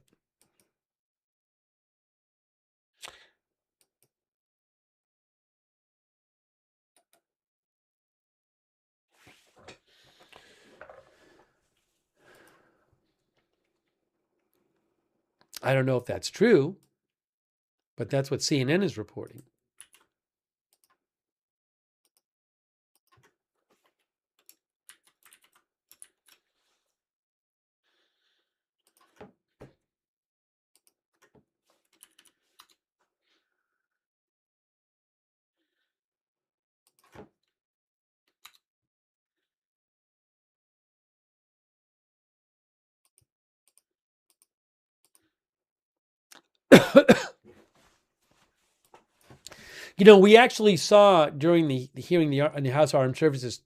I don't know if that's true, but that's what CNN is reporting. You know, we actually saw during the hearing in the House Armed Services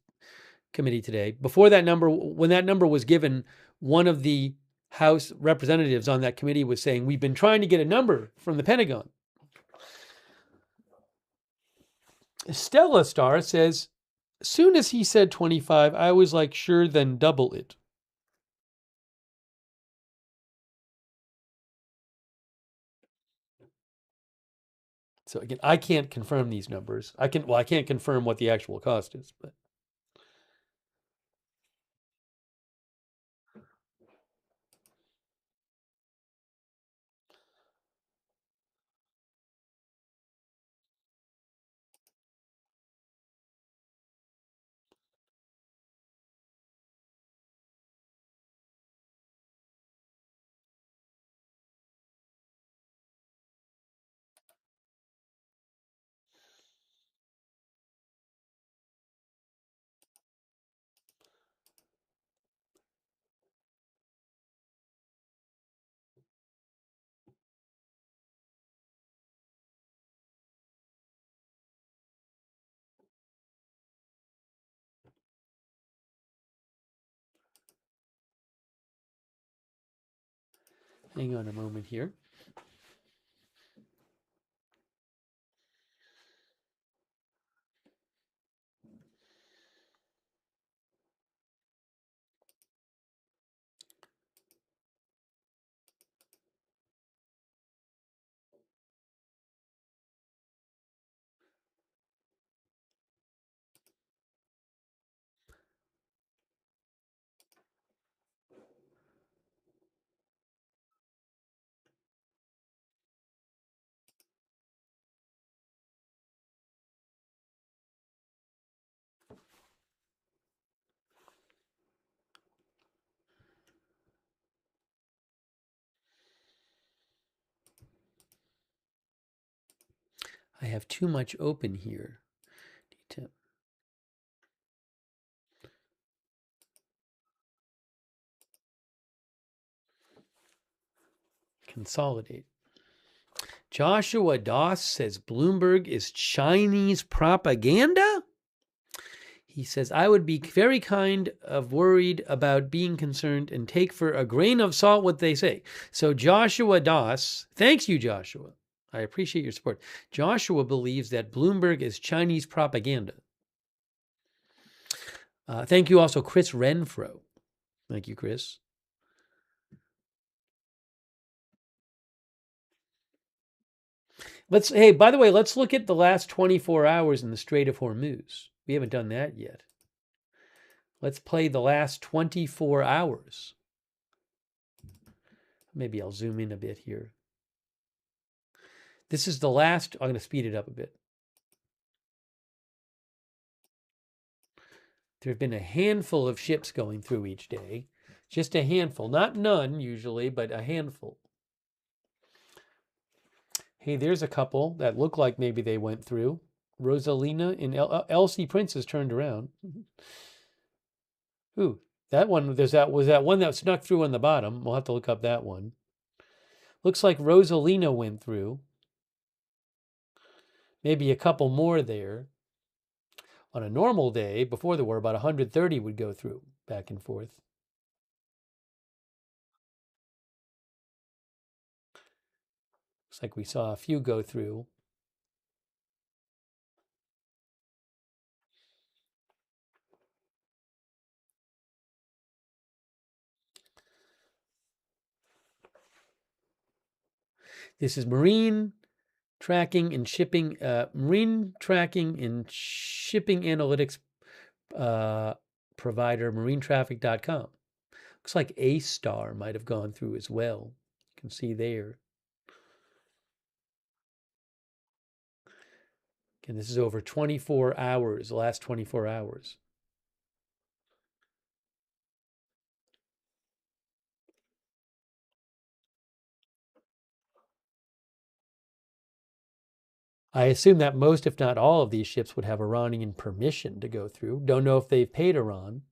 Committee today, before that number, when that number was given, one of the House representatives on that committee was saying, we've been trying to get a number from the Pentagon. Stella Star says, as soon as he said 25, I was like, sure, then double it. So again, I can't confirm these numbers. I can't confirm what the actual cost is, but hang on a moment here. I have too much open here. Need to consolidate. Joshua Doss says Bloomberg is Chinese propaganda. He says, I would be very kind of worried about being concerned and take for a grain of salt what they say. So Joshua Doss, thanks you, Joshua. I appreciate your support. Joshua believes that Bloomberg is Chinese propaganda. Thank you also, Chris Renfro. Thank you, Chris. Hey, by the way, let's look at the last 24 hours in the Strait of Hormuz. We haven't done that yet. Let's play the last 24 hours. Maybe I'll zoom in a bit here. This is the last, I'm going to speed it up a bit. There have been a handful of ships going through each day. Just a handful, not none usually, but a handful. Hey, there's a couple that look like maybe they went through. Rosalina and Elsie Princess turned around. Ooh, that one, was that one that snuck through on the bottom. We'll have to look up that one. Looks like Rosalina went through. Maybe a couple more there. On a normal day, before the war, about 130 would go through, back and forth. Looks like we saw a few go through. This is marine tracking and shipping analytics provider, marinetraffic.com. Looks like A-Star might have gone through as well. You can see there. Again, this is over 24 hours, the last 24 hours. I assume that most, if not all, of these ships would have Iranian permission to go through. Don't know if they've paid Iran.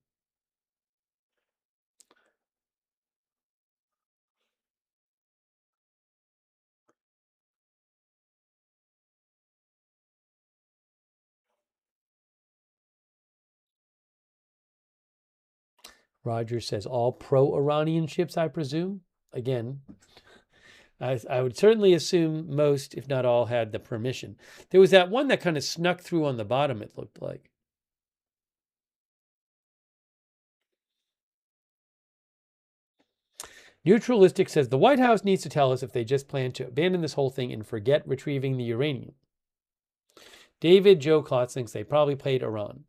Roger says all pro-Iranian ships, I presume. Again, I would certainly assume most, if not all, had the permission. There was that one that kind of snuck through on the bottom, it looked like. Neutralistic says the White House needs to tell us if they just plan to abandon this whole thing and forget retrieving the uranium. David Joe Klotz thinks they probably played Iran.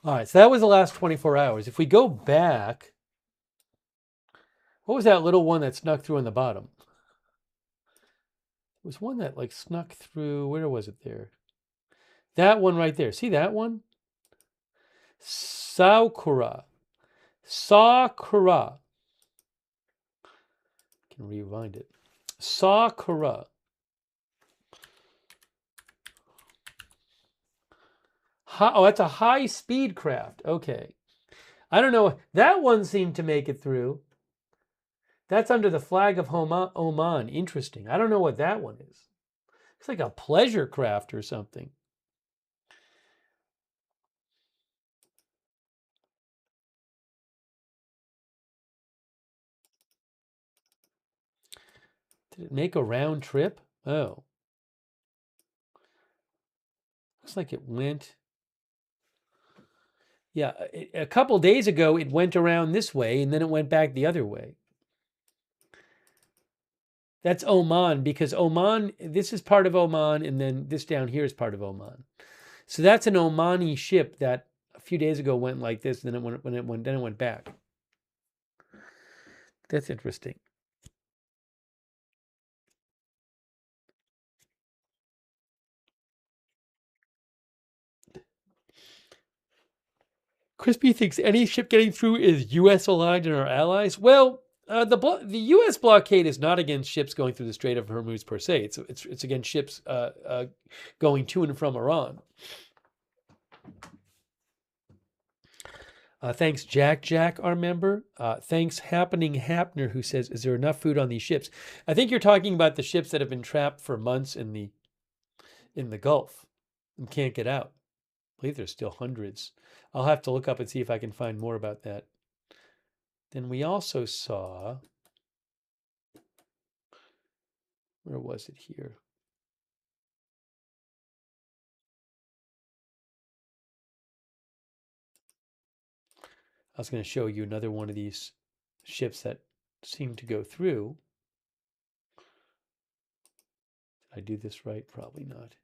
All right, so that was the last 24 hours. If we go back, what was that little one that snuck through on the bottom? It was one that like snuck through, where was it there? That one right there. See that one? Sakura. Sakura. I can rewind it. Sakura. Oh, that's a high-speed craft. Okay. I don't know. That one seemed to make it through. That's under the flag of Oman. Interesting. I don't know what that one is. It's like a pleasure craft or something. Did it make a round trip? Oh. Looks like it went. Yeah, a couple days ago, it went around this way, and then it went back the other way. That's Oman, because Oman, this is part of Oman, and then this down here is part of Oman. So that's an Omani ship that a few days ago went like this, and then it went back. That's interesting. Crispy thinks any ship getting through is U.S. aligned and our allies. Well, the U.S. blockade is not against ships going through the Strait of Hormuz per se. It's against ships going to and from Iran. Thanks, Jack, our member. Thanks, Happening Hapner, who says, "Is there enough food on these ships?" I think you're talking about the ships that have been trapped for months in the Gulf and can't get out. I believe there's still hundreds. I'll have to look up and see if I can find more about that. Then we also saw, where was it here? I was going to show you another one of these ships that seemed to go through. Did I do this right? Probably not.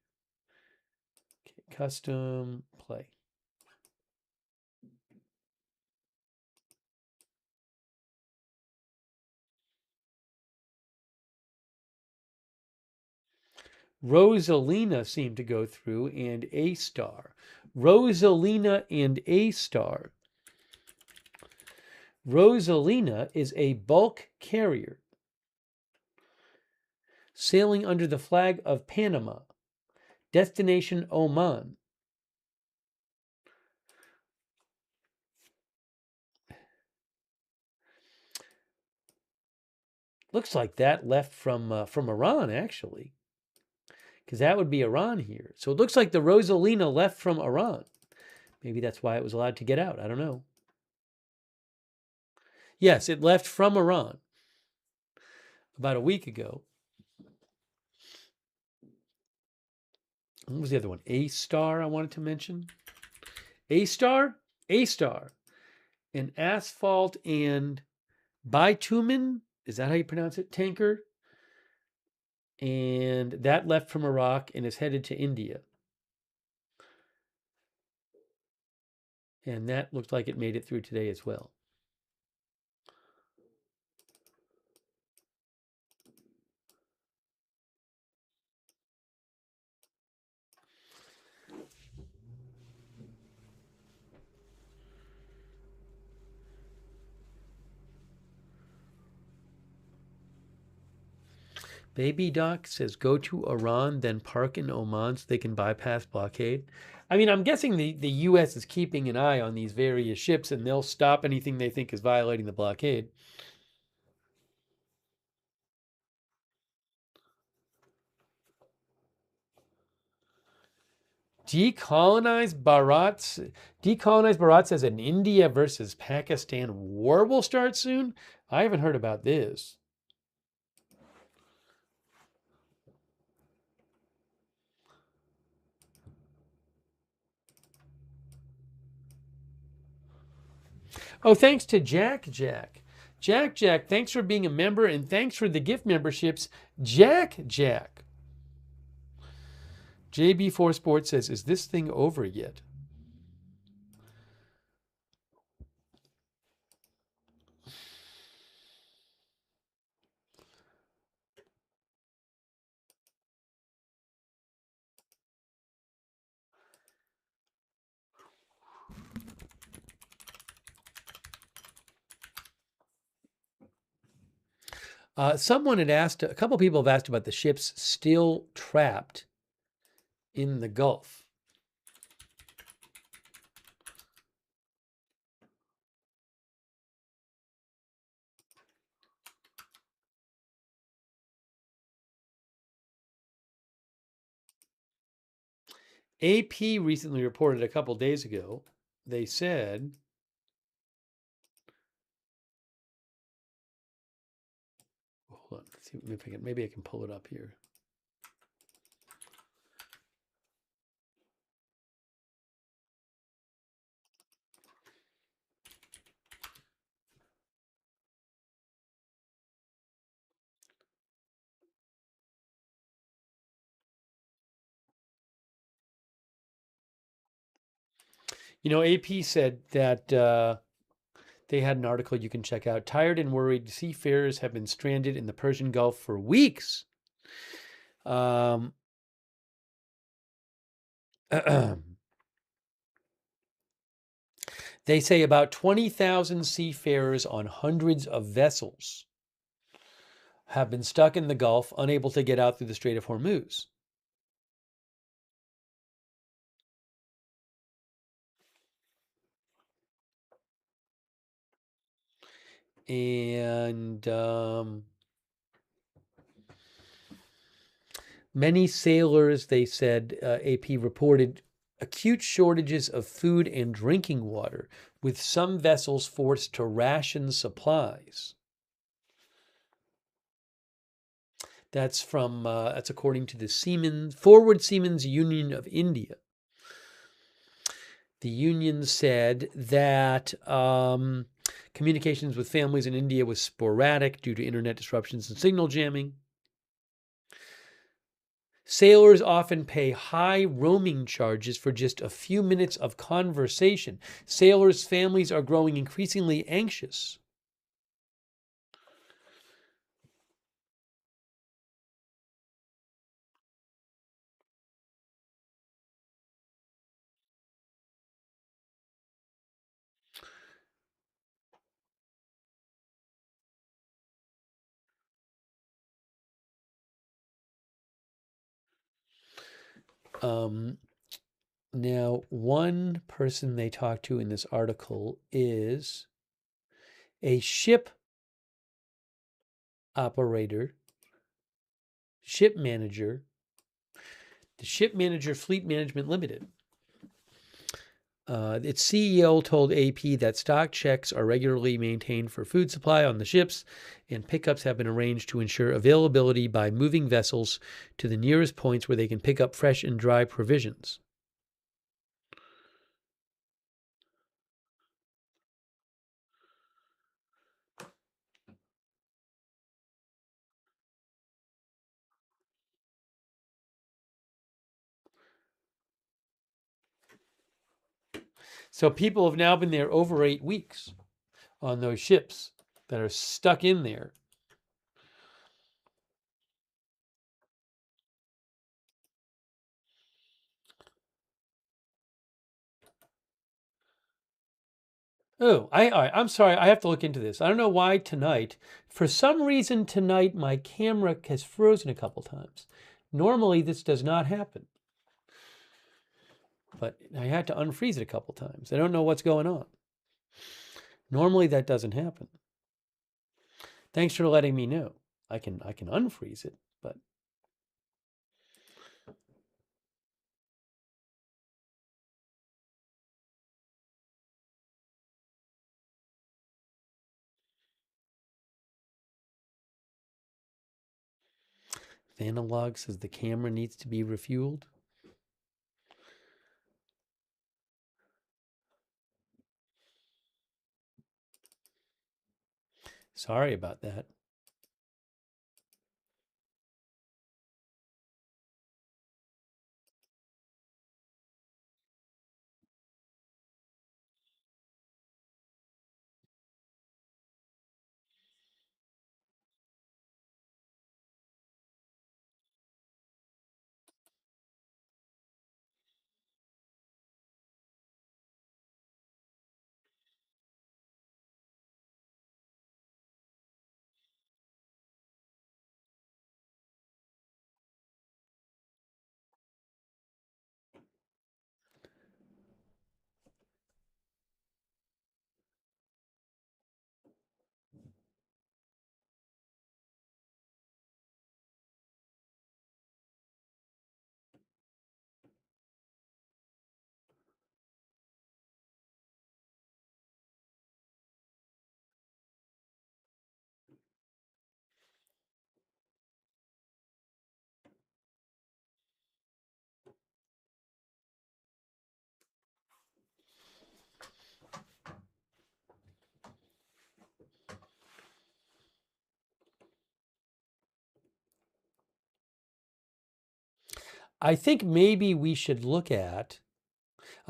Okay, custom play. Rosalina seemed to go through, and A Star. Rosalina and A Star. Rosalina is a bulk carrier sailing under the flag of Panama. Destination Oman. Looks like that left from Iran, actually, because that would be Iran here. So it looks like the Rosalina left from Iran. Maybe that's why it was allowed to get out. I don't know. Yes, it left from Iran about a week ago. What was the other one? A Star I wanted to mention. A Star? A Star. An asphalt and bitumen, is that how you pronounce it? Tanker. And that left from Iraq and is headed to India. And that looked like it made it through today as well. Baby Doc says, go to Iran, then park in Oman so they can bypass blockade. I mean, I'm guessing the U.S. is keeping an eye on these various ships, and they'll stop anything they think is violating the blockade. Decolonize Bharat says an India versus Pakistan war will start soon. I haven't heard about this. Oh, thanks to Jack. Jack, thanks for being a member, and thanks for the gift memberships. Jack. JB4 Sports says, is this thing over yet? Someone had asked, a couple people have asked about the ships still trapped in the Gulf. AP recently reported a couple days ago, they said, hold on, let's see if I can, maybe I can pull it up here. You know, AP said that they had an article you can check out. Tired and worried, seafarers have been stranded in the Persian Gulf for weeks. They say about 20,000 seafarers on hundreds of vessels have been stuck in the Gulf, unable to get out through the Strait of Hormuz. And many sailors, they said, AP reported acute shortages of food and drinking water, with some vessels forced to ration supplies. That's that's according to the Forward Seamen's Union of India. The union said that communications with families in India was sporadic due to internet disruptions and signal jamming. Sailors often pay high roaming charges for just a few minutes of conversation. Sailors' families are growing increasingly anxious. Now, one person they talked to in this article is a ship operator, ship manager, the Ship Manager Fleet Management Limited. Its CEO told AP that stock checks are regularly maintained for food supply on the ships, and pickups have been arranged to ensure availability by moving vessels to the nearest points where they can pick up fresh and dry provisions. So people have now been there over 8 weeks on those ships that are stuck in there. Oh, I'm sorry. I have to look into this. I don't know why tonight. For some reason tonight, my camera has frozen a couple times. Normally, this does not happen. But I had to unfreeze it a couple times. I don't know what's going on. Normally, that doesn't happen. Thanks for letting me know. I can unfreeze it, but Vanalog says the camera needs to be refueled. Sorry about that. I think maybe we should look at,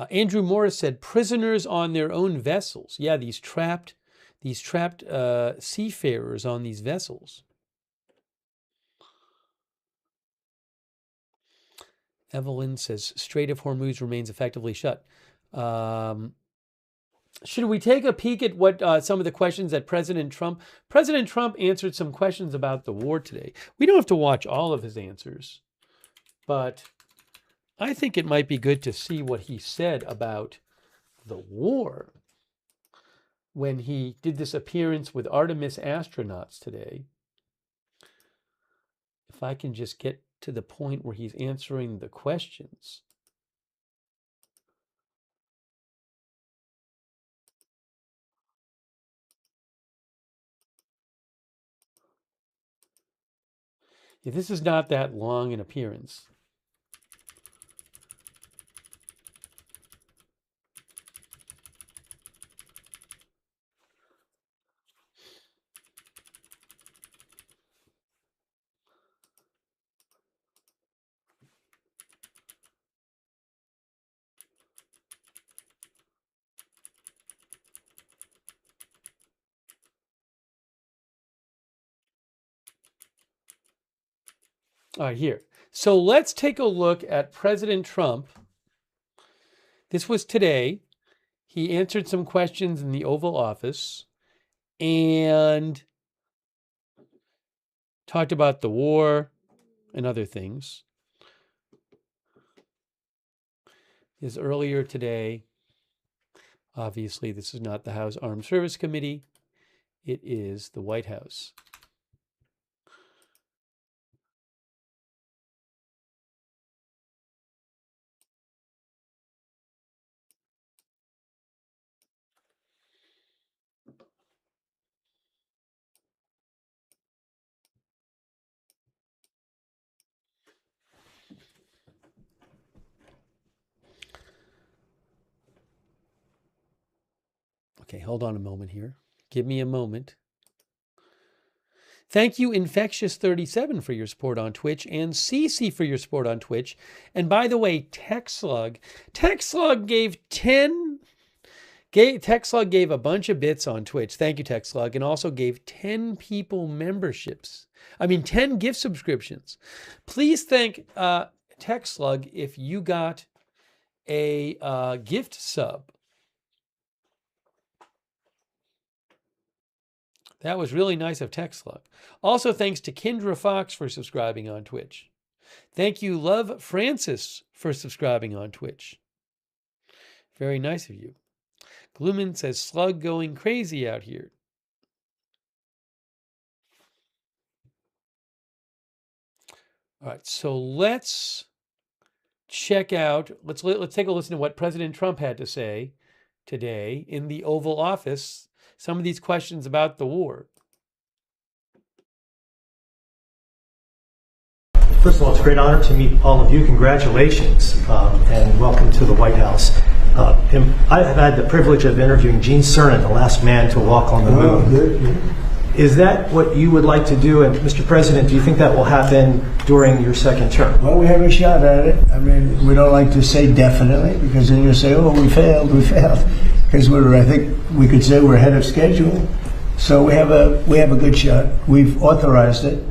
Andrew Morris said, prisoners on their own vessels. Yeah, these trapped seafarers on these vessels. Evelyn says, Strait of Hormuz remains effectively shut. Should we take a peek at what some of the questions that President Trump answered some questions about the war today. We don't have to watch all of his answers, but I think it might be good to see what he said about the war when he did this appearance with Artemis astronauts today. If I can just get to the point where he's answering the questions. Yeah, this is not that long an appearance. All right, here. So let's take a look at President Trump. This was today. He answered some questions in the Oval Office and talked about the war and other things. This earlier today. Obviously, this is not the House Armed Service Committee. It is the White House. Okay, hold on a moment here. Give me a moment. Thank you, Infectious37, for your support on Twitch, and CC for your support on Twitch. And by the way, TechSlug gave a bunch of bits on Twitch. Thank you, TechSlug, and also gave 10 people 10 gift subscriptions. Please thank TechSlug if you got a gift sub. That was really nice of TechSlug. Also, thanks to Kendra Fox for subscribing on Twitch. Thank you, Love Francis, for subscribing on Twitch. Very nice of you. Glooman says, Slug going crazy out here. All right, so let's check out, let's take a listen to what President Trump had to say today in the Oval Office. Some of these questions about the war. First of all, it's a great honor to meet all of you. Congratulations and welcome to the White House. I have had the privilege of interviewing Gene Cernan, the last man to walk on the moon. Is that what you would like to do? And Mr. President, do you think that will happen during your second term? Well, we have a shot at it. I mean, we don't like to say definitely because then you say, oh, we failed. Because I think we could say we're ahead of schedule. So we have a good shot. We've authorized it.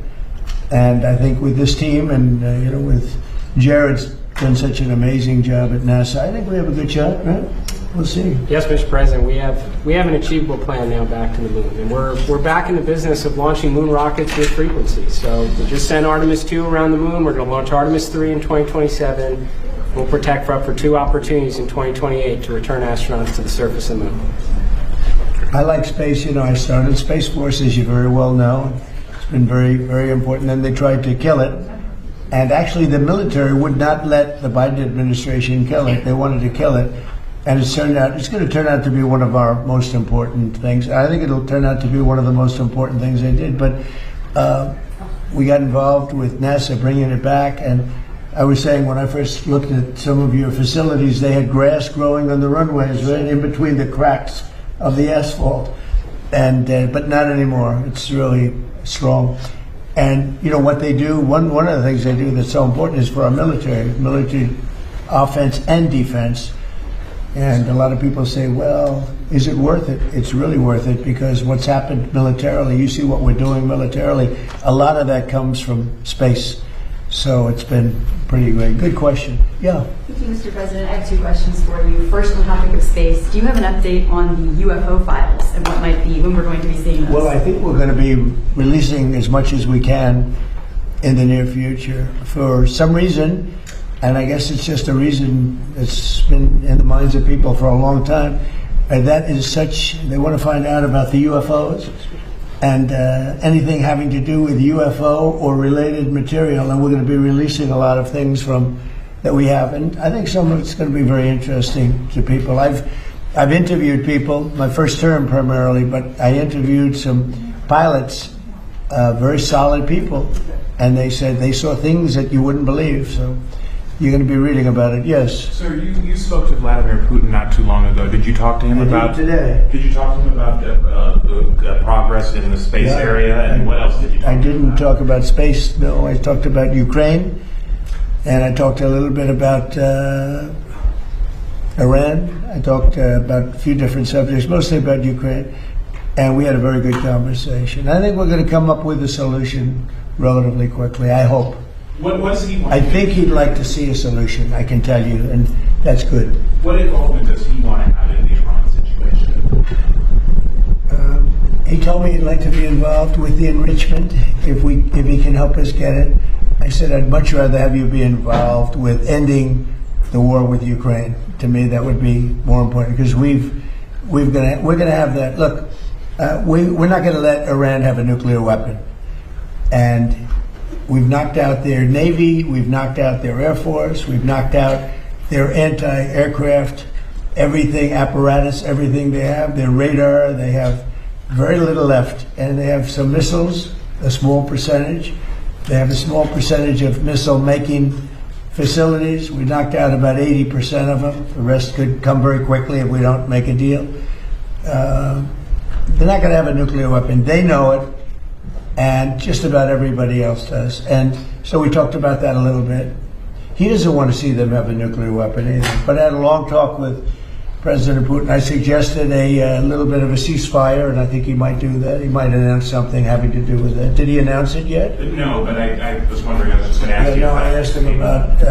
And I think with this team and, with Jared's done such an amazing job at NASA, I think we have a good shot, right? We'll see. Yes, Mr. President, we have an achievable plan now back to the moon. And we're back in the business of launching moon rockets with frequency. So we just sent Artemis 2 around the moon. We're going to launch Artemis 3 in 2027. We'll protect for up for 2 opportunities in 2028 to return astronauts to the surface of the moon. I like space. I started Space Force, as you very well know. It's been very, very important. And they tried to kill it. And actually, the military would not let the Biden administration kill it. They wanted to kill it. And it's going to turn out to be one of our most important things. I think it'll turn out to be one of the most important things they did. But we got involved with NASA bringing it back. And I was saying when I first looked at some of your facilities, they had grass growing on the runways right in between the cracks of the asphalt. And but not anymore. It's really strong. And what they do, one of the things they do that's so important is for our military offense and defense. And a lot of people say, well, is it worth it? It's really worth it because what's happened militarily, you see what we're doing militarily, a lot of that comes from space. So it's been pretty great. Good question. Yeah. This you, Mr. President. I have two questions for you. First, on the topic of space, do you have an update on the UFO files and what might be, when we're going to be seeing those? Well, I think we're going to be releasing as much as we can in the near future. For some reason, and I guess it's just a reason that's been in the minds of people for a long time, and that is such, they want to find out about the UFOs and anything having to do with UFO or related material, and we're going to be releasing a lot of things from that we have, and I think some of it's going to be very interesting to people. I've interviewed people, my first term primarily, but I interviewed some pilots, very solid people, and they said they saw things that you wouldn't believe. So you're going to be reading about it. Yes. Sir, you spoke to Vladimir Putin not too long ago. Did you talk to him about today? Did you talk to him about the progress in the space area, and what else did you talk I didn't talk about space. No, I talked about Ukraine, and I talked a little bit about Iran. I talked about a few different subjects, mostly about Ukraine, and we had a very good conversation. I think we're going to come up with a solution relatively quickly, I hope. What does he want? I think he'd like to see a solution, I can tell you, and that's good. What involvement does he want to have in the Iran situation? He told me he'd like to be involved with the enrichment if he can help us get it. I said I'd much rather have you be involved with ending the war with Ukraine. To me, that would be more important because we're going to have that. Look, we're not going to let Iran have a nuclear weapon, and we've knocked out their Navy, we've knocked out their Air Force, we've knocked out their anti-aircraft, everything, apparatus, everything they have, their radar, they have very little left. And they have some missiles, a small percentage. They have a small percentage of missile-making facilities. We knocked out about 80% of them. The rest could come very quickly if we don't make a deal. They're not going to have a nuclear weapon. They know it. And just about everybody else does. And so we talked about that a little bit. He doesn't want to see them have a nuclear weapon either. But I had a long talk with President Putin. I suggested a little bit of a ceasefire, and I think he might do that. He might announce something having to do with that. Did he announce it yet? No, but I was wondering, I was just going to ask you. No, I asked him about,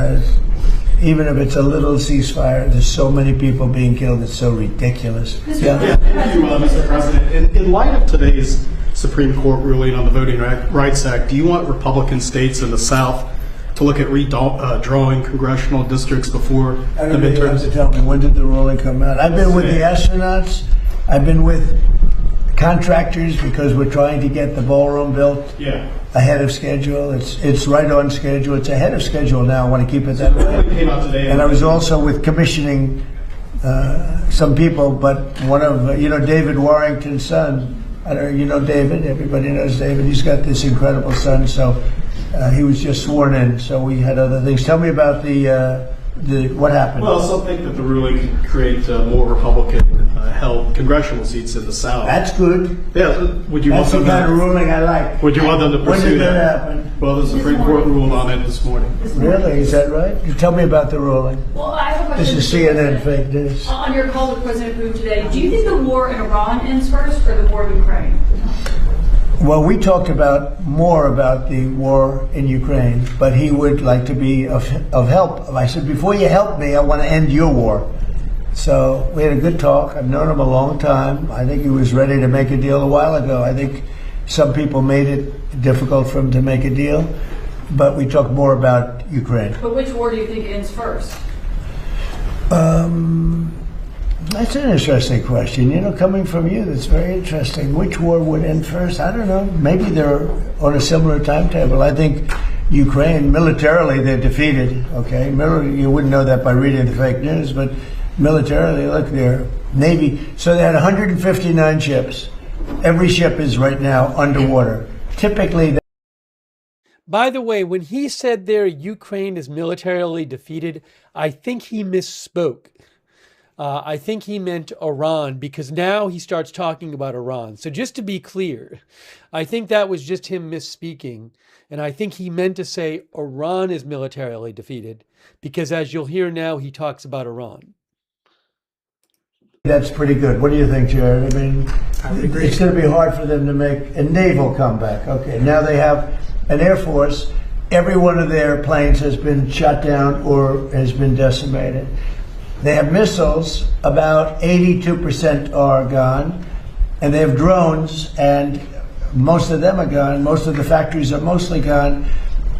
even if it's a little ceasefire, there's so many people being killed, it's so ridiculous. Thank you, Mr. President. In light of today's Supreme Court ruling on the Voting Rights Act, do you want Republican states in the South to look at redrawing congressional districts before the midterms? You have to tell me, when did the ruling come out? I've been with the astronauts. I've been with contractors because we're trying to get the ballroom built ahead of schedule. It's right on schedule. It's ahead of schedule now. I want to keep it that way. And I was also with commissioning some people, but one of, David Warrington's son, I don't know, you know David, everybody knows David. He's got this incredible son, so he was just sworn in, so we had other things. Tell me about the what happened. Well, some think that the ruling could create more Republican-held congressional seats in the South. That's good. Yeah, would you That's want them the kind of ruling I like. Would you want them to pursue when did that that? Happen? Well, the Supreme Court ruled on it this morning. Really? Is that right? Tell me about the ruling. Well, I have a question. This is CNN fake news. On your call with President Putin today, do you think the war in Iran ends first or the war in Ukraine? Well, we talked more about the war in Ukraine, but he would like to be of help. I said, before you help me, I want to end your war. So we had a good talk. I've known him a long time. I think he was ready to make a deal a while ago. I think some people made it difficult for him to make a deal, but we talked more about Ukraine. But which war do you think ends first? That's an interesting question. Coming from you, that's very interesting. Which war would end first? I don't know. Maybe they're on a similar timetable. I think Ukraine, militarily, they're defeated. Okay, you wouldn't know that by reading the fake news, but militarily, look, their Navy. So they had 159 ships. Every ship is right now underwater. Typically, by the way, when he said there Ukraine is militarily defeated, I think he misspoke. I think he meant Iran, because now he starts talking about Iran. So just to be clear, I think that was just him misspeaking. And I think he meant to say Iran is militarily defeated, because as you'll hear now, he talks about Iran. That's pretty good. What do you think, Jared? I mean, it's going to be hard for them to make a naval comeback. Okay, now they have an Air Force every one of their planes has been shot down or has been decimated. They have missiles, about 82% are gone, and they have drones, and most of them are gone. Most of the factories are mostly gone,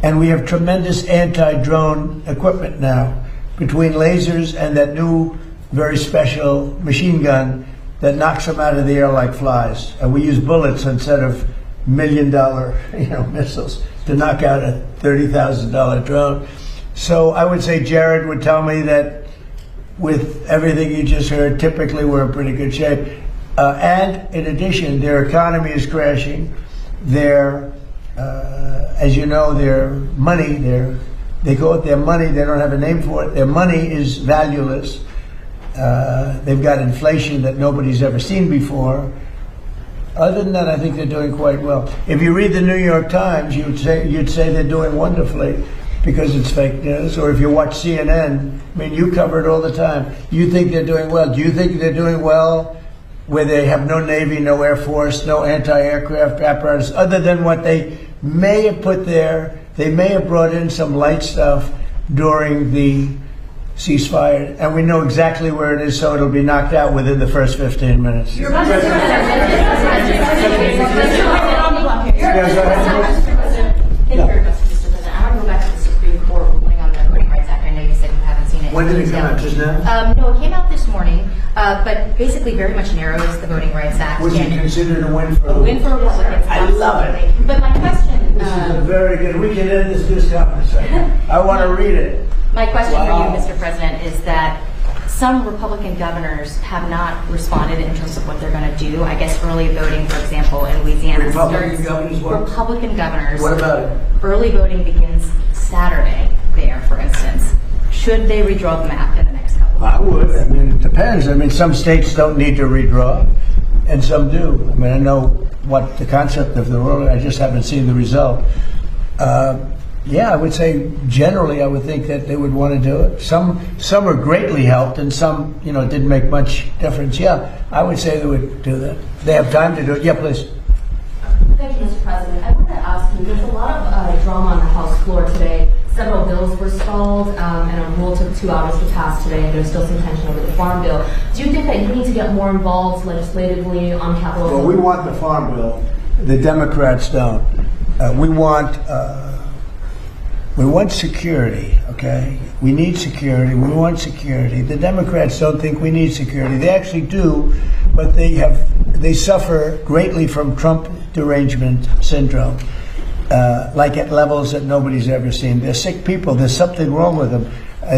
and we have tremendous anti-drone equipment now, between lasers and that new, very special machine gun that knocks them out of the air like flies. And we use bullets instead of $1 million, missiles to knock out a $30,000 drone. So I would say Jared would tell me that with everything you just heard, typically we're in pretty good shape. And in addition, their economy is crashing. Their, as you know, their money, they call it their money, they don't have a name for it. Their money is valueless. They've got inflation that nobody's ever seen before. Other than that, I think they're doing quite well. If you read the New York Times, you'd say they're doing wonderfully because it's fake news. Or if you watch CNN, I mean, you cover it all the time. You think they're doing well. Do you think they're doing well where they have no Navy, no Air Force, no anti-aircraft apparatus, other than what they may have put there? They may have brought in some light stuff during the ceasefire, and we know exactly where it is, so it'll be knocked out within the first 15 minutes. When did it come out? Just now? No, it came out this morning, but basically very much narrows the Voting Rights Act. Was it considered a win for a win for Republicans? I love it. But my question... This is a very good... We can end this conversation. I want to read it. My question for you, Mr. President, is that some Republican governors have not responded in terms of what they're going to do. I guess early voting, for example, in Louisiana Republican governors. What about it? Early voting begins Saturday there, for instance. Should they redraw the map in the next couple of I would. I mean, it depends. I mean, some states don't need to redraw, and some do. I mean, I know what the concept of the rule. I just haven't seen the result. Yeah, I would say generally, I would think that they would want to do it. Some are greatly helped, and some, didn't make much difference. Yeah, I would say they would do that. They have time to do it. Yeah, please. Thank you, Mr. President. I want to ask you, there's a lot of drama on the House floor today. Several bills were stalled, and a rule took 2 hours to pass today, and there's still some tension over the Farm Bill. Do you think that you need to get more involved legislatively on Capitol Hill? Well, we want the Farm Bill. The Democrats don't. We want security, okay? We need security. We want security. The Democrats don't think we need security. They actually do, but they suffer greatly from Trump derangement syndrome, like at levels that nobody's ever seen. They're sick people. There's something wrong with them.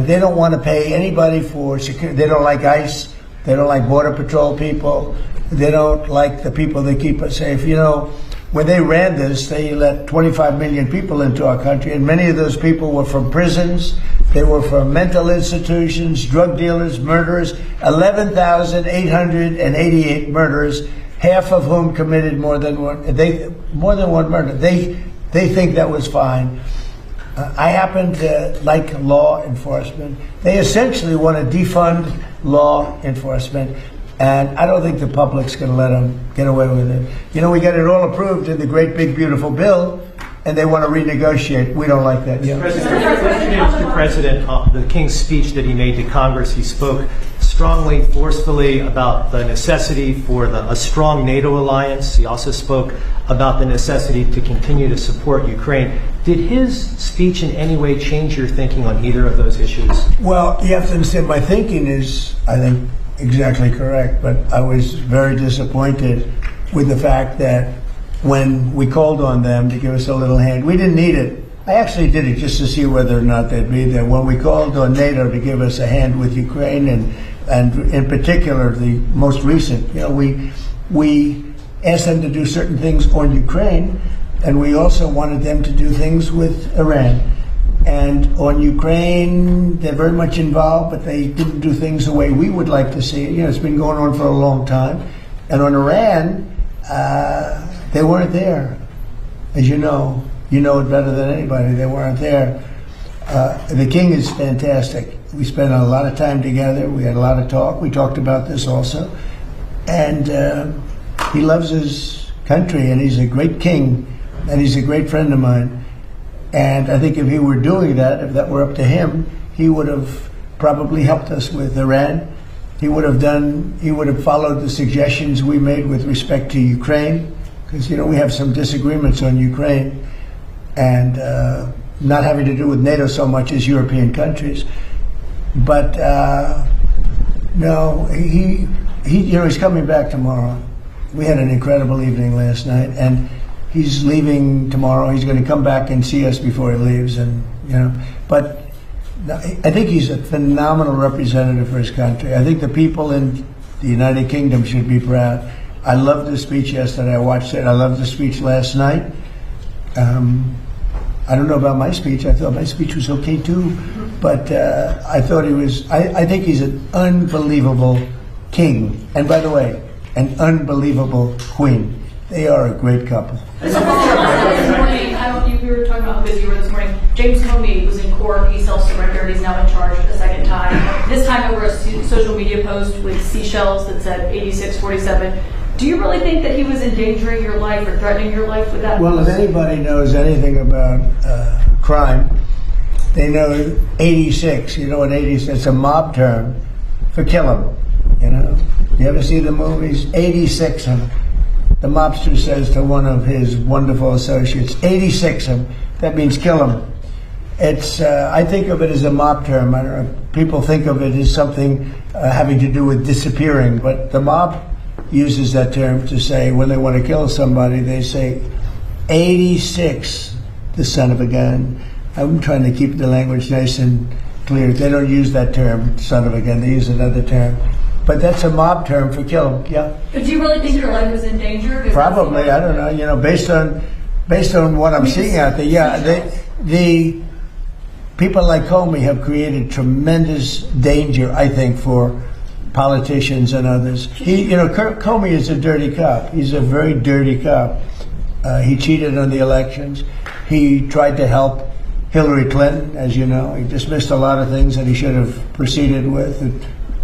They don't want to pay anybody for security. They don't like ICE. They don't like Border Patrol people. They don't like the people that keep us safe. When they ran this, they let 25 million people into our country, and many of those people were from prisons. They were from mental institutions, drug dealers, murderers, 11,888 murders, half of whom committed more than one murder. They think that was fine. I happen to like law enforcement. They essentially want to defund law enforcement. And I don't think the public's going to let them get away with it. We got it all approved in the great big beautiful bill, and they want to renegotiate. We don't like that. Yeah. Mr. President, the King's speech that he made to Congress, he spoke strongly, forcefully about the necessity for a strong NATO alliance. He also spoke about the necessity to continue to support Ukraine. Did his speech in any way change your thinking on either of those issues? Well, you have to understand, my thinking is, I think, exactly correct, but I was very disappointed with the fact that when we called on them to give us a little hand, we didn't need it. I actually did it just to see whether or not they'd be there. When we called on NATO to give us a hand with Ukraine, and in particular the most recent, we asked them to do certain things on Ukraine, and we also wanted them to do things with Iran. And on Ukraine, they're very much involved, but they didn't do things the way we would like to see it. It's been going on for a long time. And on Iran, they weren't there. As you know it better than anybody. They weren't there. The King is fantastic. We spent a lot of time together. We had a lot of talk. We talked about this also. And he loves his country, and he's a great king, and he's a great friend of mine. And I think if he were doing that, if that were up to him, he would have probably helped us with Iran. He would have followed the suggestions we made with respect to Ukraine, because, you know, we have some disagreements on Ukraine, and not having to do with NATO so much as European countries. But no, he's coming back tomorrow. We had an incredible evening last night, and he's leaving tomorrow. He's going to come back and see us before he leaves, and but I think he's a phenomenal representative for his country. I think the people in the United Kingdom should be proud. I loved the speech yesterday. I watched it. I loved the speech last night. I don't know about my speech. I thought my speech was okay too, but I thought he was. I think he's an unbelievable king, and by the way, an unbelievable queen. They are a great couple. This morning, I don't know if you were talking about how busy you were this morning. James Comey was in court. He self-surrendered. He's now in charge a second time. This time over a social media post with seashells that said 8647. Do you really think that he was endangering your life or threatening your life with that? Well, if anybody knows anything about crime, they know 86. You know what 86? It's a mob term for kill 'em. You know, you ever see the movies? 86 'em. The mobster says to one of his wonderful associates, 86 'em. That means kill 'em. It's. I think of it as a mob term. I don't know. People think of it as something having to do with disappearing, but the mob uses that term to say when they want to kill somebody, they say 86, the son of a gun. I'm trying to keep the language nice and clear. They don't use that term, son of a gun. They use another term. But that's a mob term for kill 'em. Yeah. But do you really think your life was in danger? Probably. I don't know. You know, based on what I'm seeing out there, yeah. The people like Comey have created tremendous danger, I think, for politicians and others. Comey is a dirty cop. He's a very dirty cop. He cheated on the elections. He tried to help Hillary Clinton, as you know. He dismissed a lot of things that he should have proceeded with.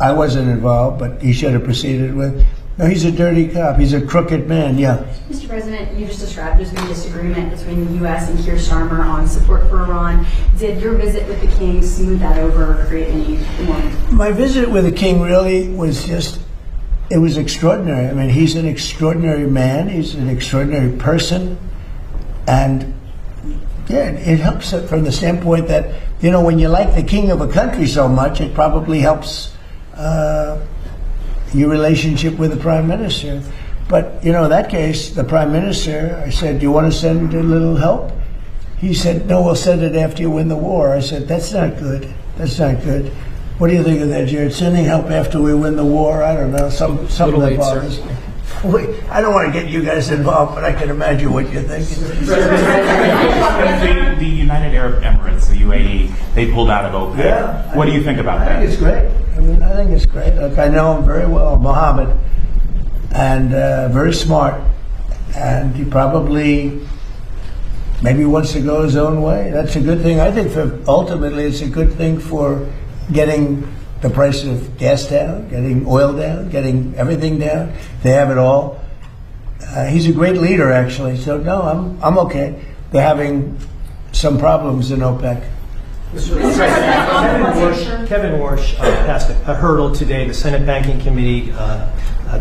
I wasn't involved, but he should have proceeded with. No, he's a dirty cop. He's a crooked man, yeah. Mr. President, you just described there's been disagreement between the U.S. and Keir Starmer on support for Iran. Did your visit with the king smooth that over or create any more? My visit with the king really was it was extraordinary. I mean, he's an extraordinary man. He's an extraordinary person. And, yeah, it helps from the standpoint that, you know, when you like the king of a country so much, it probably helps your relationship with the prime minister. But, you know, in that case, the prime minister, I said, do you want to send a little help? He said, no, we'll send it after you win the war. I said, that's not good. That's not good. What do you think of that, Jared? Sending help after we win the war? I don't know. Something that bothers me. Wait, I don't want to get you guys involved, but I can imagine what you're thinking. The United Arab Emirates, the UAE, they pulled out of OPEC. Yeah, what do you think about that? I think it's great. I think it's great. Look, I know him very well, Mohammed, and very smart. And he probably maybe wants to go his own way. That's a good thing. I think ultimately it's a good thing for getting the price of gas down, getting oil down, getting everything down. They have it all. He's a great leader, actually. So no, I'm okay. They're having some problems in OPEC. Kevin Warsh passed a hurdle today. The Senate Banking Committee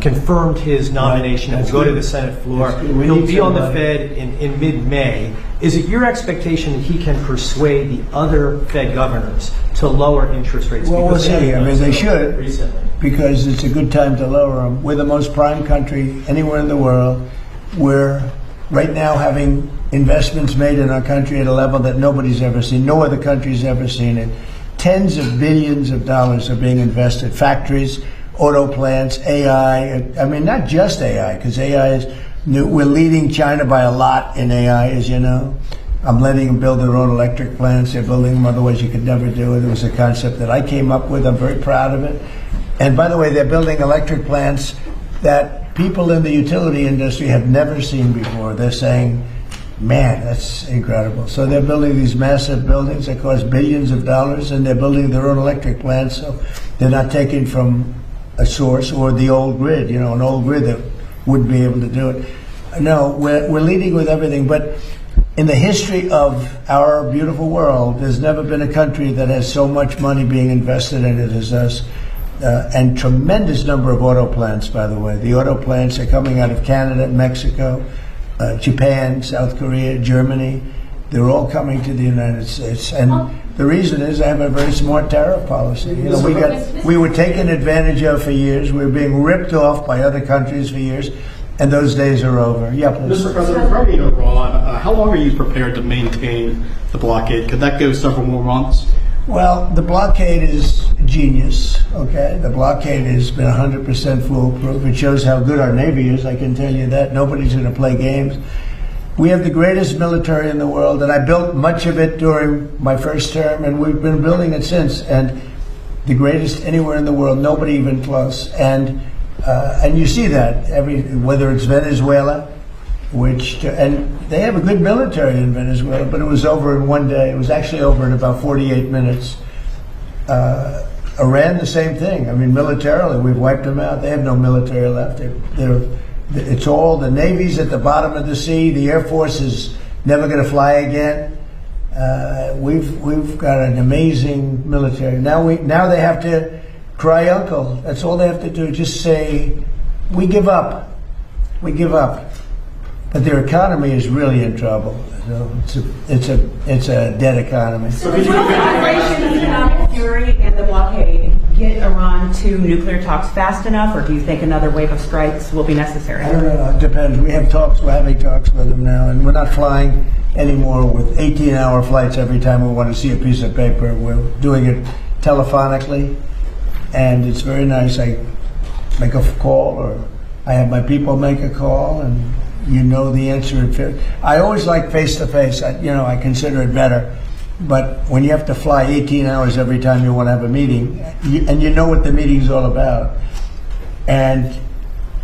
confirmed his nomination and will go to the Senate floor. He'll be on the Fed in mid-May. Is it your expectation that he can persuade the other Fed governors to lower interest rates? Well, we'll see. I mean, they should, because it's a good time to lower them. We're the most prime country anywhere in the world. We're right now having investments made in our country at a level that nobody's ever seen. No other country's ever seen it. Tens of billions of dollars are being invested. Factories, auto plants, AI. I mean, not just AI, because AI is new. We're leading China by a lot in AI, as you know. I'm letting them build their own electric plants. They're building them, otherwise you could never do it. It was a concept that I came up with. I'm very proud of it. And by the way, they're building electric plants that people in the utility industry have never seen before. They're saying, man, that's incredible. So they're building these massive buildings that cost billions of dollars, and they're building their own electric plants, so they're not taking from a source or the old grid, you know, an old grid that wouldn't be able to do it. No, we're leading with everything, but in the history of our beautiful world, there's never been a country that has so much money being invested in it as us. And tremendous number of auto plants, by the way. The auto plants are coming out of Canada, Mexico, Japan, South Korea, Germany. They're all coming to the United States. And the reason is I have a very smart tariff policy. You know, we were taken advantage of for years. We were being ripped off by other countries for years. And those days are over. Yeah, please. Mr. President, regarding Iran, how long are you prepared to maintain the blockade? Could that go several more months? Well, the blockade is genius, okay? The blockade has been 100% foolproof. It shows how good our Navy is, I can tell you that. Nobody's going to play games. We have the greatest military in the world, and I built much of it during my first term, and we've been building it since. And the greatest anywhere in the world, nobody even close. And you see that, whether it's Venezuela, and they have a good military in Venezuela, but it was over in one day. It was actually over in about 48 minutes. Iran, the same thing. I mean, militarily, we've wiped them out. They have no military left. It's all, the Navy's at the bottom of the sea. The Air Force is never going to fly again. We've got an amazing military. Now they have to cry uncle. That's all they have to do. Just say, we give up. We give up. But their economy is really in trouble. So it's a dead economy. So will Operation Economic Fury and the blockade get Iran to nuclear talks fast enough, or do you think another wave of strikes will be necessary? I don't know. It depends. We have talks. We're having talks with them now, and we're not flying anymore with 18-hour flights every time we want to see a piece of paper. We're doing it telephonically, and it's very nice. I make a call, or I have my people make a call, and you know the answer. I always like face-to-face. I consider it better. But when you have to fly 18 hours every time you want to have a meeting, and you know what the meeting's all about, and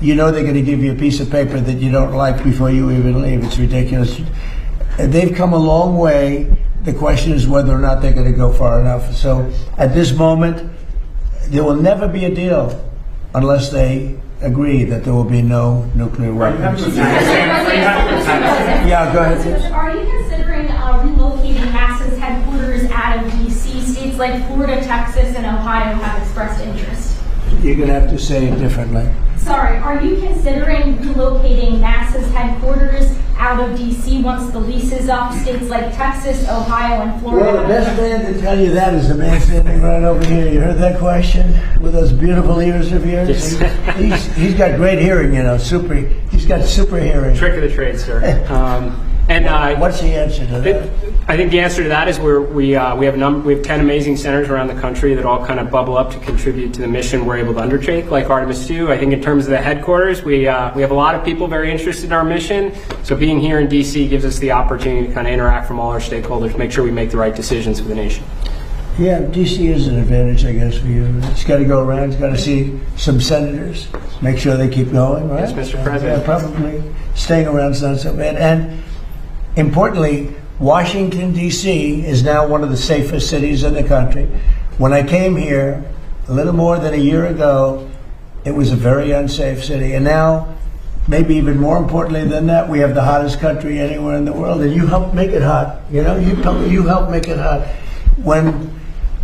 you know they're going to give you a piece of paper that you don't like before you even leave. It's ridiculous. They've come a long way. The question is whether or not they're going to go far enough. So at this moment, there will never be a deal unless they agree that there will be no nuclear weapons. Yeah, go ahead. Are you considering relocating NASA's headquarters out of D.C.? States like Florida, Texas, and Ohio have expressed interest. You're going to have to say it differently. Sorry, are you considering relocating NASA's headquarters out of D.C. once the lease is up? States like Texas, Ohio, and Florida. Well, the best man to tell you that is the man standing right over here. You heard that question with those beautiful ears of yours? He's got great hearing, He's got super hearing. Trick of the trade, sir. What's the answer to that? I think the answer to that is we have 10 amazing centers around the country that all kind of bubble up to contribute to the mission we're able to undertake, like Artemis 2. I think in terms of the headquarters, we have a lot of people very interested in our mission. So being here in D.C. gives us the opportunity to kind of interact from all our stakeholders, make sure we make the right decisions for the nation. Yeah, D.C. is an advantage, I guess, for you. It's got to go around. It's got to see some senators, make sure they keep going, right? Yes, Mr. President. Probably staying around is not so bad. And importantly, Washington, D.C. is now one of the safest cities in the country. When I came here a little more than a year ago, it was a very unsafe city. And now, maybe even more importantly than that, we have the hottest country anywhere in the world. And you helped make it hot. You helped make it hot. When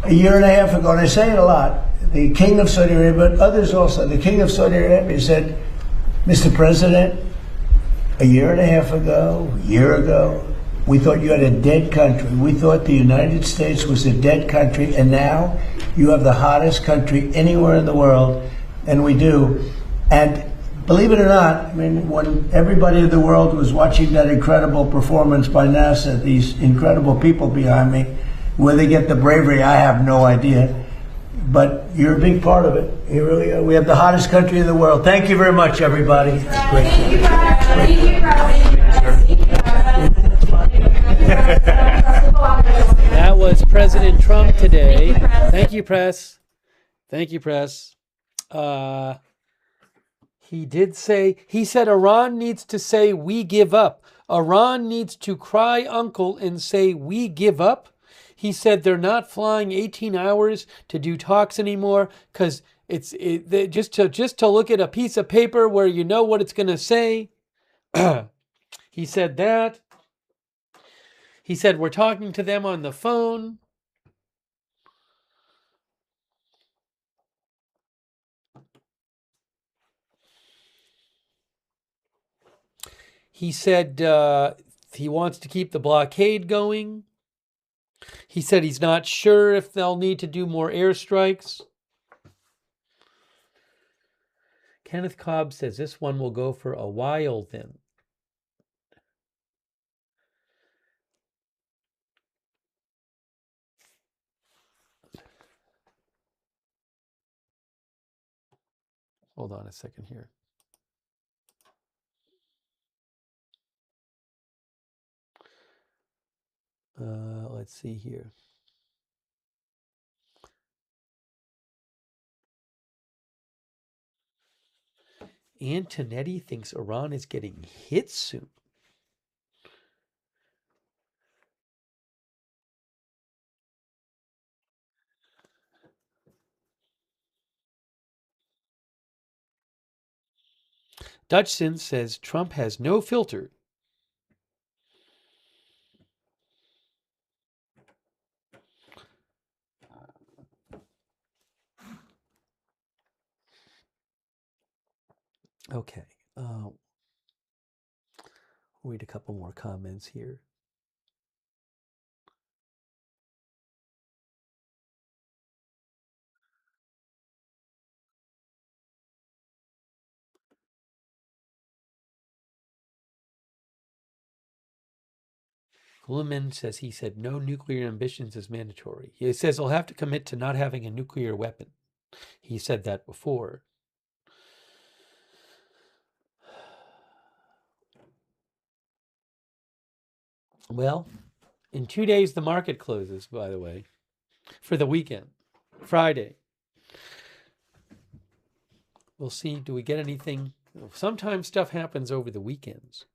a year and a half ago, and I say it a lot, the King of Saudi Arabia, but others also, the King of Saudi Arabia said, Mr. President, a year and a half ago, we thought you had a dead country. We thought the United States was a dead country, and now you have the hottest country anywhere in the world, and we do. And believe it or not, I mean, when everybody in the world was watching that incredible performance by NASA, these incredible people behind me, where they get the bravery, I have no idea. But you're a big part of it. You really are. We have the hottest country in the world. Thank you very much, everybody. Thank you, That was President Trump today. Thank you, press. Thank you, press. He said Iran needs to say, we give up. Iran needs to cry uncle and say, we give up. He said they're not flying 18 hours to do talks anymore because just to look at a piece of paper where you know what it's going to say. He said that. He said, we're talking to them on the phone. He said he wants to keep the blockade going. He said he's not sure if they'll need to do more airstrikes. Kenneth Cobb says this one will go for a while then. Hold on a second here. Let's see here. Antonetti thinks Iran is getting hit soon. Dutchson says Trump has no filter. Okay. Read a couple more comments here. Gluman says he said no nuclear ambitions is mandatory. He says he'll have to commit to not having a nuclear weapon. He said that before. Well, in 2 days the market closes, by the way, for the weekend, Friday. We'll see, do we get anything? Sometimes stuff happens over the weekends.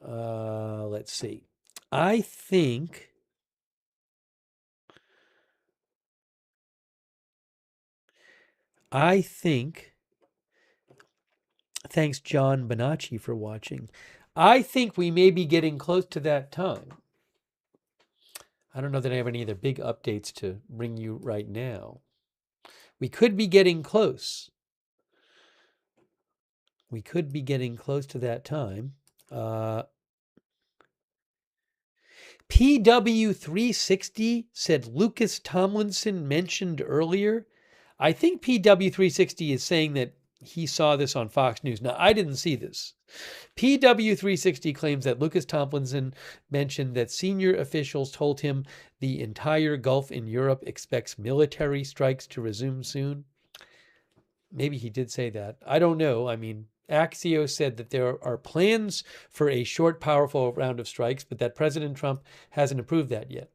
Let's see. I think thanks John Bonacci for watching. I think we may be getting close to that time. I don't know that I have any other big updates to bring you right now. We could be getting close. We could be getting close to that time. PW360 said Lucas Tomlinson mentioned earlier. I think PW360 is saying that he saw this on Fox News. Now, I didn't see this. PW360 claims that Lucas Tomlinson mentioned that senior officials told him the entire Gulf in Europe expects military strikes to resume soon. Maybe he did say that. I don't know. I mean, Axios said that there are plans for a short, powerful round of strikes, but that President Trump hasn't approved that yet.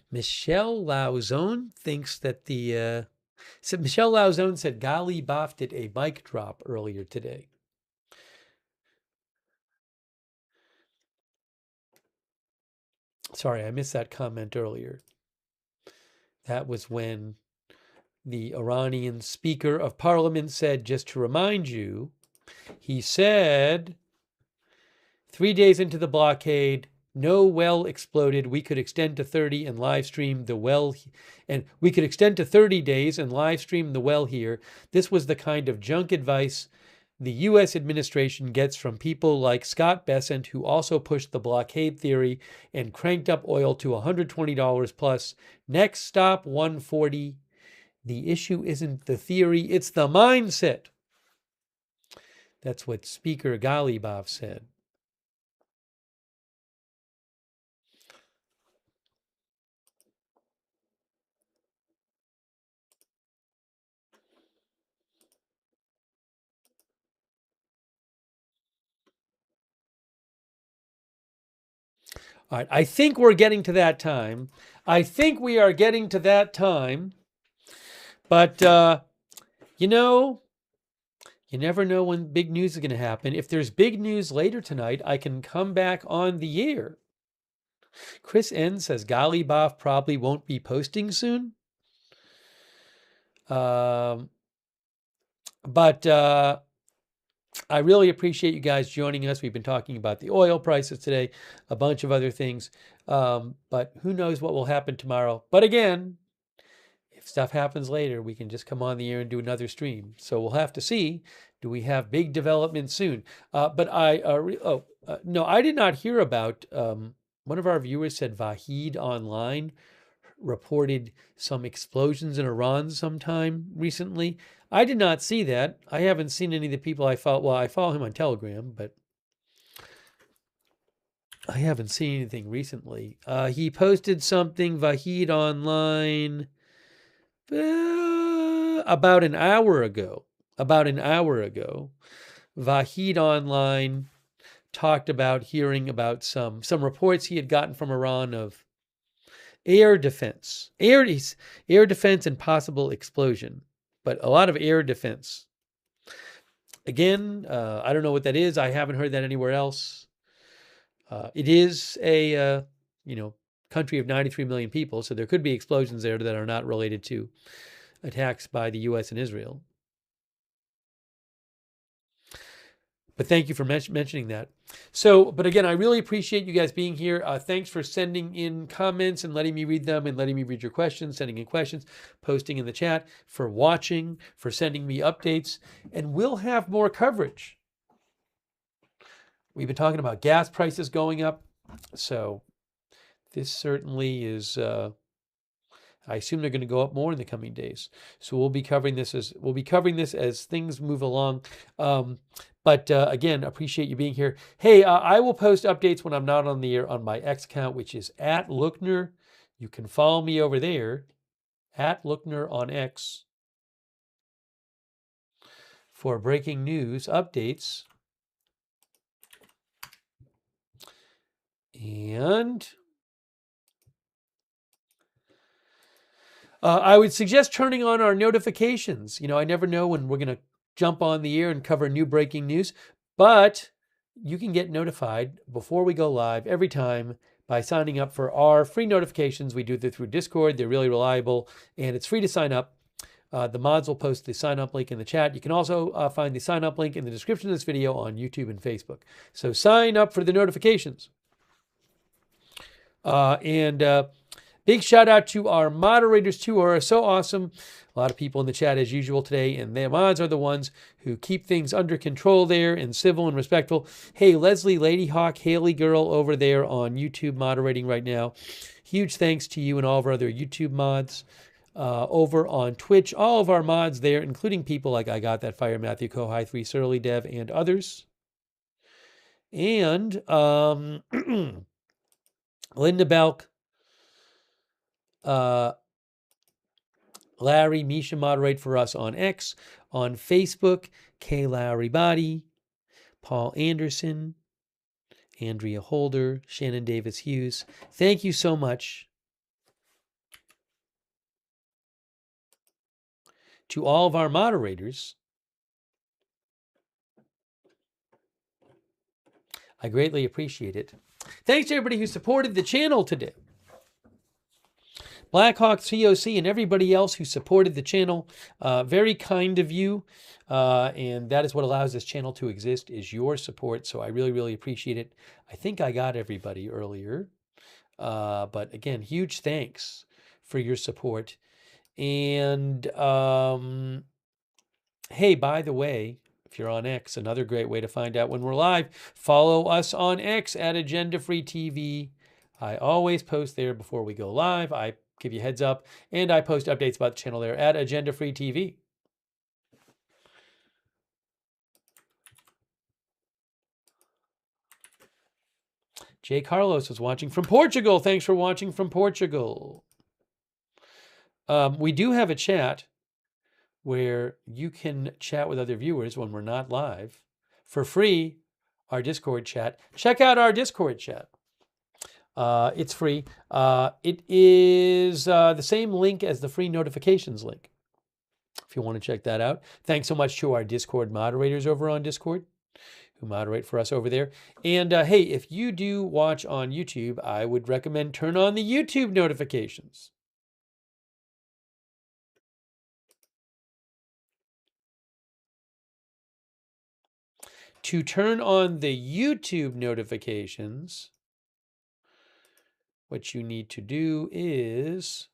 Michelle Lauzon thinks that Michelle Lauzon said Gali Boff did a mic drop earlier today. Sorry, I missed that comment earlier. That was when the Iranian Speaker of Parliament said, just to remind you, he said, 3 days into the blockade, no well exploded. We could extend to 30 and live stream the well, and we could extend to 30 days and live stream the well here. This was the kind of junk advice the U.S. administration gets from people like Scott Bessent, who also pushed the blockade theory and cranked up oil to $120 plus. Next stop, 140. The issue isn't the theory, it's the mindset. That's what Speaker Ghalibaf said. All right, I think we're getting to that time. I think we are getting to that time. But, you know, you never know when big news is going to happen. If there's big news later tonight, I can come back on the air. Chris N says Galibaf probably won't be posting soon. But I really appreciate you guys joining us. We've been talking about the oil prices today, a bunch of other things. But who knows what will happen tomorrow. But again, if stuff happens later, we can just come on the air and do another stream. So we'll have to see. Do we have big developments soon? But no, I did not hear about. One of our viewers said Vahid Online reported some explosions in Iran sometime recently. I did not see that. I haven't seen any of the people I follow. Well, I follow him on Telegram, but I haven't seen anything recently. He posted something, Vahid Online, about an hour ago. Vahid Online talked about hearing about some reports he had gotten from Iran of air defense and possible explosion, but a lot of air defense. Again, I don't know what that is. I haven't heard that anywhere else. It is a country of 93 million people, so there could be explosions there that are not related to attacks by the U.S. and Israel. But thank you for mentioning that. So, but again, I really appreciate you guys being here. Thanks for sending in comments and letting me read them and letting me read your questions, sending in questions, posting in the chat, for watching, for sending me updates. And we'll have more coverage. We've been talking about gas prices going up. So this certainly is, I assume they're going to go up more in the coming days. So we'll be covering this as things move along. But again, appreciate you being here. Hey, I will post updates when I'm not on the air on my X account, which is @Lookner. You can follow me over there, @Lookner on X, for breaking news updates. And I would suggest turning on our notifications. I never know when we're going to jump on the air and cover new breaking news, but you can get notified before we go live every time by signing up for our free notifications. We do that through Discord. They're really reliable, and it's free to sign up. The mods will post the sign up link in the chat. You can also find the sign up link in the description of this video on YouTube and Facebook. So sign up for the notifications. Big shout out to our moderators too, who are so awesome. A lot of people in the chat as usual today, and their mods are the ones who keep things under control there and civil and respectful. Hey, Leslie, Ladyhawk, Haley Girl over there on YouTube moderating right now. Huge thanks to you and all of our other YouTube mods. Over on Twitch, all of our mods there, including people like I Got That Fire, Matthew Kohai, 3 Surly Dev, and others. And Linda Belk, Larry, Misha moderate for us on X, on Facebook, K. Larry Body, Paul Anderson, Andrea Holder, Shannon Davis Hughes. Thank you so much to all of our moderators. I greatly appreciate it. Thanks to everybody who supported the channel today. Blackhawk, COC, and everybody else who supported the channel. Very kind of you. And that is what allows this channel to exist, is your support. So I really, really appreciate it. I think I got everybody earlier. But again, huge thanks for your support. And hey, by the way, if you're on X, another great way to find out when we're live, follow us on X @Agenda Free TV. I always post there before we go live. I give you a heads up, and I post updates about the channel there @Agenda Free TV. Jay Carlos is watching from Portugal. Thanks for watching from Portugal. We do have a chat where you can chat with other viewers when we're not live for free, our Discord chat. Check out our Discord chat. It's free. It is the same link as the free notifications link, if you want to check that out. Thanks so much to our Discord moderators over on Discord who moderate for us over there. And hey, if you do watch on YouTube, I would recommend turn on the YouTube notifications. To turn on the YouTube notifications, what you need to do is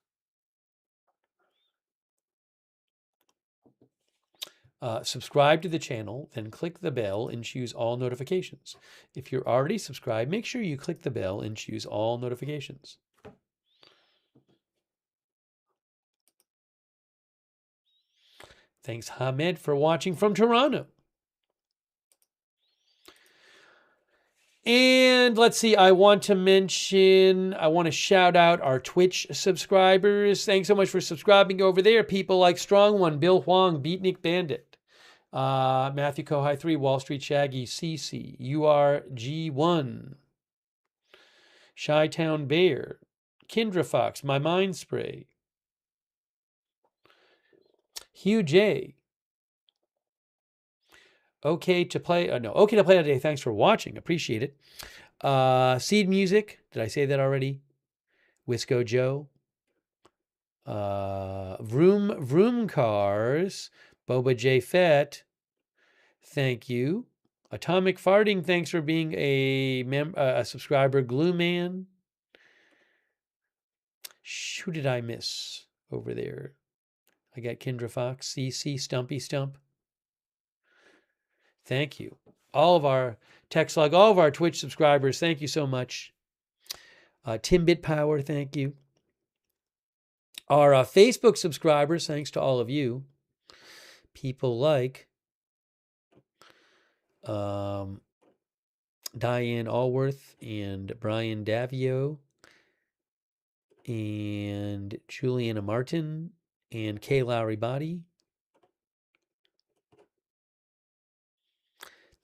subscribe to the channel, then click the bell and choose all notifications. If you're already subscribed, make sure you click the bell and choose all notifications. Thanks, Hamed, for watching from Toronto. And let's see, I want to shout out our Twitch subscribers. Thanks so much for subscribing over there. People like Strong One, Bill Huang, Beatnik Bandit, Matthew Kohai 3, Wall Street Shaggy, CC, URG1, Shytown Bear, Kindra Fox, My Mind Spray, Hugh J. Okay to play today. Thanks for watching. Appreciate it. Seed Music. Did I say that already? Wisco Joe. Vroom Cars. Boba J Fett. Thank you. Atomic Farting. Thanks for being a subscriber. Glue Man. Who did I miss over there? I got Kendra Fox. CC Stumpy Stump. Thank you. All of our TechSlug, all of our Twitch subscribers, thank you so much. Timbit Power, thank you. Our Facebook subscribers, thanks to all of you. People like Diane Allworth and Brian Davio and Juliana Martin and Kay Lowry Body.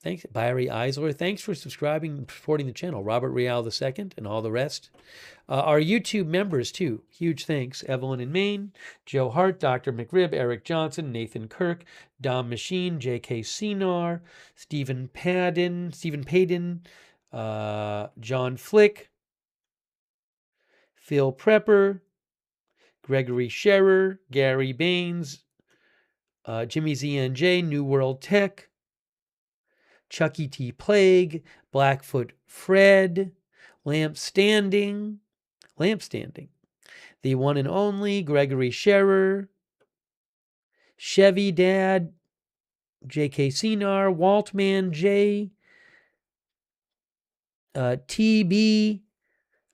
Thanks, Barry Eisler. Thanks for subscribing and supporting the channel. Robert Real II and all the rest. Our YouTube members, too. Huge thanks. Evelyn in Maine, Joe Hart, Dr. McRib, Eric Johnson, Nathan Kirk, Dom Machine, J.K. Sinar, Stephen Padden, John Flick, Phil Prepper, Gregory Scherer, Gary Baines, Jimmy ZNJ, New World Tech, Chucky T. Plague, Blackfoot Fred, Lamp Standing, the one and only Gregory Scherer, Chevy Dad, J.K. Sinar, Waltman J, TB,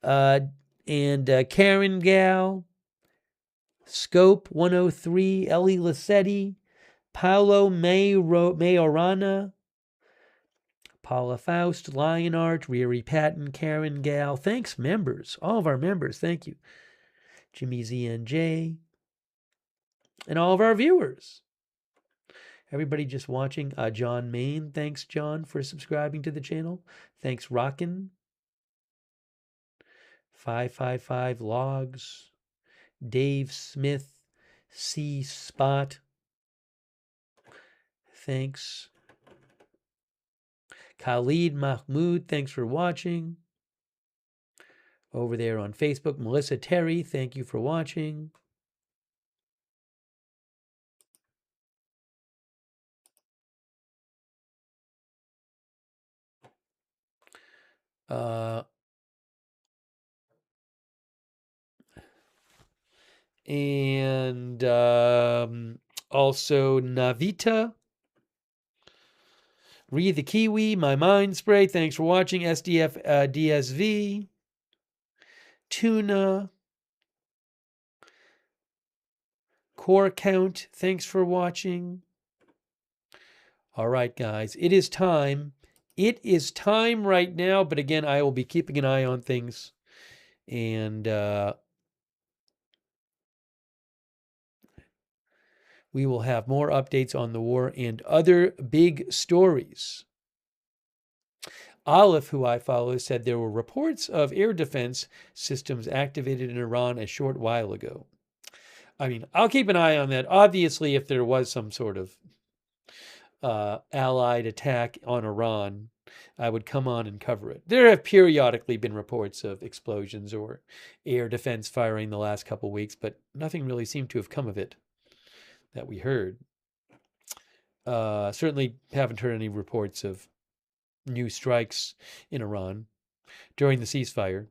and Karen Gal, Scope 103, Ellie Lassetti, Paolo Mayorana, Paula Faust, Lion Art, Riri Patton, Karen Gal. Thanks, members. All of our members, thank you. Jimmy ZNJ. And all of our viewers. Everybody just watching. John Main. Thanks, John, for subscribing to the channel. Thanks, Rockin. 555 Logs. Dave Smith. C Spot. Thanks. Khalid Mahmoud, thanks for watching. Over there on Facebook, Melissa Terry, thank you for watching. And also Navita. Read the Kiwi, My Mind Spray, thanks for watching. SDF DSV, Tuna, Core Count, thanks for watching. All right, guys, it is time. It is time right now, but again, I will be keeping an eye on things. And we will have more updates on the war and other big stories. Aleph, who I follow, said there were reports of air defense systems activated in Iran a short while ago. I mean, I'll keep an eye on that. Obviously, if there was some sort of allied attack on Iran, I would come on and cover it. There have periodically been reports of explosions or air defense firing the last couple weeks, but nothing really seemed to have come of it that we heard. Certainly haven't heard any reports of new strikes in Iran during the ceasefire.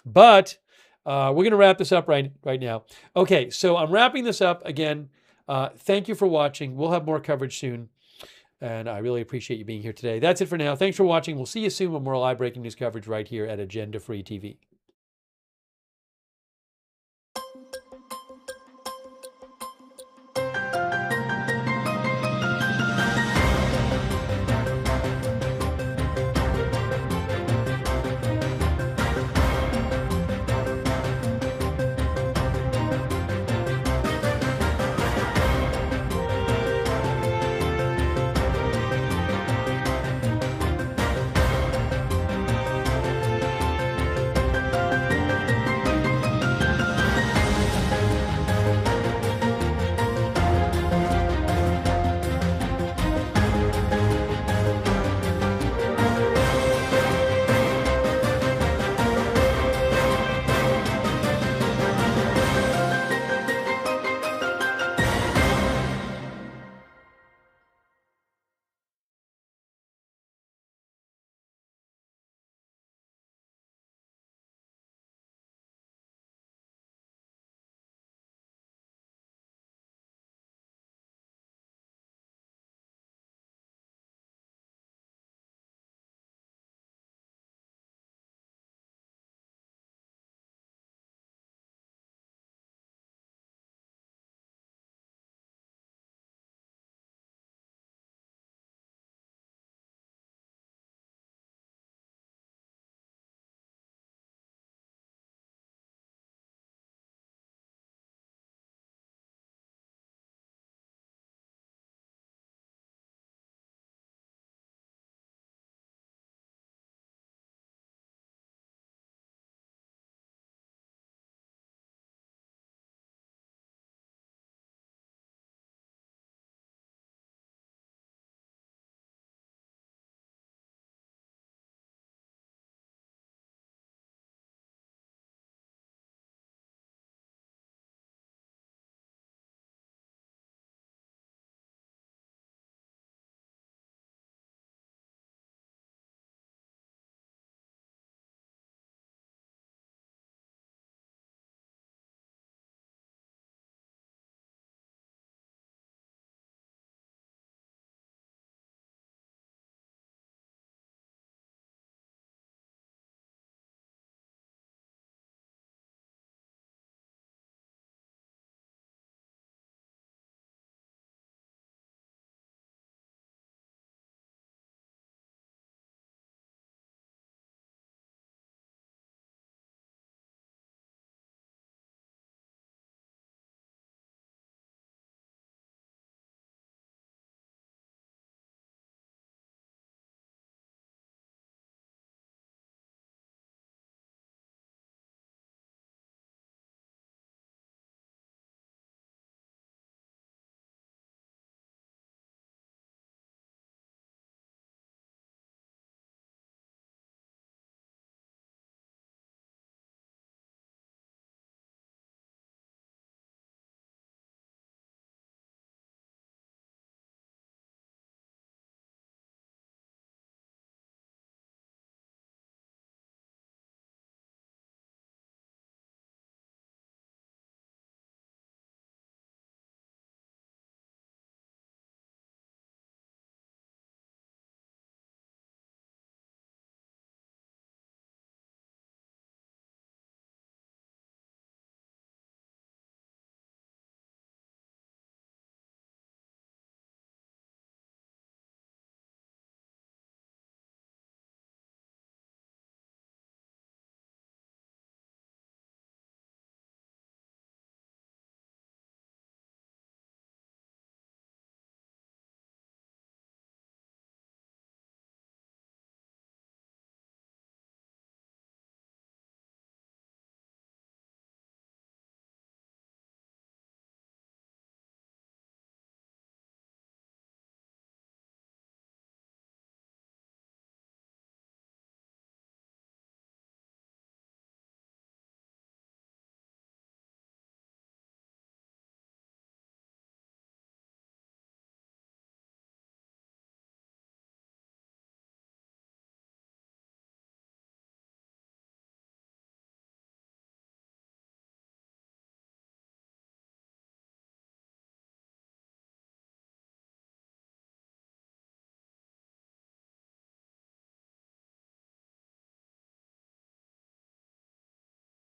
But we're going to wrap this up right now. Okay, so I'm wrapping this up again. Thank you for watching. We'll have more coverage soon. And I really appreciate you being here today. That's it for now. Thanks for watching. We'll see you soon with more live breaking news coverage right here at Agenda Free TV.